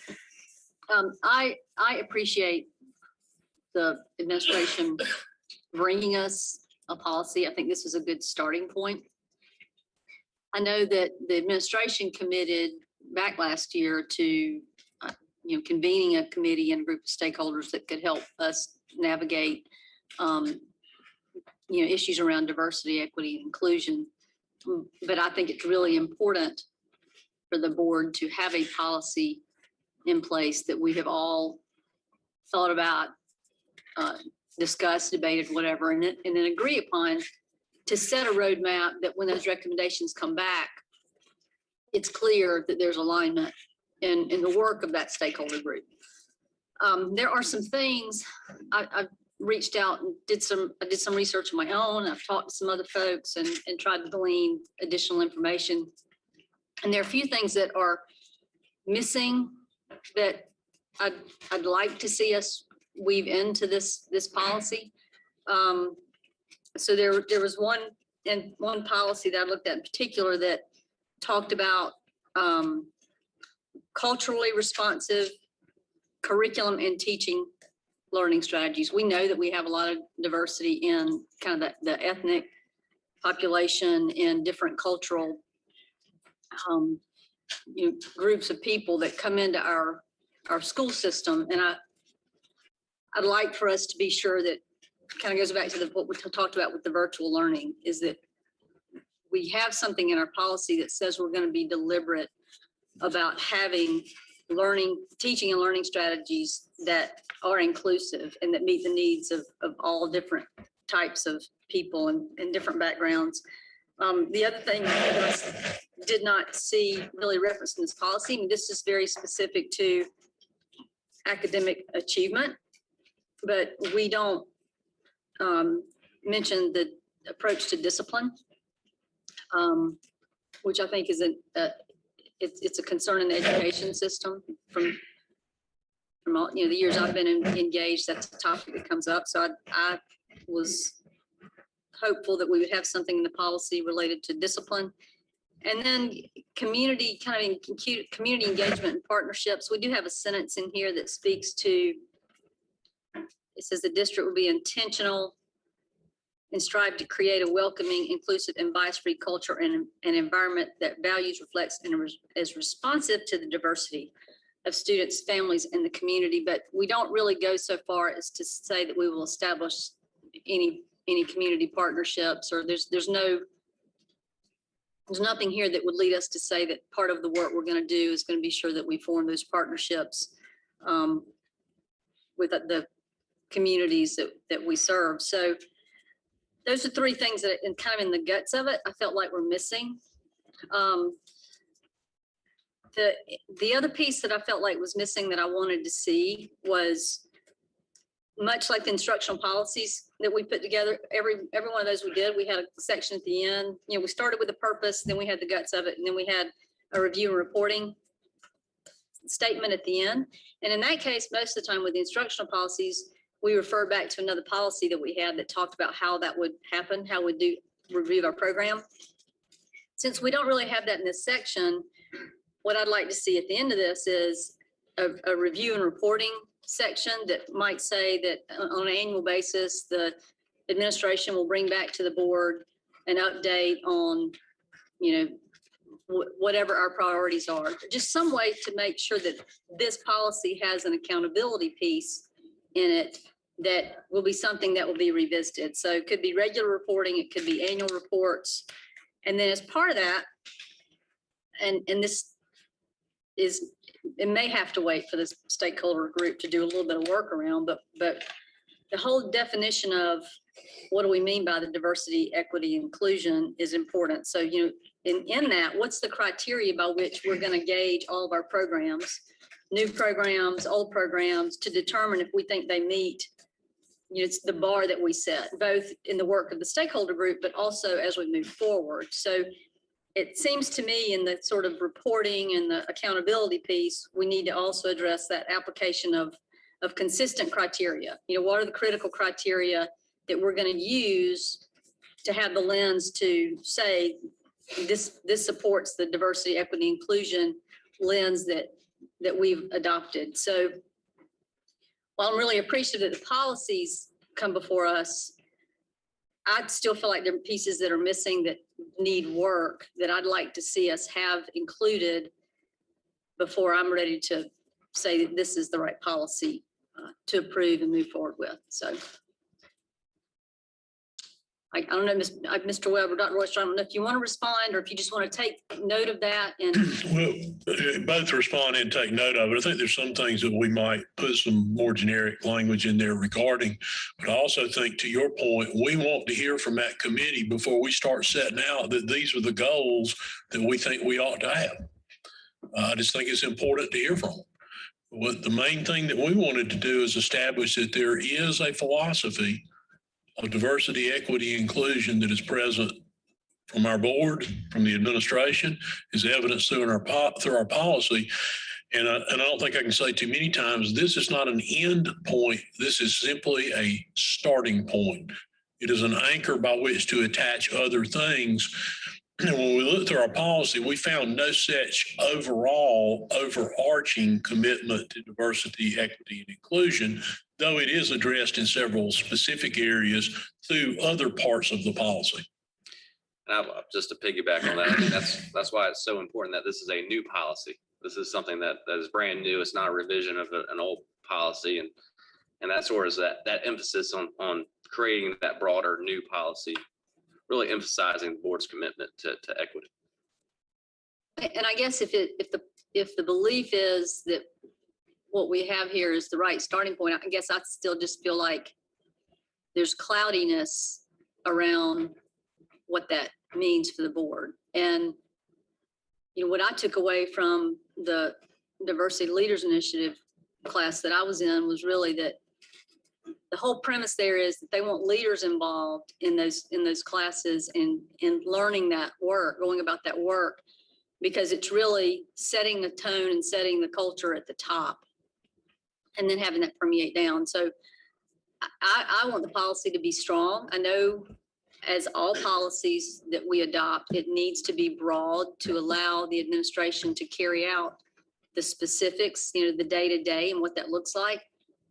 Speaker 9: I appreciate the administration bringing us a policy. I think this is a good starting point. I know that the administration committed back last year to convening a committee and a group of stakeholders that could help us navigate issues around diversity, equity, and inclusion. But I think it's really important for the board to have a policy in place that we have all thought about, discussed, debated, whatever, and then agree upon to set a roadmap that when those recommendations come back, it's clear that there's alignment in the work of that stakeholder group. There are some things I've reached out and I did some research on my own. I've talked to some other folks and tried to glean additional information. And there are a few things that are missing that I'd like to see us weave into this policy. So there was one policy that I looked at in particular that talked about culturally responsive curriculum and teaching learning strategies. We know that we have a lot of diversity in kind of the ethnic population and different cultural groups of people that come into our school system. And I'd like for us to be sure that kind of goes back to what we talked about with the virtual learning, is that we have something in our policy that says we're going to be deliberate about having teaching and learning strategies that are inclusive and that meet the needs of all different types of people and different backgrounds. The other thing I did not see really referenced in this policy, and this is very specific to academic achievement, but we don't mention the approach to discipline, which I think is it's a concern in the education system from all, the years I've been engaged. That's a topic that comes up. So I was hopeful that we would have something in the policy related to discipline. And then community engagement and partnerships. We do have a sentence in here that speaks to, it says the district will be intentional and strive to create a welcoming, inclusive, and bias-free culture and an environment that values, reflects, and is responsive to the diversity of students, families, and the community. But we don't really go so far as to say that we will establish any community partnerships, or there's nothing here that would lead us to say that part of the work we're going to do is going to be sure that we form those partnerships with the communities that we serve. So those are three things that, and kind of in the guts of it, I felt like we're missing. The other piece that I felt like was missing that I wanted to see was, much like the instructional policies that we put together, every one of those we did, we had a section at the end. We started with the purpose, then we had the guts of it, and then we had a review and reporting statement at the end. And in that case, most of the time with the instructional policies, we refer back to another policy that we had that talked about how that would happen, how we do review our program. Since we don't really have that in this section, what I'd like to see at the end of this is a review and reporting section that might say that on an annual basis, the administration will bring back to the board an update on, whatever our priorities are. Just some way to make sure that this policy has an accountability piece in it that will be something that will be revisited. So it could be regular reporting, it could be annual reports. And then as part of that, and this is, it may have to wait for this stakeholder group to do a little bit of work around, but the whole definition of what do we mean by the diversity, equity, inclusion is important. So, in that, what's the criteria by which we're going to gauge all of our programs, new programs, old programs, to determine if we think they meet, it's the bar that we set, both in the work of the stakeholder group, but also as we move forward. So it seems to me in the sort of reporting and the accountability piece, we need to also address that application of consistent criteria. What are the critical criteria that we're going to use to have the lens to say this supports the diversity, equity, inclusion lens that we've adopted. So while I'm really appreciative that the policies come before us, I still feel like there are pieces that are missing that need work that I'd like to see us have included before I'm ready to say that this is the right policy to approve and move forward with. So I don't know, Mr. Webb or Dr. Royster, I don't know if you want to respond or if you just want to take note of that and.
Speaker 1: Well, both respond and take note of it. I think there's some things that we might put some more generic language in there regarding, but I also think to your point, we want to hear from that committee before we start setting out that these are the goals that we think we ought to have. I just think it's important to hear from them. What the main thing that we wanted to do is establish that there is a philosophy of diversity, equity, inclusion that is present from our board, from the administration, is evidenced through our policy. And I don't think I can say too many times, this is not an end point. This is simply a starting point. It is an anchor by which to attach other things. And when we looked through our policy, we found no such overall overarching commitment to diversity, equity, and inclusion, though it is addressed in several specific areas through other parts of the policy.
Speaker 18: And just to piggyback on that, I think that's why it's so important that this is a new policy. This is something that is brand new. It's not a revision of an old policy, and that sort of that emphasis on creating that broader new policy, really emphasizing the board's commitment to equity.
Speaker 9: And I guess if the belief is that what we have here is the right starting point, I guess I still just feel like there's cloudiness around what that means for the board. And, you know, what I took away from the Diversity Leaders Initiative class that I was in was really that the whole premise there is that they want leaders involved in those classes and learning that work, going about that work, because it's really setting the tone and setting the culture at the top and then having that permeate down. So I want the policy to be strong. I know as all policies that we adopt, it needs to be broad to allow the administration to carry out the specifics, you know, the day-to-day and what that looks like.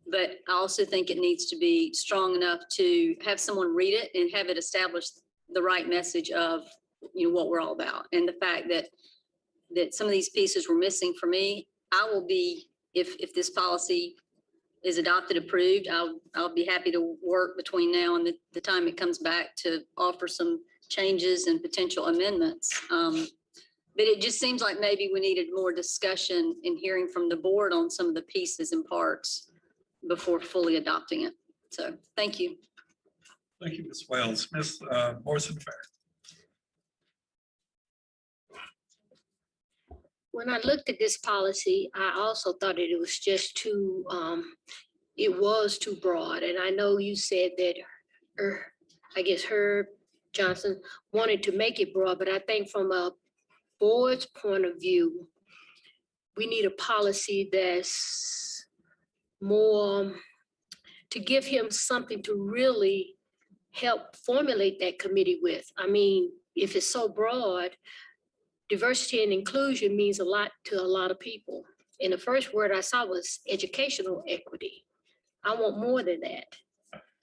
Speaker 9: But I also think it needs to be strong enough to have someone read it and have it establish the right message of, you know, what we're all about. And the fact that some of these pieces were missing for me, I will be, if this policy is adopted, approved, I'll be happy to work between now and the time it comes back to offer some changes and potential amendments. But it just seems like maybe we needed more discussion and hearing from the board on some of the pieces and parts before fully adopting it. So thank you.
Speaker 13: Thank you, Ms. Wells. Ms. Morrison-Fair.
Speaker 7: When I looked at this policy, I also thought that it was just too, it was too broad. And I know you said that, I guess Herb Johnson wanted to make it broad, but I think from a board's point of view, we need a policy that's more to give him something to really help formulate that committee with. I mean, if it's so broad, diversity and inclusion means a lot to a lot of people. And the first word I saw was educational equity. I want more than that.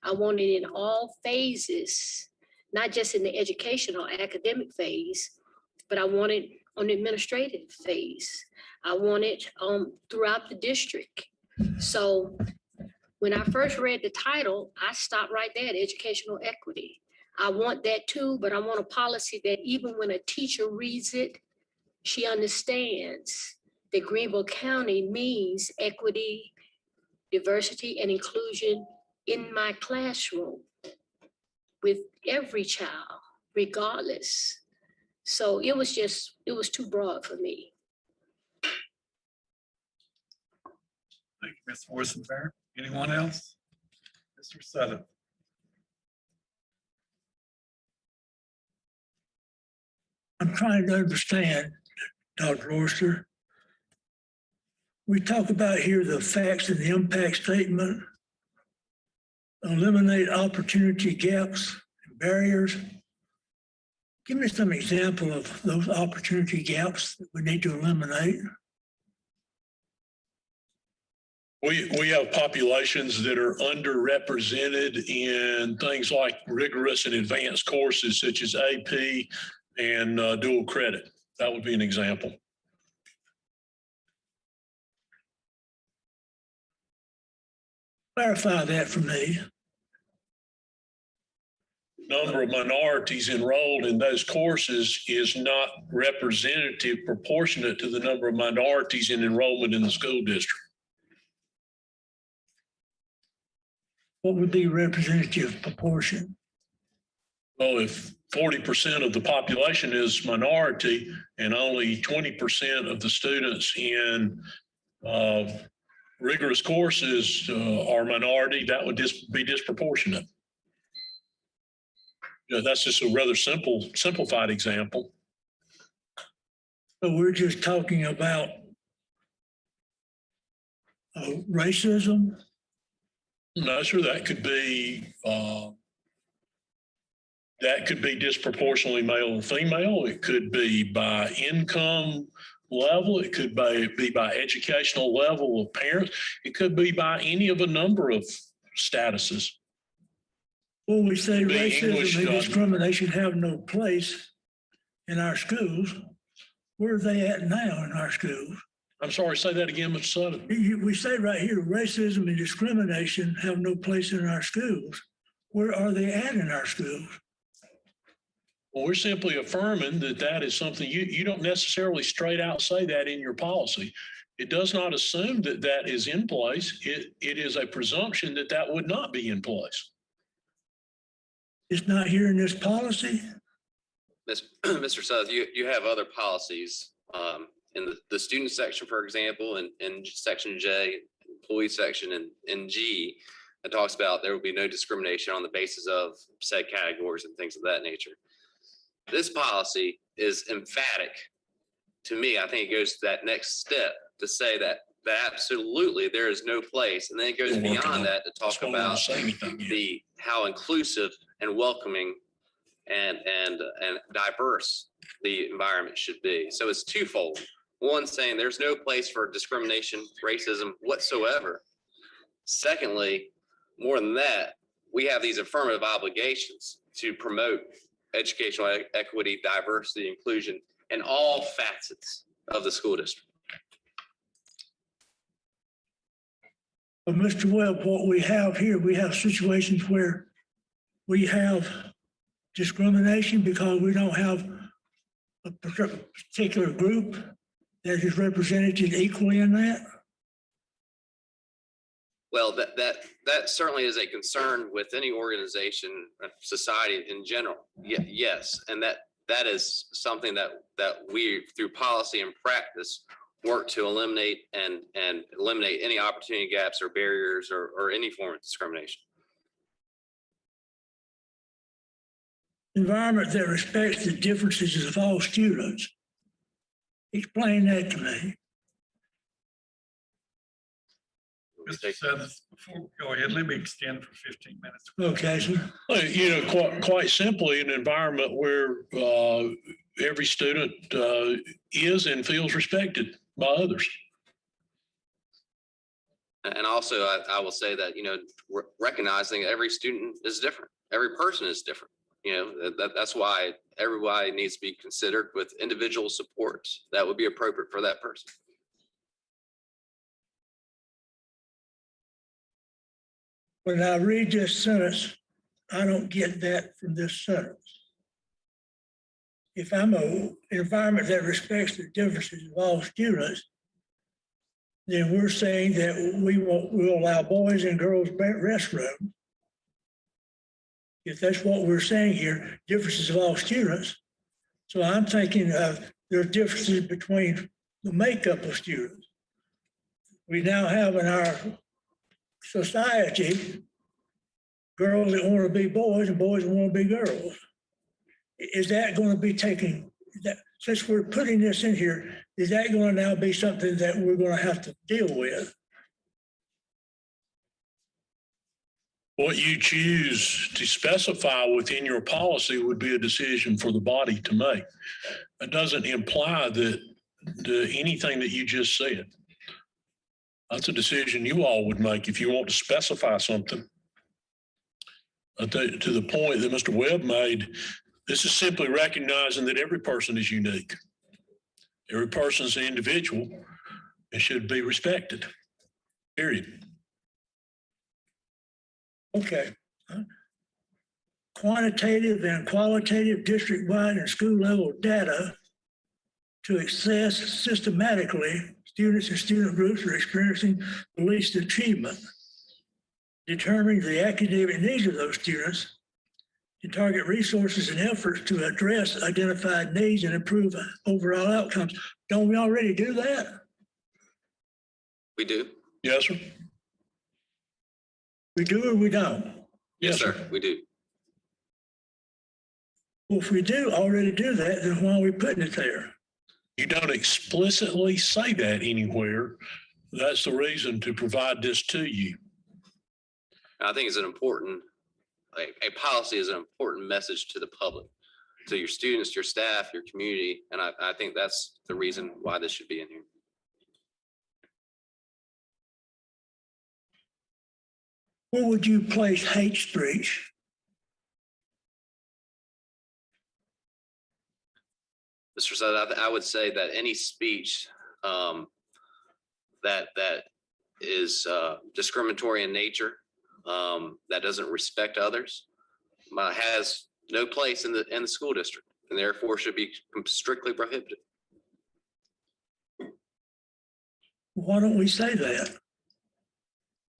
Speaker 7: I want it in all phases, not just in the educational academic phase, but I want it on the administrative phase. I want it throughout the district. So when I first read the title, I stopped right there at educational equity. I want that too, but I want a policy that even when a teacher reads it, she understands that Greenville County means equity, diversity, and inclusion in my classroom with every child, regardless. So it was too broad for me.
Speaker 13: Thank you, Ms. Morrison-Fair. Anyone else? Mr. Sutton.
Speaker 5: I'm trying to understand, Dr. Royster. We talk about here the facts and the impact statement, eliminate opportunity gaps and barriers. Give me some example of those opportunity gaps that we need to eliminate.
Speaker 1: We have populations that are underrepresented in things like rigorous and advanced courses such as AP and dual credit. That would be an example.
Speaker 5: Clarify that for me.
Speaker 1: number of minorities enrolled in those courses is not representative proportionate to the number of minorities in enrollment in the school district.
Speaker 5: What would be representative proportion?
Speaker 1: Well, if 40% of the population is minority and only 20% of the students in rigorous courses are minority, that would be disproportionate. That's just a rather simplified example.
Speaker 5: So we're just talking about racism?
Speaker 1: No, sir, that could be disproportionately male and female. It could be by income level. It could be by educational level of parents. It could be by any of a number of statuses.
Speaker 5: Well, we say racism
Speaker 1: English,
Speaker 5: and discrimination have no place in our schools. Where are they at now in our schools?
Speaker 1: I'm sorry, say that again, Mr. Sutton.
Speaker 5: We say right here, racism and discrimination have no place in our schools. Where are they at in our schools?
Speaker 1: Well, we're simply affirming that that is something you don't necessarily straight out say that in your policy. It does not assume that that is in place. It is a presumption that that would not be in place.
Speaker 5: It's not here in this policy?
Speaker 18: Mr. Sutton, you have other policies in the student section, for example, in section J, employee section, and in G, it talks about there will be no discrimination on the basis of said categories and things of that nature. This policy is emphatic to me. I think it goes to that next step to say that absolutely there is no place. And then it goes beyond that to talk about how inclusive and welcoming and diverse the environment should be. So it's twofold. One, saying there's no place for discrimination, racism whatsoever. Secondly, more than that, we have these affirmative obligations to promote educational equity, diversity, inclusion in all facets of the school district.
Speaker 5: But Mr. Webb, what we have here, we have situations where we have discrimination because we don't have a particular group that is represented equally in that?
Speaker 18: Well, that certainly is a concern with any organization, society in general. Yes, and that is something that we, through policy and practice, work to eliminate and eliminate any opportunity gaps or barriers or any form of discrimination.
Speaker 5: Environment that respects the differences of all students. Explain that to me.
Speaker 13: Mr. Sutton, before we go ahead, let me extend for 15 minutes.
Speaker 5: Okay, sir.
Speaker 1: Well, quite simply, an environment where every student is and feels respected by others.
Speaker 18: And also, I will say that, recognizing every student is different. Every person is different. That's why everybody needs to be considered with individual supports that would be appropriate for that person.
Speaker 5: When I read this sentence, I don't get that from this sentence. If I'm an environment that respects the differences of all students, then we're saying that we'll allow boys and girls restrooms. If that's what we're saying here, differences of all students. So I'm thinking of there are differences between the makeup of students. We now have in our society girls that want to be boys and boys that want to be girls. Is that going to be taken, since we're putting this in here, is that going to now be something that we're going to have to deal with?
Speaker 1: What you choose to specify within your policy would be a decision for the body to make. It doesn't imply that anything that you just said. That's a decision you all would make if you want to specify something. To the point that Mr. Webb made, this is simply recognizing that every person is unique. Every person is an individual and should be respected, period.
Speaker 5: Okay. quantitative and qualitative district-wide and school-level data to assess systematically students and student groups are experiencing the least achievement, determining the academic needs of those students, to target resources and efforts to address identified needs and improve overall outcomes. Don't we already do that?
Speaker 18: We do.
Speaker 1: Yes, sir.
Speaker 5: We do or we don't?
Speaker 18: Yes, sir. We do.
Speaker 5: Well, if we do already do that, then why are we putting it there?
Speaker 1: You don't explicitly say that anywhere. That's the reason to provide this to you.
Speaker 18: I think it's an important, a policy is an important message to the public, to your students, your staff, your community. And I think that's the reason why this should be in here.
Speaker 5: Where would you place hate speech?
Speaker 18: Mr. Sutton, I would say that any speech that is discriminatory in nature, that doesn't respect others, has no place in the school district, and therefore should be strictly prohibited.
Speaker 5: Why don't we say that?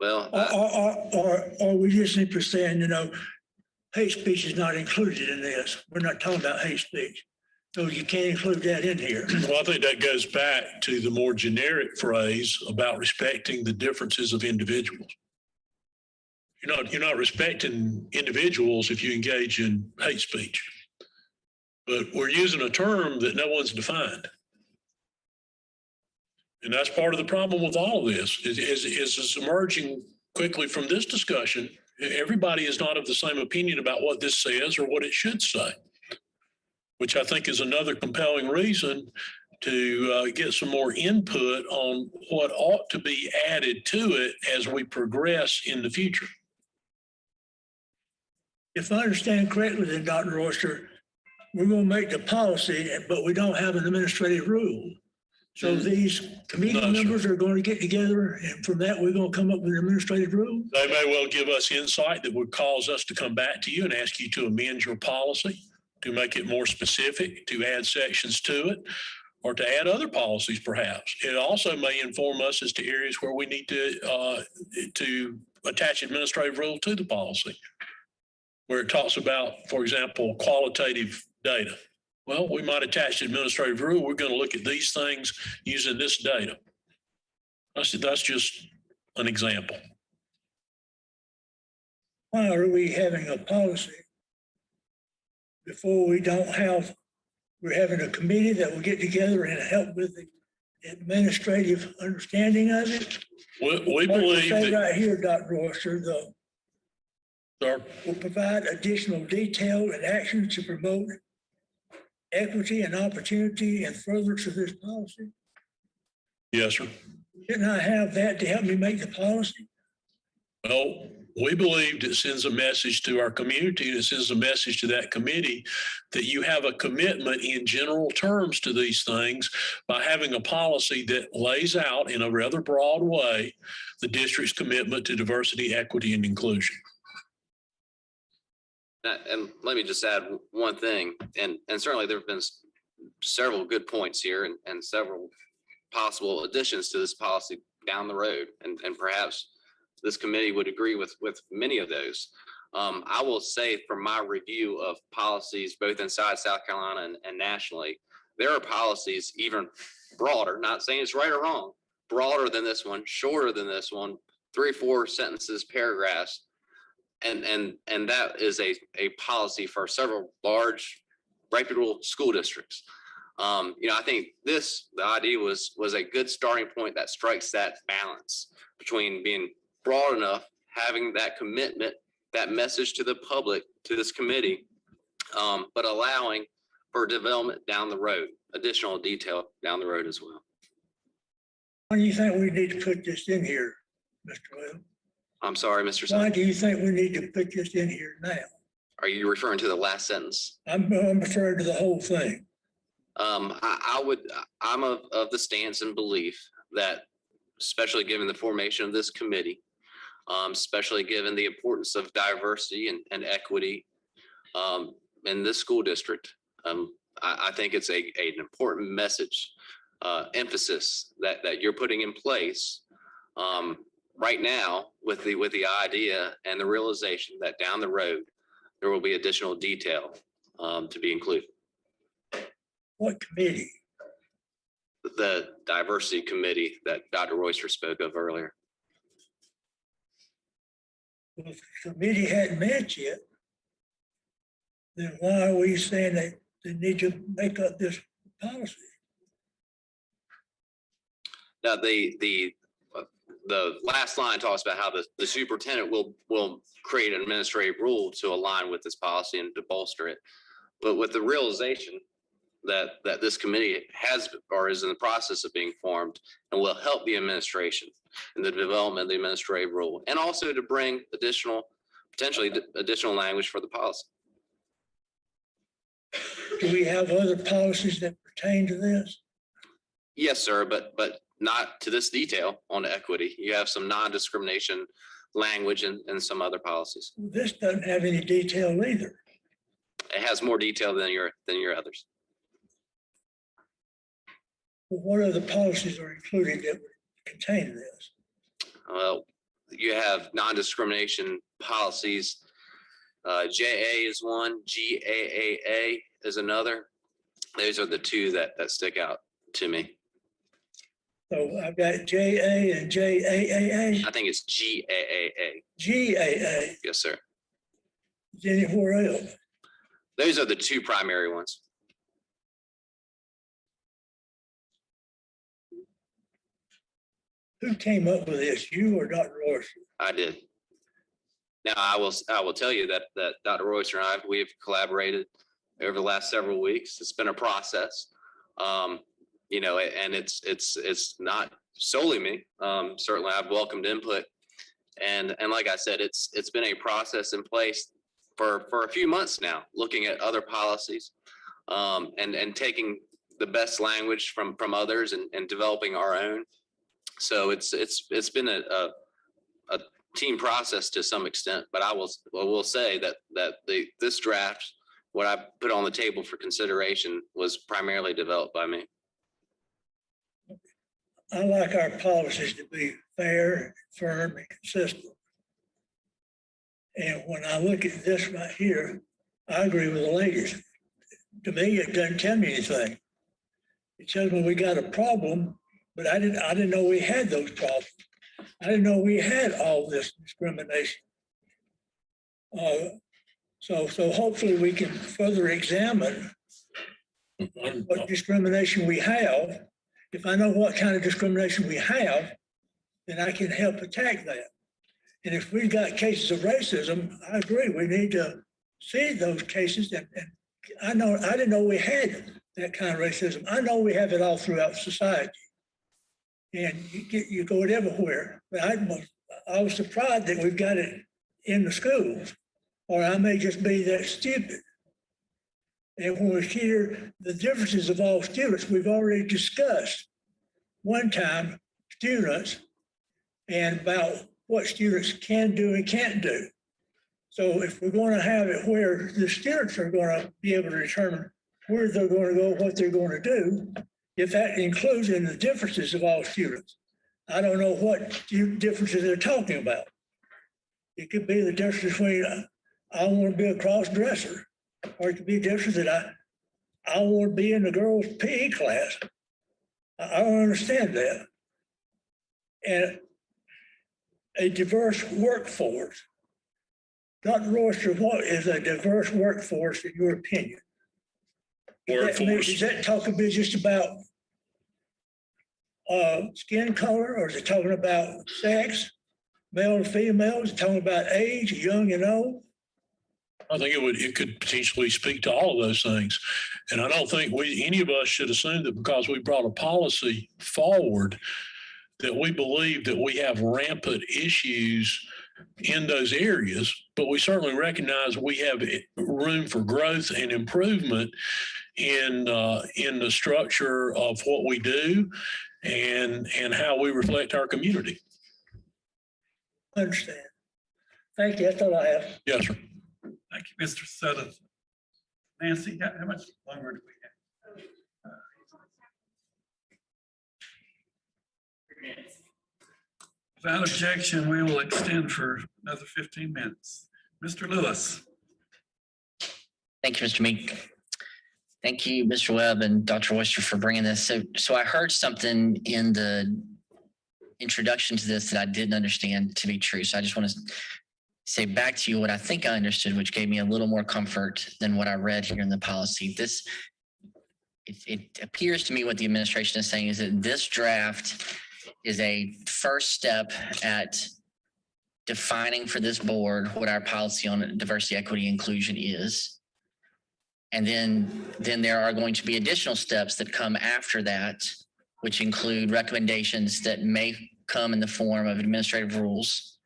Speaker 18: Well,
Speaker 5: or we just simply saying, hate speech is not included in this. We're not talking about hate speech. So you can't include that in here.
Speaker 1: Well, I think that goes back to the more generic phrase about respecting the differences of individuals. You're not respecting individuals if you engage in hate speech. But we're using a term that no one's defined. And that's part of the problem with all of this is it's emerging quickly from this discussion. Everybody is not of the same opinion about what this says or what it should say, which I think is another compelling reason to get some more input on what ought to be added to it as we progress in the future.
Speaker 5: If I understand correctly, then Dr. Oyster, we're going to make the policy, but we don't have an administrative rule. So these committee members are going to get together, and from that, we're going to come up with an administrative rule?
Speaker 1: They may well give us insight that would cause us to come back to you and ask you to amend your policy, to make it more specific, to add sections to it, or to add other policies perhaps. It also may inform us as to areas where we need to attach administrative rule to the policy, where it talks about, for example, qualitative data. Well, we might attach the administrative rule. We're going to look at these things using this data. That's just an example.
Speaker 5: Why are we having a policy before we're having a committee that will get together and help with the administrative understanding of it?
Speaker 1: We believe
Speaker 5: that
Speaker 1: that,
Speaker 5: right here, Dr. Oyster,
Speaker 1: sir,
Speaker 5: will provide additional detail and action to promote equity and opportunity and furtherance of this policy.
Speaker 1: yes, sir.
Speaker 5: Didn't I have that to help me make the policy?
Speaker 1: Well, we believed it sends a message to our community, and it sends a message to that committee that you have a commitment in general terms to these things by having a policy that lays out in a rather broad way the district's commitment to diversity, equity, and inclusion.
Speaker 18: And let me just add one thing, and certainly there have been several good points here and several possible additions to this policy down the road, and perhaps this committee would agree with many of those. I will say from my review of policies, both inside South Carolina and nationally, there are policies even broader, not saying it's right or wrong, broader than this one, shorter than this one, 3 or 4 sentences, paragraphs. And that is a policy for several large reputable school districts. I think the idea was a good starting point that strikes that balance between being broad enough, having that commitment, that message to the public, to this committee, but allowing for development down the road, additional detail down the road as well.
Speaker 5: Why do you think we need to put this in here, Mr. Will?
Speaker 18: I'm sorry, Mr.
Speaker 5: Why
Speaker 18: Sutton.
Speaker 5: do you think we need to put this in here now?
Speaker 18: Are you referring to the last sentence?
Speaker 5: I'm referring to the whole thing.
Speaker 18: I'm of the stance and belief that, especially given the formation of this committee, especially given the importance of diversity and equity, in this school district. I think it's an important message, emphasis that you're putting in place right now with the idea and the realization that down the road, there will be additional detail to be included.
Speaker 5: What committee?
Speaker 18: The diversity committee that Dr. Royster spoke of earlier.
Speaker 5: Well, if the committee hadn't met yet, then why are we saying that they need to make up this policy?
Speaker 18: Now, the last line talks about how the superintendent will create an administrative rule to align with this policy and to bolster it. But with the realization that this committee has or is in the process of being formed and will help the administration in the development of the administrative rule, and also to bring potentially additional language for the policy.
Speaker 5: Do we have other policies that pertain to this?
Speaker 18: Yes, sir, but not to this detail on equity. You have some non-discrimination language and some other policies.
Speaker 5: This doesn't have any detail either.
Speaker 18: It has more detail than your others.
Speaker 5: Well, what other policies are included that would contain this?
Speaker 18: Well, you have non-discrimination policies. JA is one, GAAA is another. Those are the two that stick out to me.
Speaker 5: So I've got JA and JAAA.
Speaker 18: I think it's GAAA.
Speaker 5: GAA.
Speaker 18: Yes, sir.
Speaker 5: Is anywhere else?
Speaker 18: Those are the two primary ones.
Speaker 5: Who came up with this, you or Dr. Royster?
Speaker 18: I did. Now, I will tell you that Dr. Royster and I, we have collaborated over the last several weeks. It's been a process, and it's not solely me. Certainly, I've welcomed input, and like I said, it's been a process in place for a few months now, looking at other policies, and taking the best language from others and developing our own. So it's been a team process to some extent, but I will say that this draft, what I put on the table for consideration, was primarily developed by me.
Speaker 5: I like our policies to be fair, firm, and consistent. And when I look at this right here, I agree with the ladies. To me, it doesn't tell me anything. It tells me we got a problem, but I didn't know we had those problems. I didn't know we had all this discrimination. So hopefully we can further examine what discrimination we have. If I know what kind of discrimination we have, then I can help attack that. And if we've got cases of racism, I agree, we need to see those cases. And I didn't know we had that kind of racism. I know we have it all throughout society. And you go it everywhere. But I was surprised that we've got it in the schools, or I may just be that stupid. And when we hear the differences of all students, we've already discussed one time students and about what students can do and can't do. So if we're going to have it where the students are going to be able to determine where they're going to go, what they're going to do, if that includes in the differences of all students, I don't know what differences they're talking about. It could be the difference between I want to be a cross dresser, or it could be a difference that I want to be in the girls' PE class. I don't understand that. And a diverse workforce. Dr. Royster, what is a diverse workforce in your opinion? Is that talking about just about skin color, or is it talking about sex, male and female? Is it talking about age, young and old?
Speaker 1: I think it could potentially speak to all of those things. And I don't think any of us should assume that because we brought a policy forward that we believe that we have rampant issues in those areas, but we certainly recognize we have room for growth and improvement in the structure of what we do and how we reflect our community.
Speaker 5: I understand. Thank you. That's all I have.
Speaker 1: Yes, sir.
Speaker 13: Thank you, Mr. Sutherland. Nancy, how much longer do we have? Without objection, we will extend for another 15 minutes. Mr. Lewis.
Speaker 6: Thank you, Mr. Meek. Thank you, Mr. Webb and Dr. Oyster for bringing this. So I heard something in the introduction to this that I didn't understand to be true. So I just want to say back to you what I think I understood, which gave me a little more comfort than what I read here in the policy. It appears to me what the administration is saying is that this draft is a first step at defining for this board what our policy on diversity, equity, inclusion is. And then there are going to be additional steps that come after that, which include recommendations that may come in the form of administrative rules,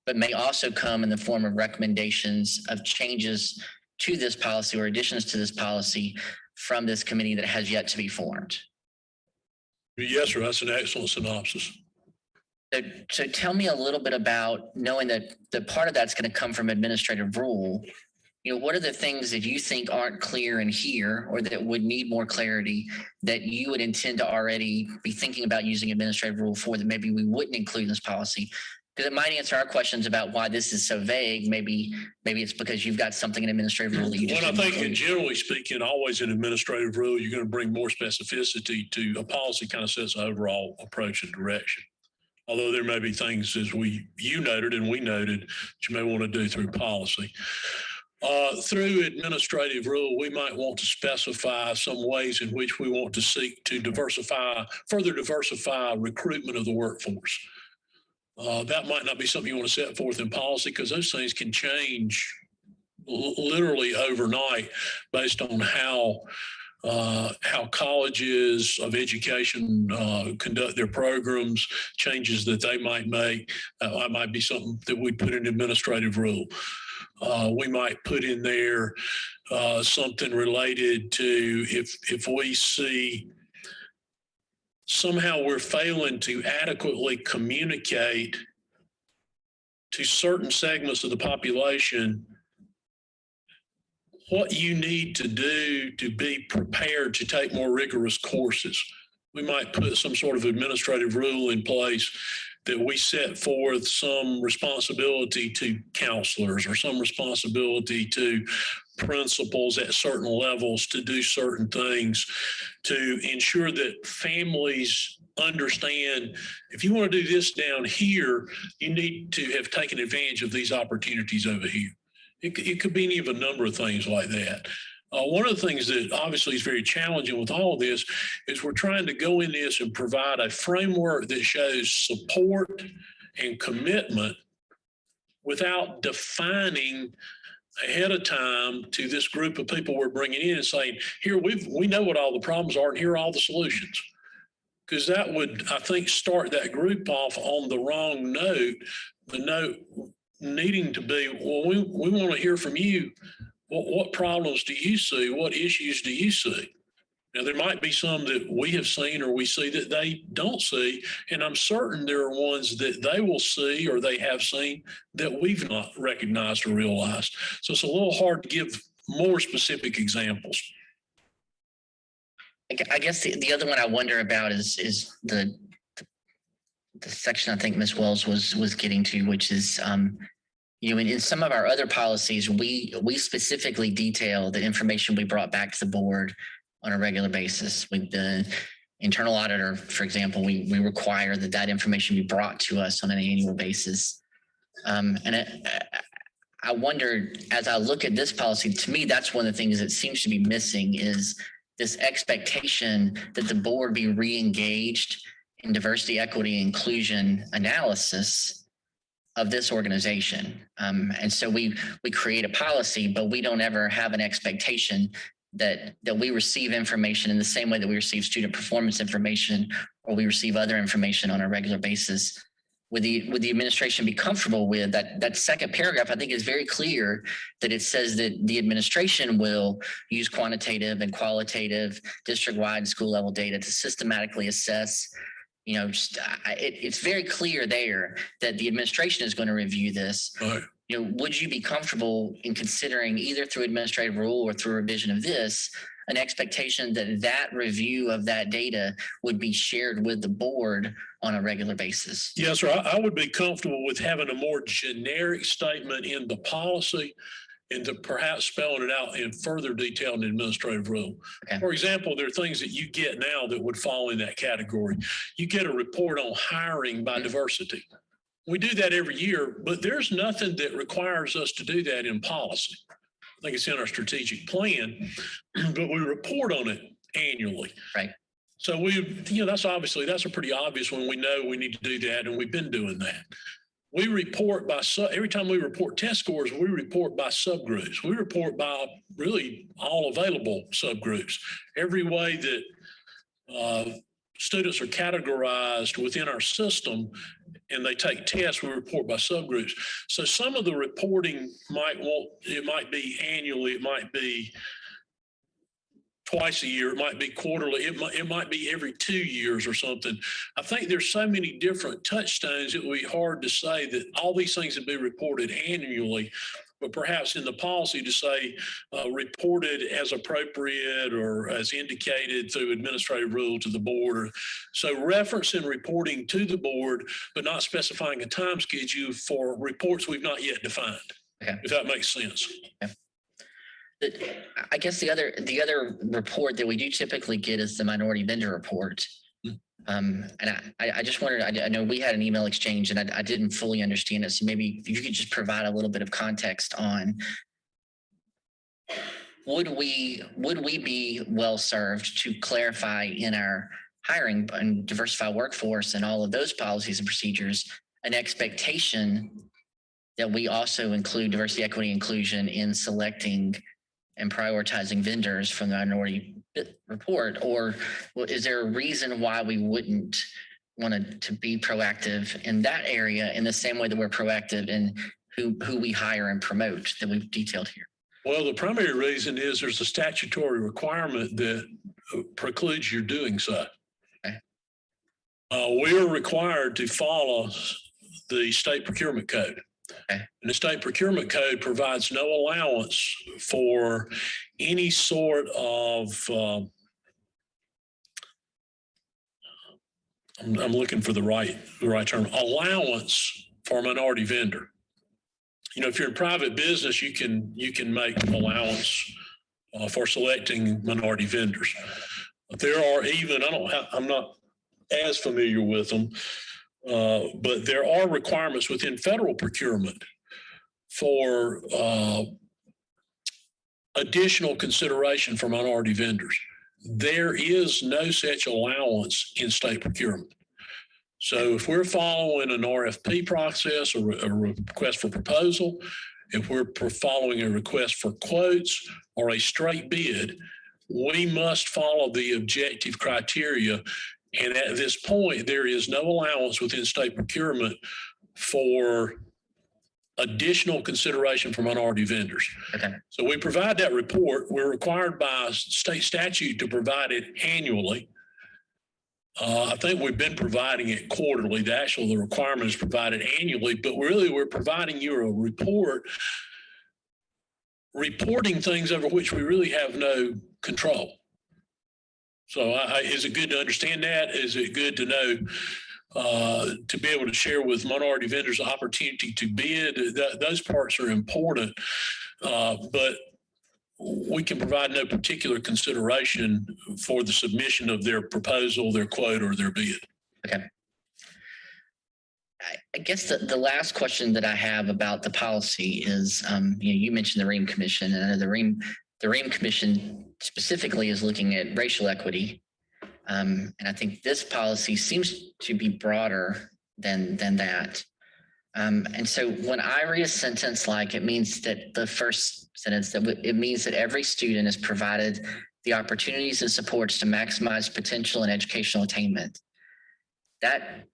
Speaker 6: but may also come in the form of recommendations of changes to this policy or additions to this policy from this committee that has yet to be formed.
Speaker 1: Yes, sir. That's an excellent synopsis.
Speaker 6: So tell me a little bit about knowing that the part of that's going to come from administrative rule. You know, what are the things that you think aren't clear in here or that would need more clarity that you would intend to already be thinking about using administrative rule for that maybe we wouldn't include in this policy? Because it might answer our questions about why this is so vague. Maybe it's because you've got something in administrative rule that you just.
Speaker 1: Well, I think generally speaking, always in administrative rule, you're going to bring more specificity to a policy kind of sets the overall approach and direction. Although there may be things as you noted and we noted that you may want to do through policy. Through administrative rule, we might want to specify some ways in which we want to seek to further diversify recruitment of the workforce. That might not be something you want to set forth in policy because those things can change literally overnight based on how colleges of education conduct their programs, changes that they might make. That might be something that we put in administrative rule. We might put in there something related to if we see somehow we're failing to adequately communicate to certain segments of the population what you need to do to be prepared to take more rigorous courses. We might put some sort of administrative rule in place that we set forth some responsibility to counselors or some responsibility to principals at certain levels to do certain things to ensure that families understand if you want to do this down here, you need to have taken advantage of these opportunities over here. It could be any of a number of things like that. One of the things that obviously is very challenging with all of this is we're trying to go in this and provide a framework that shows support and commitment without defining ahead of time to this group of people we're bringing in and saying, here, we know what all the problems are and here are all the solutions. Because that would, I think, start that group off on the wrong note, the note needing to be, well, we want to hear from you. What problems do you see? What issues do you see? Now, there might be some that we have seen or we see that they don't see, and I'm certain there are ones that they will see or they have seen that we've not recognized or realized. So it's a little hard to give more specific examples.
Speaker 6: I guess the other one I wonder about is the section I think Ms. Wells was getting to, which is, you know, in some of our other policies, we specifically detail the information we brought back to the board on a regular basis. With the internal auditor, for example, we require that information be brought to us on an annual basis. And I wonder, as I look at this policy, to me, that's one of the things that seems to be missing is this expectation that the board be re-engaged in diversity, equity, inclusion analysis of this organization. And so we create a policy, but we don't ever have an expectation that we receive information in the same way that we receive student performance information or we receive other information on a regular basis. Would the administration be comfortable with that second paragraph? I think is very clear that it says that the administration will use quantitative and qualitative district-wide school level data to systematically assess. You know, it's very clear there that the administration is going to review this.
Speaker 1: Right.
Speaker 6: would you be comfortable in considering either through administrative rule or through revision of this, an expectation that that review of that data would be shared with the board on a regular basis?
Speaker 1: Yes, sir. I would be comfortable with having a more generic statement in the policy and to perhaps spelling it out in further detail in the administrative rule.
Speaker 6: Okay.
Speaker 1: For example, there are things that you get now that would fall in that category. You get a report on hiring by diversity. We do that every year, but there's nothing that requires us to do that in policy. I think it's in our strategic plan, but we report on it annually.
Speaker 6: Right.
Speaker 1: So that's a pretty obvious one. We know we need to do that, and we've been doing that. We report by, every time we report test scores, we report by subgroups. We report by really all available subgroups. Every way that students are categorized within our system and they take tests, we report by subgroups. So some of the reporting it might be annually, it might be twice a year, it might be quarterly, it might be every 2 years or something. I think there's so many different touchstones, it would be hard to say that all these things would be reported annually, but perhaps in the policy to say reported as appropriate or as indicated through administrative rule to the board. So referencing reporting to the board, but not specifying a time schedule for reports we've not yet defined.
Speaker 6: Okay.
Speaker 1: If that makes sense.
Speaker 6: Okay. I guess the other report that we do typically get is the minority vendor report. And I just wondered, I know we had an email exchange and I didn't fully understand it. So maybe if you could just provide a little bit of context on would we be well served to clarify in our hiring and diversify workforce and all of those policies and procedures, an expectation that we also include diversity, equity, inclusion in selecting and prioritizing vendors from the minority report? Or is there a reason why we wouldn't want to be proactive in that area in the same way that we're proactive in who we hire and promote that we've detailed here?
Speaker 1: Well, the primary reason is there's a statutory requirement that precludes your doing so.
Speaker 6: Okay.
Speaker 1: We're required to follow the state procurement code.
Speaker 6: Okay.
Speaker 1: And the state procurement code provides no allowance for any sort of, I'm looking for the right term, allowance for a minority vendor. If you're in private business, you can make allowance for selecting minority vendors. But there are even, I'm not as familiar with them, but there are requirements within federal procurement for additional consideration for minority vendors. There is no such allowance in state procurement. So if we're following an RFP process or a request for proposal, if we're following a request for quotes or a straight bid, we must follow the objective criteria. And at this point, there is no allowance within state procurement for additional consideration for minority vendors.
Speaker 6: Okay.
Speaker 1: So we provide that report. We're required by state statute to provide it annually. I think we've been providing it quarterly. The requirement is provided annually, but really we're providing you a report, reporting things over which we really have no control. So is it good to understand that? Is it good to know to be able to share with minority vendors the opportunity to bid? Those parts are important, but we can provide no particular consideration for the submission of their proposal, their quote, or their bid.
Speaker 6: Okay. I guess the last question that I have about the policy is, you mentioned the Ream Commission, and I know the Ream Commission specifically is looking at racial equity. And I think this policy seems to be broader than that. And so when I read a sentence like it means that the first sentence, that it means that every student is provided the opportunities and supports to maximize potential and educational attainment. That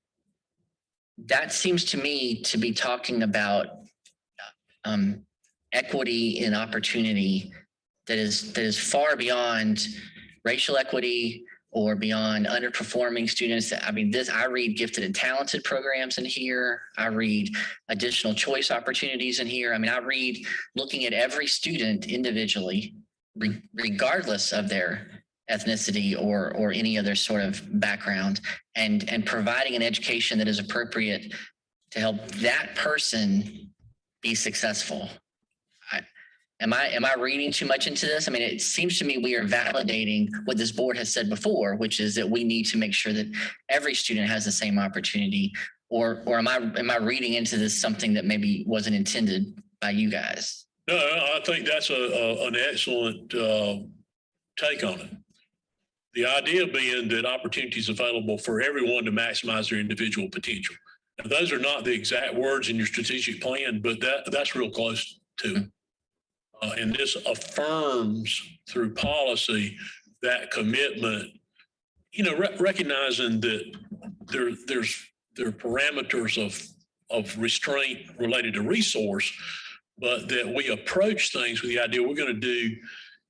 Speaker 6: seems to me to be talking about equity in opportunity that is far beyond racial equity or beyond underperforming students. I mean, I read gifted and talented programs in here. I read additional choice opportunities in here. I mean, I read looking at every student individually, regardless of their ethnicity or any other sort of background, and providing an education that is appropriate to help that person be successful. Am I reading too much into this? I mean, it seems to me we are validating what this board has said before, which is that we need to make sure that every student has the same opportunity. Or am I reading into this something that maybe wasn't intended by you guys?
Speaker 1: No, I think that's an excellent take on it. The idea being that opportunities available for everyone to maximize their individual potential. Now, those are not the exact words in your strategic plan, but that's real close to it. And this affirms through policy that commitment, recognizing that there are parameters of restraint related to resource, but that we approach things with the idea we're going to do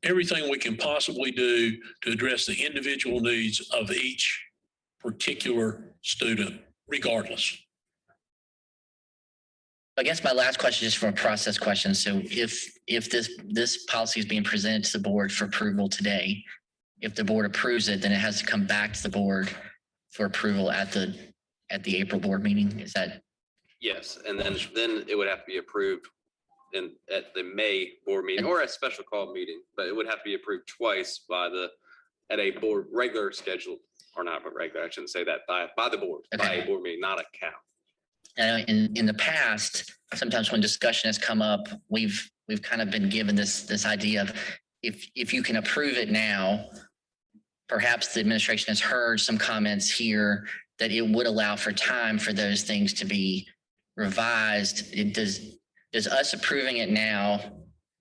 Speaker 1: everything we can possibly do to address the individual needs of each particular student, regardless.
Speaker 6: I guess my last question is from a process question. So if this policy is being presented to the board for approval today, if the board approves it, then it has to come back to the board for approval at the April board meeting. Is that?
Speaker 18: Yes, and then it would have to be approved at the May board meeting or a special call meeting, but it would have to be approved twice at a board regular schedule, or not, but regular. I shouldn't say that, by the board, by a board meeting, not a CAL.
Speaker 6: In the past, sometimes when discussion has come up, we've kind of been given this idea of if you can approve it now, perhaps the administration has heard some comments here that it would allow for time for those things to be revised. Does us approving it now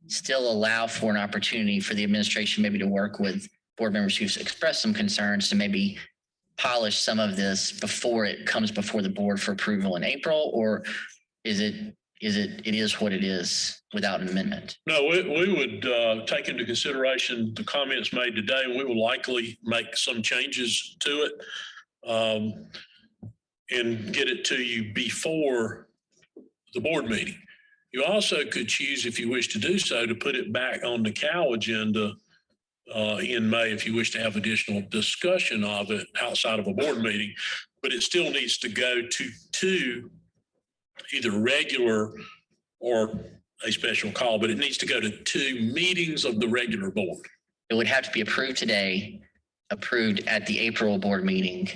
Speaker 6: still allow for an opportunity for the administration maybe to work with board members who've expressed some concerns to maybe polish some of this before it comes before the board for approval in April, or is it what it is without an amendment?
Speaker 1: No, we would take into consideration the comments made today, and we will likely make some changes to it and get it to you before the board meeting. You also could choose, if you wish to do so, to put it back on the CAL agenda in May if you wish to have additional discussion of it outside of a board meeting, but it still needs to go to either regular or a special call, but it needs to go to 2 meetings of the regular board.
Speaker 6: It would have to be approved today, approved at the April board meeting,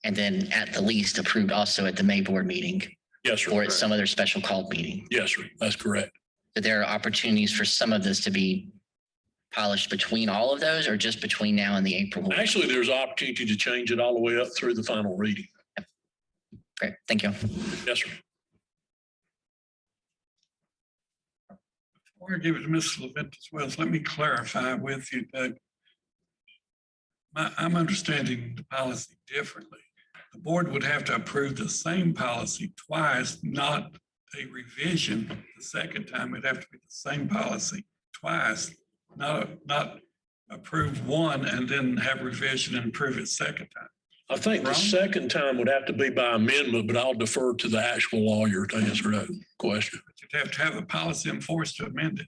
Speaker 6: and then at the least approved also at the May board meeting.
Speaker 1: Yes, sir.
Speaker 6: Or at some other special called meeting.
Speaker 1: Yes, sir. That's correct.
Speaker 6: But there are opportunities for some of this to be polished between all of those, or just between now and the April?
Speaker 1: Actually, there's opportunity to change it all the way up through the final reading.
Speaker 6: Yep. Great. Thank you.
Speaker 1: Yes, sir.
Speaker 13: Before I give it to Ms. Leventis Wells, let me clarify with you, Doug. I'm understanding the policy differently. The board would have to approve the same policy twice, not a revision the second time. It'd have to be the same policy twice, not approve one and then have revision and approve it second time.
Speaker 1: I think the second time would have to be by amendment, but I'll defer to the actual lawyer to answer that question.
Speaker 13: But you'd have to have the policy enforced to amend it.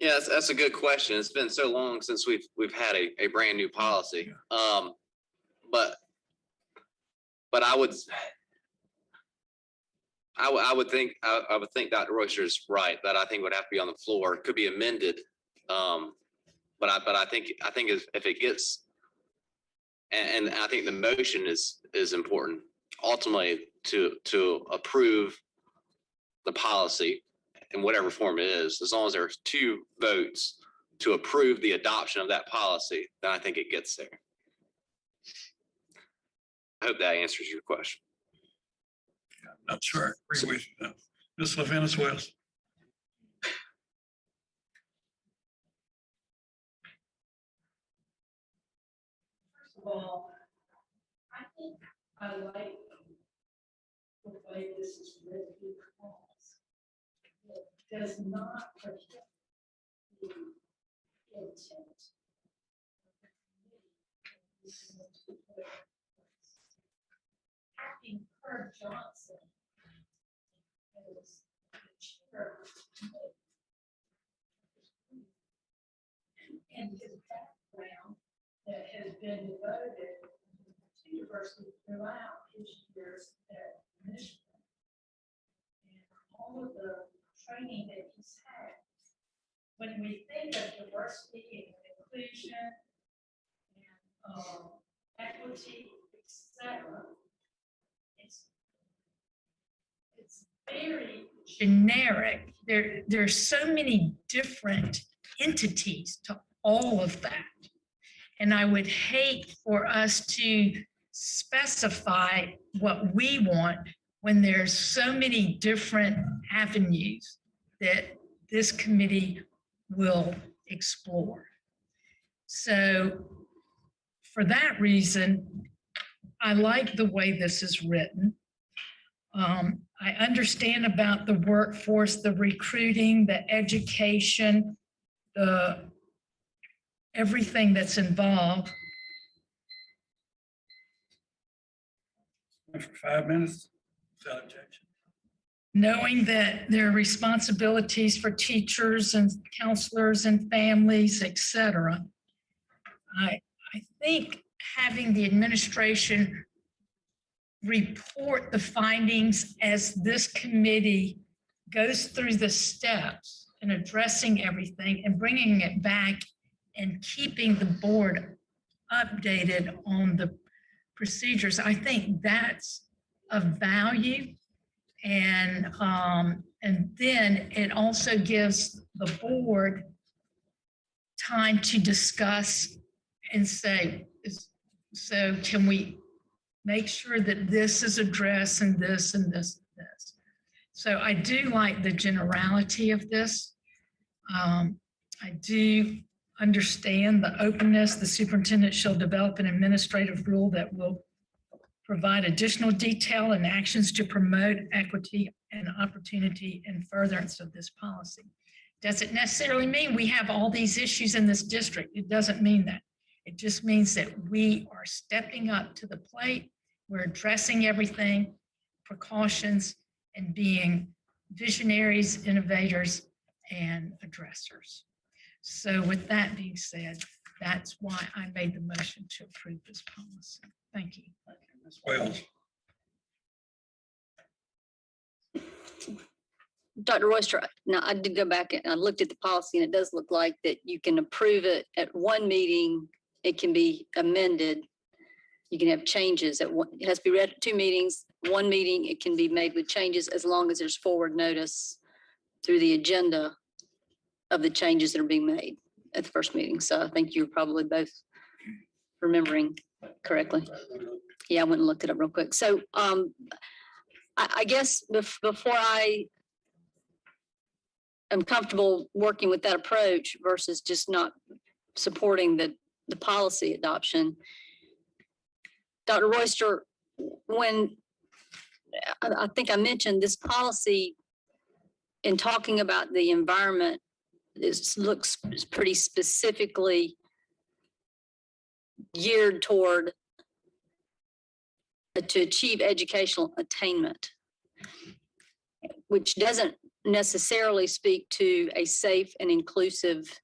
Speaker 18: Yeah, that's a good question. It's been so long since we've had a brand new policy. But I would think Dr. Royster is right, that I think would have to be on the floor. It could be amended. But I think if it gets, and I think the motion is important ultimately to approve the policy in whatever form it is, as long as there's 2 votes to approve the adoption of that policy, then I think it gets there. I hope that answers your question.
Speaker 13: I'm not sure I agree with you. Ms. Leventis Wells.
Speaker 19: First of all, I think I like the way this is written because it does not protect the intent of the committee Having Herb Johnson as the chair of the committee, and his background that has been devoted to diversity throughout his years at Michigan, and all of the training that he's had. When we think of diversity and inclusion and equity, etc., it's very generic. There's so many different entities to all of that. And I would hate for us to specify what we want when there's so many different avenues that this committee will explore. So for that reason, I like the way this is written. I understand about the workforce, the recruiting, the education, everything that's involved.
Speaker 13: For 5 minutes, without objection.
Speaker 19: Knowing that there are responsibilities for teachers and counselors and families, et cetera. I think having the administration report the findings as this committee goes through the steps and addressing everything and bringing it back and keeping the board updated on the procedures, I think that's of value. And then it also gives the board time to discuss and say, so can we make sure that this is addressed and this and this and this. So I do like the generality of this. I do understand the openness. The superintendent shall develop an administrative rule that will provide additional detail and actions to promote equity and opportunity in furtherance of this policy. Does it necessarily mean we have all these issues in this district? It doesn't mean that. It just means that we are stepping up to the plate. We're addressing everything, precautions, and being visionaries, innovators, and addressers. So with that being said, that's why I made the motion to approve this policy. Thank you.
Speaker 13: Ms. Wells.
Speaker 9: Dr. Royster, now I did go back and I looked at the policy and it does look like that you can approve it at one meeting. It can be amended. You can have changes at one, it has to be read at 2 meetings. One meeting, it can be made with changes as long as there's forward notice through the agenda of the changes that are being made at the first meeting. So I think you're probably both remembering correctly. Yeah, I went and looked it up real quick. So I guess before I am comfortable working with that approach versus just not supporting the policy adoption, Dr. Royster, when I think I mentioned this policy in talking about the environment, it looks pretty specifically geared toward to achieve educational attainment, which doesn't necessarily speak to a safe and inclusive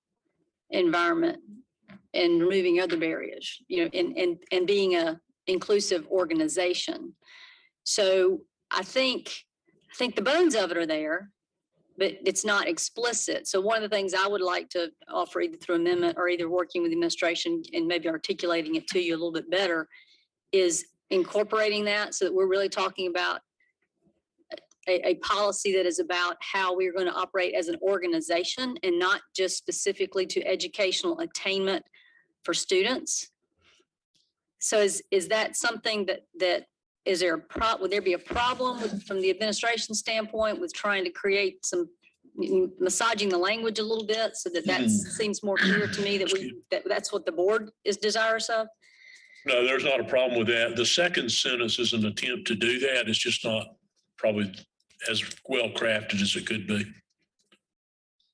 Speaker 9: environment and removing other barriers, you know, and being a inclusive organization. So I think the bones of it are there, but it's not explicit. So one of the things I would like to offer either through amendment or either working with the administration and maybe articulating it to you a little bit better is incorporating that so that we're really talking about a policy that is about how we're going to operate as an organization and not just specifically to educational attainment for students. So is that something that is there would there be a problem from the administration standpoint with trying to create some massaging the language a little bit so that seems more clear to me that that's what the board is desirous of?
Speaker 1: No, there's not a problem with that. The second sentence is an attempt to do that. It's just not probably as well crafted as it could be.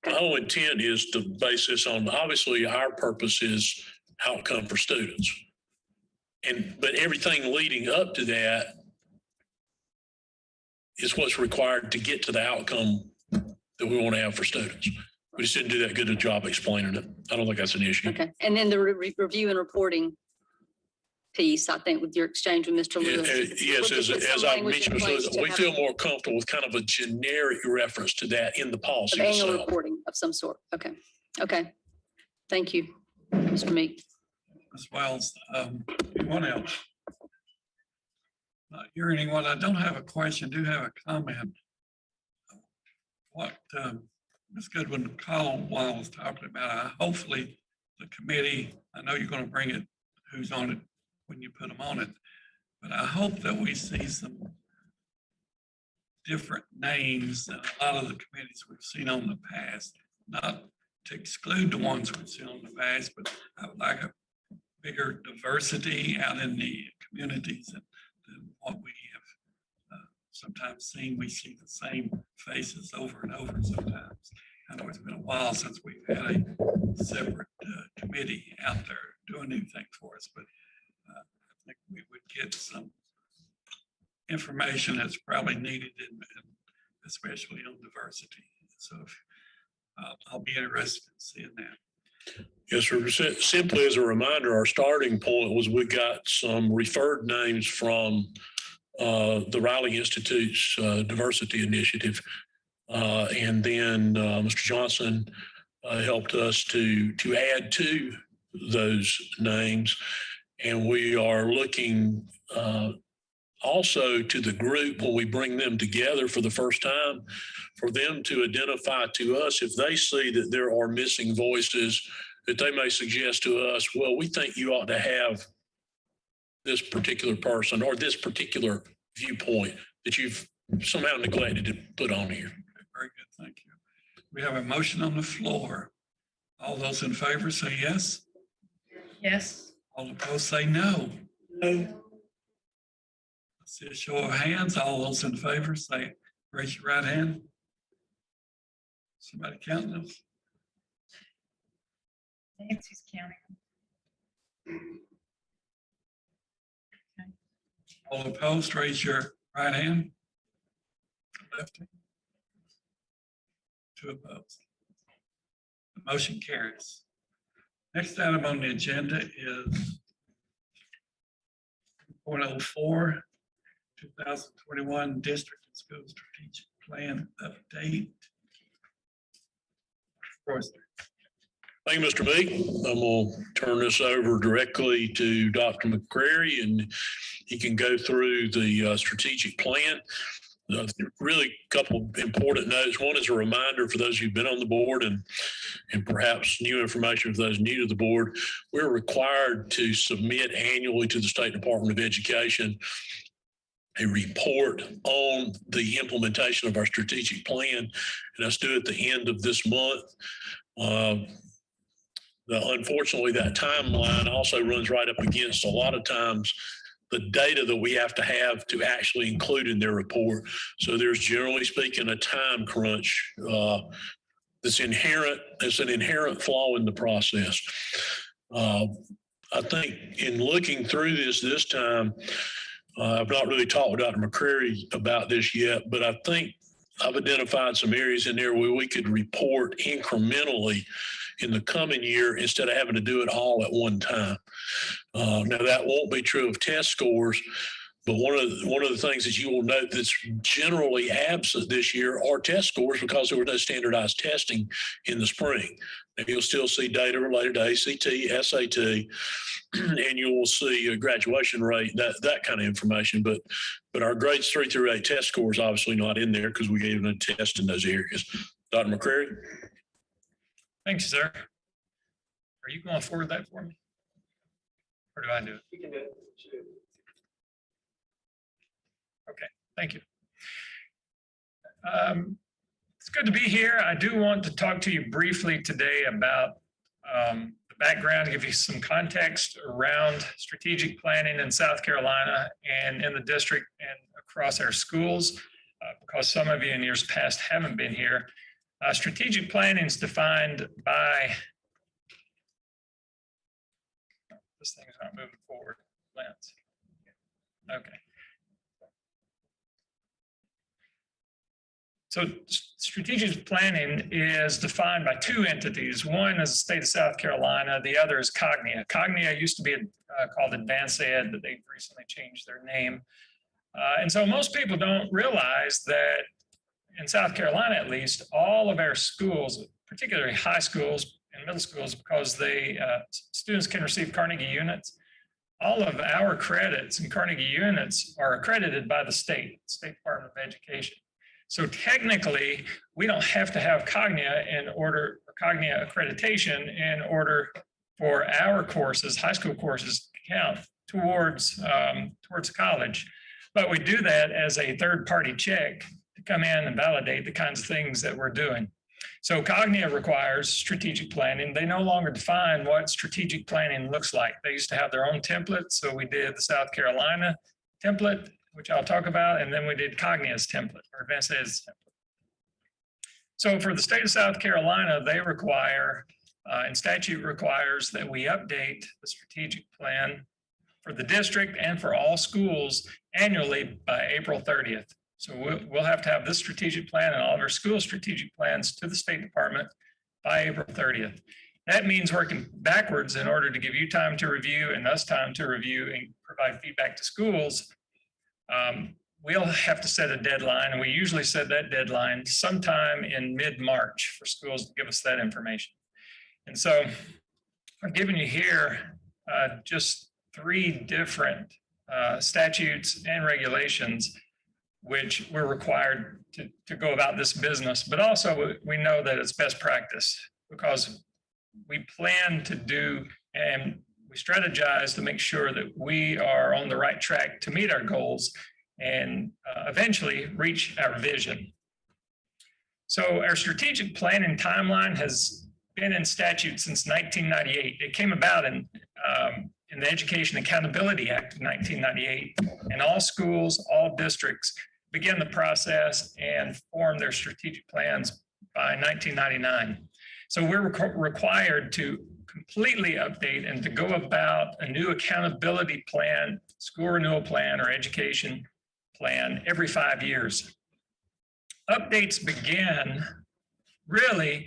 Speaker 1: The whole intent is to base this on, obviously our purpose is outcome for students. but everything leading up to that is what's required to get to the outcome that we want to have for students. We just didn't do that good a job explaining it. I don't think that's an issue.
Speaker 9: Okay, and then the review and reporting piece, I think, with your exchange with Mr. Lewis.
Speaker 1: Yes,
Speaker 9: We'll just
Speaker 1: as
Speaker 9: put
Speaker 1: I
Speaker 9: some language in
Speaker 1: mentioned,
Speaker 9: place to
Speaker 1: we
Speaker 9: have
Speaker 1: feel more comfortable with kind of a generic reference to that in the policy
Speaker 9: an Annual
Speaker 1: itself.
Speaker 9: reporting of some sort. Okay, okay. Thank you, Mr. Meek.
Speaker 13: As well as anyone else. Not hearing anyone, I don't have a question, do have a comment. What Ms. Goodwin called while I was talking about, hopefully the committee, I know you're going to bring it, who's on it when you put them on it, but I hope that we see some different names than a lot of the committees we've seen on the past, not to exclude the ones we've seen on the past, but I would like a bigger diversity out in the communities than what we have sometimes seen. We see the same faces over and over sometimes. I know it's been a while since we've had a separate committee out there doing anything for us, but I think we would get some information that's probably needed, especially on diversity. So I'll be interested in seeing that.
Speaker 1: Yes, sir. Simply as a reminder, our starting point was we got some referred names from the Riley Institute's diversity initiative. And then Mr. Johnson helped us to add to those names. And we are looking also to the group when we bring them together for the first time, for them to identify to us if they see that there are missing voices that they may suggest to us, well, we think you ought to have this particular person or this particular viewpoint that you've somehow neglected to put on here.
Speaker 13: Very good, thank you. We have a motion on the floor. All those in favor say yes.
Speaker 10: Yes.
Speaker 13: All opposed say no.
Speaker 5: No.
Speaker 13: Let's see a show of hands. All those in favor say, raise your right hand. Somebody counting those?
Speaker 10: Nancy's counting. Okay.
Speaker 13: All opposed, raise your right hand. Left hand. Two opposed. The motion carries. Next item on the agenda is 0.04, 2021 District and School Strategic Plan Update. Royster.
Speaker 1: Thank you, Mr. Meek. I'm going to turn this over directly to Dr. McCrary, and he can go through the strategic plan. Really a couple important notes. One is a reminder for those who've been on the board and perhaps new information for those new to the board. We're required to submit annually to the State Department of Education a report on the implementation of our strategic plan, and that's due at the end of this month. Unfortunately, that timeline also runs right up against a lot of times the data that we have to actually include in their report. So there's, generally speaking, a time crunch that's inherent. It's an inherent flaw in the process. I think in looking through this time, I've not really talked with Dr. McCrary about this yet, but I think I've identified some areas in there where we could report incrementally in the coming year instead of having to do it all at one time. Now that won't be true of test scores, but one of the things that you will note that's generally absent this year are test scores because there was no standardized testing in the spring. And you'll still see data related to ACT, SAT, and you will see a graduation rate, that kind of information. But our grades 3 through 8 test scores obviously not in there because we gave them a test in those areas. Dr. McCrary?
Speaker 20: Thanks, sir. Are you going to forward that for me? Or do I do it? You can do it. Okay, thank you. It's good to be here. I do want to talk to you briefly today about the background, give you some context around strategic planning in South Carolina and in the district and across our schools, because some of you in years past haven't been here. Strategic planning is defined by, this thing is not moving forward. plans. Okay. So strategic planning is defined by two entities. One is the state of South Carolina, the other is Cognia. Cognia used to be called Advanced Ed, but they've recently changed their name. And so most people don't realize that in South Carolina, at least, all of our schools, particularly high schools and middle schools, because students can receive Carnegie units, all of our credits and Carnegie units are accredited by the State Department of Education. So technically, we don't have to have Cognia Cognia accreditation in order for our courses, high school courses, to count towards college. But we do that as a third-party check to come in and validate the kinds of things that we're doing. So Cognia requires strategic planning. They no longer define what strategic planning looks like. They used to have their own template. So we did the South Carolina template, which I'll talk about, and then we did Cognia's template, or Advanced Ed's template. So for the state of South Carolina, they require, and statute requires that we update the strategic plan for the district and for all schools annually by April 30th. So we'll have to have this strategic plan and all of our school strategic plans to the State Department by April 30th. That means working backwards in order to give you time to review and us time to review and provide feedback to schools. We'll have to set a deadline, and we usually set that deadline sometime in mid-March for schools to give us that information. And so I've given you here just 3 different statutes and regulations which we're required to go about this business, but also we know that it's best practice because we plan to do and we strategize to make sure that we are on the right track to meet our goals and eventually reach our vision. So our strategic planning timeline has been in statute since 1998. It came about in the Education Accountability Act of 1998, and all schools, all districts began the process and formed their strategic plans by 1999. So we're required to completely update and to go about a new accountability plan, school renewal plan, or education plan every 5 years. Updates begin really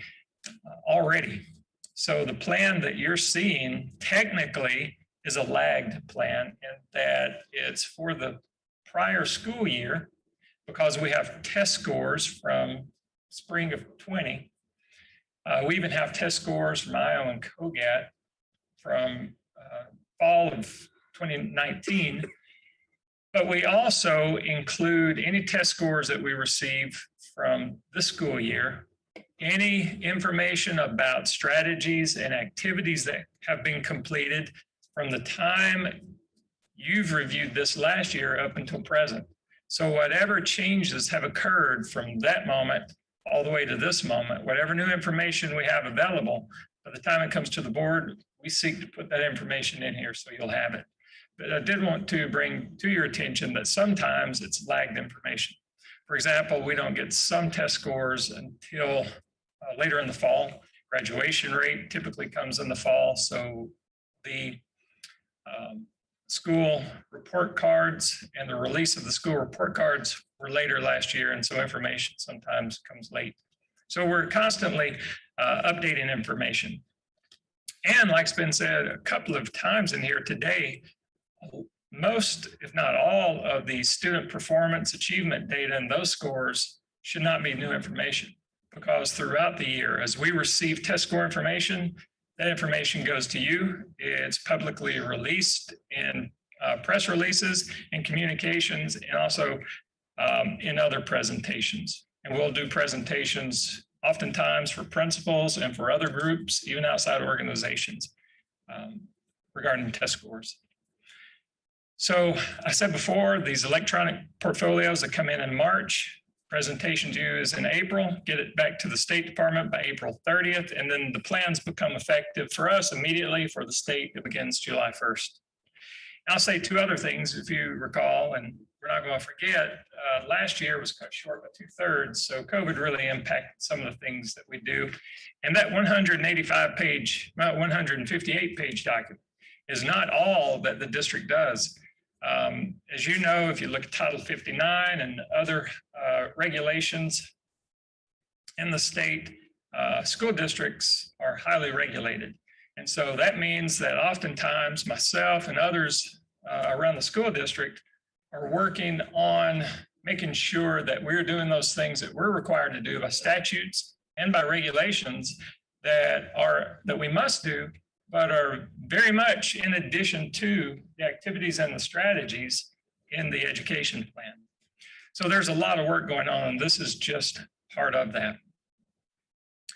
Speaker 20: already. So the plan that you're seeing technically is a lagged plan in that it's for the prior school year because we have test scores from spring of 20. We even have test scores from IO and COGAT from fall of 2019. But we also include any test scores that we receive from this school year, any information about strategies and activities that have been completed from the time you've reviewed this last year up until present. So whatever changes have occurred from that moment all the way to this moment, whatever new information we have available, by the time it comes to the board, we seek to put that information in here so you'll have it. But I did want to bring to your attention that sometimes it's lagged information. For example, we don't get some test scores until later in the fall. Graduation rate typically comes in the fall. So the school report cards and the release of the school report cards were later last year. And so information sometimes comes late. So we're constantly updating information. And like's been said a couple of times in here today, most, if not all, of the student performance achievement data and those scores should not be new information because throughout the year, as we receive test score information, that information goes to you. It's publicly released in press releases and communications and also in other presentations. And we'll do presentations oftentimes for principals and for other groups, even outside organizations regarding test scores. So I said before, these electronic portfolios that come in March, presentation due is in April, get it back to the State Department by April 30th, and then the plans become effective for us immediately. For the state, it begins July 1st. And I'll say 2 other things, if you recall, and we're not going to forget, last year was cut short by 2/3, so COVID really impacted some of the things that we do. And that 185-page, 158-page document is not all that the district does. As you know, if you look at Title 59 and other regulations in the state, school districts are highly regulated. And so that means that oftentimes myself and others around the school district are working on making sure that we're doing those things that we're required to do by statutes and by regulations that we must do, but are very much in addition to the activities and the strategies in the education plan. So there's a lot of work going on, and this is just part of that.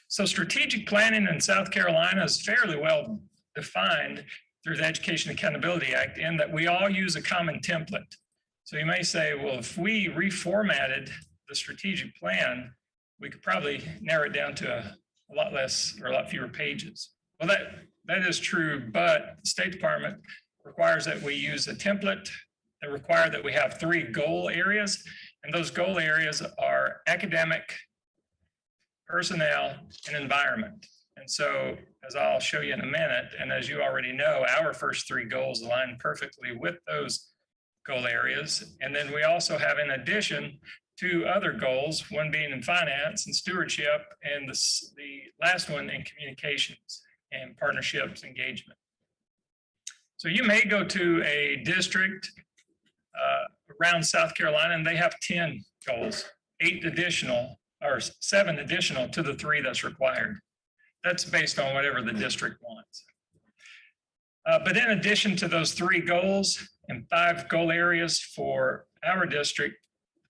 Speaker 20: So strategic planning in South Carolina is fairly well defined through the Education Accountability Act in that we all use a common template. So you may say, well, if we reformatted the strategic plan, we could probably narrow it down to a lot less or a lot fewer pages. Well, that is true, but the State Department requires that we use a template. They require that we have 3 goal areas, and those goal areas are academic, personnel, and environment. And so, as I'll show you in a minute, and as you already know, our first 3 goals align perfectly with those goal areas. And then we also have, in addition, 2 other goals, one being in finance and stewardship, and the last one in communications and partnerships engagement. So you may go to a district around South Carolina, and they have 10 goals, 8 additional or 7 additional to the 3 that's required. That's based on whatever the district wants. But in addition to those 3 goals and 5 goal areas for our district,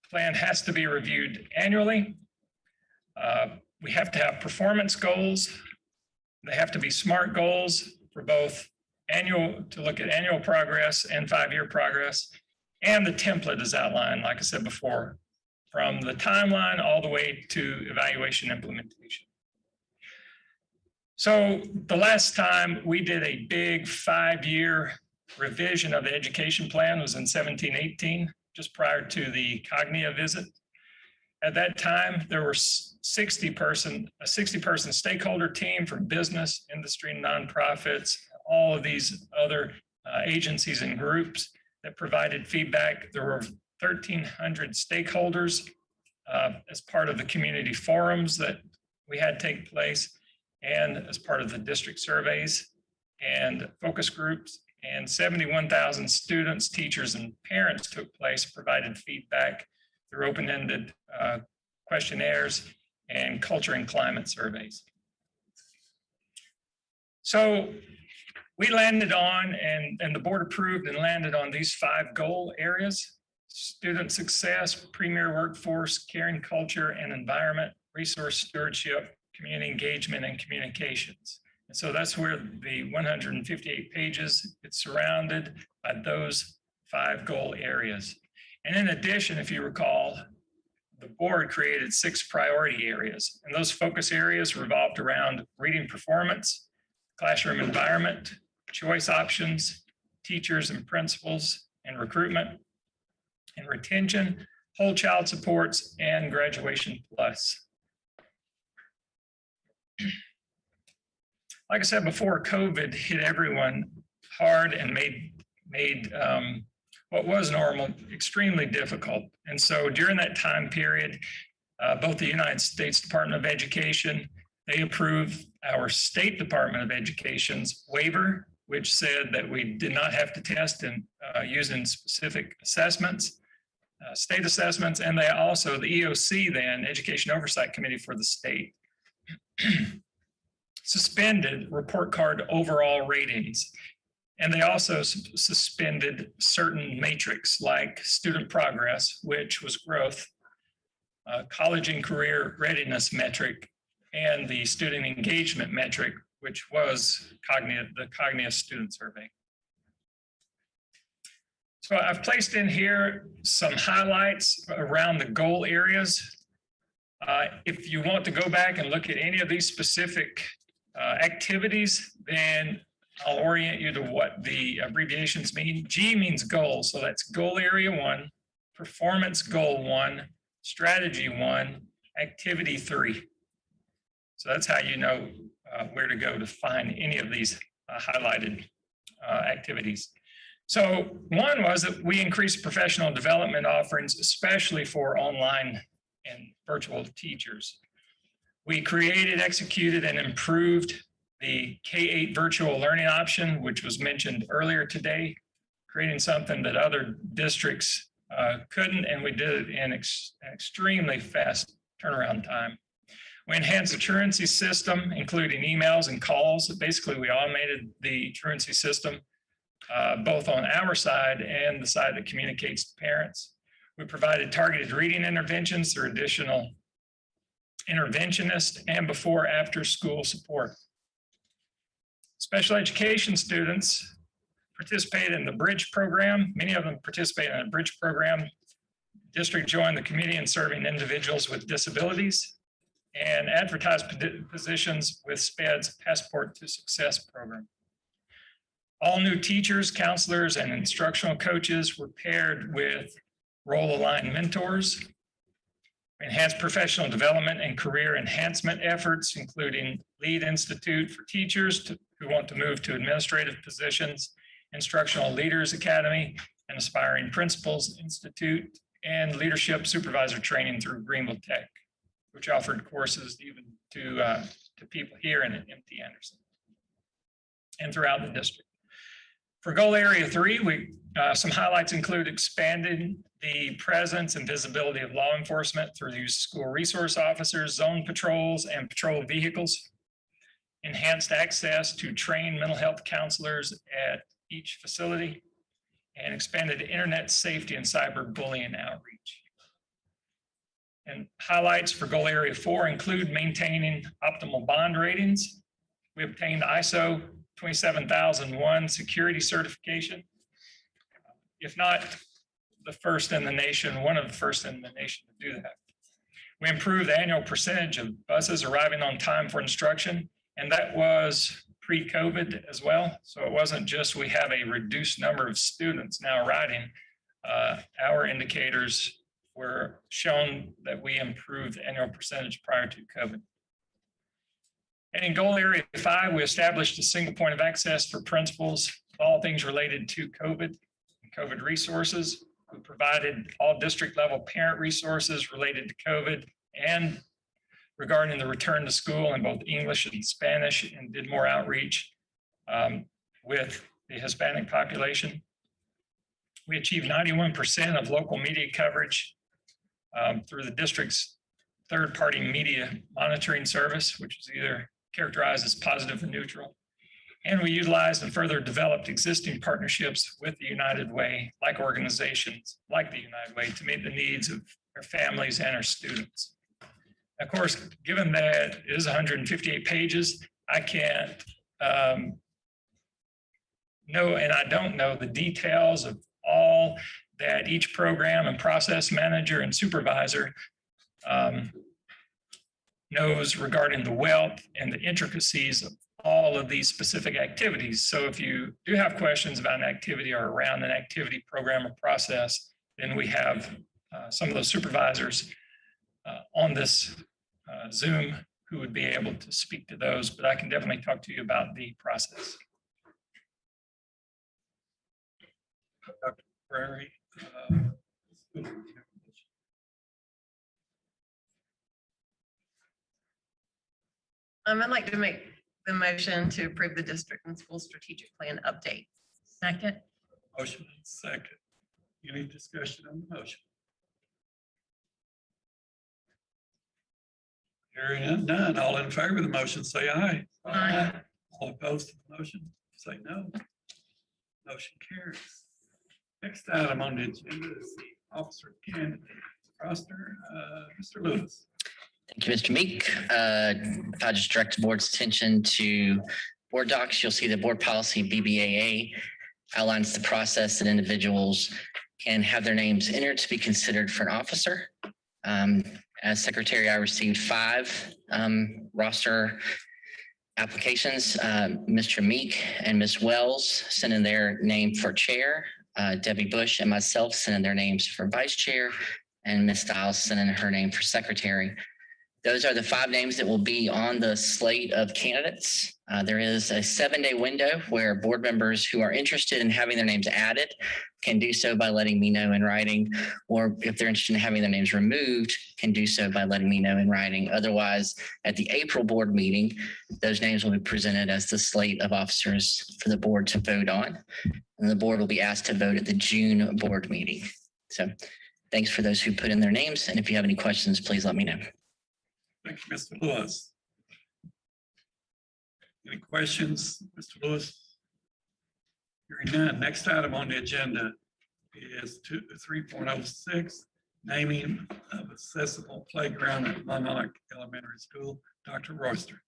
Speaker 20: the plan has to be reviewed annually. We have to have performance goals. They have to be SMART goals for both annual, to look at annual progress and 5-year progress. And the template is outlined, like I said before, from the timeline all the way to evaluation implementation. So the last time we did a big 5-year revision of the education plan was in 17-18, just prior to the Cognia visit. At that time, there were a 60-person stakeholder team from business, industry, and nonprofits, all of these other agencies and groups that provided feedback. There were 1,300 stakeholders as part of the community forums that we had take place, and as part of the district surveys and focus groups, and 71,000 students, teachers, and parents took place, provided feedback through open-ended questionnaires and culture and climate surveys. So we landed on, and the board approved and landed on these 5 goal areas: student success, premier workforce, caring culture and environment, resource stewardship, community engagement, and communications. And so that's where the 158 pages, it's surrounded by those 5 goal areas. And in addition, if you recall, the board created 6 priority areas, and those focus areas revolved around reading performance, classroom environment, choice options, teachers and principals, and recruitment and retention, whole child supports, and graduation plus. Like I said before, COVID hit everyone hard and made what was normal extremely difficult. And so during that time period, both the United States Department of Education, they approved our State Department of Education's waiver, which said that we did not have to test and using specific assessments, state assessments, and they also, the EOC then, Education Oversight Committee for the state, suspended report card overall ratings. And they also suspended certain metrics like student progress, which was growth, college and career readiness metric, and the student engagement metric, which was the Cognia student survey. So I've placed in here some highlights around the goal areas. If you want to go back and look at any of these specific activities, then I'll orient you to what the abbreviations mean. G means goal, so that's goal area 1, performance goal 1, strategy 1, activity 3. So that's how you know where to go to find any of these highlighted activities. So one was that we increased professional development offerings, especially for online and virtual teachers. We created, executed, and improved the K-8 virtual learning option, which was mentioned earlier today, creating something that other districts couldn't, and we did it in an extremely fast turnaround time. We enhanced the truancy system, including emails and calls. Basically, we automated the truancy system, both on our side and the side that communicates to parents. We provided targeted reading interventions through additional interventionist and before after school support. Special education students participate in the Bridge program. Many of them participate in the Bridge program. District joined the committee in serving individuals with disabilities and advertised positions with SPED's Passport to Success program. All new teachers, counselors, and instructional coaches were paired with role-aligned mentors. We enhanced professional development and career enhancement efforts, including Lead Institute for teachers who want to move to administrative positions, Instructional Leaders Academy, and Aspiring Principals Institute, and Leadership Supervisor Training through Greenville Tech, which offered courses even to people here in MT Anderson and throughout the district. For goal area 3, some highlights include expanding the presence and visibility of law enforcement through the use of school resource officers, zone patrols, and patrol vehicles, enhanced access to trained mental health counselors at each facility, and expanded internet safety and cyberbullying outreach. And highlights for goal area 4 include maintaining optimal bond ratings. We obtained ISO 27001 security certification. If not the first in the nation, one of the first in the nation to do that. We improved the annual percentage of buses arriving on time for instruction, and that was pre-COVID as well. So it wasn't just we have a reduced number of students now riding. Our indicators were shown that we improved the annual percentage prior to COVID. And in goal area 5, we established a single point of access for principals, all things related to COVID and COVID resources. We provided all district level parent resources related to COVID and regarding the return to school in both English and Spanish, and did more outreach with the Hispanic population. We achieved 91% of local media coverage through the district's third-party media monitoring service, which is either characterized as positive or neutral. And we utilized and further developed existing partnerships with the United Way, like organizations like the United Way, to meet the needs of our families and our students. Of course, given that it is 158 pages, I can't know, and I don't know the details of all that each program and process manager and supervisor knows regarding the wealth and the intricacies of all of these specific activities. So if you do have questions about an activity or around an activity, program, or process, then we have some of those supervisors on this Zoom who would be able to speak to those, but I can definitely talk to you about the process. Dr. Prairie.
Speaker 8: I'd like to make the motion to approve the district and school strategic plan update.
Speaker 10: Second.
Speaker 13: Motion and second. Any discussion on the motion? Hearing none, all in favor of the motion, say aye.
Speaker 10: Aye.
Speaker 13: All opposed to the motion, say no. Motion carries. Next item on the agenda is the officer candidate roster. Mr. Lewis.
Speaker 6: Thank you, Mr. Meek. If I just direct the board's attention to board docs, you'll see the board policy BBAA outlines the process that individuals can have their names entered to be considered for an officer. As secretary, I received 5 roster applications. Mr. Meek and Ms. Wells sent in their name for chair. Debbie Bush and myself sent in their names for vice chair, and Ms. Stiles sent in her name for secretary. Those are the 5 names that will be on the slate of candidates. There is a 7-day window where board members who are interested in having their names added can do so by letting me know in writing, or if they're interested in having their names removed, can do so by letting me know in writing. Otherwise, at the April board meeting, those names will be presented as the slate of officers for the board to vote on. And the board will be asked to vote at the June board meeting. So thanks for those who put in their names. And if you have any questions, please let me know.
Speaker 13: Thank you, Mr. Lewis. Any questions, Mr. Lewis? Hearing none. Next item on the agenda is 3.06, naming of accessible playground at Monarch Elementary School. Dr. Royster.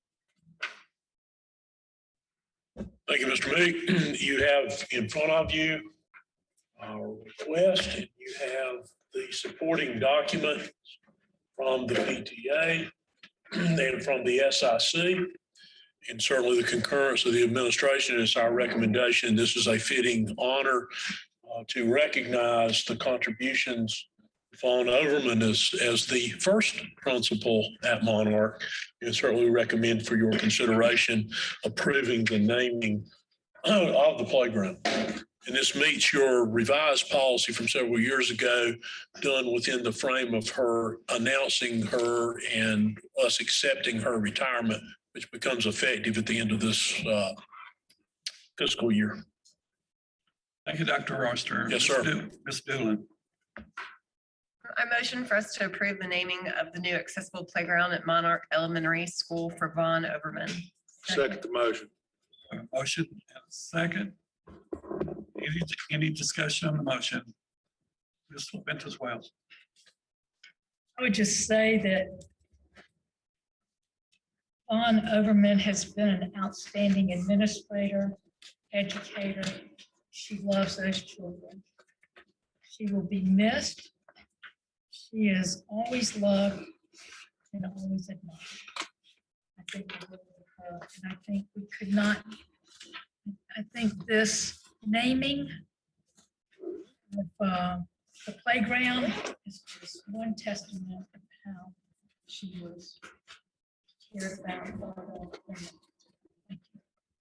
Speaker 1: Thank you, Mr. Meek. You have in front of you our request, and you have the supporting documents from the PTA and from the SIC, and certainly the concurrence of the administration. It's our recommendation. This is a fitting honor to recognize the contributions of Fawn Overman as the first principal at Monarch, and certainly recommend for your consideration approving the naming of the playground. And this meets your revised policy from several years ago, done within the frame of her announcing her and us accepting her retirement, which becomes effective at the end of this fiscal year.
Speaker 13: Thank you, Dr. Royster.
Speaker 1: Yes, sir.
Speaker 13: Ms. Doolin.
Speaker 8: I motion for us to approve the naming of the new accessible playground at Monarch Elementary School for Vaughn Overman.
Speaker 17: Second the motion.
Speaker 13: A motion and a second. Any discussion on the motion? Ms. LaVentus Wells.
Speaker 19: I would just say that Fawn Overman has been an outstanding administrator, educator. She loves those children. She will be missed. She is always loved and always admired. I think we live with her, and I think we could not, I think this naming of the playground is just one testament of how she was cared about. Thank you.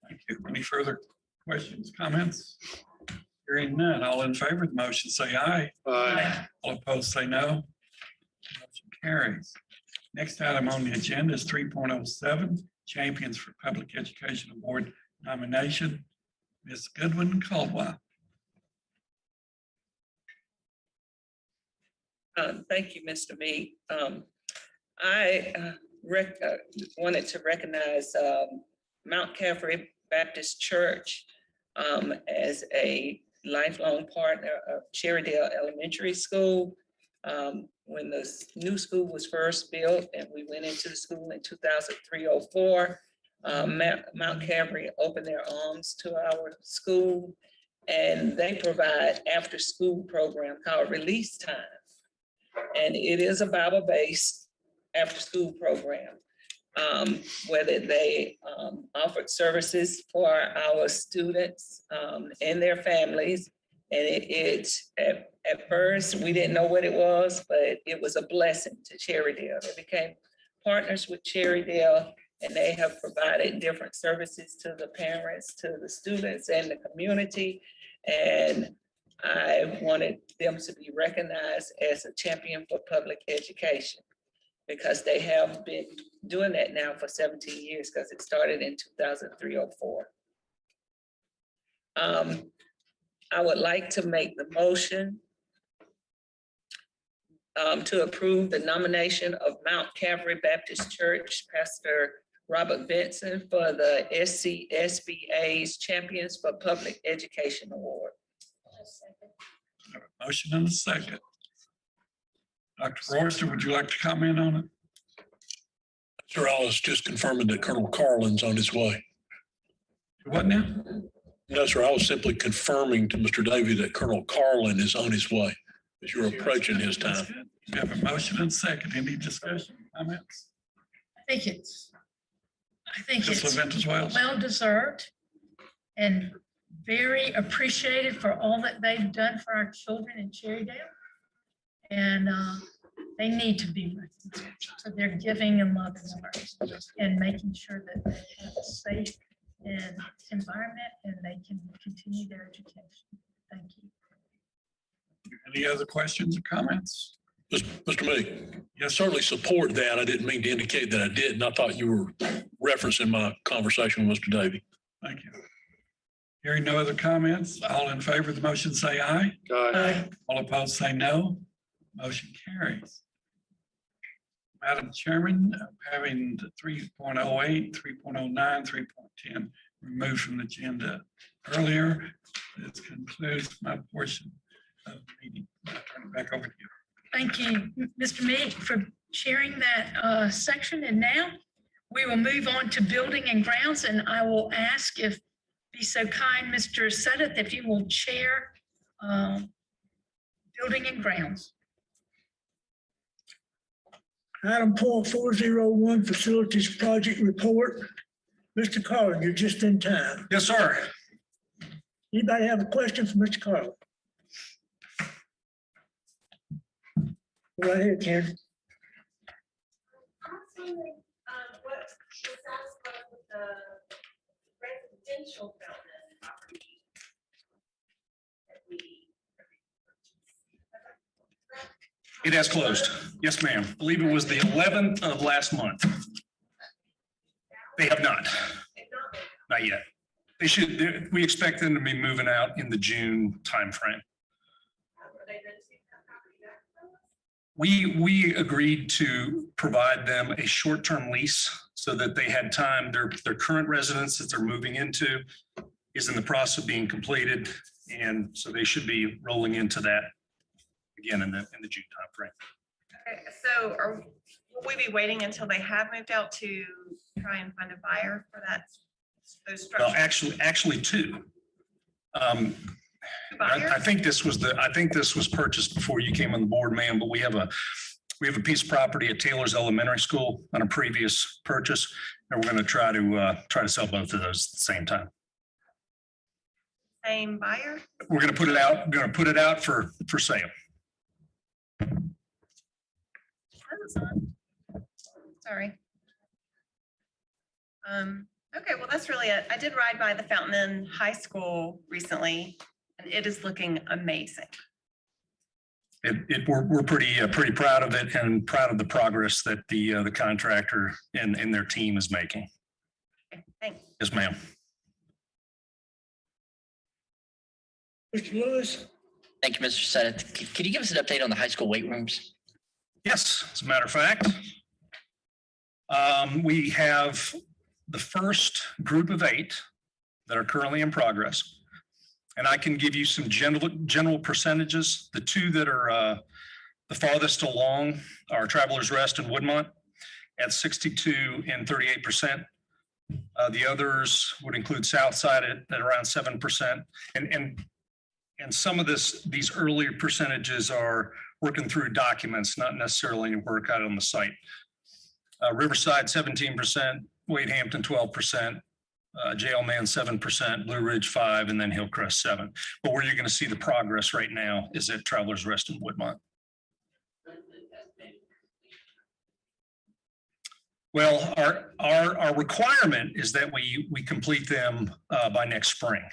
Speaker 13: Thank you. Any further questions, comments? Hearing none, all in favor of the motion say aye.
Speaker 17: Aye.
Speaker 13: All opposed say no. Motion carries. Next item on the agenda is 3.07, Champions for Public Education Award nomination. Ms. Goodwin Caldwell.
Speaker 3: Thank you, Mr. Meek. I wanted to recognize Mount Calvary Baptist Church as a lifelong partner of Cherrydale Elementary School. When the new school was first built and we went into the school in 2003-04, Mount Calvary opened their arms to our school, and they provide after-school program called Release Time. And it is a Bible-based after-school program where they offered services for our students and their families. And at first, we didn't know what it was, but it was a blessing to Cherrydale. They became partners with Cherrydale, and they have provided different services to the parents, to the students, and the community. And I wanted them to be recognized as a champion for public education, because they have been doing that now for 17 years, because it started in 2003-04. I would like to make the motion to approve the nomination of Mount Calvary Baptist Church, Pastor Robert Benson, for the SCSBA's Champions for Public Education Award.
Speaker 13: Motion and a second. Dr. Royster, would you like to comment on it?
Speaker 1: Sir, I was just confirming that Colonel Carlin's on his way.
Speaker 13: What now?
Speaker 1: No, sir, I was simply confirming to Mr. Davey that Colonel Carlin is on his way as you're approaching his time.
Speaker 13: You have a motion and second. Any discussion, comments?
Speaker 19: I think it's
Speaker 13: Ms. LaVentus Wells.
Speaker 19: well deserved and very appreciated for all that they've done for our children in Cherrydale. And they need to be recognized. So they're giving and loving ours and making sure that they have a safe and environment and they can continue their education. Thank you.
Speaker 13: Any other questions or comments?
Speaker 1: Mr. Meek, I certainly support that. I didn't mean to indicate that I didn't. I thought you were referencing my conversation with Mr. Davey.
Speaker 13: Thank you. Hearing no other comments, all in favor of the motion say aye.
Speaker 17: Aye.
Speaker 13: All opposed say no. Motion carries. Madam Chairman, having 3.08, 3.09, 3.10 removed from the agenda earlier, this concludes my portion of the meeting. I'll turn it back over to you.
Speaker 19: Thank you, Mr. Meek, for sharing that section. And now we will move on to building and grounds. And I will ask, if be so kind, Mr. Sudduth, if you will chair building and grounds.
Speaker 5: Item 401, facilities project report. Mr. Carlin, you're just in time.
Speaker 20: Yes, sir.
Speaker 5: Anybody have a question for Mr. Carlin? Go ahead, Karen.
Speaker 8: What was satisfied with the residential development property that we.
Speaker 21: It has closed. Yes, ma'am. I believe it was the 11th of last month. They have not. Not yet. They should, we expect them to be moving out in the June timeframe. We agreed to provide them a short-term lease so that they had time, their current residence that they're moving into is in the process of being completed. And so they should be rolling into that again in the June timeframe.
Speaker 8: Okay, so will we be waiting until they have moved out to try and find a buyer for that? Those
Speaker 21: Well,
Speaker 8: structures?
Speaker 21: actually two. I think this was purchased before you came on the board, ma'am, but we have a piece of property at Taylor's Elementary School on a previous purchase. And we're going to try to sell both of those at the same time.
Speaker 8: Same buyer?
Speaker 21: We're going to put it out for sale.
Speaker 8: Sorry. Okay, well, that's really it. I did ride by the Fountain Inn High School recently, and it is looking amazing.
Speaker 21: We're pretty proud of it and proud of the progress that the contractor and their team is making.
Speaker 8: Okay, thanks.
Speaker 21: Yes, ma'am.
Speaker 5: Mr. Lewis?
Speaker 6: Thank you, Mr. Sudduth. Could you give us an update on the high school weight rooms?
Speaker 21: Yes, as a matter of fact, we have the first group of 8 that are currently in progress. And I can give you some general percentages. The 2 that are the farthest along are Travelers Rest and Woodmont at 62 and 38%. The others would include Southside at around 7%. And some of these earlier percentages are working through documents, not necessarily work out on the site. Riverside 17%, Wade Hampton 12%, JLman 7%, Blue Ridge 5%, and then Hillcrest 7%. But where you're going to see the progress right now is at Travelers Rest and Woodmont. Well, our requirement is that we complete them by next spring,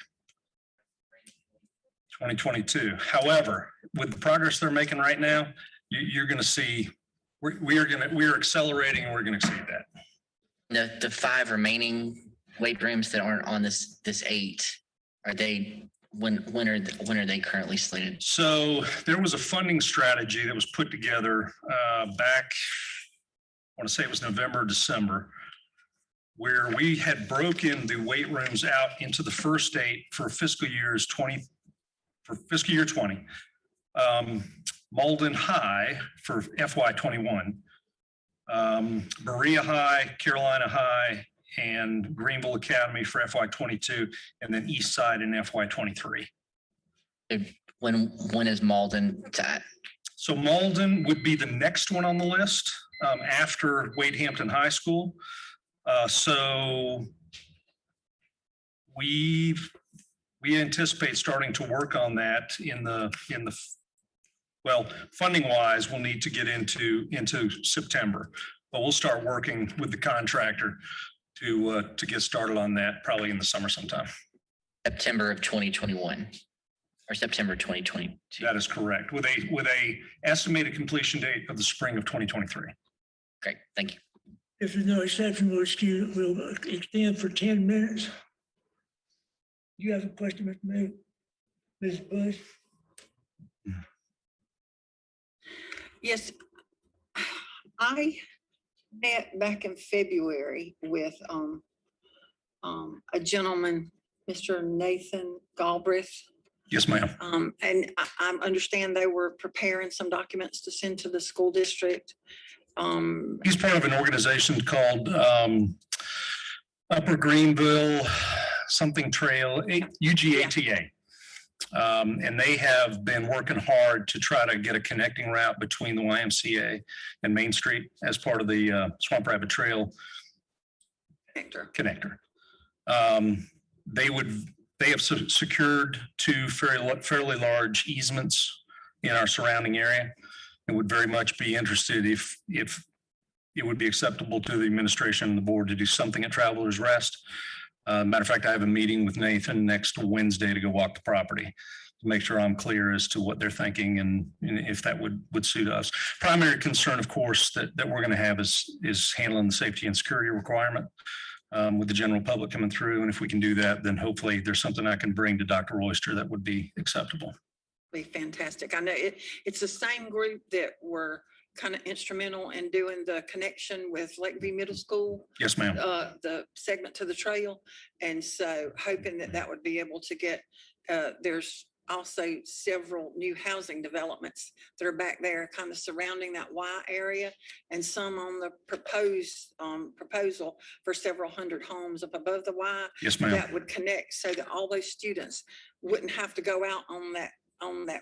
Speaker 21: 2022. However, with the progress they're making right now, you're going to see we are accelerating and we're going to exceed that.
Speaker 6: The 5 remaining weight rooms that aren't on this 8, are they when are they currently slated?
Speaker 21: So there was a funding strategy that was put together back, I want to say it was November, December, where we had broken the weight rooms out into the first 8 for fiscal year 20. Malden High for FY21, Berea High, Carolina High, and Greenville Academy for FY22, and then East Side in FY23.
Speaker 6: When is Malden?
Speaker 21: So Malden would be the next one on the list after Wade Hampton High School. So we anticipate starting to work on that in the Well, funding wise, we'll need to get into September, but we'll start working with the contractor to get started on that probably in the summer sometime.
Speaker 6: September of 2021 or September 2022.
Speaker 21: That is correct. With a estimated completion date of the spring of 2023.
Speaker 6: Great, thank you.
Speaker 5: If there's no exception, we'll extend for 10 minutes. You have a question, Mr. Mayor? Ms. Bush?
Speaker 12: Yes, I met back in February with a gentleman, Mr. Nathan Galbraith.
Speaker 21: Yes, ma'am.
Speaker 12: And I understand they were preparing some documents to send to the school district.
Speaker 21: He's part of an organization called Upper Greenville something Trail, UGATA. And they have been working hard to try to get a connecting route between the YMCA and Main Street as part of the Swamp Rabbit Trail connector. They have secured two fairly large easements in our surrounding area and would very much be interested if it would be acceptable to the administration and the board to do something at Travelers Rest. Matter of fact, I have a meeting with Nathan next Wednesday to go walk the property to make sure I'm clear as to what they're thinking and if that would suit us. Primary concern, of course, that we're going to have is handling the safety and security requirement with the general public coming through. And if we can do that, then hopefully there's something I can bring to Dr. Royster that would be acceptable.
Speaker 12: Be fantastic. I know it's the same group that were kind of instrumental in doing the connection with Lakeview Middle School.
Speaker 21: Yes, ma'am.
Speaker 12: The segment to the trail. And so hoping that would be able to get, there's also several new housing developments that are back there kind of surrounding that Y area and some on the proposal for several hundred homes up above the Y.
Speaker 21: Yes, ma'am.
Speaker 12: That would connect so that all those students wouldn't have to go out on that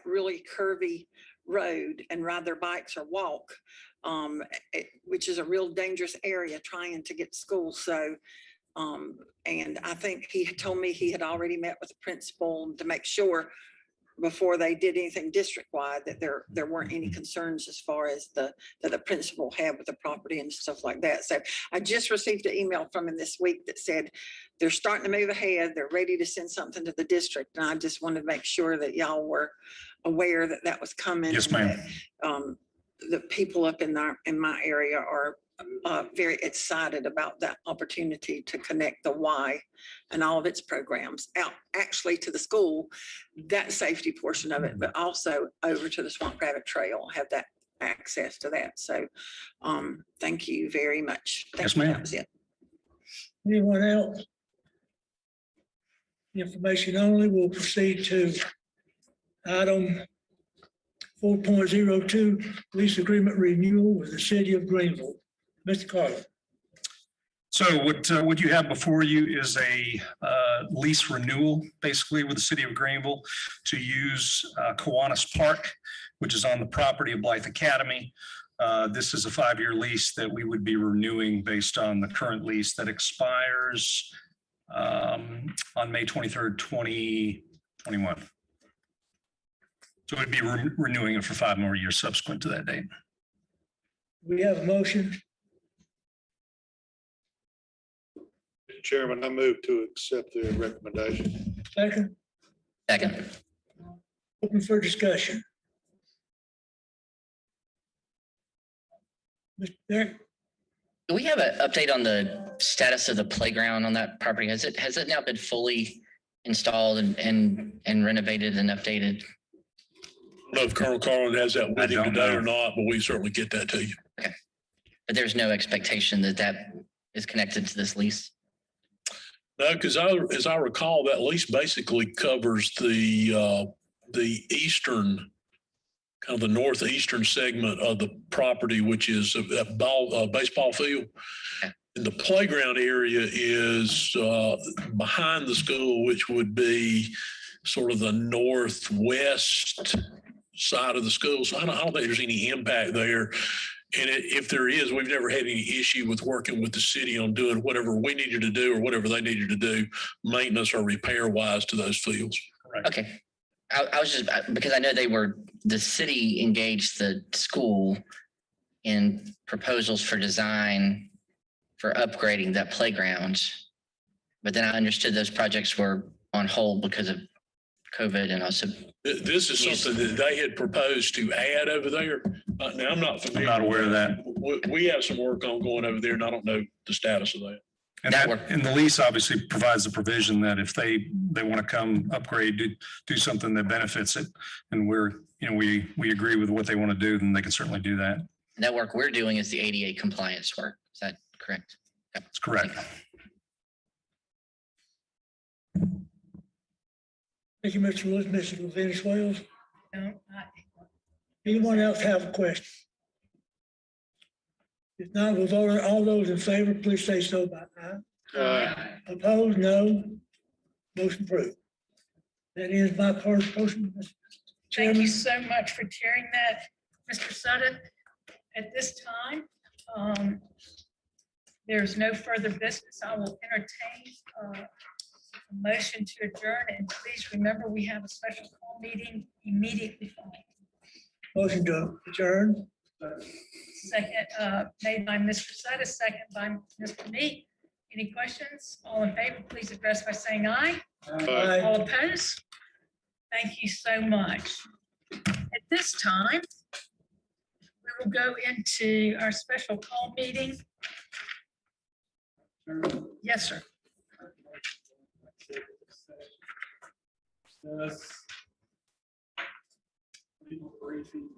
Speaker 12: really curvy road and ride their bikes or walk, which is a real dangerous area trying to get to school. So, and I think he had told me he had already met with the principal to make sure before they did anything district-wide that there weren't any concerns as far as that the principal had with the property and stuff like that. So I just received an email from him this week that said they're starting to move ahead. They're ready to send something to the district. And I just wanted to make sure that y'all were aware that that was coming.
Speaker 21: Yes, ma'am.
Speaker 12: The people up in my area are very excited about that opportunity to connect the Y and all of its programs out actually to the school, that safety portion of it, but also over to the Swamp Rabbit Trail, have that access to that. So thank you very much.
Speaker 21: Yes, ma'am.
Speaker 12: That was it.
Speaker 5: Anyone else? Information only. We'll proceed to item 4.02, lease agreement renewal with the city of Greenville. Mr. Carter.
Speaker 21: So what you have before you is a lease renewal, basically with the city of Greenville to use Kiwanis Park, which is on the property of Blythe Academy. This is a 5-year lease that we would be renewing based on the current lease that expires on May 23rd, 2021. So we'd be renewing it for 5 more years subsequent to that date.
Speaker 5: We have a motion.
Speaker 17: Mr. Chairman, I move to accept the recommendation.
Speaker 5: Second.
Speaker 6: Second.
Speaker 5: Open for discussion. Mr. Derek?
Speaker 6: Do we have an update on the status of the playground on that property? Has it now been fully installed and renovated and updated?
Speaker 1: I don't know if Colonel Carlin has that with him today or not, but we certainly get that to you.
Speaker 6: Okay. But there's no expectation that is connected to this lease?
Speaker 1: No, because as I recall, that lease basically covers the eastern, kind of the northeastern segment of the property, which is a baseball field. Okay. And the playground area is behind the school, which would be sort of the northwest side of the school. So I don't think there's any impact there. And if there is, we've never had any issue with working with the city on doing whatever we needed to do or whatever they needed to do, maintenance or repair wise to those fields.
Speaker 6: Okay. I was just, because I know the city engaged the school in proposals for design for upgrading that playground. But then I understood those projects were on hold because of COVID and also.
Speaker 1: This is something that they had proposed to add over there. Now, I'm not familiar.
Speaker 21: I'm not aware of that.
Speaker 1: We have some work ongoing over there and I don't know the status of that.
Speaker 21: And the lease obviously provides the provision that if they want to come upgrade, do something that benefits it, and we agree with what they want to do, then they can certainly do that.
Speaker 6: And that work we're doing is the ADA compliance work. Is that correct?
Speaker 21: That's correct.
Speaker 5: Thank you, Mr. Woods, Mrs. Levinus Wells.
Speaker 10: No,
Speaker 5: Anyone else have a question? If not, with all those in favor, please say so by aye. Opposed, no. Motion approved. That ends my part of the motion, Mr.
Speaker 19: Thank you
Speaker 5: Chairman.
Speaker 19: so much for chairing that, Mr. Sutton. At this time, there's no further business. I will entertain a motion to adjourn. And please remember, we have a special call meeting immediately following.
Speaker 5: Motion to adjourn.
Speaker 19: Second, made by Mr. Sutton, second by Mr. Meek. Any questions? All in favor, please address by saying aye.
Speaker 5: Aye.
Speaker 19: All opposed? Thank you so much. At this time, we will go into our special call meeting. Yes, sir.
Speaker 11: Legal briefing